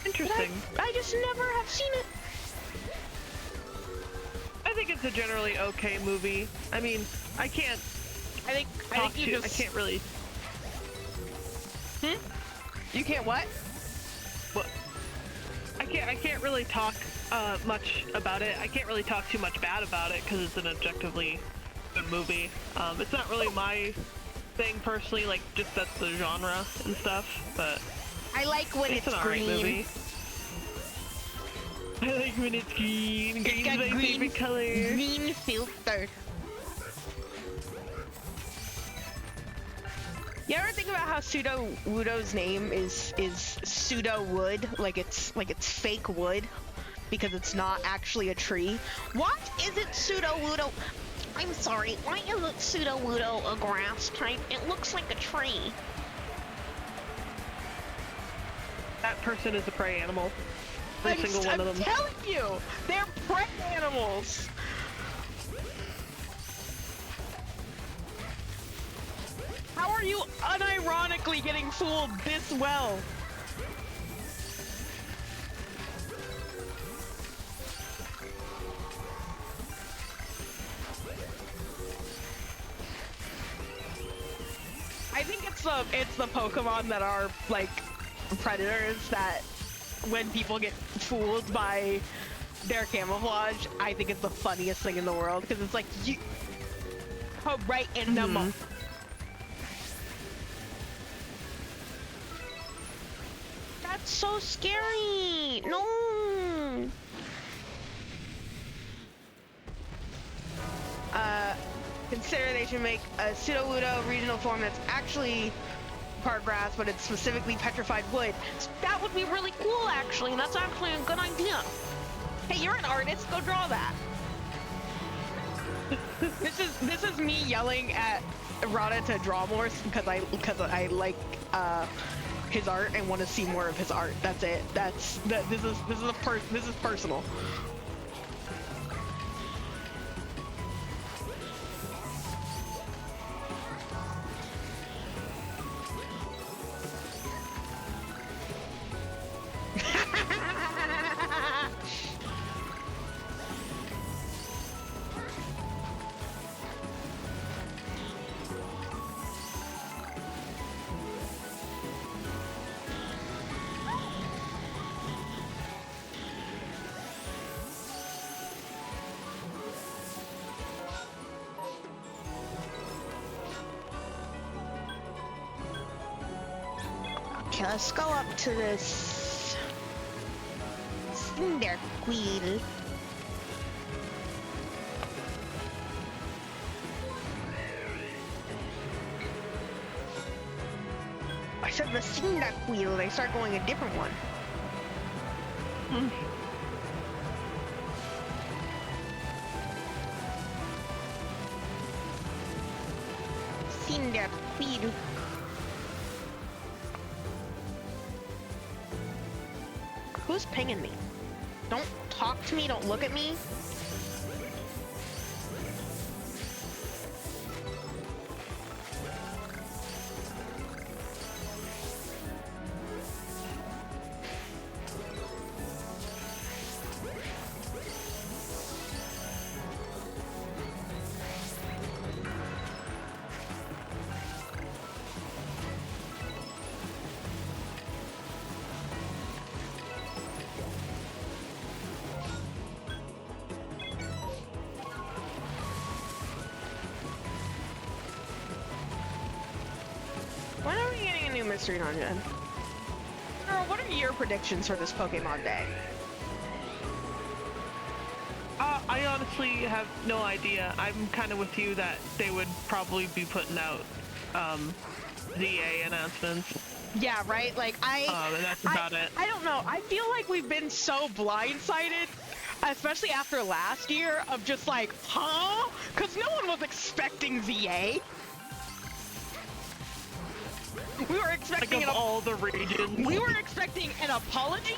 Interesting. I just never have seen it. I think it's a generally okay movie. I mean, I can't really. You can't what? What? I can't really talk much about it. I can't really talk too much bad about it because it's an objectively good movie. It's not really my thing personally, like just that's the genre and stuff, but I like when it's an alright green. movie. I like when it's green. Green's my favorite color. Green filter. You ever think about how Pseudo-Wudo's name is pseudo-wood, like it's fake wood, because it's not actually a tree? Why isn't Pseudo-Wudo? I'm sorry, why isn't Pseudo-Wudo a grass type? It looks like a tree. That person is a prey animal. Every single one of them. I'm telling you, they're prey animals. How are you unironically getting fooled this well? I think it's the Pokemon that are like predators that when people get fooled by their camouflage, I think it's the funniest thing in the world because it's like you go right in the mouth. That's so scary! No! Consider they should make a Pseudo-Wudo regional form that's actually part grass, but it's specifically petrified wood. So that would be really cool, actually. That's actually a good idea. Hey, you're an artist. Go draw that. This is me yelling at Rada to draw more because I like his art and want to see more of his art. That's it. This is personal. Okay, let's go up to this Cyndaquil. I said the Cyndaquil, they start going a different one. Cyndaquil. Who's pinging me? Don't talk to me, don't look at me. When are we getting a new mystery dungeon? Girl, what are your predictions for this Pokemon Day? I honestly have no idea. I'm kind of with you that they would probably be putting out ZA announcements. Yeah, right? Like, And that's about it. I don't know. I feel like we've been so blindsided, especially after last year, of just like, huh? Because no one was expecting ZA. We were expecting Like of all the regions. We were expecting an apology.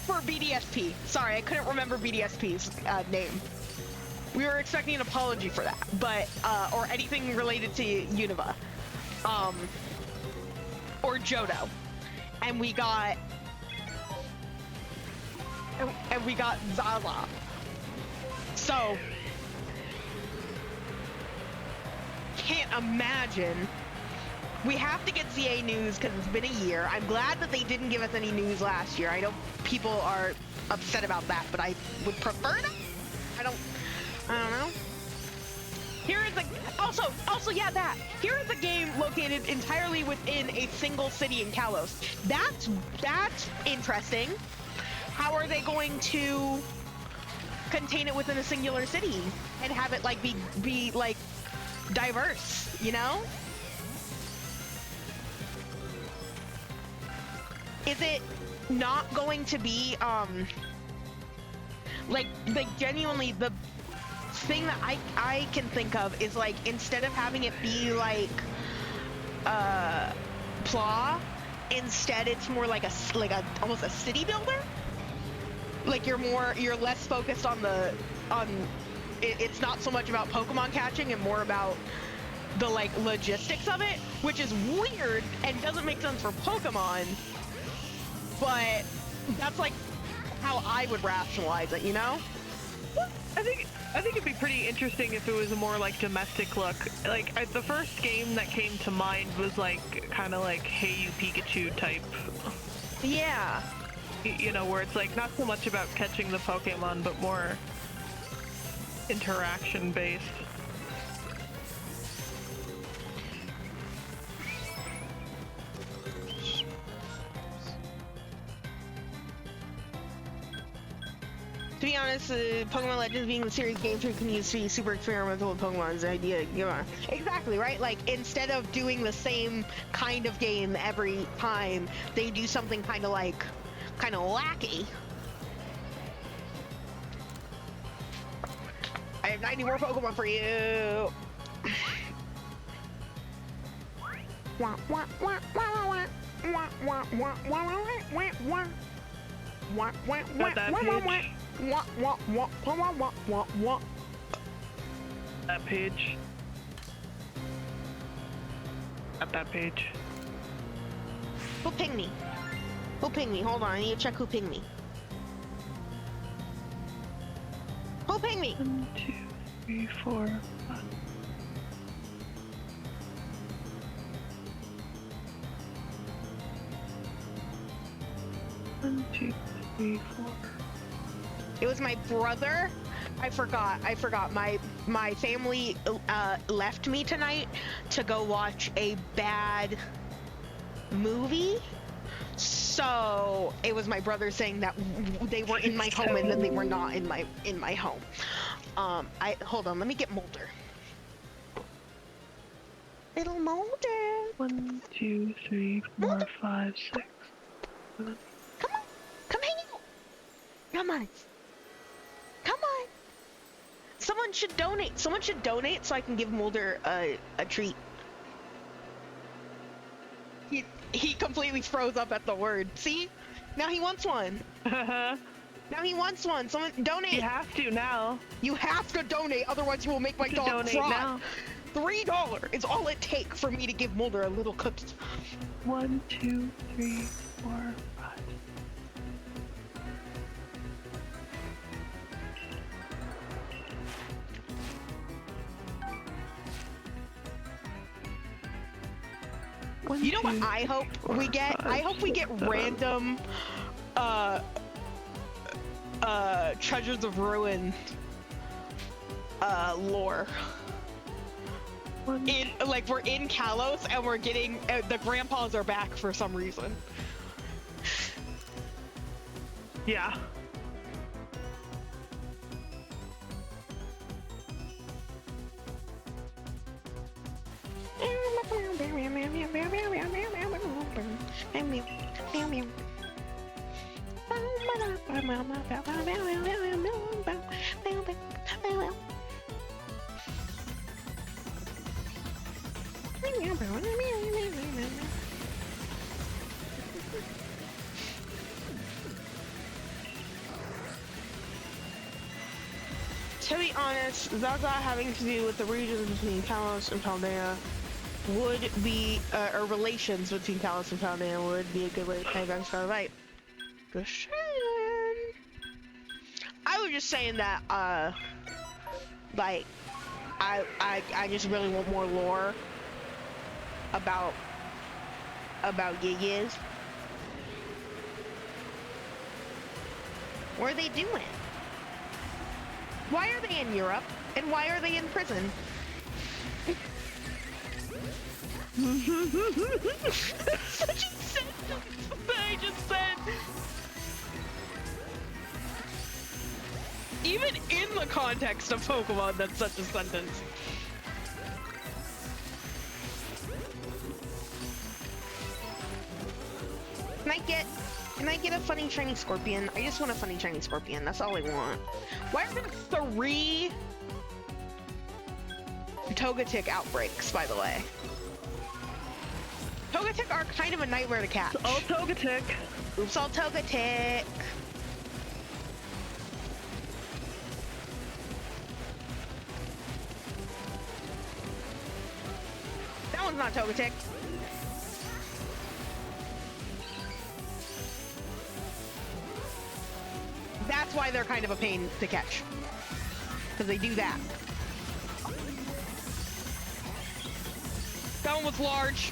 For BDSP. Sorry, I couldn't remember BDSP's name. We were expecting an apology for that, but or anything related to Unova, or Johto, and we got Zaza. So can't imagine. We have to get ZA news because it's been a year. I'm glad that they didn't give us any news last year. I know people are upset about that, but I would prefer that. I don't know. Here is also yeah, that. Here is a game located entirely within a single city in Kalos. That's interesting. How are they going to contain it within a singular city and have it like be like diverse, you know? Is it not going to be like genuinely the thing that I can think of is like instead of having it be like Plaw, instead it's more like a almost a city builder. Like you're less focused on it's not so much about Pokemon catching and more about the like logistics of it, which is weird and doesn't make sense for Pokemon, but that's like how I would rationalize it, you know? I think it'd be pretty interesting if it was a more like domestic look. Like the first game that came to mind was like kind of like Hey You Pikachu type. Yeah. You know, where it's like not so much about catching the Pokemon, but more interaction based. To be honest, Pokemon Legends being the series game you can use to be super experimental with Pokemon's idea. Yeah, exactly, right? Like, instead of doing the same kind of game every time, they do something kind of wacky. I have 90 more Pokemon for you! At that page. That page. At that page. Who pinged me? Who pinged me? Hold on, I need to check who pinged me. Who pinged me? 1, 2, 3, 4, 5. One, two, 3, 4. It was my brother, I forgot. My family left me tonight to go watch a bad movie. So it was my brother saying that they were in my home and then they were not in my home. I hold on. Let me get Mulder. Little Mulder. 1, 2, 3, 4, Mulder. 5, 6. Come on. Come hang out. Come on. Come on. Someone should donate. Someone should donate so I can give Mulder a treat. He completely froze up at the word. See? Now he wants one. Now he wants one. Someone donate. You have to now. You have to donate, otherwise you will make my dog Donate cry. now. $3 is all it takes for me to give Mulder a little cookie. 1, 2, 3, 4, 5. You know what I hope we get? I hope we get random Treasures of Ruin lore. Like we're in Kalos and we're getting the grandpas are back for some reason. Yeah. To be honest, Zaza having to do with the regions between Kalos and Paldea would be, or relations between Kalos and Paldea would be a good way to pay back Star Light. Just saying. I was just saying that, like, I just really want more lore about Yigis. What are they doing? Why are they in Europe? And why are they in prison? That's such a sentence that I just said. Even in the context of Pokemon, that's such a sentence. Can I get a funny shiny Scorpion? I just want a funny shiny Scorpion. That's all I want. Why are there 3 Togetic outbreaks, by the way? Togetic are kind of a nightmare to catch. All Togetic. Oops, all Togetic. That one's not Togetic. That's why they're kind of a pain to catch. Because they do that. That one was large.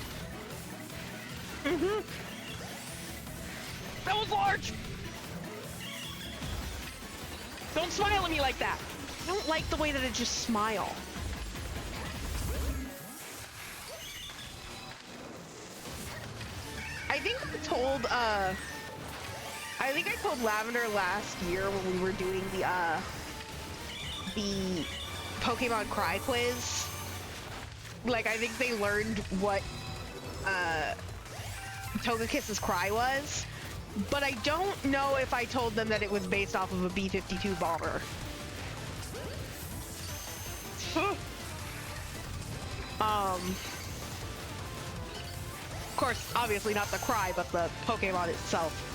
That was large! Don't smile at me like that. I don't like the way that it just smile. I think I told Lavender last year when we were doing the Pokemon Cry quiz. Like, I think they learned what Togekiss's cry was, but I don't know if I told them that it was based off of a B-52 bomber. Of course, obviously not the cry, but the Pokemon itself.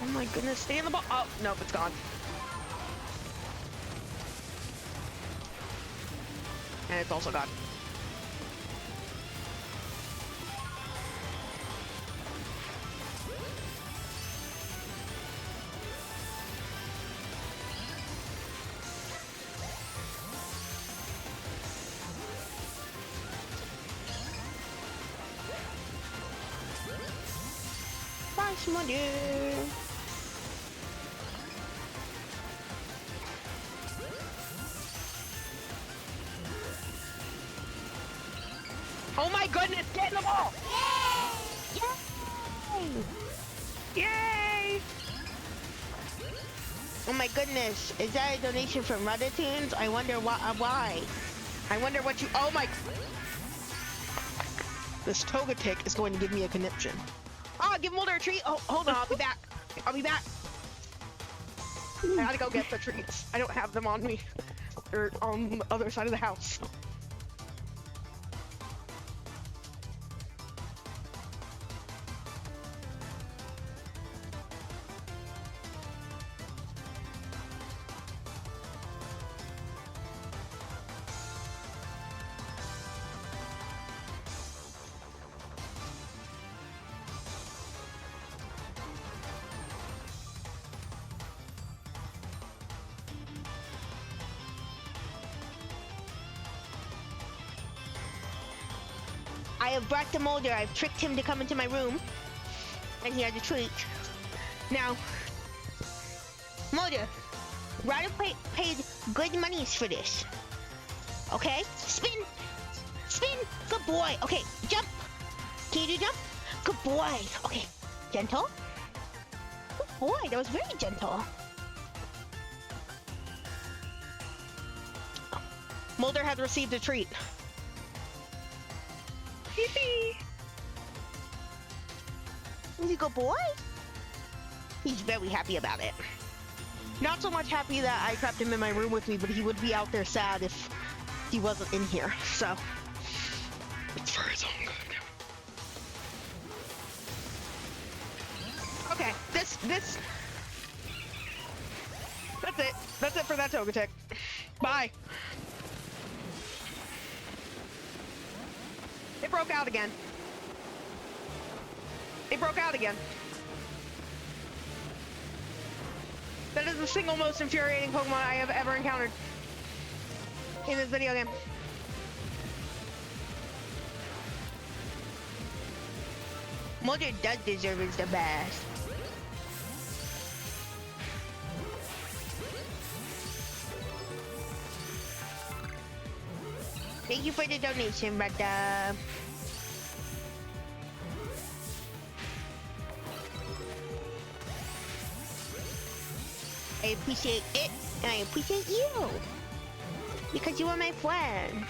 Oh my goodness, stay in the ball. Oh, nope, it's gone. And it's also gone. Bye, Smudgy. Oh my goodness, get in the ball! Yay! Yay! Oh my goodness, is that a donation from Redditunes? I wonder why. I wonder what you, oh my. This Togetic is going to give me a conniption. Ah, give Mulder a treat. Oh, hold on, I'll be back. I'll be back. I gotta go get the treats. I don't have them on me. They're on the other side of the house. I have brought the Molder. I've tricked him to come into my room. And he has a treat. Now, Molder, Ryder paid good monies for this. Okay? Spin! Spin! Good boy. Okay, jump! Can you do jump? Good boy. Okay, gentle. Good boy, that was very gentle. Molder has received a treat. Yippee! He's a good boy. He's very happy about it. Not so much happy that I trapped him in my room with me, but he would be out there sad if he wasn't in here, so. It's for his own good. Okay, this. That's it. That's it for that Togetic. Bye. It broke out again. It broke out again. That is the single most infuriating Pokemon I have ever encountered in this video game. Molder does deserve is the best. Thank you for the donation, brother. I appreciate it, and I appreciate you. Because you are my friend.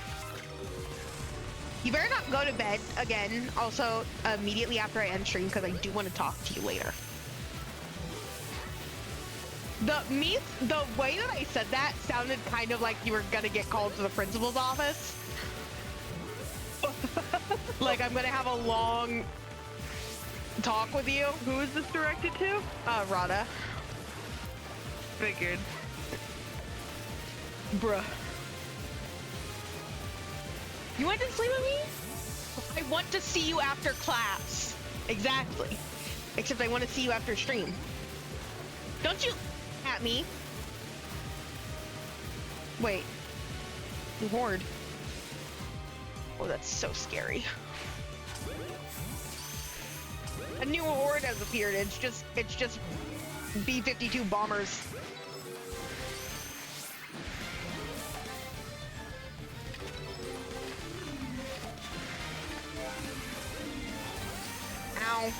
You better not go to bed again, also, immediately after I end stream, because I do want to talk to you later. The way that I said that sounded kind of like you were gonna get called to the principal's office. Like I'm gonna have a long talk with you. Who is this directed to? Rada. Figured. Bruh. You want to sleep with me? I want to see you after class. Exactly. Except I want to see you after stream. Don't you at me. Wait. You horde. Oh, that's so scary. A new horde has appeared. It's just B-52 bombers. Ow.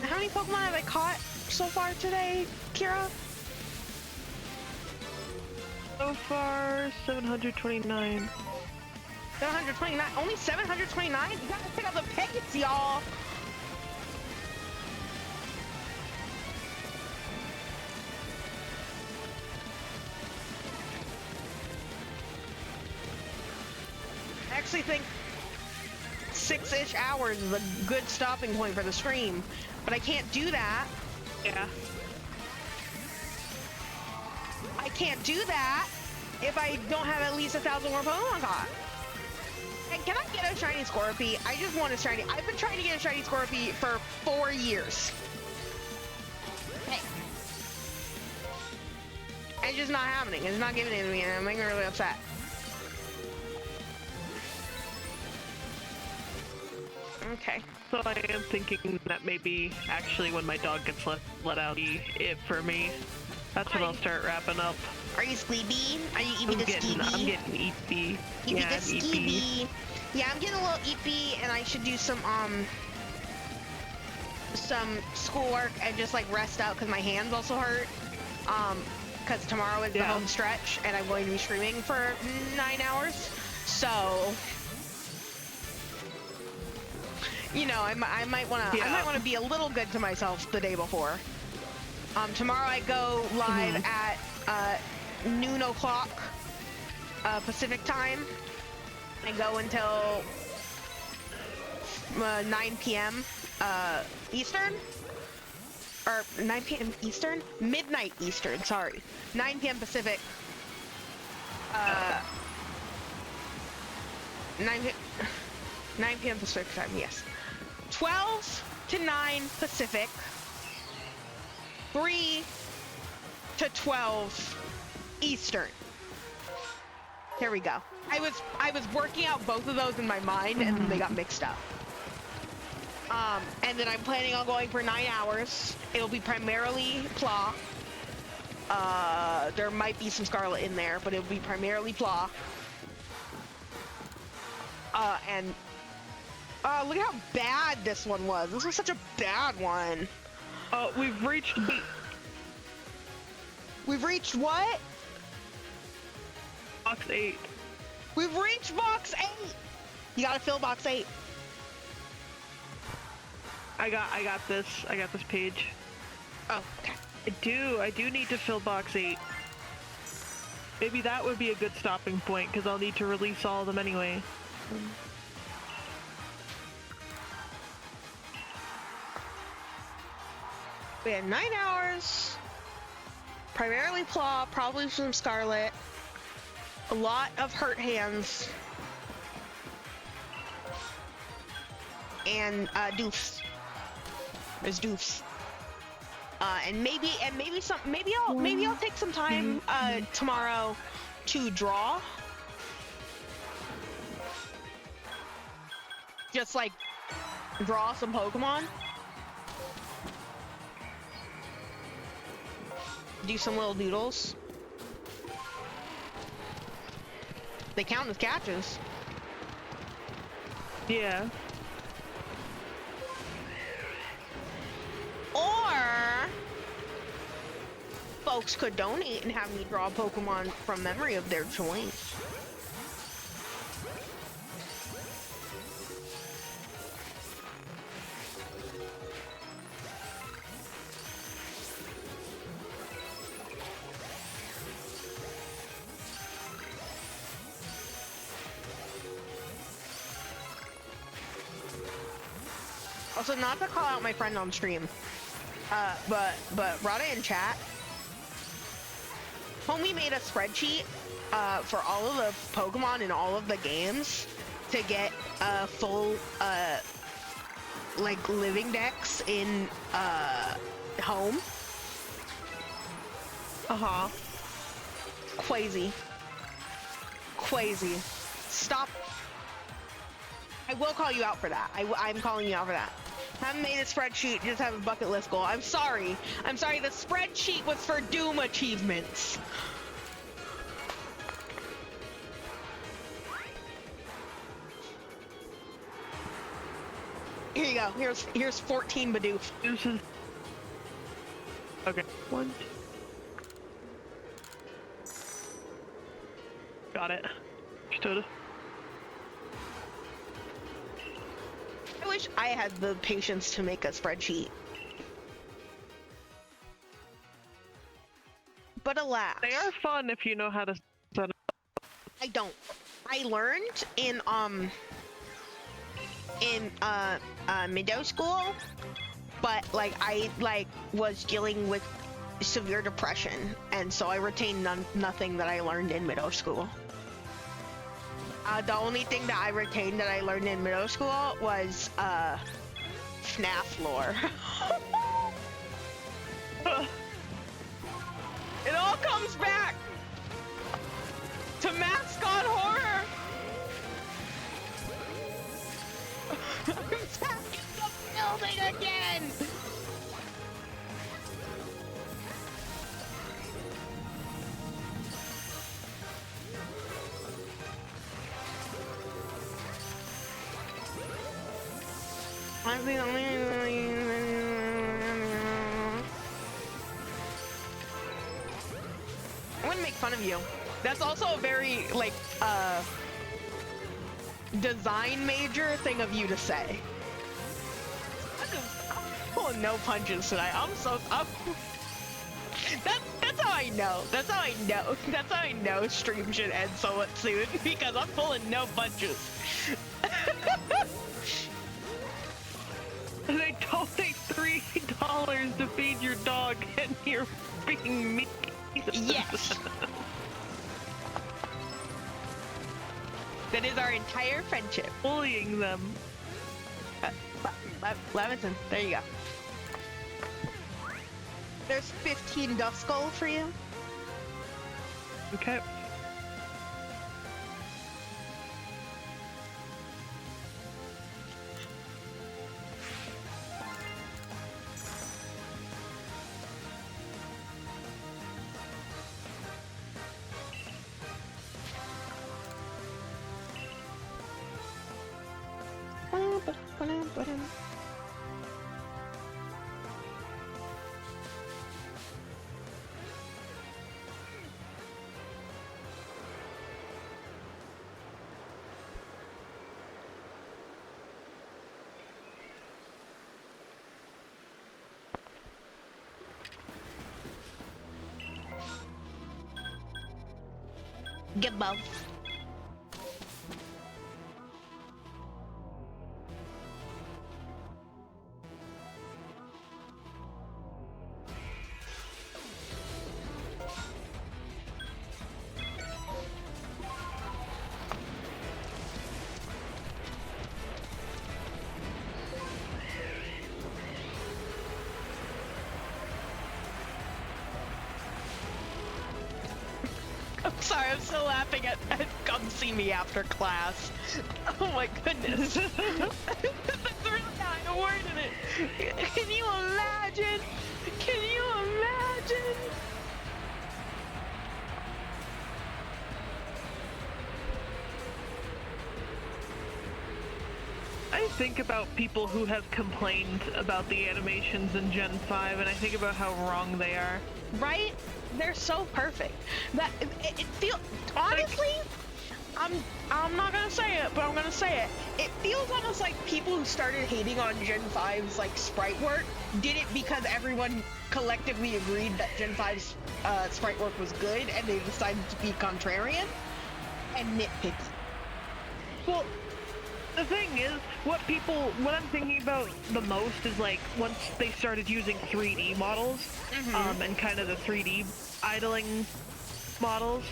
How many Pokemon have I caught so far today, Kira? So far, 729. 729? Only 729? You gotta pick up the pace, y'all! I actually think 6-ish hours is a good stopping point for the stream, but I can't do that. Yeah. I can't do that if I don't have at least 1,000 more Pokemon caught. And can I get a shiny Scorpy? I just want a shiny. I've been trying to get a shiny Scorpy for 4 years. Hey. It's just not happening. It's not giving it to me, and I'm getting really upset. Okay. So I am thinking that maybe actually when my dog gets let out, be it for me. That's when I'll start wrapping up. Are you sleepy? Are you eepy to skeevy? I'm getting eepy. Eepy Yeah, to I'm skeevy. Yeah, I'm getting a little eepy, and I should do some schoolwork and just like rest out because my hands also hurt. Because tomorrow is the home stretch, and I'm going to be streaming for 9 hours. So, you know, I might wanna be a little good to myself the day before. Tomorrow I go live at noon o'clock Pacific time. I go until 9 p.m. Eastern. Or 9 p.m. Eastern? Midnight Eastern, sorry. 9 p.m. Pacific. 9 p.m. Pacific time, yes. 12 to 9 Pacific. 3 to 12 Eastern. Here we go. I was working out both of those in my mind, and then they got mixed up. And then I'm planning on going for 9 hours. It'll be primarily Pla. There might be some Scarlet in there, but it'll be primarily Pla. And look at how bad this one was. This was such a bad one. We've reached. We've reached what? Box 8. We've reached box 8. You gotta fill box 8. I got this. I got this page. Oh, okay. I do need to fill box 8. Maybe that would be a good stopping point, because I'll need to release all of them anyway. We had 9 hours. Primarily Claw, probably some Scarlet. A lot of hurt hands. And Doofs. There's Doofs. And maybe I'll take some time tomorrow to draw. Just like draw some Pokemon. Do some little doodles. They count as catches. Yeah. Or folks could donate and have me draw a Pokemon from memory of their choice. Also, not to call out my friend on stream, but Rada in chat, homie made a spreadsheet for all of the Pokemon in all of the games to get full like living decks in home. Crazy. Stop. I will call you out for that. I'm calling you out for that. Haven't made a spreadsheet, just have a bucket list goal. I'm sorry. The spreadsheet was for Doom achievements. Here you go. Here's 14 Bidoof. Okay. 1. Got it. Understood. I wish I had the patience to make a spreadsheet. But alas. They are fun if you know how to set up. I don't. I learned in middle school, but like I was dealing with severe depression, and so I retained nothing that I learned in middle school. The only thing that I retained that I learned in middle school was FNAF lore. It all comes back to mascot horror. I'm building again! I wouldn't make fun of you. That's also a very, like, design major thing of you to say. I'm pulling no punches tonight. That's how I know. That's how I know. That's how I know stream should end somewhat soon, because I'm pulling no punches. They donate $3 to feed your dog, and you're being mean. Yes. That is our entire friendship. Bullying them. Levinson, there you go. There's 15 Dust Gold for you. Okay. Get both. I'm sorry, I'm still laughing at come see me after class. Oh my goodness. That's really how I worded it. Can you imagine? Can you imagine? I think about people who have complained about the animations in Gen 5, and I think about how wrong they are. Right? They're so perfect. That it feels honestly, I'm not gonna say it, but I'm gonna say it. It feels almost like people who started hating on Gen 5's like sprite work did it because everyone collectively agreed that Gen 5's sprite work was good, and they decided to be contrarian and nitpicky. Well, the thing is, what I'm thinking about the most is like once they started using 3D models, and kind of the 3D idling models,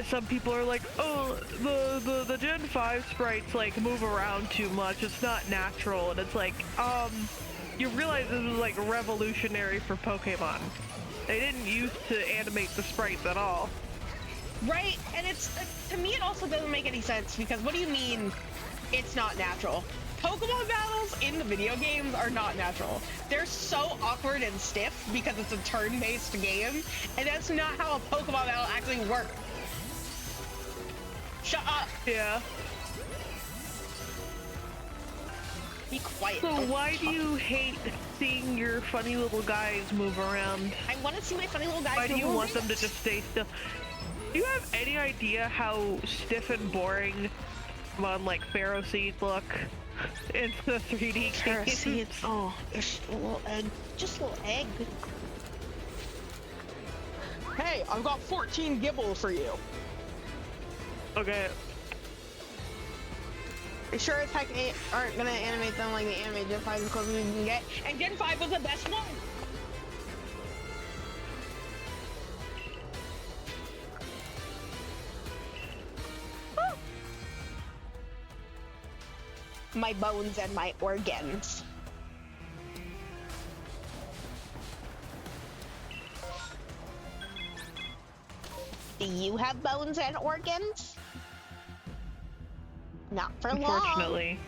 some people are like, oh, the Gen 5 sprites like move around too much, it's not natural, and it's like, you realize this was like revolutionary for Pokemon. They didn't used to animate the sprites at all. Right, and it's to me it also doesn't make any sense, because what do you mean it's not natural? Pokemon battles in the video games are not natural. They're so awkward and stiff because it's a turn-based game, and that's not how a Pokemon battle actually works. Shut up! Yeah. Be quiet. So Don't why talk. do you hate seeing your funny little guys move around? I want to see my funny little guys. Why do you move want them to around. just stay still? Do you have any idea how stiff and boring like Pharaoh Seeds look in the 3D games? Oh, it's a little egg. Just a little egg. Hey, I've got 14 Gibble for you. Okay. They sure as heck aren't gonna animate them like they animate Gen 5 as close as we can get. And Gen 5 was the best one! Woo! My bones and my organs. Do you have bones and organs? Not for long. Unfortunately.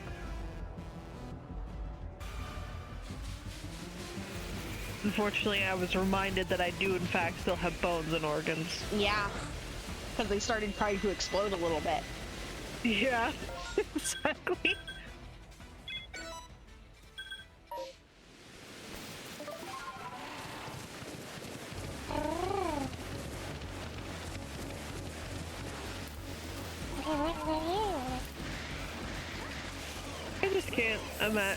Unfortunately, I was reminded that I do in fact still have bones and organs. Yeah, because they started trying to explode a little bit. Yeah, exactly.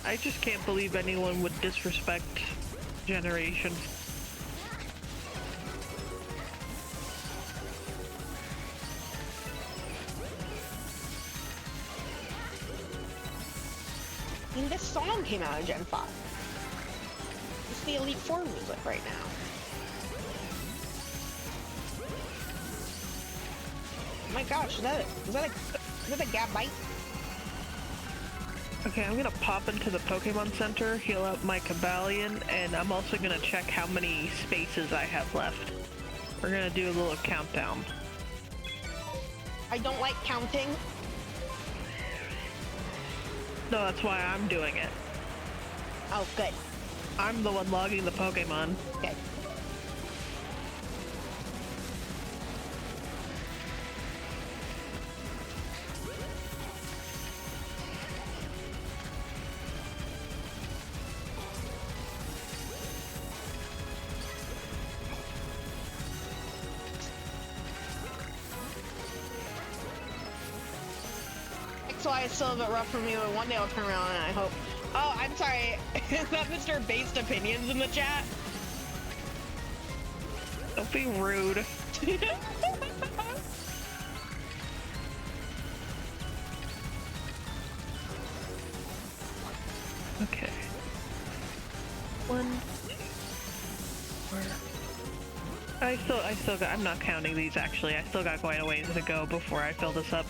I just can't believe anyone would disrespect Generation. I mean, this song came out of Gen 5. It's the Elite Four music right now. Oh my gosh, is that a Gabite? Okay, I'm gonna pop into the Pokemon Center, heal up my Cabalion, and I'm also gonna check how many spaces I have left. We're gonna do a little countdown. I don't like counting. No, that's why I'm doing it. Oh, good. I'm the one logging the Pokemon. Okay. So I still have it rough for me, but one day I'll turn around and I hope. Oh, I'm sorry. Is that Mr. Based Opinions in the chat? Don't be rude. Okay. 1, 2, 4. I still got, I'm not counting these actually. I still got quite a ways to go before I fill this up.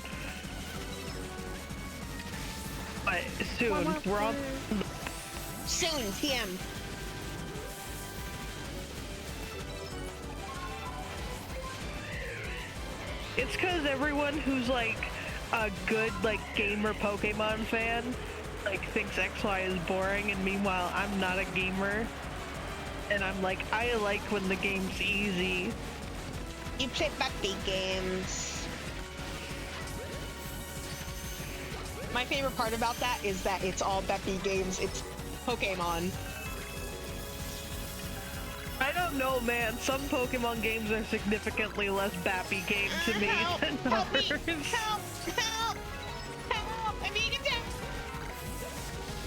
But soon, we're on. Soon, TM. It's because everyone who's like a good like gamer Pokemon fan like thinks XY is boring, and meanwhile I'm not a gamer, and I'm like, I like when the game's easy. You play backbeat games. My favorite part about that is that it's all Beppy games. It's Pokemon. I don't know, man. Some Pokemon games are significantly less Bappy game to me than others. Help! Help! Help! I'm being attacked!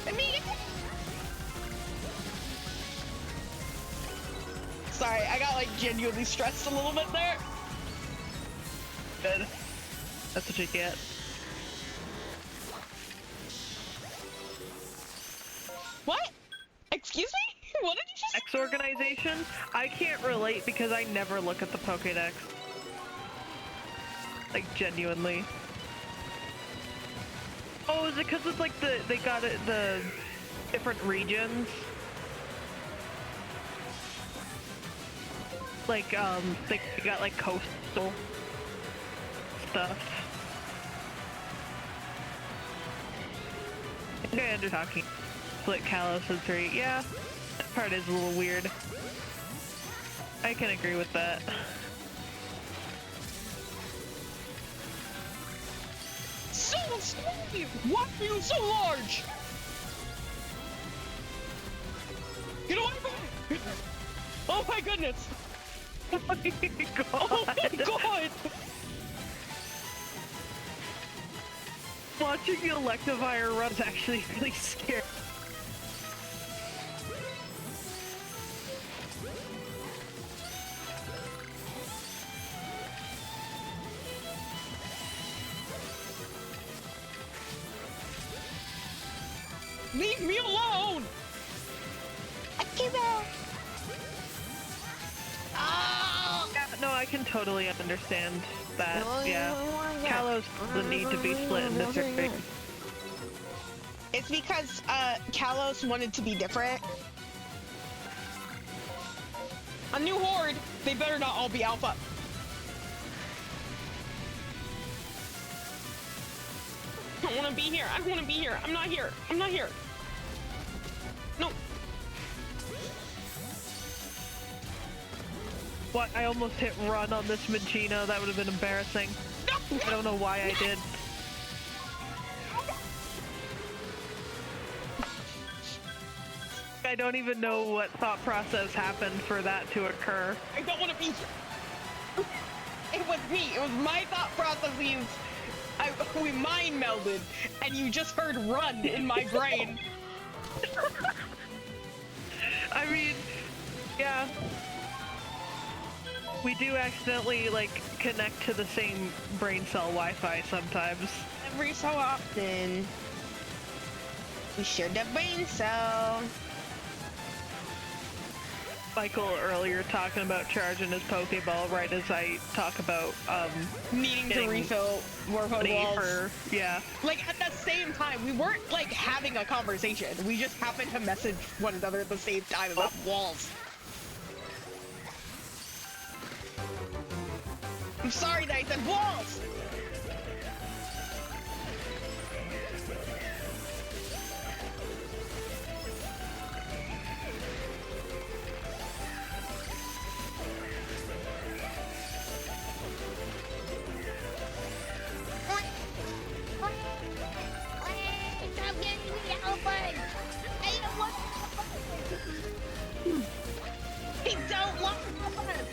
I'm being attacked! Sorry, I got like genuinely stressed a little bit there. Good. That's what you get. What? Excuse me? What did you just say? X organization? I can't relate because I never look at the Pokédex. Like, genuinely. Oh, is it because it's like they got it, the different regions? Like, they got like coastal stuff. I think I understand talking. Split Kalos and 3. Yeah, that part is a little weird. I can agree with that. So small! Why are you so large? Get away from me! Oh my goodness! Oh my god! Oh my god! Watching the Electivire run is actually really scary. Leave me alone! Akiba! Ah! Yeah, no, I can totally understand that. Oh, Yeah, Kalos doesn't need to be split into 3. It's because Kalos wanted to be different. A new horde. They better not all be alpha. I don't want to be here. I don't want to be here. I'm not here. I'm not here. No. What? I almost hit run on this Magina. That would have been embarrassing. No! I don't know why I did. I don't even know what thought process happened for that to occur. I don't want to be here. It was me. It was my thought processes. We mind melded, and you just heard run in my brain. I mean, yeah. We do accidentally, like, connect to the same brain cell Wi-Fi sometimes. Every so often, we share the brain cell. Michael earlier talking about charging his Pokeball right as I talk about, Needing to refill more money Pokeballs. for, yeah. Like, at the same time, we weren't, like, having a conversation. We just happened to message one another at the same time about walls. I'm sorry that I said walls! Stop getting me open! I don't want He don't want us!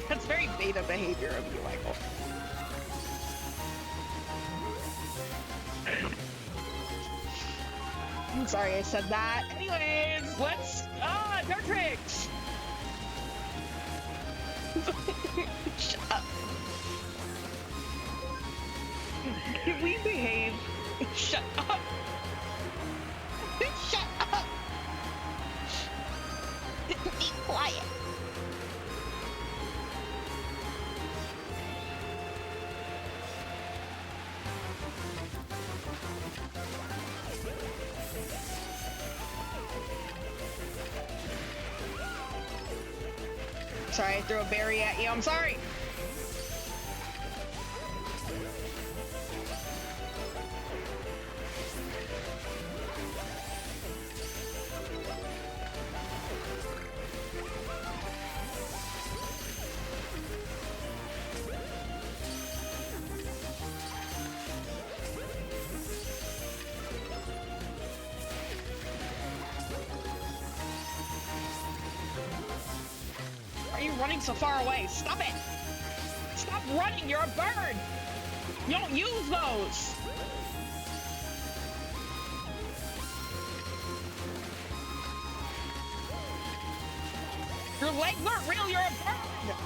That's very beta behavior of you, Michael. I'm sorry I said that. Anyways, let's Dartrix! Shut up. Can we behave? Shut up. Shut up. Be quiet. Sorry, I threw a berry at you. I'm sorry. Why are you running so far away? Stop it! Stop running! You're a bird! You don't use those! Your legs aren't real, you're a bird!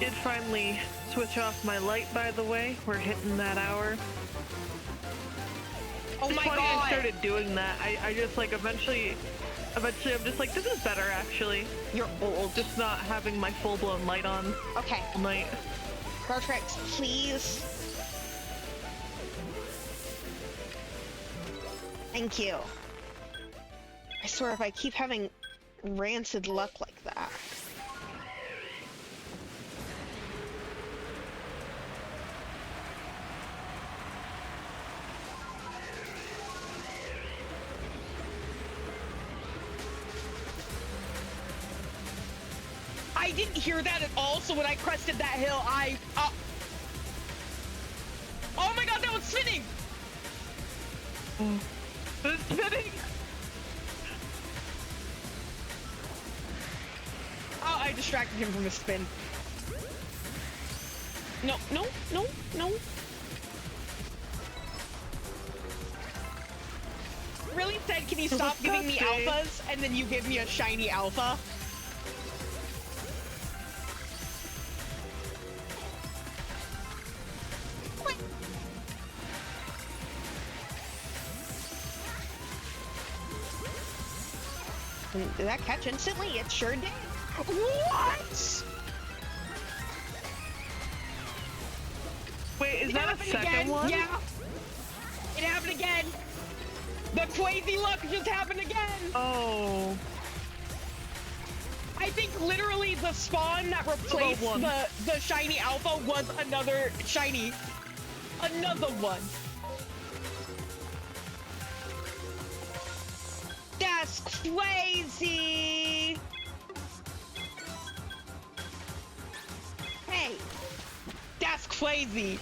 Did finally switch off my light, by the way. We're hitting that hour. Oh Just my funny god! I started doing that. I just like eventually I'm just like, this is better actually. You're old. Just not having my full-blown light on Okay. all night. Dartrix, please. Thank you. I swear if I keep having rancid luck like that. I didn't hear that at all, so when I crested that hill, oh my god, that was spinning! It's spinning! Oh, I distracted him from his spin. No, no, no, no. Really said, can you stop giving me disgusting. alphas, and then you give me a shiny alpha? Did that catch instantly? It sure did. What? Wait, is It that a happened second again. one? Yeah. It happened again. The crazy luck just happened again. Oh. I think literally the spawn that replaced one. the shiny alpha was another shiny. Another one. That's crazy. Hey, that's crazy.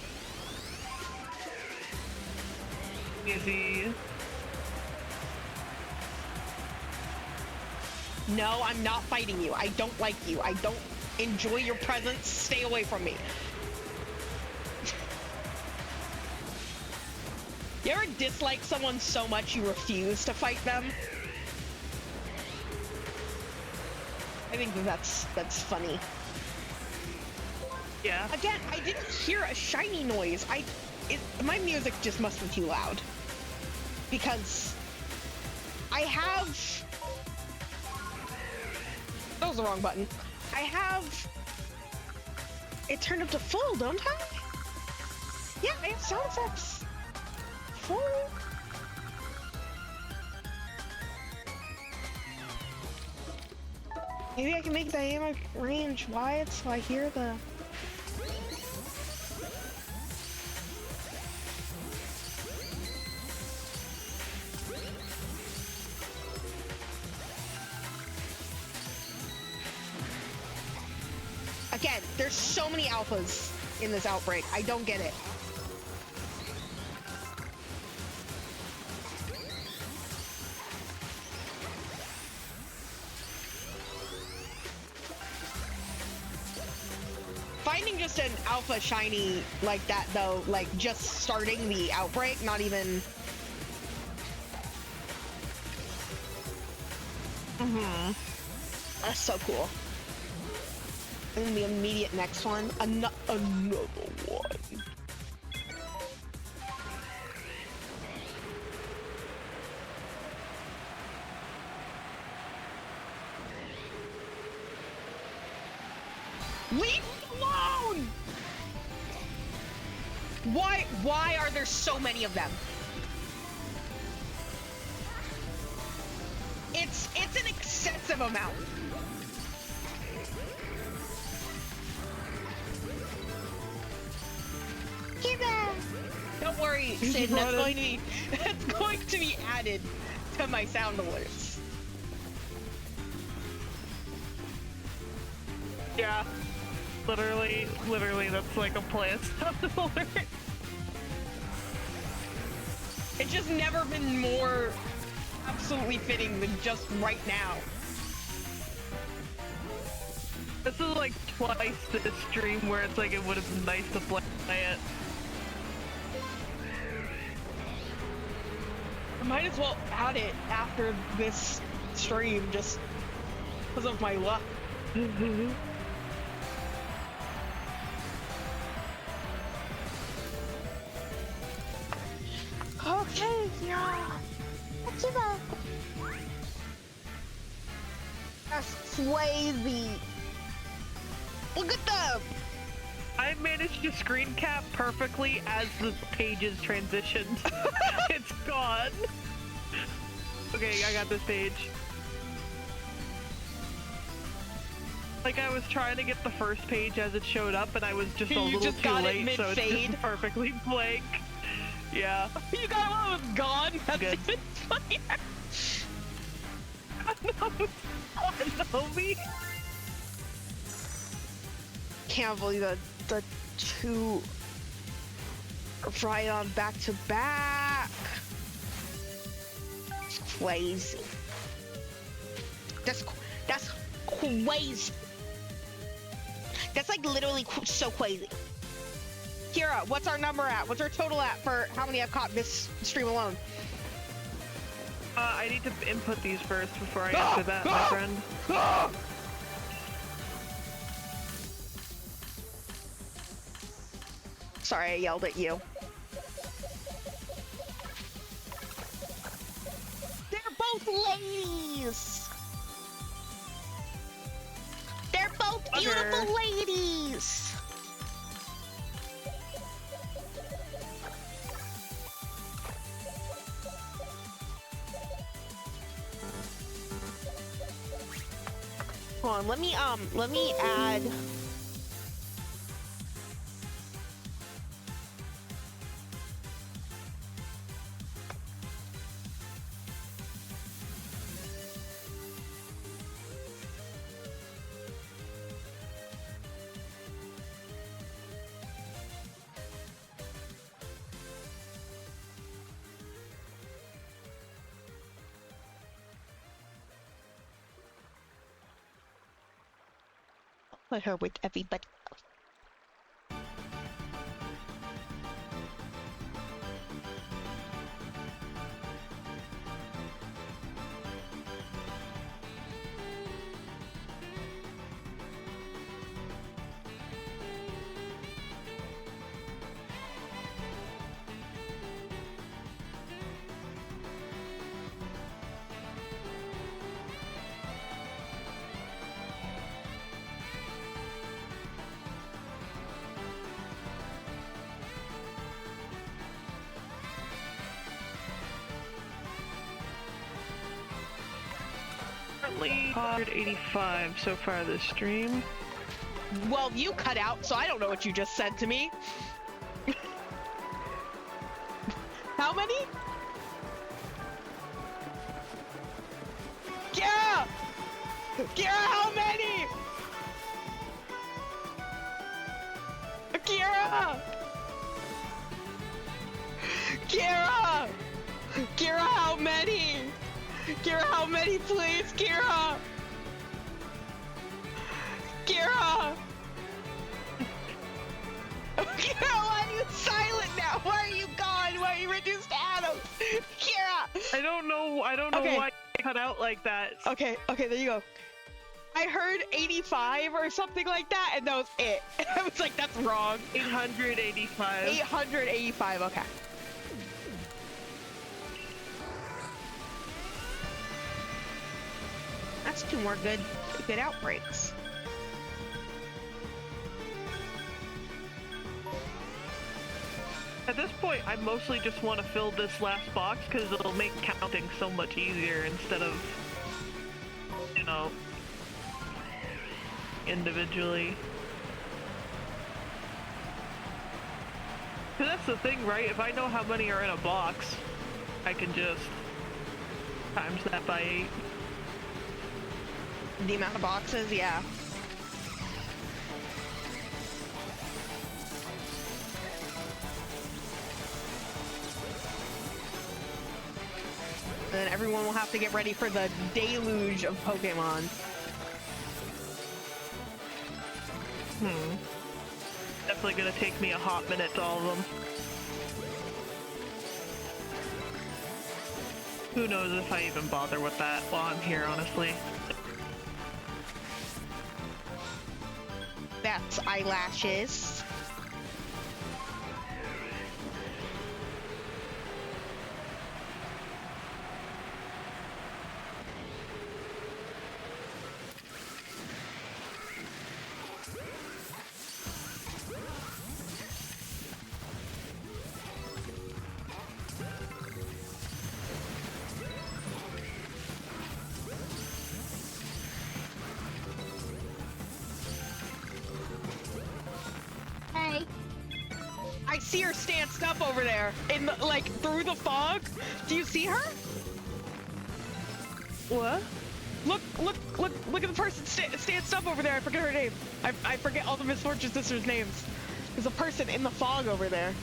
Easy. No, I'm not fighting you. I don't like you. I don't enjoy your presence. Stay away from me. You ever dislike someone so much you refuse to fight them? I think that's funny. Yeah. Again, I didn't hear a shiny noise. My music just must be too loud. Because I have... That was the wrong button. I have it turned up to full, don't I? Yeah, I have sound effects full. Maybe I can make the dynamic range wide so I hear the... Again, there's so many alphas in this outbreak. I don't get it. Finding just an alpha shiny like that though, like just starting the outbreak, not even... That's so cool. And the immediate next one, another one. Leave me alone! Why are there so many of them? It's an excessive amount. Don't worry, Sid, that's going to be added to my sound alerts. Yeah. Literally, that's like a planned sound alert. It's just never been more absolutely fitting than just right now. This is like twice this stream where it's like it would have been nice to play it. I might as well add it after this stream just because of my luck. Okay, yeah. That's crazy. Look at them. I managed to screen cap perfectly as the pages transitioned. It's gone. Okay, I got this page. Like I was trying to get the first page as it showed up, and I was just a little too late, so it's just perfectly blank. Yeah. You got it while it was gone. That's good. even funnier. No, me. Can't believe the two right on back to back. It's crazy. That's crazy. That's like literally so crazy. Kira, what's our number at? What's our total at for how many I've caught this stream alone? I need to input these first before I answer that, my friend. Sorry, I yelled at you. They're both ladies! They're both beautiful ladies! Hold on, let me add... Put her with everybody else. Currently 185 so far this stream. Well, you cut out, so I don't know what you just said to me. How many? Kira! Kira, how many? Kira! Kira! Kira, how many? Kira, how many, please? Kira! Kira! Kira, why are you silent now? Why are you gone? Why are you reduced to atoms? Kira! I don't know Okay. why you cut out like that. Okay, there you go. I heard 85 or something like that, and that was it. I was like, that's wrong. 885. 885, okay. That's two more good outbreaks. At this point, I mostly just want to fill this last box because it'll make counting so much easier instead of, you know, individually. Because that's the thing, right? If I know how many are in a box, I can just times that by 8. The amount of boxes, yeah. Then everyone will have to get ready for the deluge of Pokemon. Definitely gonna take me a hot minute to all of them. Who knows if I even bother with that while I'm here, honestly. That's eyelashes. Hey. I see her stanced up over there in the, like, through the fog. Do you see her? What? Look at the person stanced up over there. I forget her name. I forget all the Misfortune Sisters' names. There's a person in the fog over there.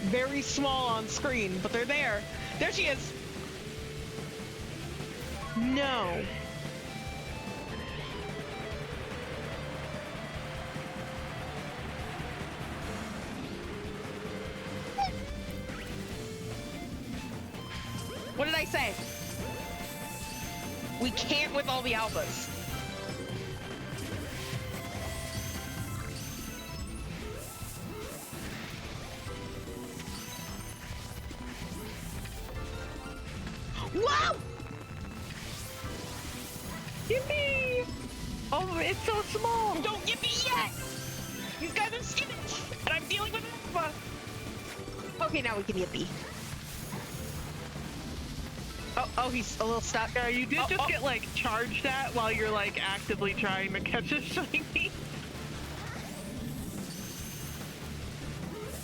Very small on screen, but they're there. There she is. No. What did I say? We can't with all the alphas. Wow! Yippee! Oh, it's so small! Don't get me yet! These guys are skittish, and I'm dealing with alpha. Okay, now we can yippee. Oh, he's a little stuck. Yeah, you did just get, like, charged at while you're, like, actively trying to catch a shiny.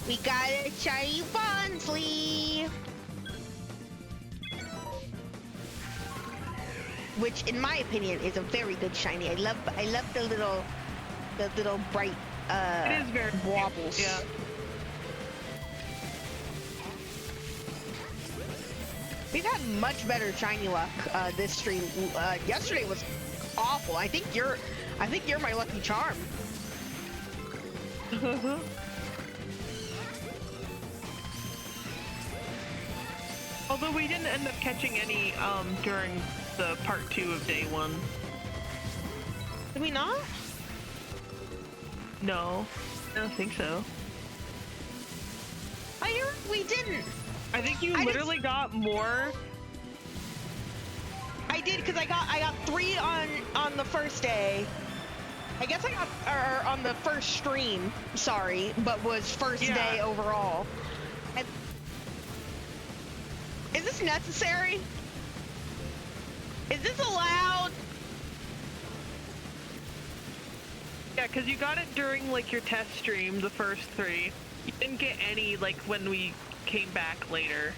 We got a shiny Bonsly! Which, in my opinion, is a very good shiny. I love the little bright, It is very wobbles. Yeah. We've had much better shiny luck this stream. Yesterday was awful. I think you're my lucky charm. Although we didn't end up catching any during the part 2 of day 1. Did we not? No, I don't think so. We didn't. I think you literally got more. I did, because I got 3 on the first day. I guess I got, or on the first stream, sorry, but was first day overall. And is this necessary? Is this allowed? Yeah, because you got it during like your test stream, the first 3. You didn't get any like when we came back later.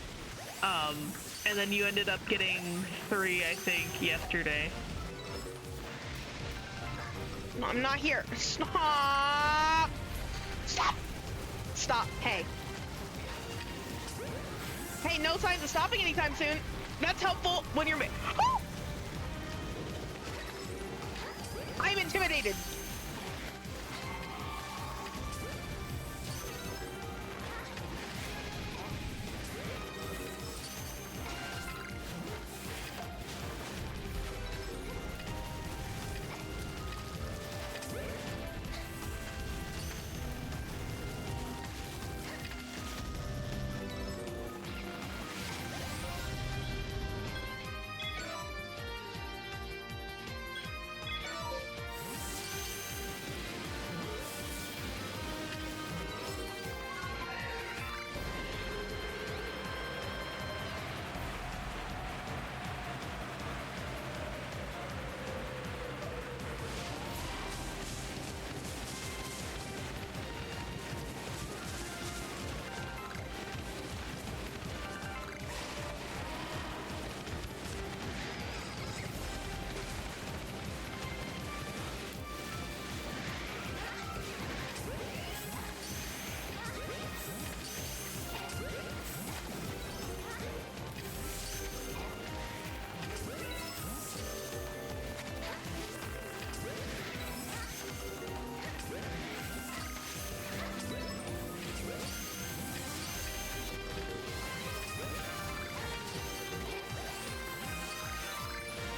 And then you ended up getting 3, I think, yesterday. No, I'm not here. Stop! Stop! Stop. Hey. Hey, no signs of stopping anytime soon. That's helpful when you're oh! I'm intimidated.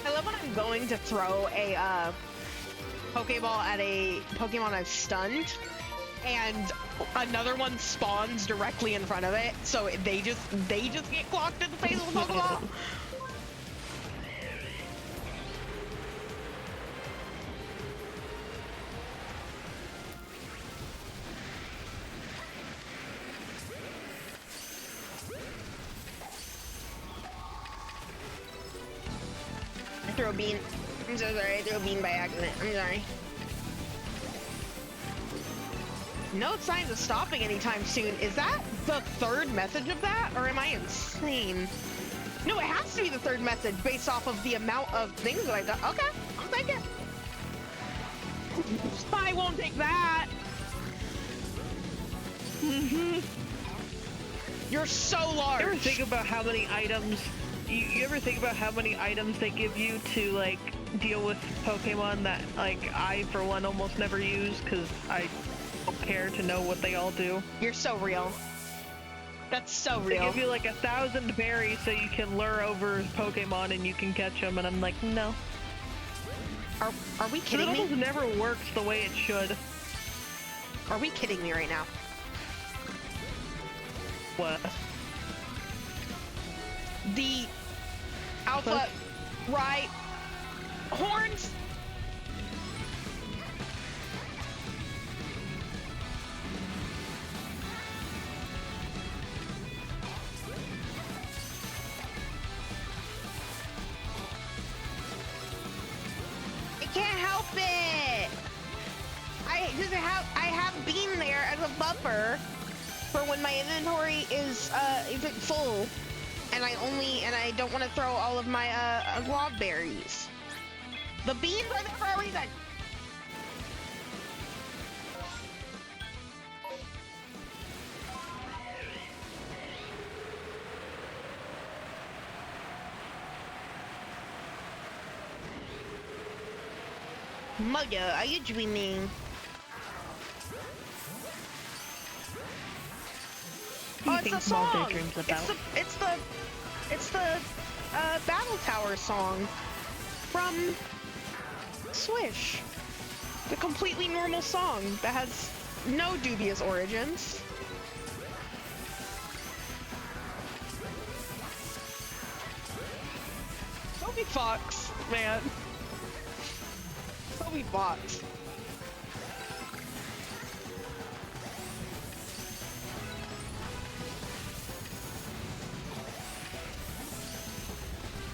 I love when I'm going to throw a Pokeball at a Pokemon I've stunned, and another one spawns directly in front of it, so they just get clocked in the face with the Pokeball. I threw a bean. I'm so sorry, I threw a bean by accident. I'm sorry. No signs of stopping anytime soon. Is that the third message of that, or am I insane? No, it has to be the third message based off of the amount of things that I've done. Okay, I'll take it. I won't take that. You're so large. You ever think about how many items? You ever think about how many items they give you to like deal with Pokemon that like I for one almost never use because I don't care to know what they all do. You're so real. That's so real. They give you like 1,000 berries so you can lure over Pokemon and you can catch them, and I'm like, no. Are we kidding it me? almost never works the way it should. Are we kidding me right now? What? The Alpha, right? Horns. I can't help it. I have Bean there as a buffer for when my inventory isn't full. And I don't want to throw all of my guava berries. The beans are there for a reason. Mother, are you dreaming? do you it's think the Small song. Daydream's about? It's the Battle Tower song from Swish. The completely normal song that has no dubious origins. Toby Fox, man. Toby Fox.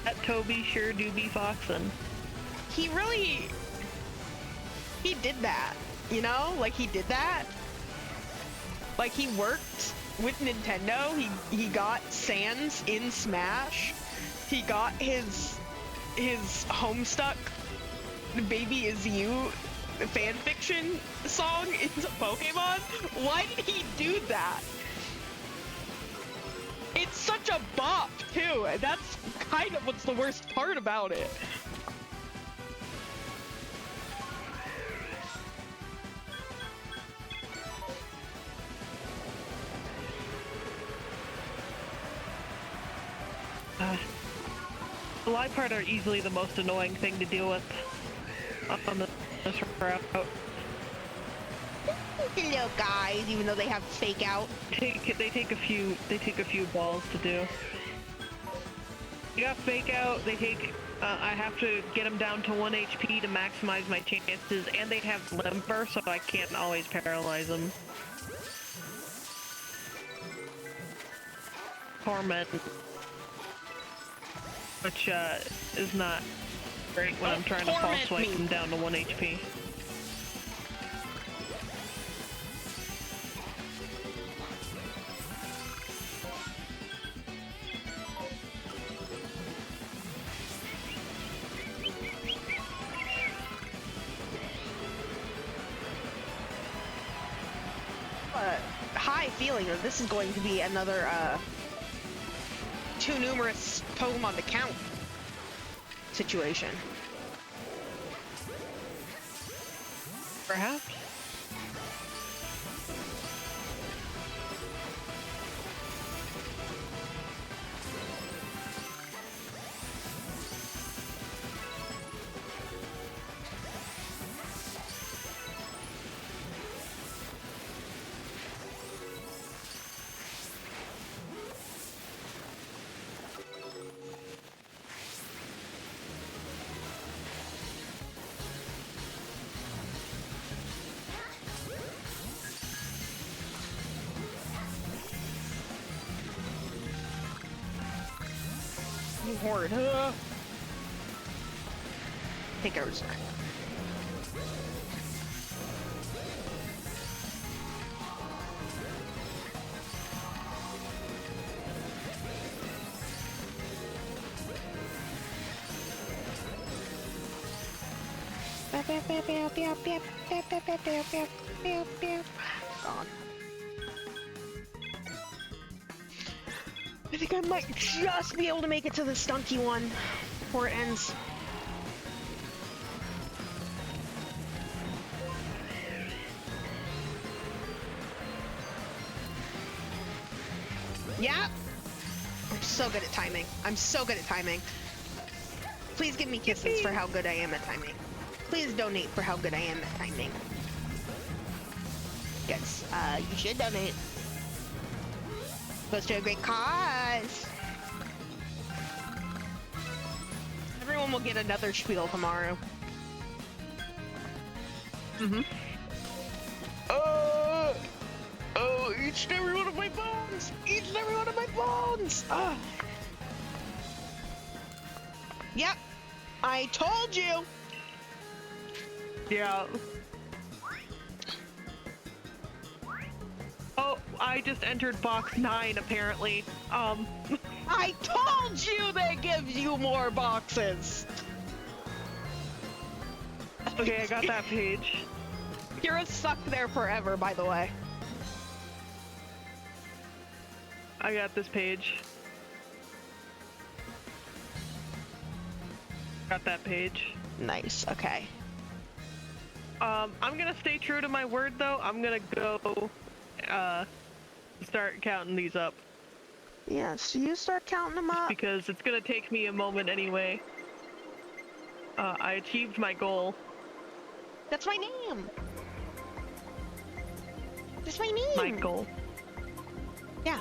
That Toby sure do be foxin'. He did that, you know? Like, he did that. Like, he worked with Nintendo. He got Sans in Smash. He got his Homestuck Baby Is You fanfiction song into Pokemon. Why did he do that? It's such a bop, too. And that's kind of what's the worst part about it. The live part are easily the most annoying thing to deal with on this route. Hello, guys, even though they have fake out. They take a few balls to do. You got fake out. They take. I have to get them down to 1 HP to maximize my chances, and they have limber, so I can't always paralyze them. Torment, which is not great when I'm trying to pulse swipe them down to 1 HP. High feeling that this is going to be another too numerous Pokemon to count situation. Perhaps. You horde. Take ours. Gone. I think I might just be able to make it to the stunky one before it ends. Yeah. I'm so good at timing. I'm so good at timing. Please give me kisses for how good I am at timing. Please donate for how good I am at timing. Yes, you should donate. Goes to a great cause. Everyone will get another spiel tomorrow. Mm-hmm. Oh, each and every one of my bones! Each and every one of my bones! Ah. Yep, I told you! Yeah. Oh, I just entered box 9 apparently. I told you they give you more boxes! Okay, I got that page. You're stuck there forever, by the way. I got this page. Got that page. Nice, okay. I'm gonna stay true to my word though. I'm gonna go, start counting these up. Yeah, so you start counting them up. Because it's gonna take me a moment anyway. I achieved my goal. That's my name. That's my name. My goal. Yeah.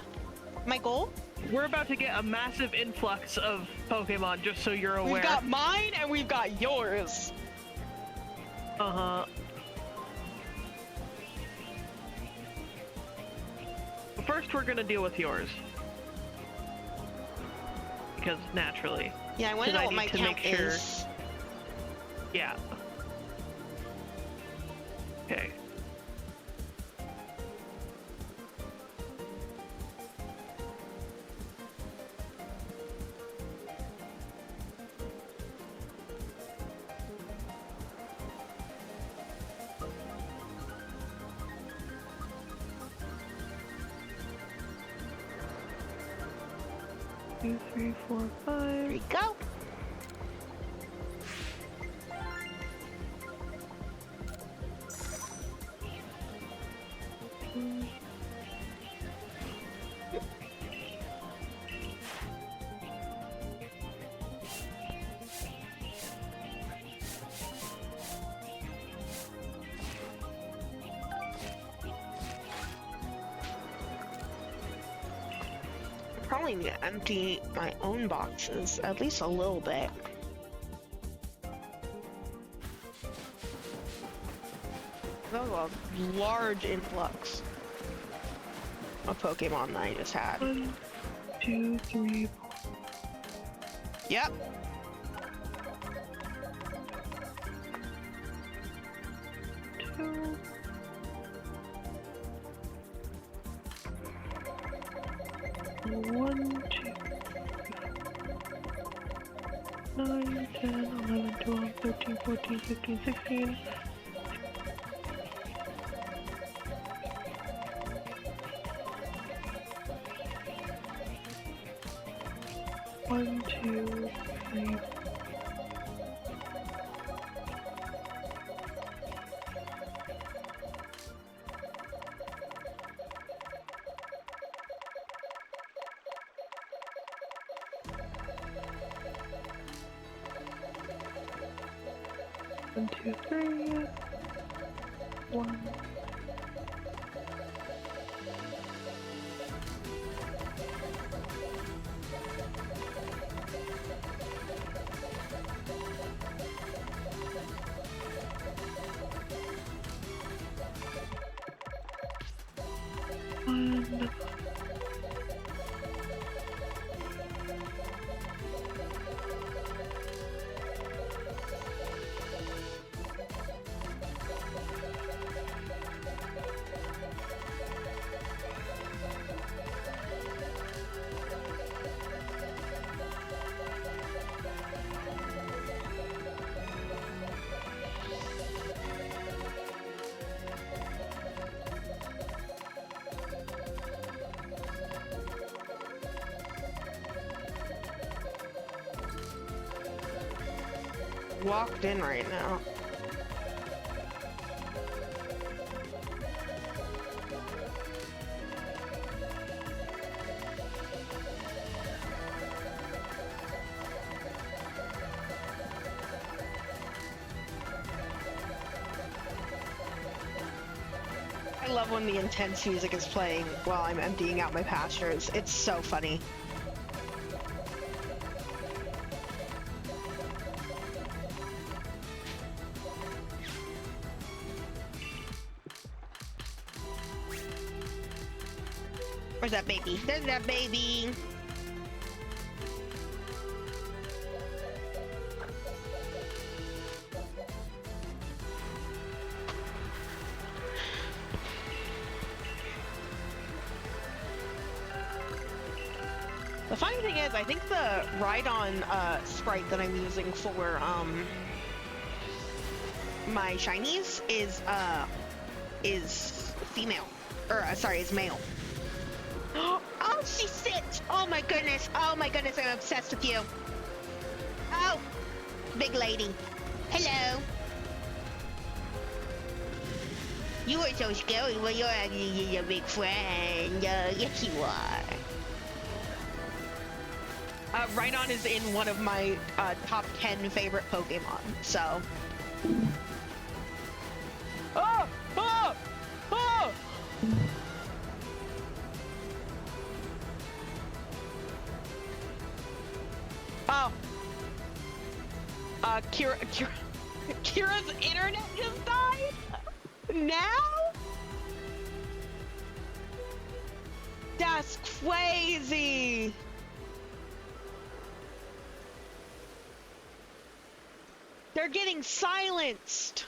My goal? We're about to get a massive influx of Pokemon, just so you're aware. We've got mine and we've got yours. Uh-huh. First, we're gonna deal with yours. Because naturally. Yeah, I want to know what my count sure. is. Yeah. Okay. Two, three, four, five. Here we go. Probably need to empty my own boxes at least a little bit. That was a large influx of Pokemon that I just had. 1, 2, 3, 4. Yep. Two. One, two, 9, 10, 11, 12, 13, 14, 15, 16. One, two, three. One, two, three. One. One. Locked in right now. I love when the intense music is playing while I'm emptying out my pastures. It's so funny. Where's that baby? There's that baby! The funny thing is, I think the Rhydon sprite that I'm using for my shinies is female, or sorry, is male. Oh, she sits! Oh my goodness! Oh my goodness! I'm obsessed with you. Oh, big lady. Hello. You were so scary when you're actually a big friend. Yes, you are. Rhydon is in one of my top 10 favorite Pokemon, so. Oh! Oh! Oh! Oh. Kira's internet just died? Now? That's crazy. They're getting silenced.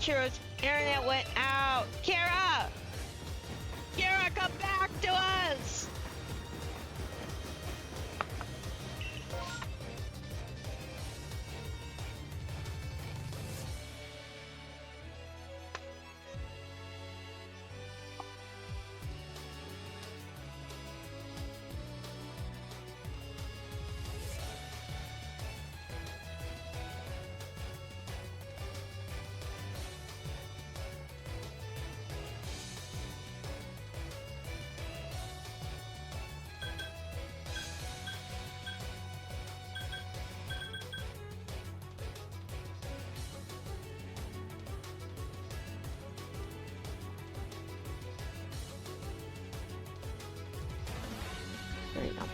Kira's internet went out. Kira! Kira, come back to us! There you go.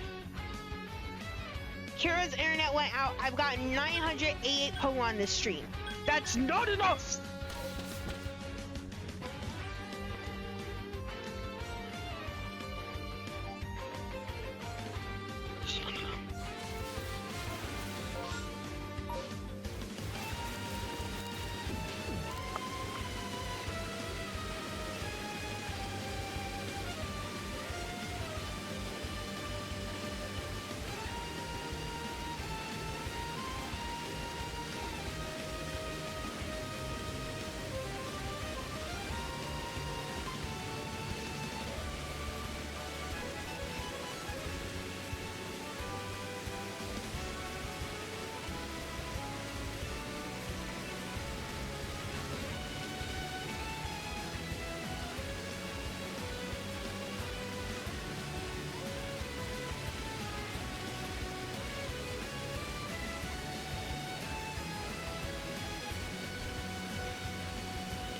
Kira's internet went out. I've got 988 Pokemon this stream. That's not enough!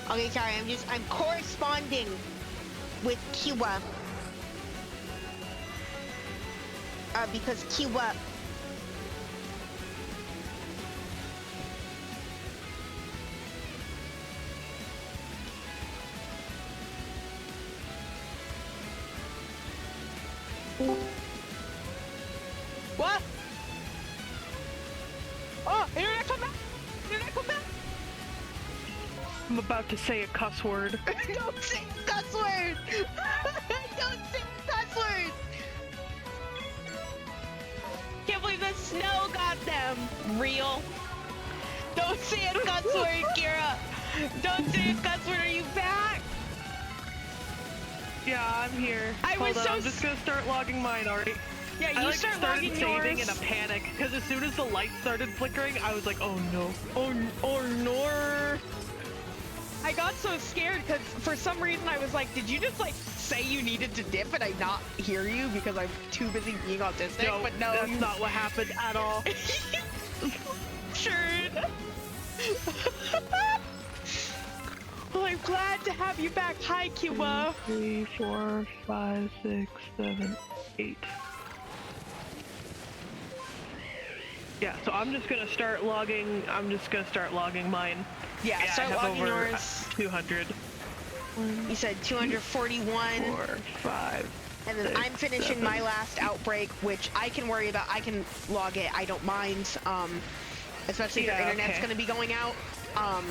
Okay, sorry, I'm corresponding with Kiwa. Because Kiwa... What? Oh, internet come back! Internet come back! I'm about to say a cuss word. Don't say a cuss word! Don't say a cuss word! Can't believe the snow got them! Real. Don't say a cuss word, Kira! Don't say a cuss word, are you back? Yeah, I'm here. I'm just gonna start logging mine, alright? Yeah, you started logging saving yours. in a panic, because as soon as the light started flickering, I was like, oh no. Oh no! I got so scared because for some reason I was like, did you just like say you needed to dip and I not hear you because I'm too busy being autistic? No, but no, that's not what happened at all. Sure. Well, I'm glad to have you back. Hi, Cuba. 3, 4, 5, 6, 7, 8. Yeah, so I'm just gonna start logging. I'm just gonna start logging mine. Yeah, start I have logging over yours. 200. 1, You said 241. 4, 5. And then 6, I'm finishing 7. my last outbreak, which I can worry about. I can log it. I don't mind. Especially if your Yeah, internet's okay. going to be going out. I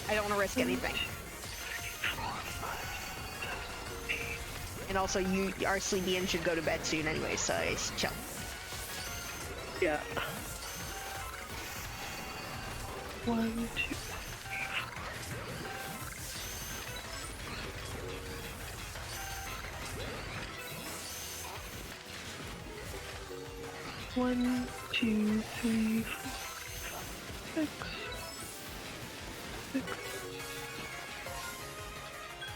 don't want to risk anything. And also, you are sleepy and should go to bed soon anyway, so it's chill. Yeah. 1, 2. 1, 2, 3, 4, 5, 6.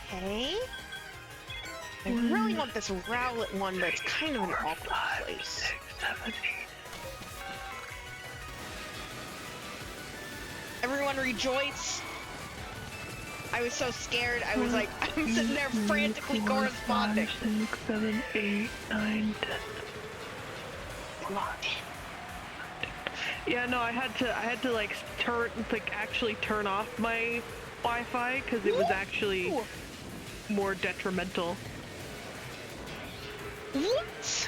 Okay. I really want this Rowlet one, but it's kind of an awkward place. 6, 7, 8. Everyone rejoice! I was so scared, I was like, I'm sitting there frantically corresponding. 5, 6, 7, 8, 9, 10. Yeah, no, I had to like actually turn off my Wi-Fi because it was actually more detrimental. What?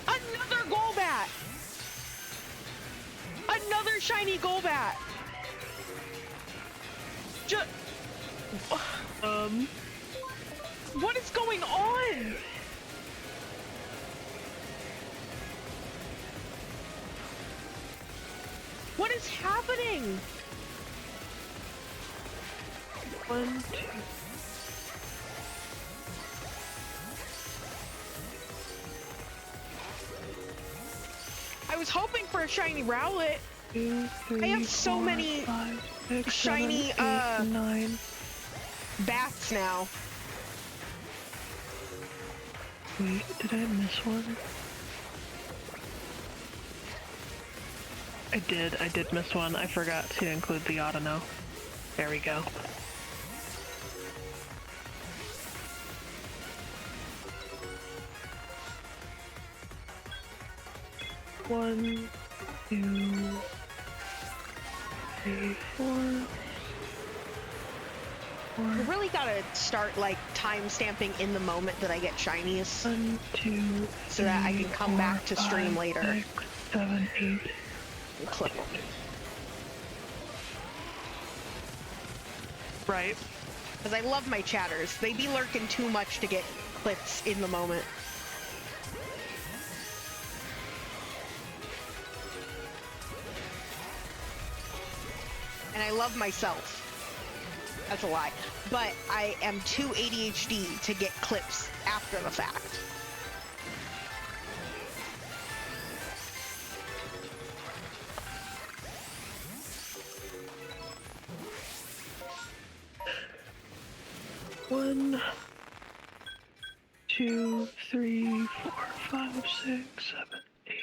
Another Golbat! Another shiny Golbat! What is going on? What is happening? 1, 2. I was hoping for a shiny Rowlet. 2, 3, I have so 4, many 5, 6, shiny, 7, 8, 9. bats now. Wait, did I miss one? I did miss one. I forgot to include the Autono. There we go. One, 2, 3, 4. I really gotta start like time stamping in the moment that I get shinies, 1, 2, so that I can come back to stream 5, later 6, 7, 8. and clip them. Right. Because I love my chatters. They be lurking too much to get clips in the moment. And I love myself. That's a lie. But I am too ADHD to get clips after the fact. One, 2, 3, 4, 5, 6, 7, 8.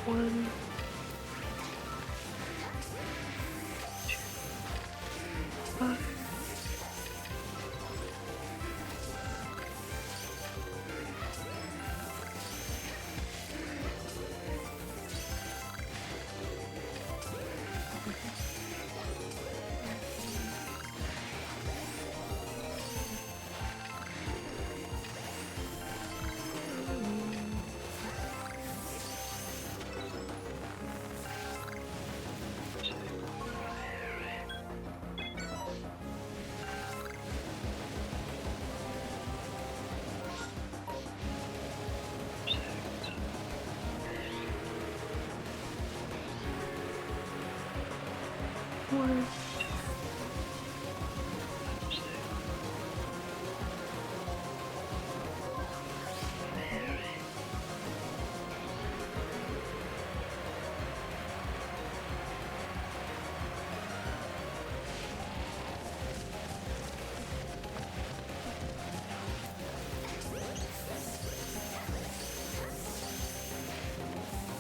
One, 2, 5. One, 2,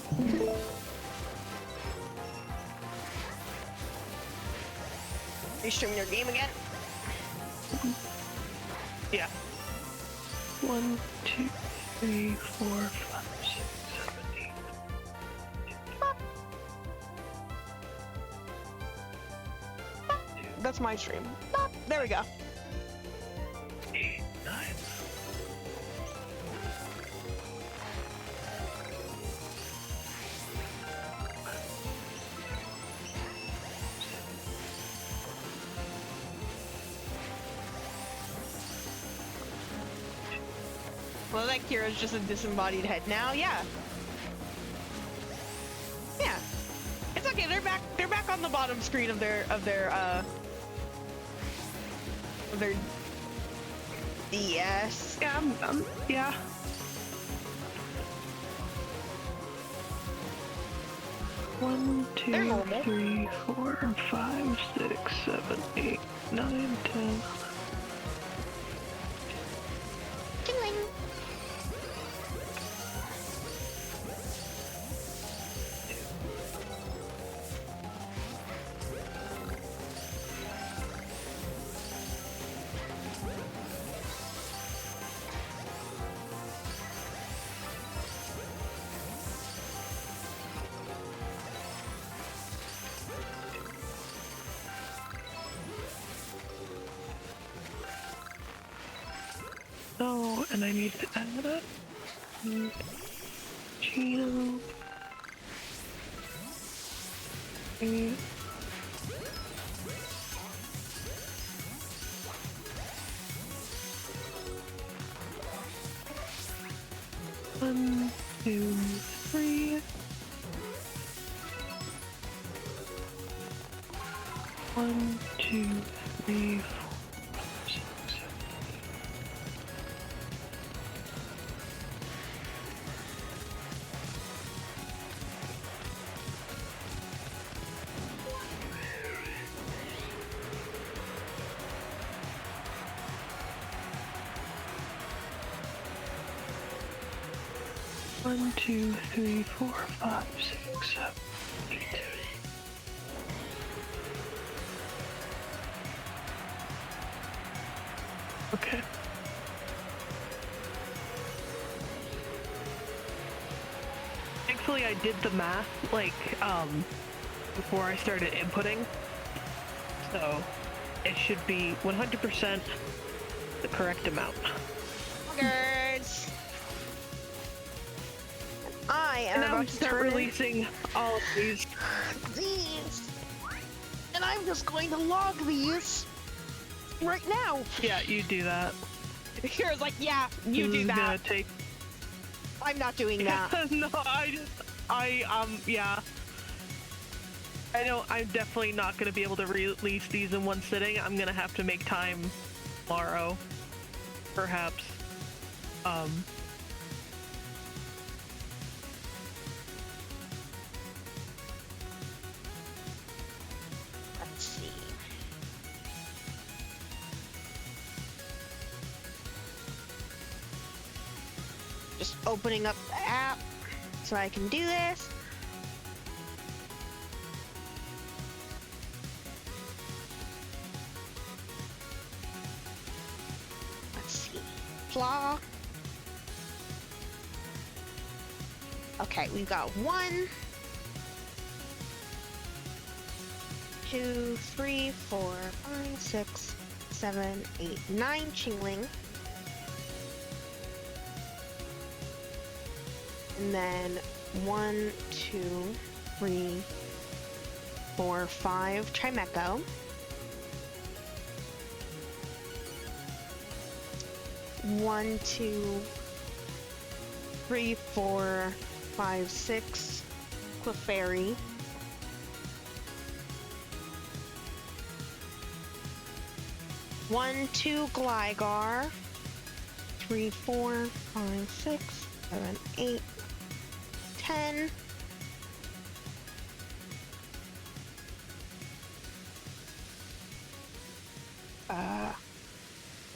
6. Are you streaming your game again? Yeah. 1, 2, 3, 4, 5, 6, 7, 8. That's my stream. Bop. There we go. 8, 9. Well, that Kira's just a disembodied head now. Yeah. Yeah. It's okay. They're back. They're back on the bottom screen of their DS. Yeah, yeah. One, They're two, normal. 3, 4, 5, 6, 7, 8, 9, 10. Chilling. Oh, and I need to add it. Chino. Okay. One, 2, 3. 1, 2, 3, 4, 6, 7. 1, 2, 3, 4, 5, 6, 7, 8. Okay. Thankfully, I did the math, like, before I started inputting. So, it should be 100% the correct amount. Girls. I am And now about we to start turn releasing all of these. these, and I'm just going to log these right now. Yeah, you do that. Kira's like, yeah, you This do is that. gonna take. I'm not doing that. No, yeah. I'm definitely not gonna be able to release these in one sitting. I'm gonna have to make time tomorrow, perhaps. Let's see. Just opening up the app so I can do this. Let's see. Flaw. Okay, we've got 1, 2, 3, 4, 5, 6, 7, 8, 9 Chingling. And then 1, 2, 3, 4, 5 Trimeco. 1, 2, 3, 4, 5, 6 Clefairy. 1, 2 Gligar. 3, 4, 5, 6, 7, 8, 10.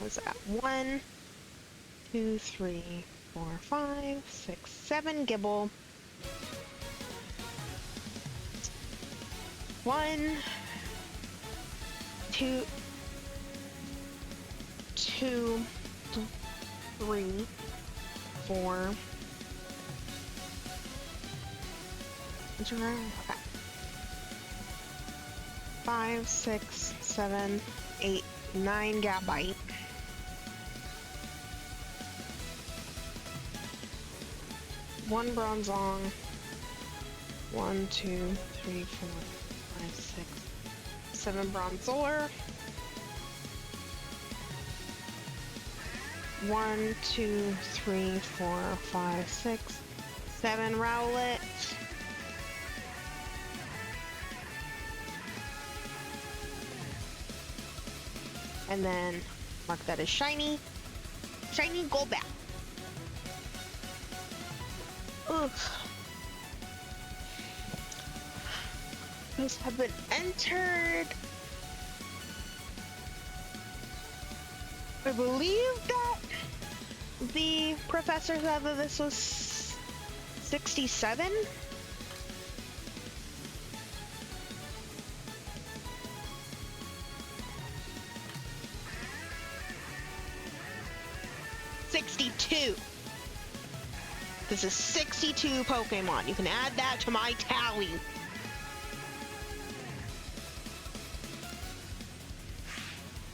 What's that? 1, 2, 3, 4, 5, 6, 7 Gibble. 1, two, 3, 4. What's your name? Okay. 5, 6, 7, 8, 9 Gabite. One Bronzong. 1, 2, 3, 4, 5, 6, 7 Bronzor. 1, 2, 3, 4, 5, 6, 7 Rowlet. And then mark that as shiny. Shiny Golbat. Ugh. Those have been entered. I believe that the professor said that this was 67. This is 62 Pokemon. You can add that to my tally.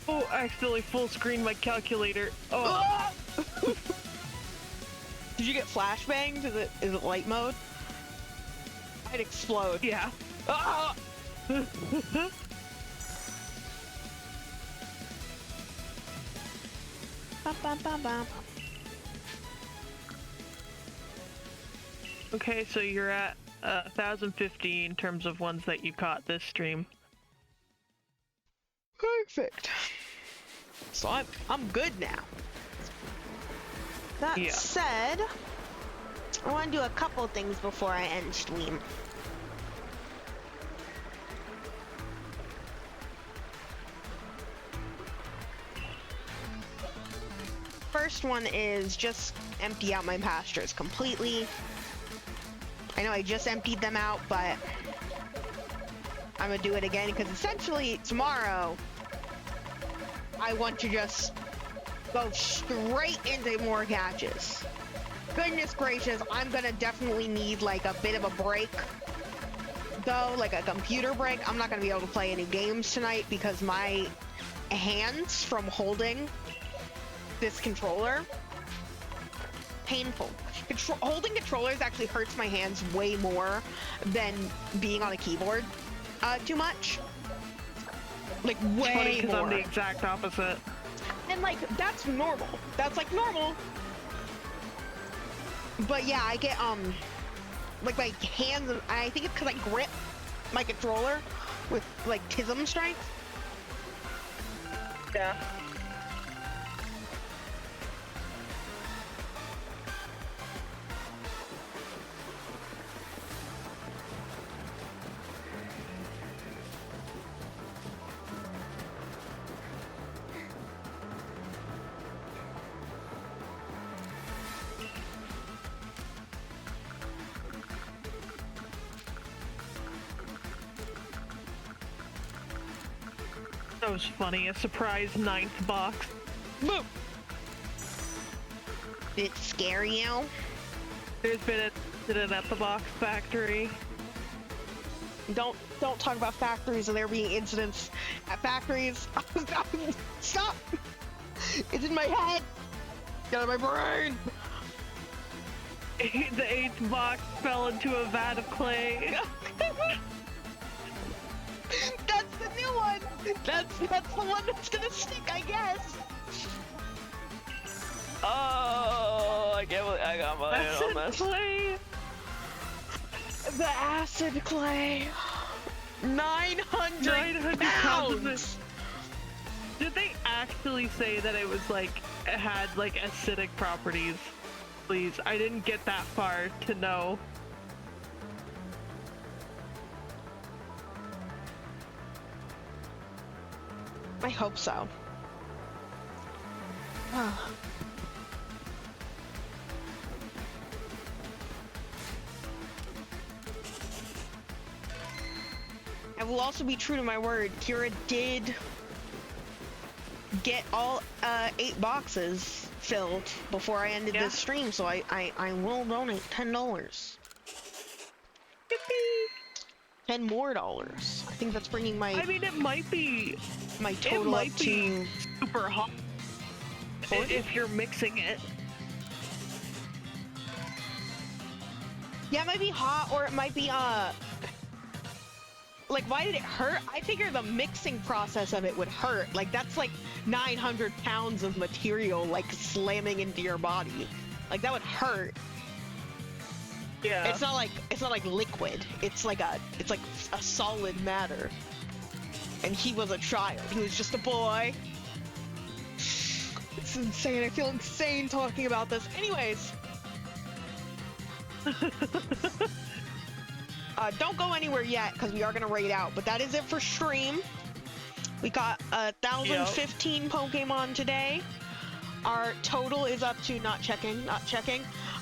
Oh, I accidentally full screened my calculator. Oh. Did you get flashbangs? Is it light mode? I'd explode. Yeah. Ah! Bum, bum, bum, bum. Okay, so you're at 1,050 in terms of ones that you caught this stream. Perfect. So I'm good now. That Yeah. said, I want to do a couple things before I end stream. First one is just empty out my pastures completely. I know I just emptied them out, but I'm gonna do it again because essentially tomorrow I want to just go straight into more catches. Goodness gracious, I'm gonna definitely need like a bit of a break though, like a computer break. I'm not gonna be able to play any games tonight because my hands from holding this controller, painful. Holding controllers actually hurts my hands way more than being on a keyboard too much. Like way Because more. I'm the exact opposite. And like that's normal. That's like normal. But yeah, I get like my hands. I think it's because I grip my controller with like TISM strength. Yeah. That was funny. A surprise 9th box. Boom. Did it scare you? There's been an incident at the box factory. Don't talk about factories and there being incidents at factories. Stop! It's in my head. Get out of my brain. The 8th box fell into a vat of clay. That's the new one. That's the one that's gonna stick, I guess. Oh, I can't believe I got my hand on Acid this. clay. The acid clay. 900 pounds. Did they actually say that it was like, it had like acidic properties? Please, I didn't get that far to know. I hope so. I will also be true to my word. Kira did get all 8 boxes filled before I ended this stream, so I will donate $10. Yippee! $10 more. I think that's bringing my I mean, it might be total up to super hot 40? if you're mixing it. Yeah, it might be hot, or it might be like, why did it hurt? I figure the mixing process of it would hurt. Like, that's like 900 pounds of material, like, slamming into your body. Like, that would hurt. Yeah. It's not like liquid. It's like a solid matter. And he was a child. He was just a boy. It's insane. I feel insane talking about this. Anyways. Don't go anywhere yet, because we are going to raid out. But that is it for stream. We got 1,015 Pokemon today. Our total is up to, not checking,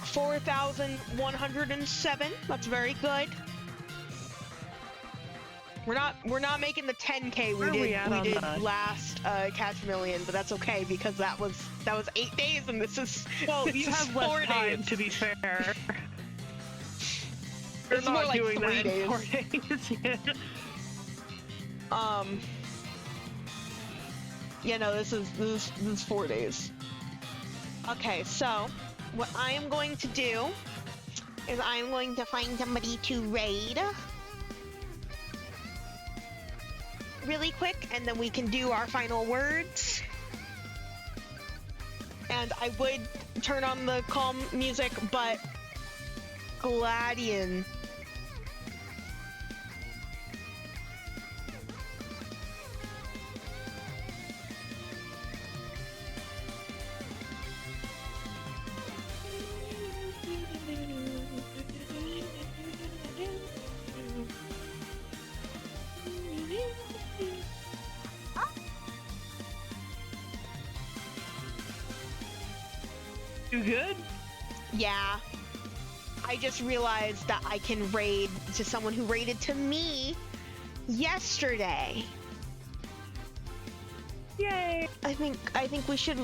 4,107. That's very good. We're not making the 10K we did last Catch-a-Million, but that's okay, because that was 8 days, and this is you have less time, to be fair. It's more like doing 3 days. 4 days. Yeah, no, this is 4 days. Okay, so what I am going to do is I'm going to find somebody to raid really quick, and then we can do our final words. And I would turn on the calm music, but Gladian. You good? Yeah. I just realized that I can raid to someone who raided to me yesterday. Yay! I think we should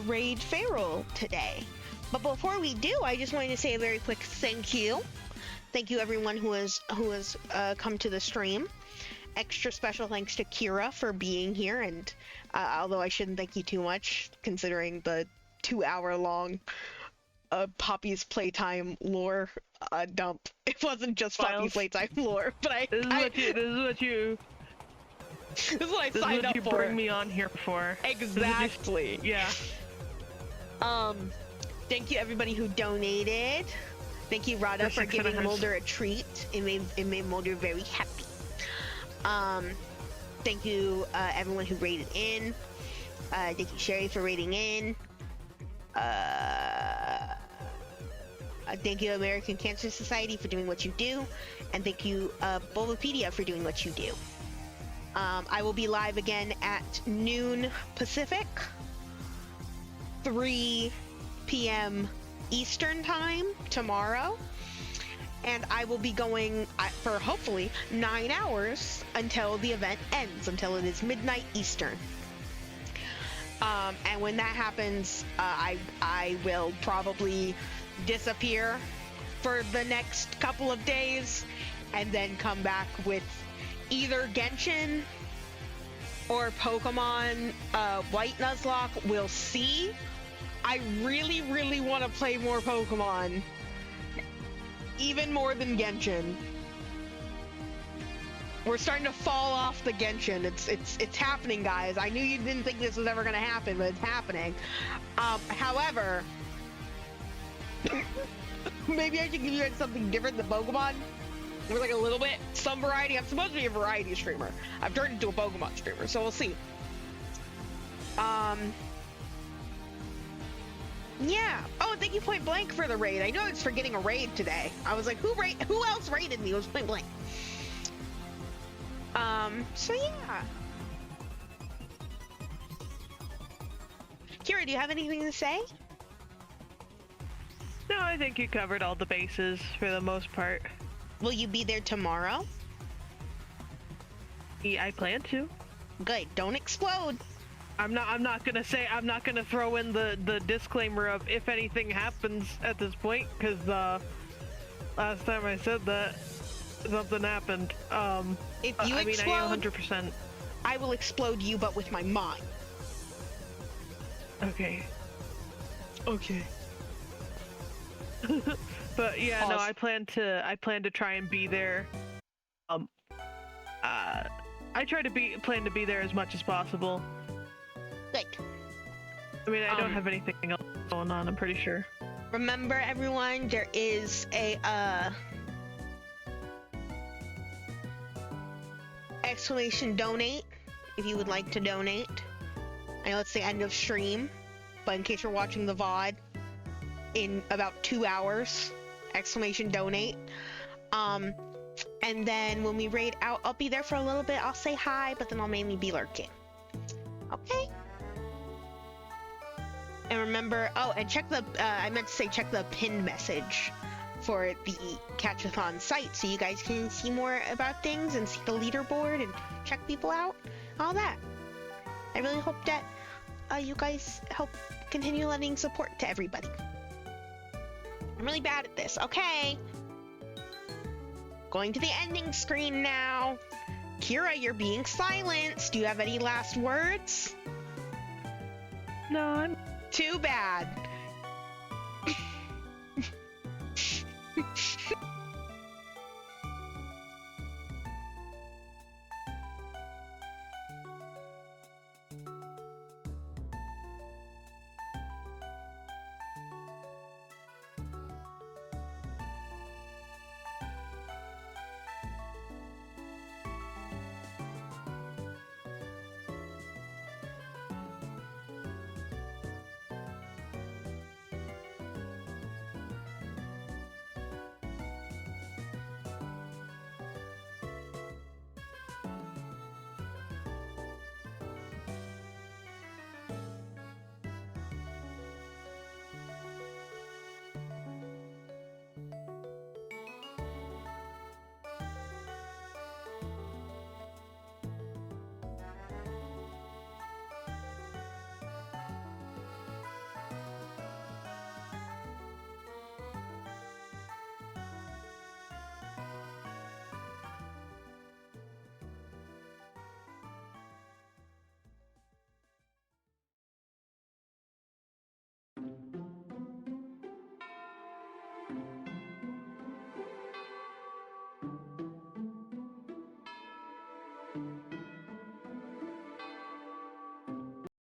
raid Feral today. But before we do, I just wanted to say a very quick thank you. Thank you everyone who has come to the stream. Extra special thanks to Kira for being here, and although I shouldn't thank you too much considering the 2-hour-long Poppy's Playtime lore dump. It wasn't just Poppy's Playtime lore, but This is what you signed up for. Bring me on here for. Exactly. Yeah. Thank you everybody who donated. Thank you Rada for giving Mulder a treat. It made Mulder very happy. Thank you everyone who raided in. Thank you Sherry for raiding in. Thank you American Cancer Society for doing what you do, and thank you Bulbapedia for doing what you do. I will be live again at noon Pacific, 3 p.m. Eastern time tomorrow, and I will be going for hopefully 9 hours until the event ends, until it is midnight Eastern. And when that happens, I will probably disappear for the next couple of days, and then come back with either Genshin or Pokemon White Nuzlocke. We'll see. I really, really want to play more Pokemon, even more than Genshin. We're starting to fall off the Genshin. It's happening, guys. I knew you didn't think this was ever gonna happen, but it's happening. However, maybe I should give you guys something different than Pokemon. We're like a little bit, some variety. I'm supposed to be a variety streamer. I've turned into a Pokemon streamer, so we'll see. Yeah. Oh, thank you Point Blank for the raid. I know it's for getting a raid today. I was like, who else raided me? It was Point Blank. So yeah. Kira, do you have anything to say? No, I think you covered all the bases for the most part. Will you be there tomorrow? Yeah, I plan to. Good. Don't explode. I'm not gonna throw in the disclaimer of if anything happens at this point, because last time I said that something happened. If you I mean, explode, I am 100%. I will explode you, but with my mind. Okay. Okay. But yeah, no, Pause. I plan to try and be there. I plan to be there as much as possible. Good. I mean, I don't have anything else going on, I'm pretty sure. Remember, everyone, there is a exclamation donate if you would like to donate. I know it's the end of stream, but in case you're watching the VOD in about 2 hours, exclamation donate. And then when we raid out, I'll be there for a little bit. I'll say hi, but then I'll mainly be lurking. Okay? And remember, oh, and check the, I meant to say check the pinned message for the Catch-a-thon site so you guys can see more about things and see the leaderboard and check people out, all that. I really hope that you guys help continue lending support to everybody. I'm really bad at this. Okay. Going to the ending screen now. Kira, you're being silenced. Do you have any last words? No, I'm... Too bad.